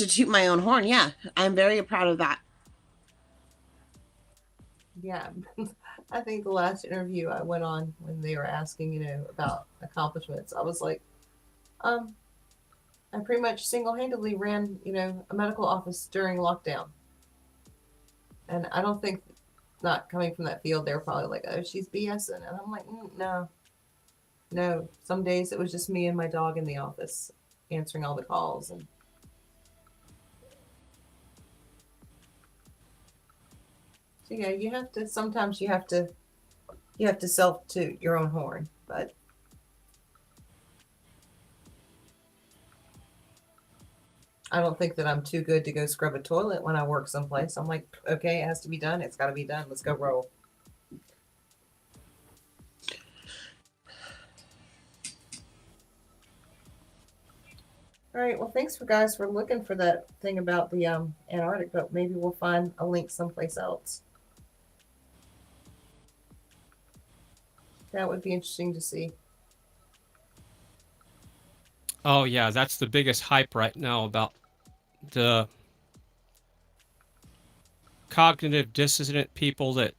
toot my own horn, yeah, I'm very proud of that. Yeah. I think the last interview I went on when they were asking, about accomplishments, I was like, I pretty much single-handedly ran, a medical office during lockdown. And I don't think, not coming from that field, they were probably like, oh, she's BSing. And I'm like, no. Some days it was just me and my dog in the office answering all the calls. And so yeah, sometimes you have to self toot your own horn, but I don't think that I'm too good to go scrub a toilet when I work someplace. I'm like, okay, it has to be done. It's got to be done. Let's go roll. All right. Well, thanks for looking for that thing about the Antarctic, but maybe we'll find a link someplace else. That would be interesting to see. Oh yeah, that's the biggest hype right now about the cognitive dissonant people that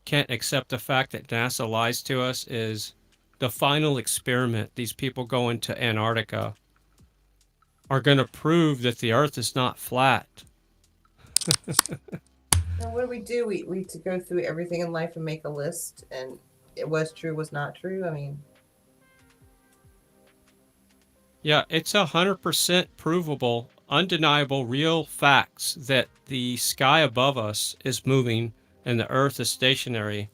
can't accept the fact that NASA lies to us is the final experiment. These people go into Antarctica are going to prove that the Earth is not flat. And what do? We to go through everything in life and make a list, and it was true, was not true. I mean, Yeah, it's 100% provable, undeniable, real facts that the sky above us is moving and the Earth is stationary.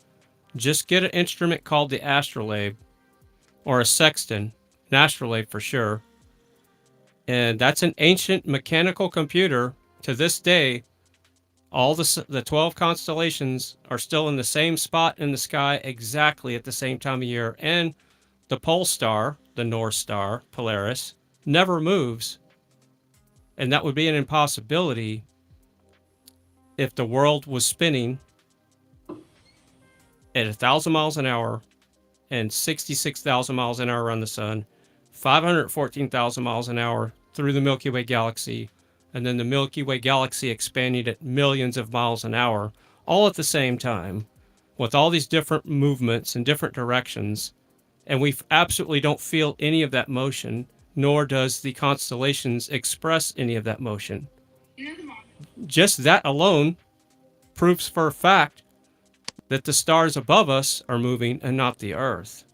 Just get an instrument called the astrolabe or a sextant, an astrolabe for sure. And that's an ancient mechanical computer. To this day, all the 12 constellations are still in the same spot in the sky exactly at the same time of year. And the pole star, the North Star, Polaris, never moves. And that would be an impossibility if the world was spinning at 1,000 miles an hour and 66,000 miles an hour around the sun, 514,000 miles an hour through the Milky Way galaxy, and then the Milky Way galaxy expanding at millions of miles an hour, all at the same time, with all these different movements in different directions. And we absolutely don't feel any of that motion, nor does the constellations express any of that motion. Just that alone proves for a fact that the stars above us are moving and not the Earth.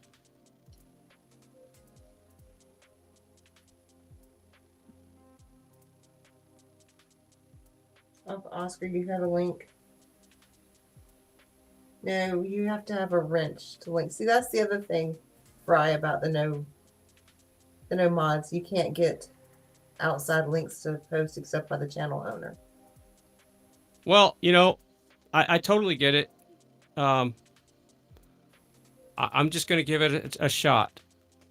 Oscar, you have a link. No, you have to have a wrench to link. See, that's the other thing, Fry, about the no mods. You can't get outside links to post except by the channel owner. Well, you know, I totally get it. I'm just going to give it a shot.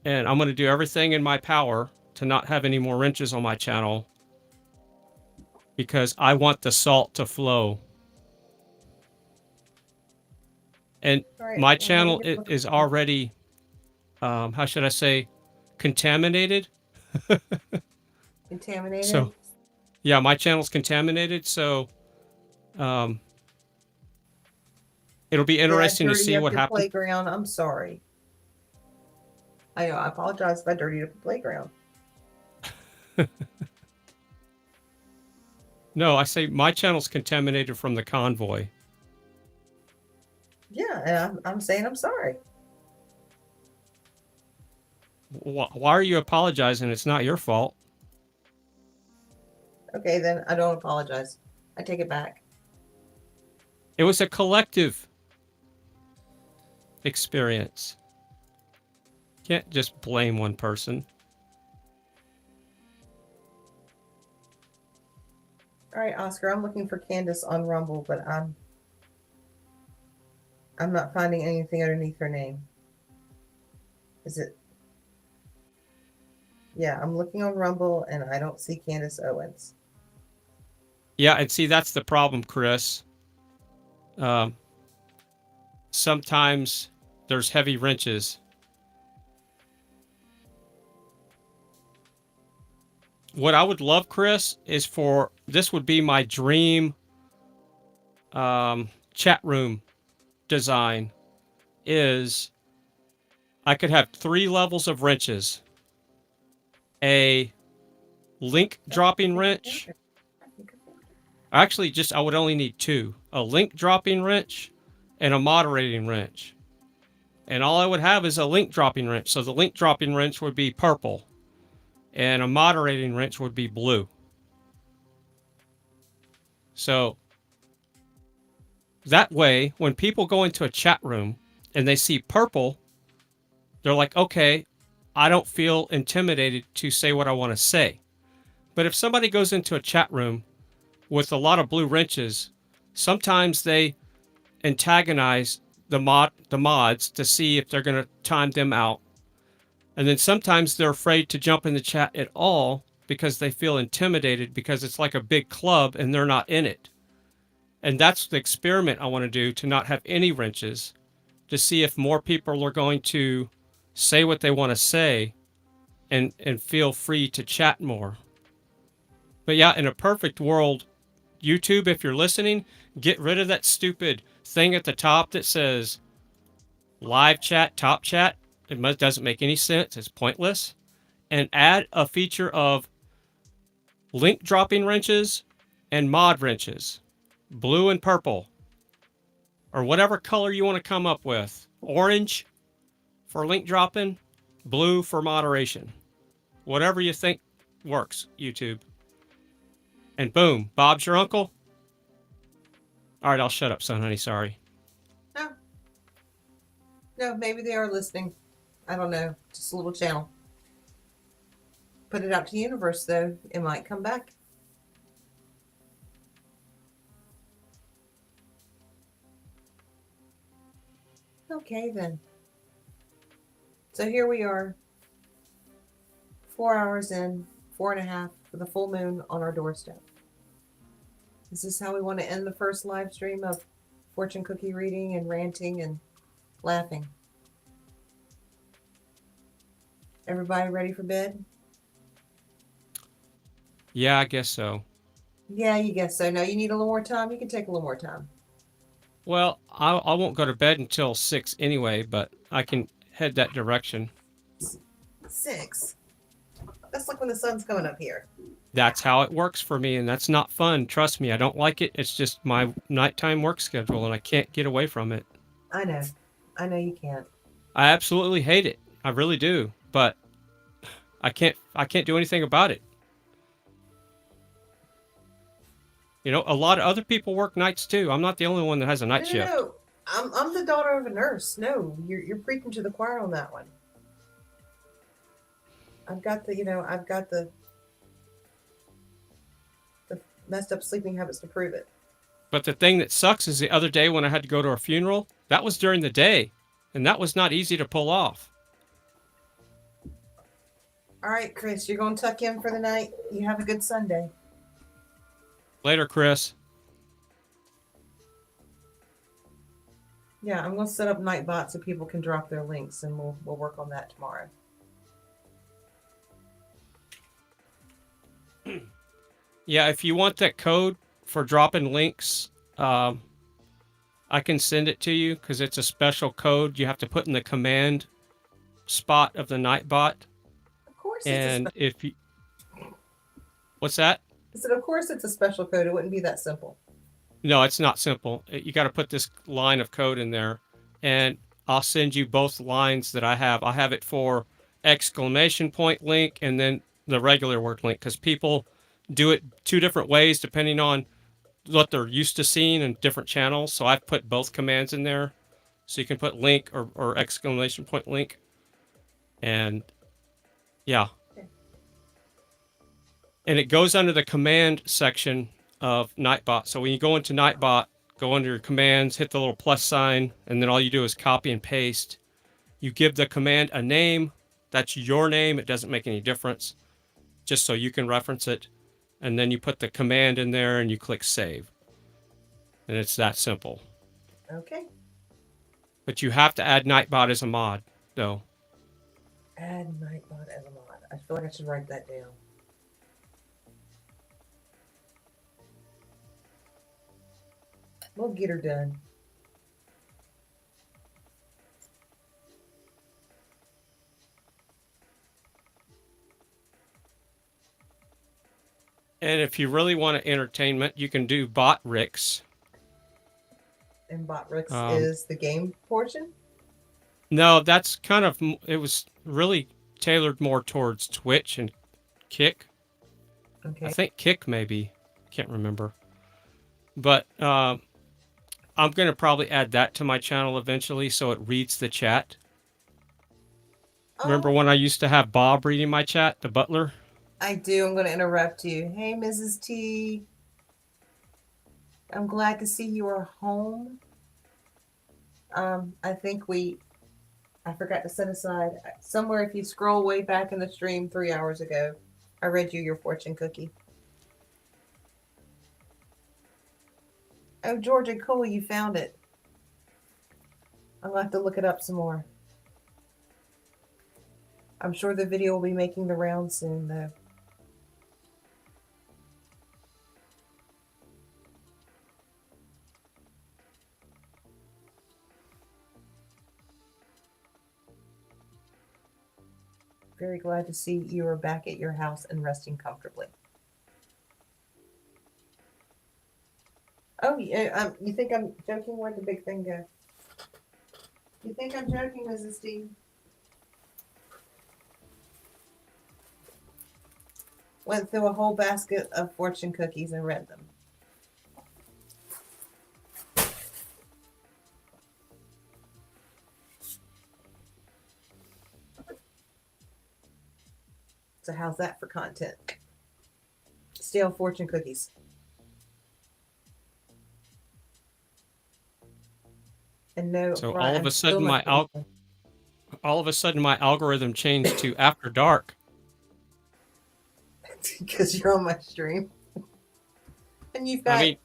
And I'm going to do everything in my power to not have any more wrenches on my channel, because I want the salt to flow. And Right, my well, channel let me get- is already, how should I say, contaminated. Contaminated. So, yeah, my channel's contaminated. So, it'll be interesting to Dirty see up what your happens. Playground. I'm sorry. I know. I apologize if I dirtied up the playground. No, I say my channel's contaminated from the convoy. Yeah, and I'm saying I'm sorry. Why are you apologizing? It's not your fault. Okay, then I don't apologize. I take it back. It was a collective experience. Can't just blame one person. All right, Oscar, I'm looking for Candace on Rumble, but I'm not finding anything underneath her name. Is it? Yeah, I'm looking on Rumble and I don't see Candace Owens. Yeah, and see, that's the problem, Chris. Sometimes there's heavy wrenches. What I would love, Chris, is for this would be my dream chat room design, is I could have 3 levels of wrenches. A link dropping wrench. Actually, I would only need 2. A link dropping wrench and a moderating wrench. And all I would have is a link dropping wrench. So the link dropping wrench would be purple. And a moderating wrench would be blue. So that way, when people go into a chat room and they see purple, they're like, okay, I don't feel intimidated to say what I want to say. But if somebody goes into a chat room with a lot of blue wrenches, sometimes they antagonize the mods to see if they're going to time them out. And then sometimes they're afraid to jump in the chat at all because they feel intimidated because it's like a big club and they're not in it. And that's the experiment I want to do, to not have any wrenches, to see if more people are going to say what they want to say and feel free to chat more. But yeah, in a perfect world, YouTube, if you're listening, get rid of that stupid thing at the top that says live chat, top chat. It doesn't make any sense. It's pointless. And add a feature of link dropping wrenches and mod wrenches, blue and purple, or whatever color you want to come up with. Orange for link dropping, blue for moderation. Whatever you think works, YouTube. And boom, Bob's your uncle. All right, I'll shut up, son, honey. Sorry. No, maybe they are listening. I don't know. Just a little channel. Put it out to the universe, though. It might come back. Okay, then. So here we are. 4 hours in, 4.5 with a full moon on our doorstep. Is this how we want to end the first live stream of fortune cookie reading and ranting and laughing? Everybody ready for bed? Yeah, I guess so. Yeah, you guess so. No, you need a little more time. You can take a little more time. Well, I won't go to bed until 6 anyway, but I can head that direction. 6? That's like when the sun's coming up here. That's how it works for me, and that's not fun. Trust me, I don't like it. It's just my nighttime work schedule, and I can't get away from it. I know. I know you can't. I absolutely hate it. I really do, but I can't do anything about it. You know, a lot of other people work nights too. I'm not the only one that has a night shift. No. I'm the daughter of a nurse. No, you're preaching to the choir on that one. I've got the messed up sleeping habits to prove it. But the thing that sucks is the other day when I had to go to a funeral, that was during the day, and that was not easy to pull off. All right, Chris, you're going to tuck in for the night. You have a good Sunday. Later, Chris. Yeah, I'm going to set up Nightbot so people can drop their links, and we'll work on that tomorrow. Yeah, if you want that code for dropping links, I can send it to you because it's a special code you have to put in the command spot of the Nightbot. Of course. And if you, what's that? I said, of course, it's a special code. It wouldn't be that simple. No, it's not simple. You got to put this line of code in there, and I'll send you both lines that I have. I have it for exclamation point link and then the regular word link because people do it 2 different ways depending on what they're used to seeing in different channels. So I've put both commands in there. So you can put link or exclamation point link. And yeah. Okay. And it goes under the command section of Nightbot. So when you go into Nightbot, go under your commands, hit the little plus sign, and then all you do is copy and paste. You give the command a name. That's your name. It doesn't make any difference. Just so you can reference it. And then you put the command in there and you click save. And it's that simple. Okay. But you have to add Nightbot as a mod, though. Add Nightbot as a mod. I feel like I should write that down. We'll get her done. And if you really want entertainment, you can do Bot Ricks. And Botrix is the game portion? No, that's kind of, it was really tailored more towards Twitch and Kick. Okay. I think Kick maybe. Can't remember. But I'm going to probably add that to my channel eventually so it reads the chat. Remember when I used to have Bob reading my chat, the butler? I do. I'm going to interrupt you. Hey, Mrs. T. I'm glad to see you are home. I think I forgot to set aside somewhere. If you scroll way back in the stream 3 hours ago, I read you your fortune cookie. Oh, Georgia, cool. You found it. I'll have to look it up some more. I'm sure the video will be making the rounds soon, though. Very glad to see you are back at your house and resting comfortably. Oh, yeah. You think I'm joking? Where'd the big thing go? You think I'm joking, Mrs. Steve? Went through a whole basket of fortune cookies and read them. So how's that for content? Stale fortune cookies. And no. So Brian, all of I'm a still sudden not all of a sudden my algorithm changed to after dark. because you're on my stream. And you've got I mean,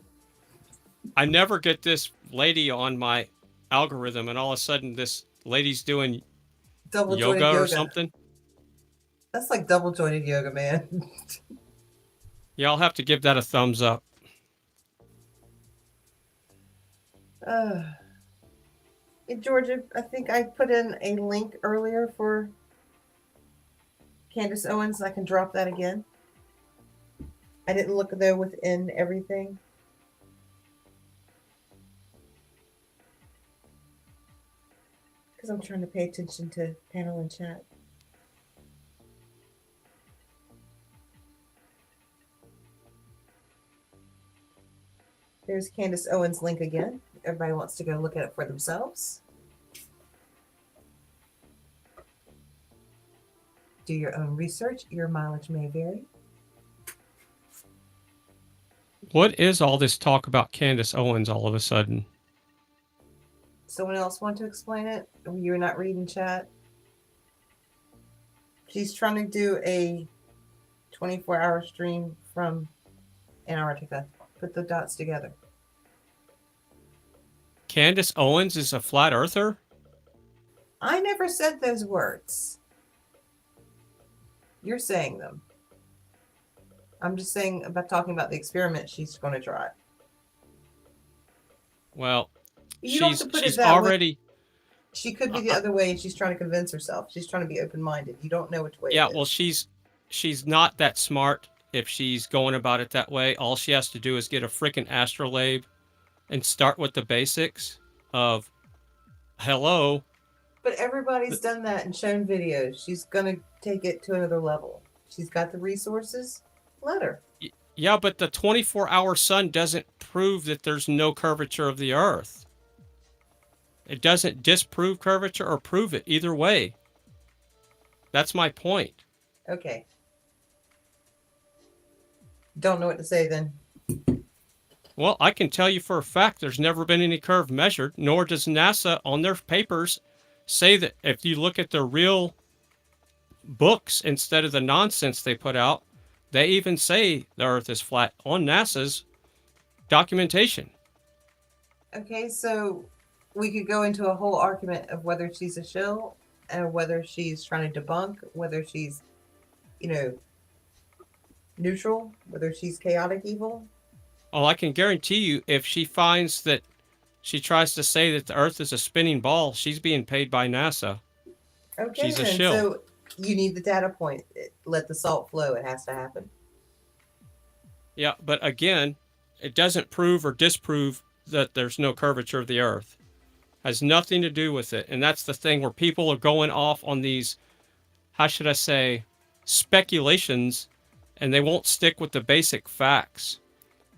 I never get this lady on my algorithm, and all of a sudden this lady's doing double jointed yoga or something. That's like double jointed yoga, man. Yeah, I'll have to give that a thumbs up. Hey, Georgia, I think I put in a link earlier for Candace Owens. I can drop that again. I didn't look though within everything. Because I'm trying to pay attention to panel and chat. There's Candace Owens' link again. Everybody wants to go look at it for themselves. Do your own research. Your mileage may vary. What is all this talk about Candace Owens all of a sudden? Someone else want to explain it? You're not reading chat. She's trying to do a 24-hour stream from Antarctica. Put the dots together. Candace Owens is a flat earther? I never said those words. You're saying them. I'm just saying about talking about the experiment she's going to try. Well, You don't have she's to put it she's that way. already She could be the other way, and she's trying to convince herself. She's trying to be open-minded. You don't know which way. yeah, it is. well she's not that smart if she's going about it that way. All she has to do is get a freaking astrolabe and start with the basics of hello. But everybody's done that and shown videos. She's gonna take it to another level. She's got the resources. Let her. Yeah, but the 24-hour sun doesn't prove that there's no curvature of the earth. It doesn't disprove curvature or prove it either way. That's my point. Okay. Don't know what to say then. Well, I can tell you for a fact there's never been any curve measured, nor does NASA on their papers say that. If you look at the real books instead of the nonsense they put out, they even say the Earth is flat on NASA's documentation. Okay, so we could go into a whole argument of whether she's a shill and whether she's trying to debunk, whether she's, neutral, whether she's chaotic evil. Oh, I can guarantee you, if she finds that she tries to say that the Earth is a spinning ball, she's being paid by NASA. Okay, She's a then. shill. So you need the data point. Let the salt flow. It has to happen. Yeah, but again, it doesn't prove or disprove that there's no curvature of the Earth. Has nothing to do with it. And that's the thing where people are going off on these, how should I say, speculations, and they won't stick with the basic facts.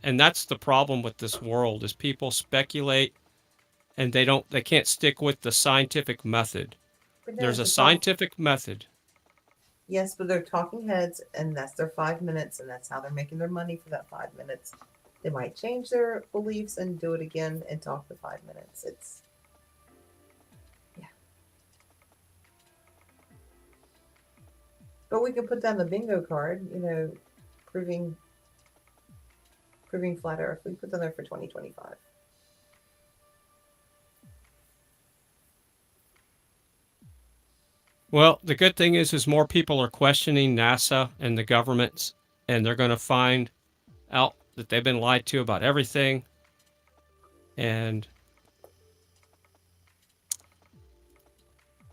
And that's the problem with this world, is people speculate and they can't stick with the scientific method. But There's a it's scientific method. Yes, but they're talking heads, and that's their 5 minutes, and that's how they're making their money for that 5 minutes. They might change their beliefs and do it again and talk for 5 minutes. Yeah. But we could put down the bingo card, proving flat Earth. We put them there for 2025. Well, the good thing is more people are questioning NASA and the governments, and they're going to find out that they've been lied to about everything. And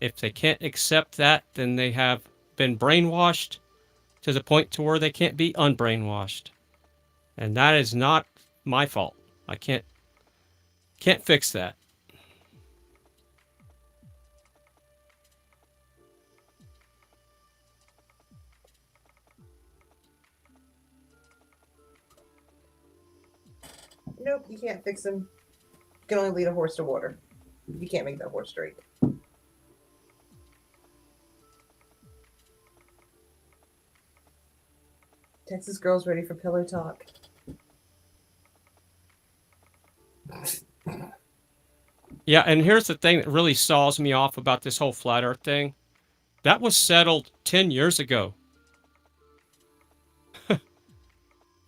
if they can't accept that, then they have been brainwashed to the point to where they can't be unbrainwashed. And that is not my fault. I can't fix that. Nope, you can't fix them. You can only lead a horse to water. You can't make that horse straight. Texas girls ready for pillow talk. Yeah, and here's the thing that really saws me off about this whole flat earth thing. That was settled 10 years ago.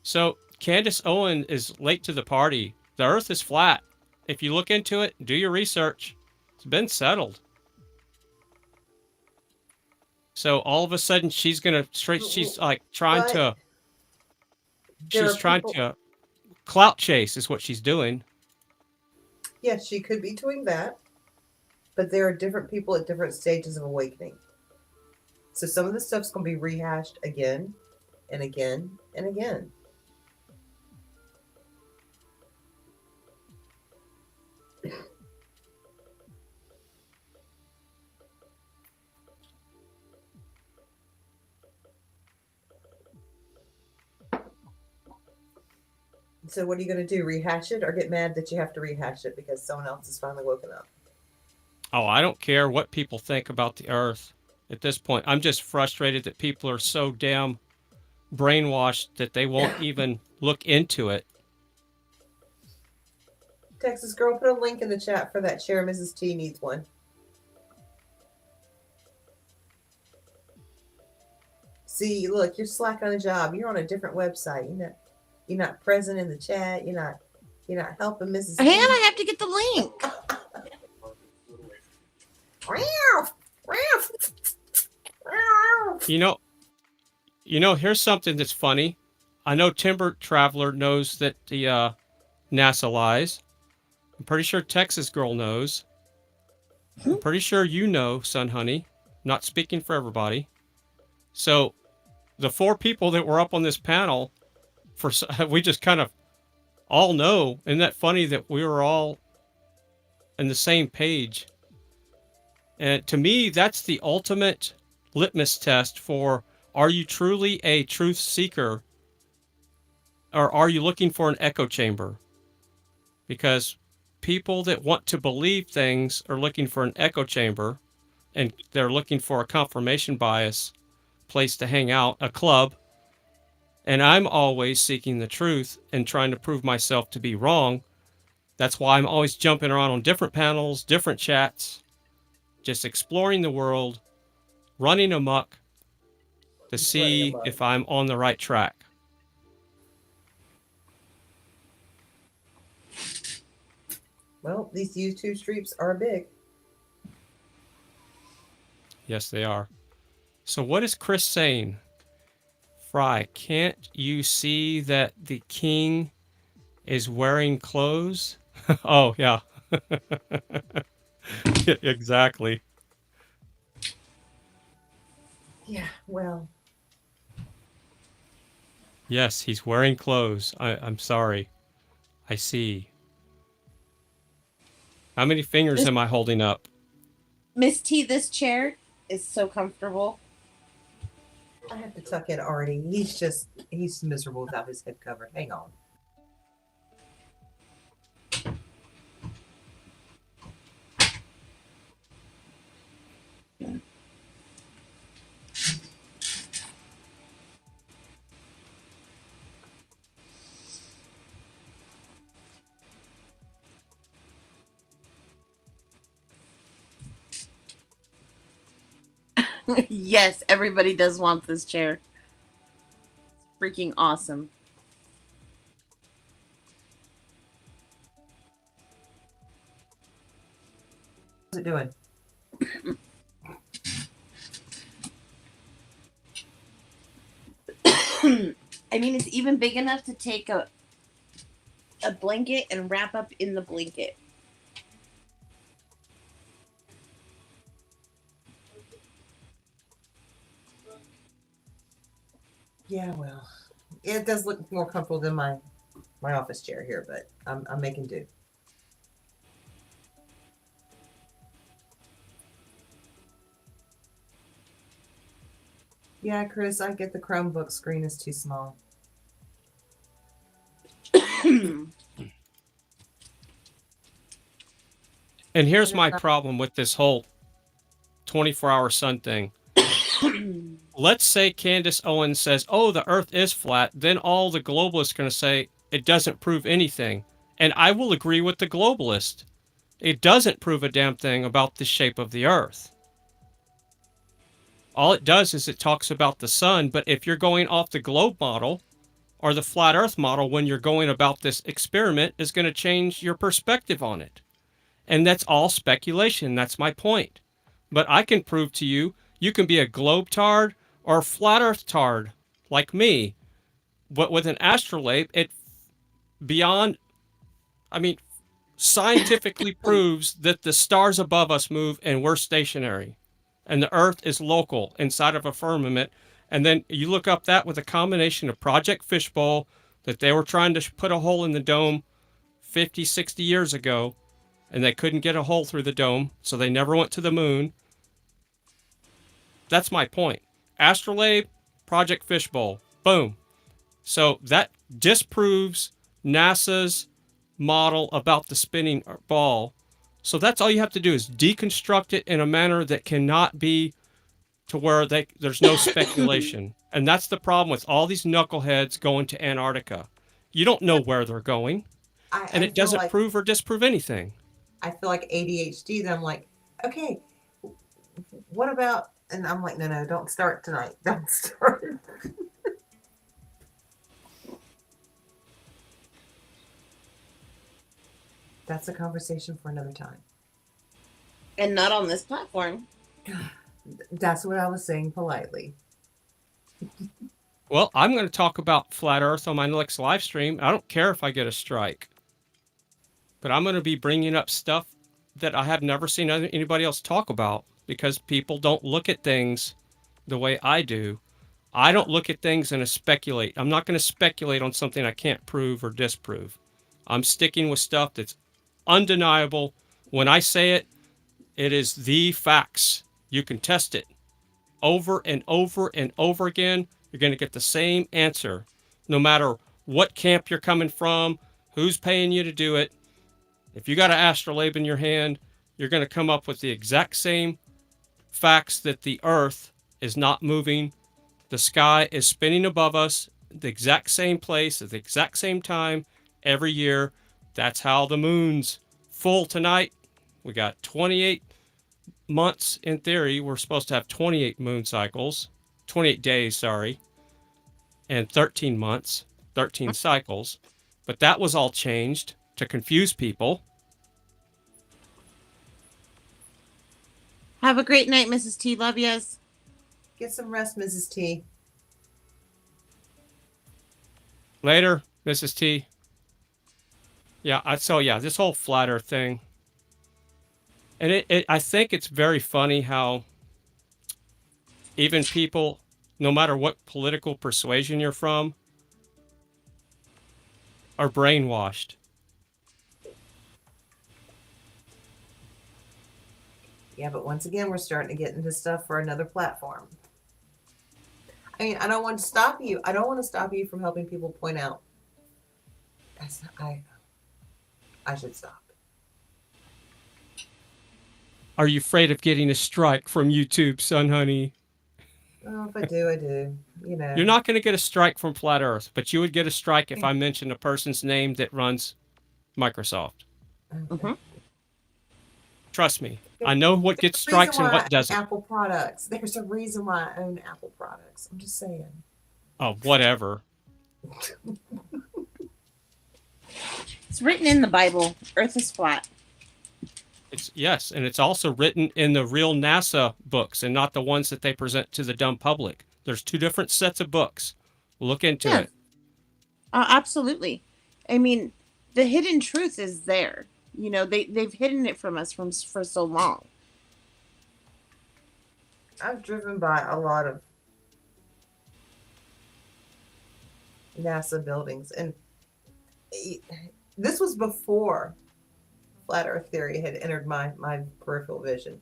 So Candace Owen is late to the party. The earth is flat. If you look into it, do your research. It's been settled. So all of a sudden she's like trying to clout chase is what she's doing. Yes, she could be doing that, but there are different people at different stages of awakening. So some of the stuff's going to be rehashed again and again and again. So what are you going to do? Rehash it or get mad that you have to rehash it because someone else has finally woken up? Oh, I don't care what people think about the earth at this point. I'm just frustrated that people are so damn brainwashed that they won't even look into it. Texas girl, put a link in the chat for that chair. Mrs. T needs one. See, look, you're slack on a job. You're on a different website. You're not present in the chat. You're not helping Mrs. And I have to get the link. You know, here's something that's funny. I know Timber Traveler knows that the NASA lies. I'm pretty sure Texas Girl knows. I'm pretty sure you know, Sun Honey. Not speaking for everybody. So the 4 people that were up on this panel, we just kind of all know. Isn't that funny that we were all on the same page? And to me, that's the ultimate litmus test for, are you truly a truth seeker or are you looking for an echo chamber? Because people that want to believe things are looking for an echo chamber and they're looking for a confirmation bias place to hang out, a club. And I'm always seeking the truth and trying to prove myself to be wrong. That's why I'm always jumping around on different panels, different chats, just exploring the world, running amok to see if I'm on the right track. Well, these YouTube streams are big. Yes, they are. So what is Chris saying? Fry, can't you see that the king is wearing clothes? Oh, yeah. Exactly. Yeah, well. Yes, he's wearing clothes. I'm sorry. I see. How many fingers am I holding up? Miss T, this chair is so comfortable. I have to tuck in Artie. He's miserable without his head covered. Hang on. Yes, everybody does want this chair. It's freaking awesome. What's it doing? I mean, it's even big enough to take a blanket and wrap up in the blanket. Yeah, well, it does look more comfortable than my my office chair here, but I'm making do. Yeah, Chris, I get the Chromebook screen is too small. And here's my problem with this whole 24-hour sun thing. Let's say Candace Owens says, oh, the earth is flat. Then all the globalists are going to say it doesn't prove anything. And I will agree with the globalist. It doesn't prove a damn thing about the shape of the earth. All it does is it talks about the sun. But if you're going off the globe model or the flat earth model when you're going about this experiment, is going to change your perspective on it. And that's all speculation. That's my point. But I can prove to you, you can be a globe tard or a flat earth tard like me. But with an astrolabe, it beyond, I mean, scientifically proves that the stars above us move and we're stationary. And the earth is local inside of a firmament. And then you look up that with a combination of Project Fishbowl, that they were trying to put a hole in the dome 50, 60 years ago, and they couldn't get a hole through the dome, so they never went to the moon. That's my point. Astrolabe, Project Fishbowl, boom. So that disproves NASA's model about the spinning ball. So that's all you have to do is deconstruct it in a manner that cannot be to where there's no speculation. And that's the problem with all these knuckleheads going to Antarctica. You don't know where they're going, and it doesn't prove or disprove anything. I feel like ADHD. That I'm like, okay, what about? And I'm like, no, don't start tonight. Don't start. That's a conversation for another time. And not on this platform. That's what I was saying politely. Well, I'm going to talk about flat Earth on my next live stream. I don't care if I get a strike, but I'm going to be bringing up stuff that I have never seen anybody else talk about because people don't look at things the way I do. I don't look at things and speculate. I'm not going to speculate on something I can't prove or disprove. I'm sticking with stuff that's undeniable. When I say it, it is the facts. You can test it over and over and over again. You're going to get the same answer, no matter what camp you're coming from, who's paying you to do it. If you got an astrolabe in your hand, you're going to come up with the exact same facts that the earth is not moving. The sky is spinning above us, the exact same place at the exact same time every year. That's how the moon's full tonight. We got 28 months in theory. We're supposed to have 28 moon cycles, 28 days, sorry, and 13 months, 13 cycles. But that was all changed to confuse people. Have a great night, Mrs. T. Love yous. Get some rest, Mrs. T. Later, Mrs. T. Yeah, so this whole flat earth thing. And I think it's very funny how even people, no matter what political persuasion you're from, are brainwashed. Yeah, but once again, we're starting to get into stuff for another platform. I mean, I don't want to stop you. I don't want to stop you from helping people point out. I should stop. Are you afraid of getting a strike from YouTube, son, honey? Well, if I do, I do. You know. You're not going to get a strike from Flat Earth, but you would get a strike if I mentioned a person's name that runs Microsoft. Okay. Trust me. I know what gets strikes and what doesn't. Apple products. There's a reason why I own Apple products. I'm just saying. Oh, whatever. It's written in the Bible. Earth is flat. Yes, and it's also written in the real NASA books and not the ones that they present to the dumb public. There's two different sets of books. Look into it. Absolutely. I mean, the hidden truth is there. You know, they've hidden it from us for so long. I've driven by a lot of NASA buildings, and this was before flat Earth theory had entered my peripheral vision.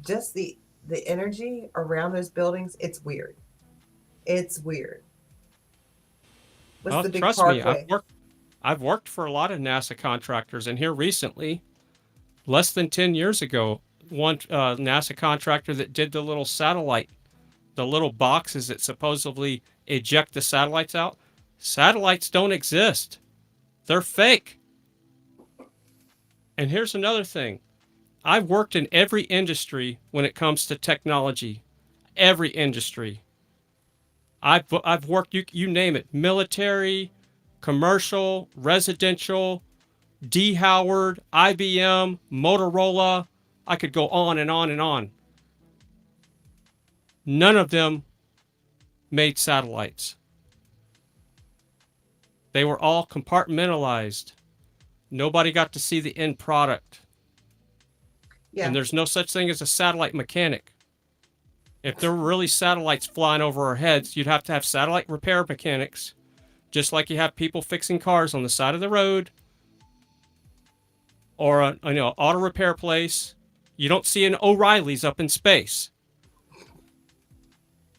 Just the energy around those buildings, it's weird. It's weird. What's Oh, the big trust me, parkway? I've worked for a lot of NASA contractors, and here recently, less than 10 years ago, one NASA contractor that did the little satellite, the little boxes that supposedly eject the satellites out. Satellites don't exist. They're fake. And here's another thing. I've worked in every industry when it comes to technology. Every industry. I've worked, you name it, military, commercial, residential, D. Howard, IBM, Motorola. I could go on and on and on. None of them made satellites. They were all compartmentalized. Nobody got to see the end product. Yeah. And there's no such thing as a satellite mechanic. If there were really satellites flying over our heads, you'd have to have satellite repair mechanics, just like you have people fixing cars on the side of the road or an auto repair place. You don't see an O'Reilly's up in space.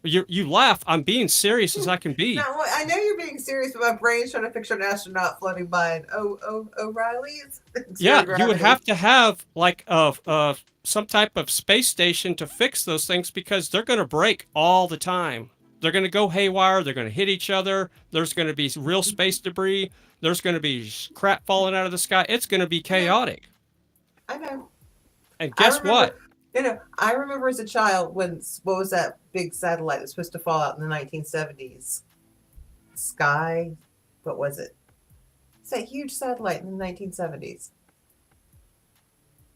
You laugh. I'm being serious as I can be. No, I know you're being serious, but my brain's trying to picture an astronaut floating by an O'Reilly's. Yeah, you would have to have like some type of space station to fix those things because they're going to break all the time. They're going to go haywire. They're going to hit each other. There's going to be real space debris. There's going to be crap falling out of the sky. It's going to be chaotic. I know. And guess what? I remember as a child what was that big satellite that was supposed to fall out in the 1970s? Sky, what was it? It's that huge satellite in the 1970s.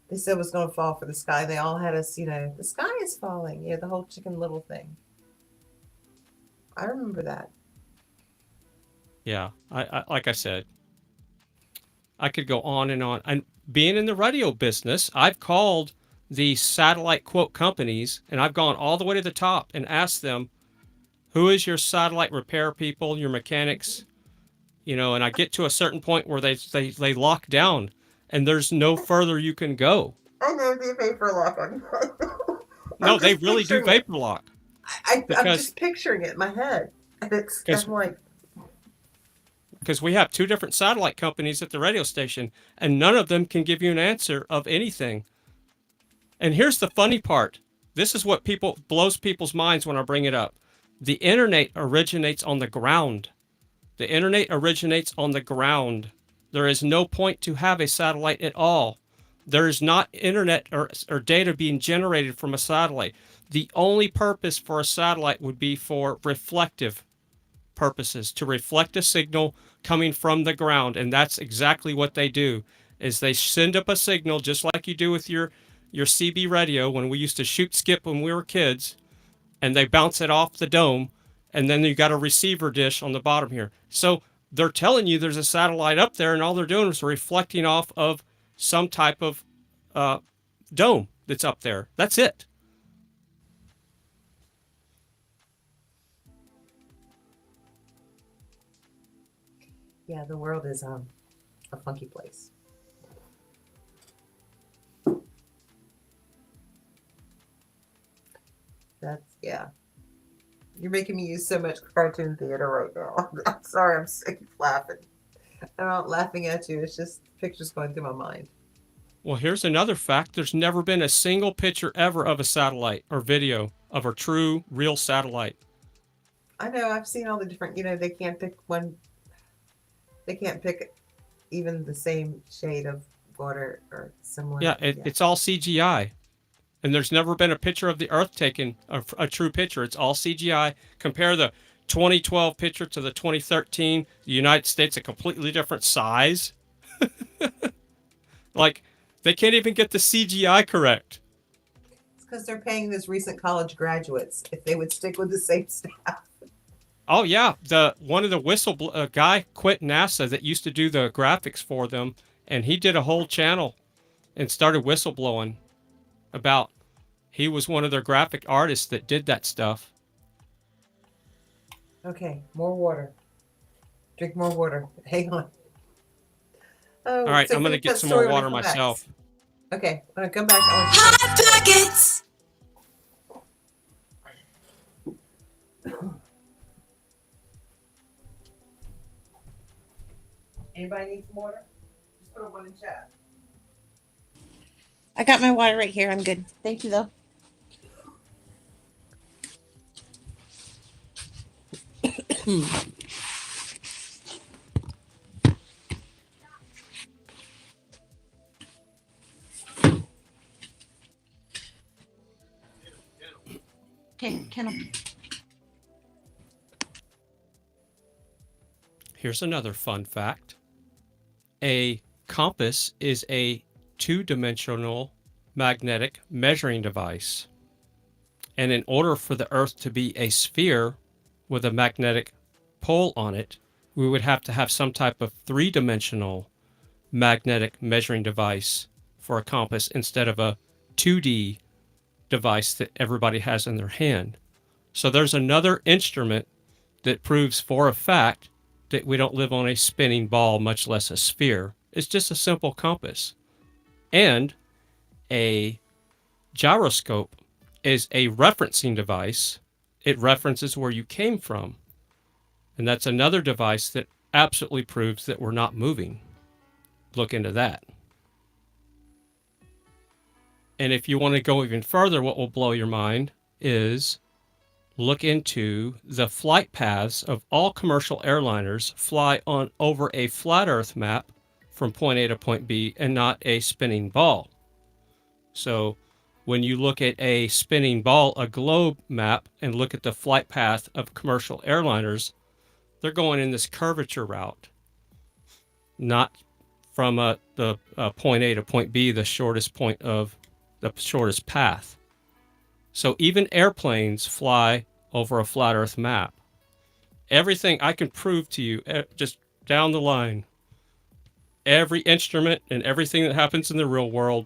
They said it was going to fall for the sky. They all had us, the sky is falling. The whole Chicken Little thing. I remember that. Yeah, I like I said, I could go on. And being in the radio business, I've called the satellite quote companies, and I've gone all the way to the top and asked them, who is your satellite repair people, your mechanics? And I get to a certain point where they lock down and there's no further you can go. I know they vapor lock on. No, they really do vapor lock. I'm just picturing it in my head. And I'm like, because we have two different satellite companies at the radio station, and none of them can give you an answer of anything. And here's the funny part. This is what blows people's minds when I bring it up. The internet originates on the ground. The internet originates on the ground. There is no point to have a satellite at all. There is not internet or data being generated from a satellite. The only purpose for a satellite would be for reflective purposes, to reflect a signal coming from the ground. And that's exactly what they do, is they send up a signal just like you do with your CB radio when we used to shoot skip when we were kids, and they bounce it off the dome, and then you got a receiver dish on the bottom here. So they're telling you there's a satellite up there, and all they're doing is reflecting off of some type of dome that's up there. That's it. yeah, the world is a funky place. Yeah. You're making me use so much cartoon theater right now. I'm sorry, I'm sick of laughing. I'm not laughing at you. It's just pictures going through my mind. Well, here's another fact. There's never been a single picture ever of a satellite or video of a true, real satellite. I know. I've seen all the different, they can't pick one. They can't pick even the same shade of water or similar. Yeah, it's all CGI. And there's never been a picture of the Earth taken, a true picture. It's all CGI. Compare the 2012 picture to the 2013. The United States, a completely different size. Like, they can't even get the CGI correct. It's because they're paying those recent college graduates if they would stick with the same staff. Oh, yeah. One of the guy quit NASA that used to do the graphics for them, and he did a whole channel and started whistleblowing about he was one of their graphic artists that did that stuff. Okay, more water. Drink more water. Hang on. Oh, All right, so I'm gonna finish get that some story more when I water come back. myself. Okay, when I come back, I want you to Hot pockets. Anybody need some water? Just put one in chat. I got my water right here. I'm good. Thank you, though. Okay, Kennel. Here's another fun fact. A compass is a two-dimensional magnetic measuring device. And in order for the Earth to be a sphere with a magnetic pole on it, we would have to have some type of three-dimensional magnetic measuring device for a compass instead of a 2D device that everybody has in their hand. So there's another instrument that proves for a fact that we don't live on a spinning ball, much less a sphere. It's just a simple compass. And a gyroscope is a referencing device. It references where you came from. And that's another device that absolutely proves that we're not moving. Look into that. And if you want to go even further, what will blow your mind is look into the flight paths of all commercial airliners fly on over a flat Earth map from point A to point B and not a spinning ball. So when you look at a spinning ball, a globe map, and look at the flight path of commercial airliners, they're going in this curvature route, not from the point A to point B, the shortest point of the shortest path. So even airplanes fly over a flat Earth map. Everything I can prove to you, just down the line, every instrument and everything that happens in the real world,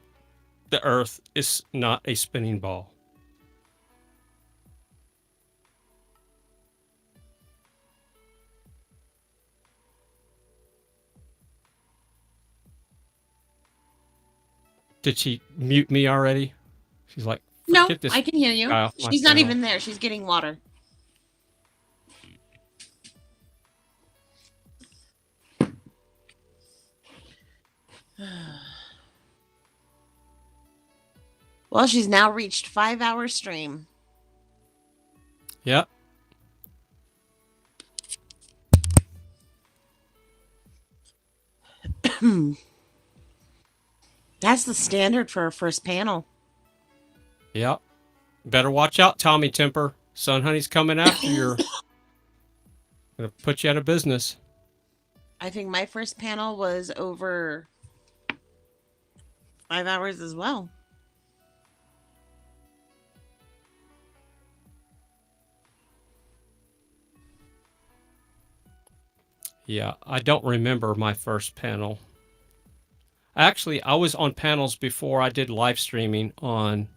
the Earth is not a spinning ball. Did she mute me already? She's like, No, "Forget this I can hear you. guy off my She's not channel." even there. She's getting water. Well, she's now reached 5-hour stream. Yep. That's the standard for our first panel. Yep. Better watch out, Tommy Temper. Sun Honey's coming after you. Gonna put you out of business. I think my first panel was over 5 hours as well. Yeah, I don't remember my first panel. Actually, I was on panels before I did live streaming on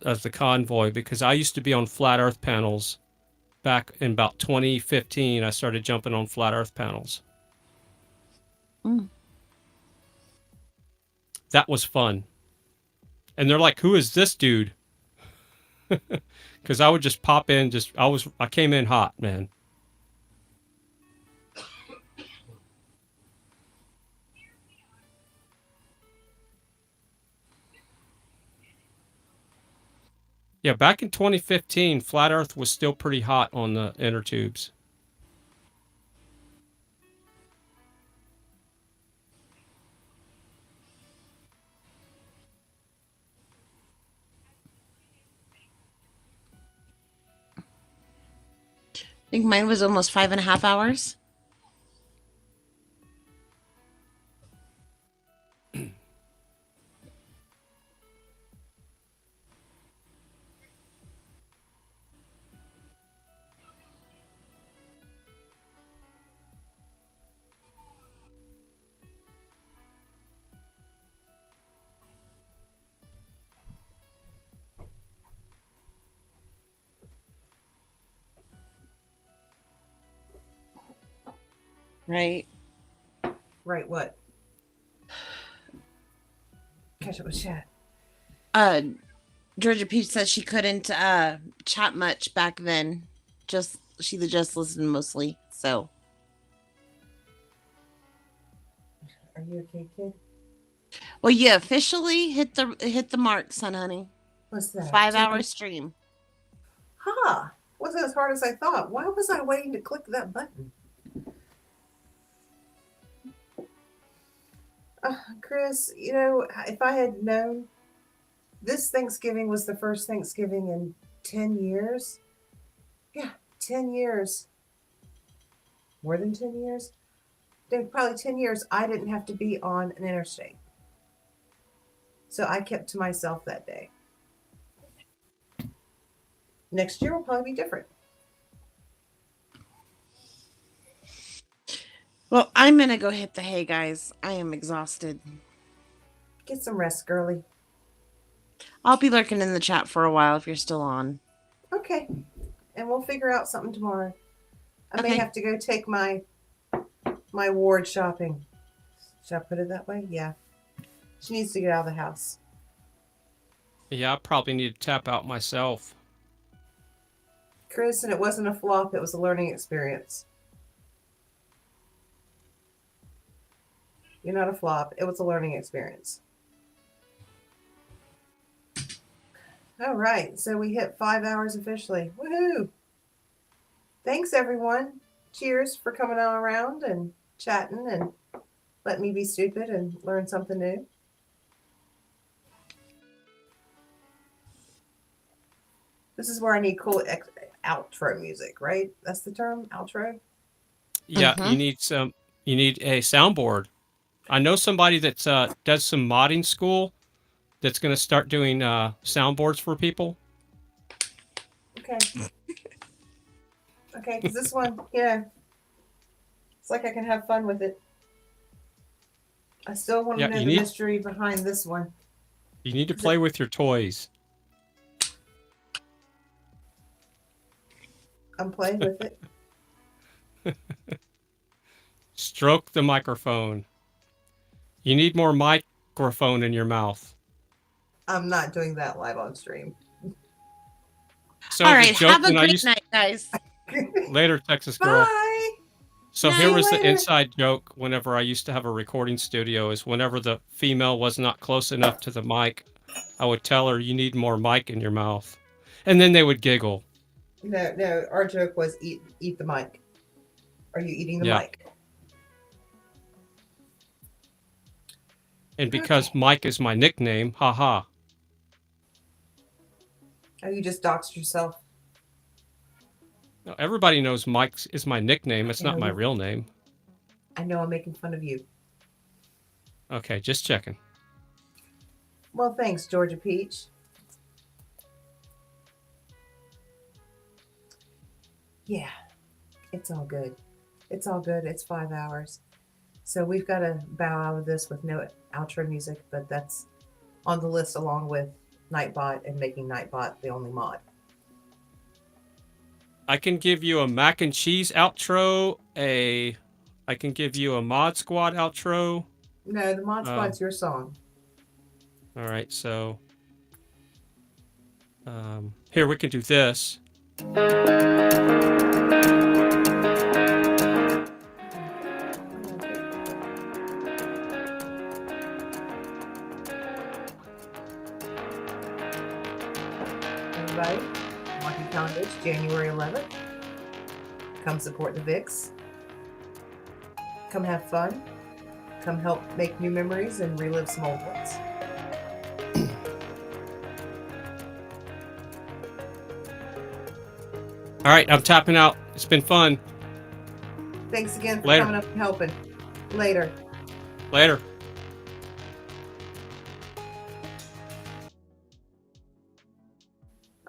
as the convoy, because I used to be on flat Earth panels back in about 2015. I started jumping on flat Earth panels. That was fun. And they're like, "Who is this dude?" Because I would just pop in. I came in hot, man. Yeah, back in 2015, flat Earth was still pretty hot on the inner tubes. I think mine was almost 5.5 hours. Right. Right, what? Catch up with chat. Georgia Peach says she couldn't chat much back then. She just listened mostly. So Are you okay, kid? well, you officially hit the mark, son, honey. What's that? 5-hour stream. Huh. Wasn't as hard as I thought. Why was I waiting to click that button? Chris, you know, if I had known this Thanksgiving was the first Thanksgiving in 10 years. Yeah, 10 years. More than 10 years? Then probably 10 years I didn't have to be on an interstate. So I kept to myself that day. Next year will probably be different. Well, I'm gonna go hit the hay, guys. I am exhausted. Get some rest, girly. I'll be lurking in the chat for a while if you're still on. Okay. And we'll figure out something tomorrow. I may Okay. have to go take my ward shopping. Should I put it that way? Yeah. She needs to get out of the house. Yeah, I probably need to tap out myself. Chris, and it wasn't a flop, it was a learning experience. You're not a flop, it was a learning experience. All right, so we hit 5 hours officially. Woohoo! Thanks, everyone. Cheers for coming on around and chatting and letting me be stupid and learn something new. This is where I need cool outro music, right? That's the term, outro? Yeah, Mhm. you need a soundboard. I know somebody that does some modding school that's going to start doing soundboards for people. Okay. Okay, because this one, yeah. It's like I can have fun with it. I still want to Yeah, know you the need- mystery behind this one. You need to play with your toys. I'm playing with it. Stroke the microphone. You need more microphone in your mouth. I'm not doing that live on stream. So All the right, joke have a when I great used night, guys. later, Texas girl. Bye. So See here you was the later. inside joke whenever I used to have a recording studio is whenever the female was not close enough to the mic, I would tell her, you need more mic in your mouth. And then they would giggle. No, our joke was eat the mic. Are you eating the Yeah. mic? And because Mike is my nickname, haha. Oh, you just doxed yourself. Now, everybody knows Mike is my nickname. It's not my real name. I know I'm making fun of you. Okay, just checking. Well, thanks, Georgia Peach. Yeah, it's all good. It's all good. It's 5 hours. So we've got to bow out of this with no outro music, but that's on the list along with Nightbot and making Nightbot the only mod. I can give you a mac and cheese outro. I can give you a Mod Squad outro. No, the mod squad's your song. All right, so here we can do this. Everybody, mark your calendars, January 11th. Come support the VIX. Come have fun. Come help make new memories and relive some old ones. All right, I'm tapping out. It's been fun. Thanks again for Later. coming up and helping. Later. Later.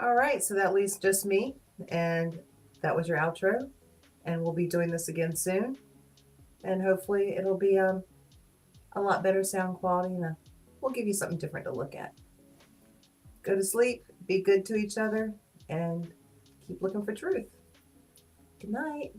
All right, so that leaves just me, and that was your outro. And we'll be doing this again soon. And hopefully it'll be a lot better sound quality, and we'll give you something different to look at. Go to sleep, be good to each other, and keep looking for truth. Good night.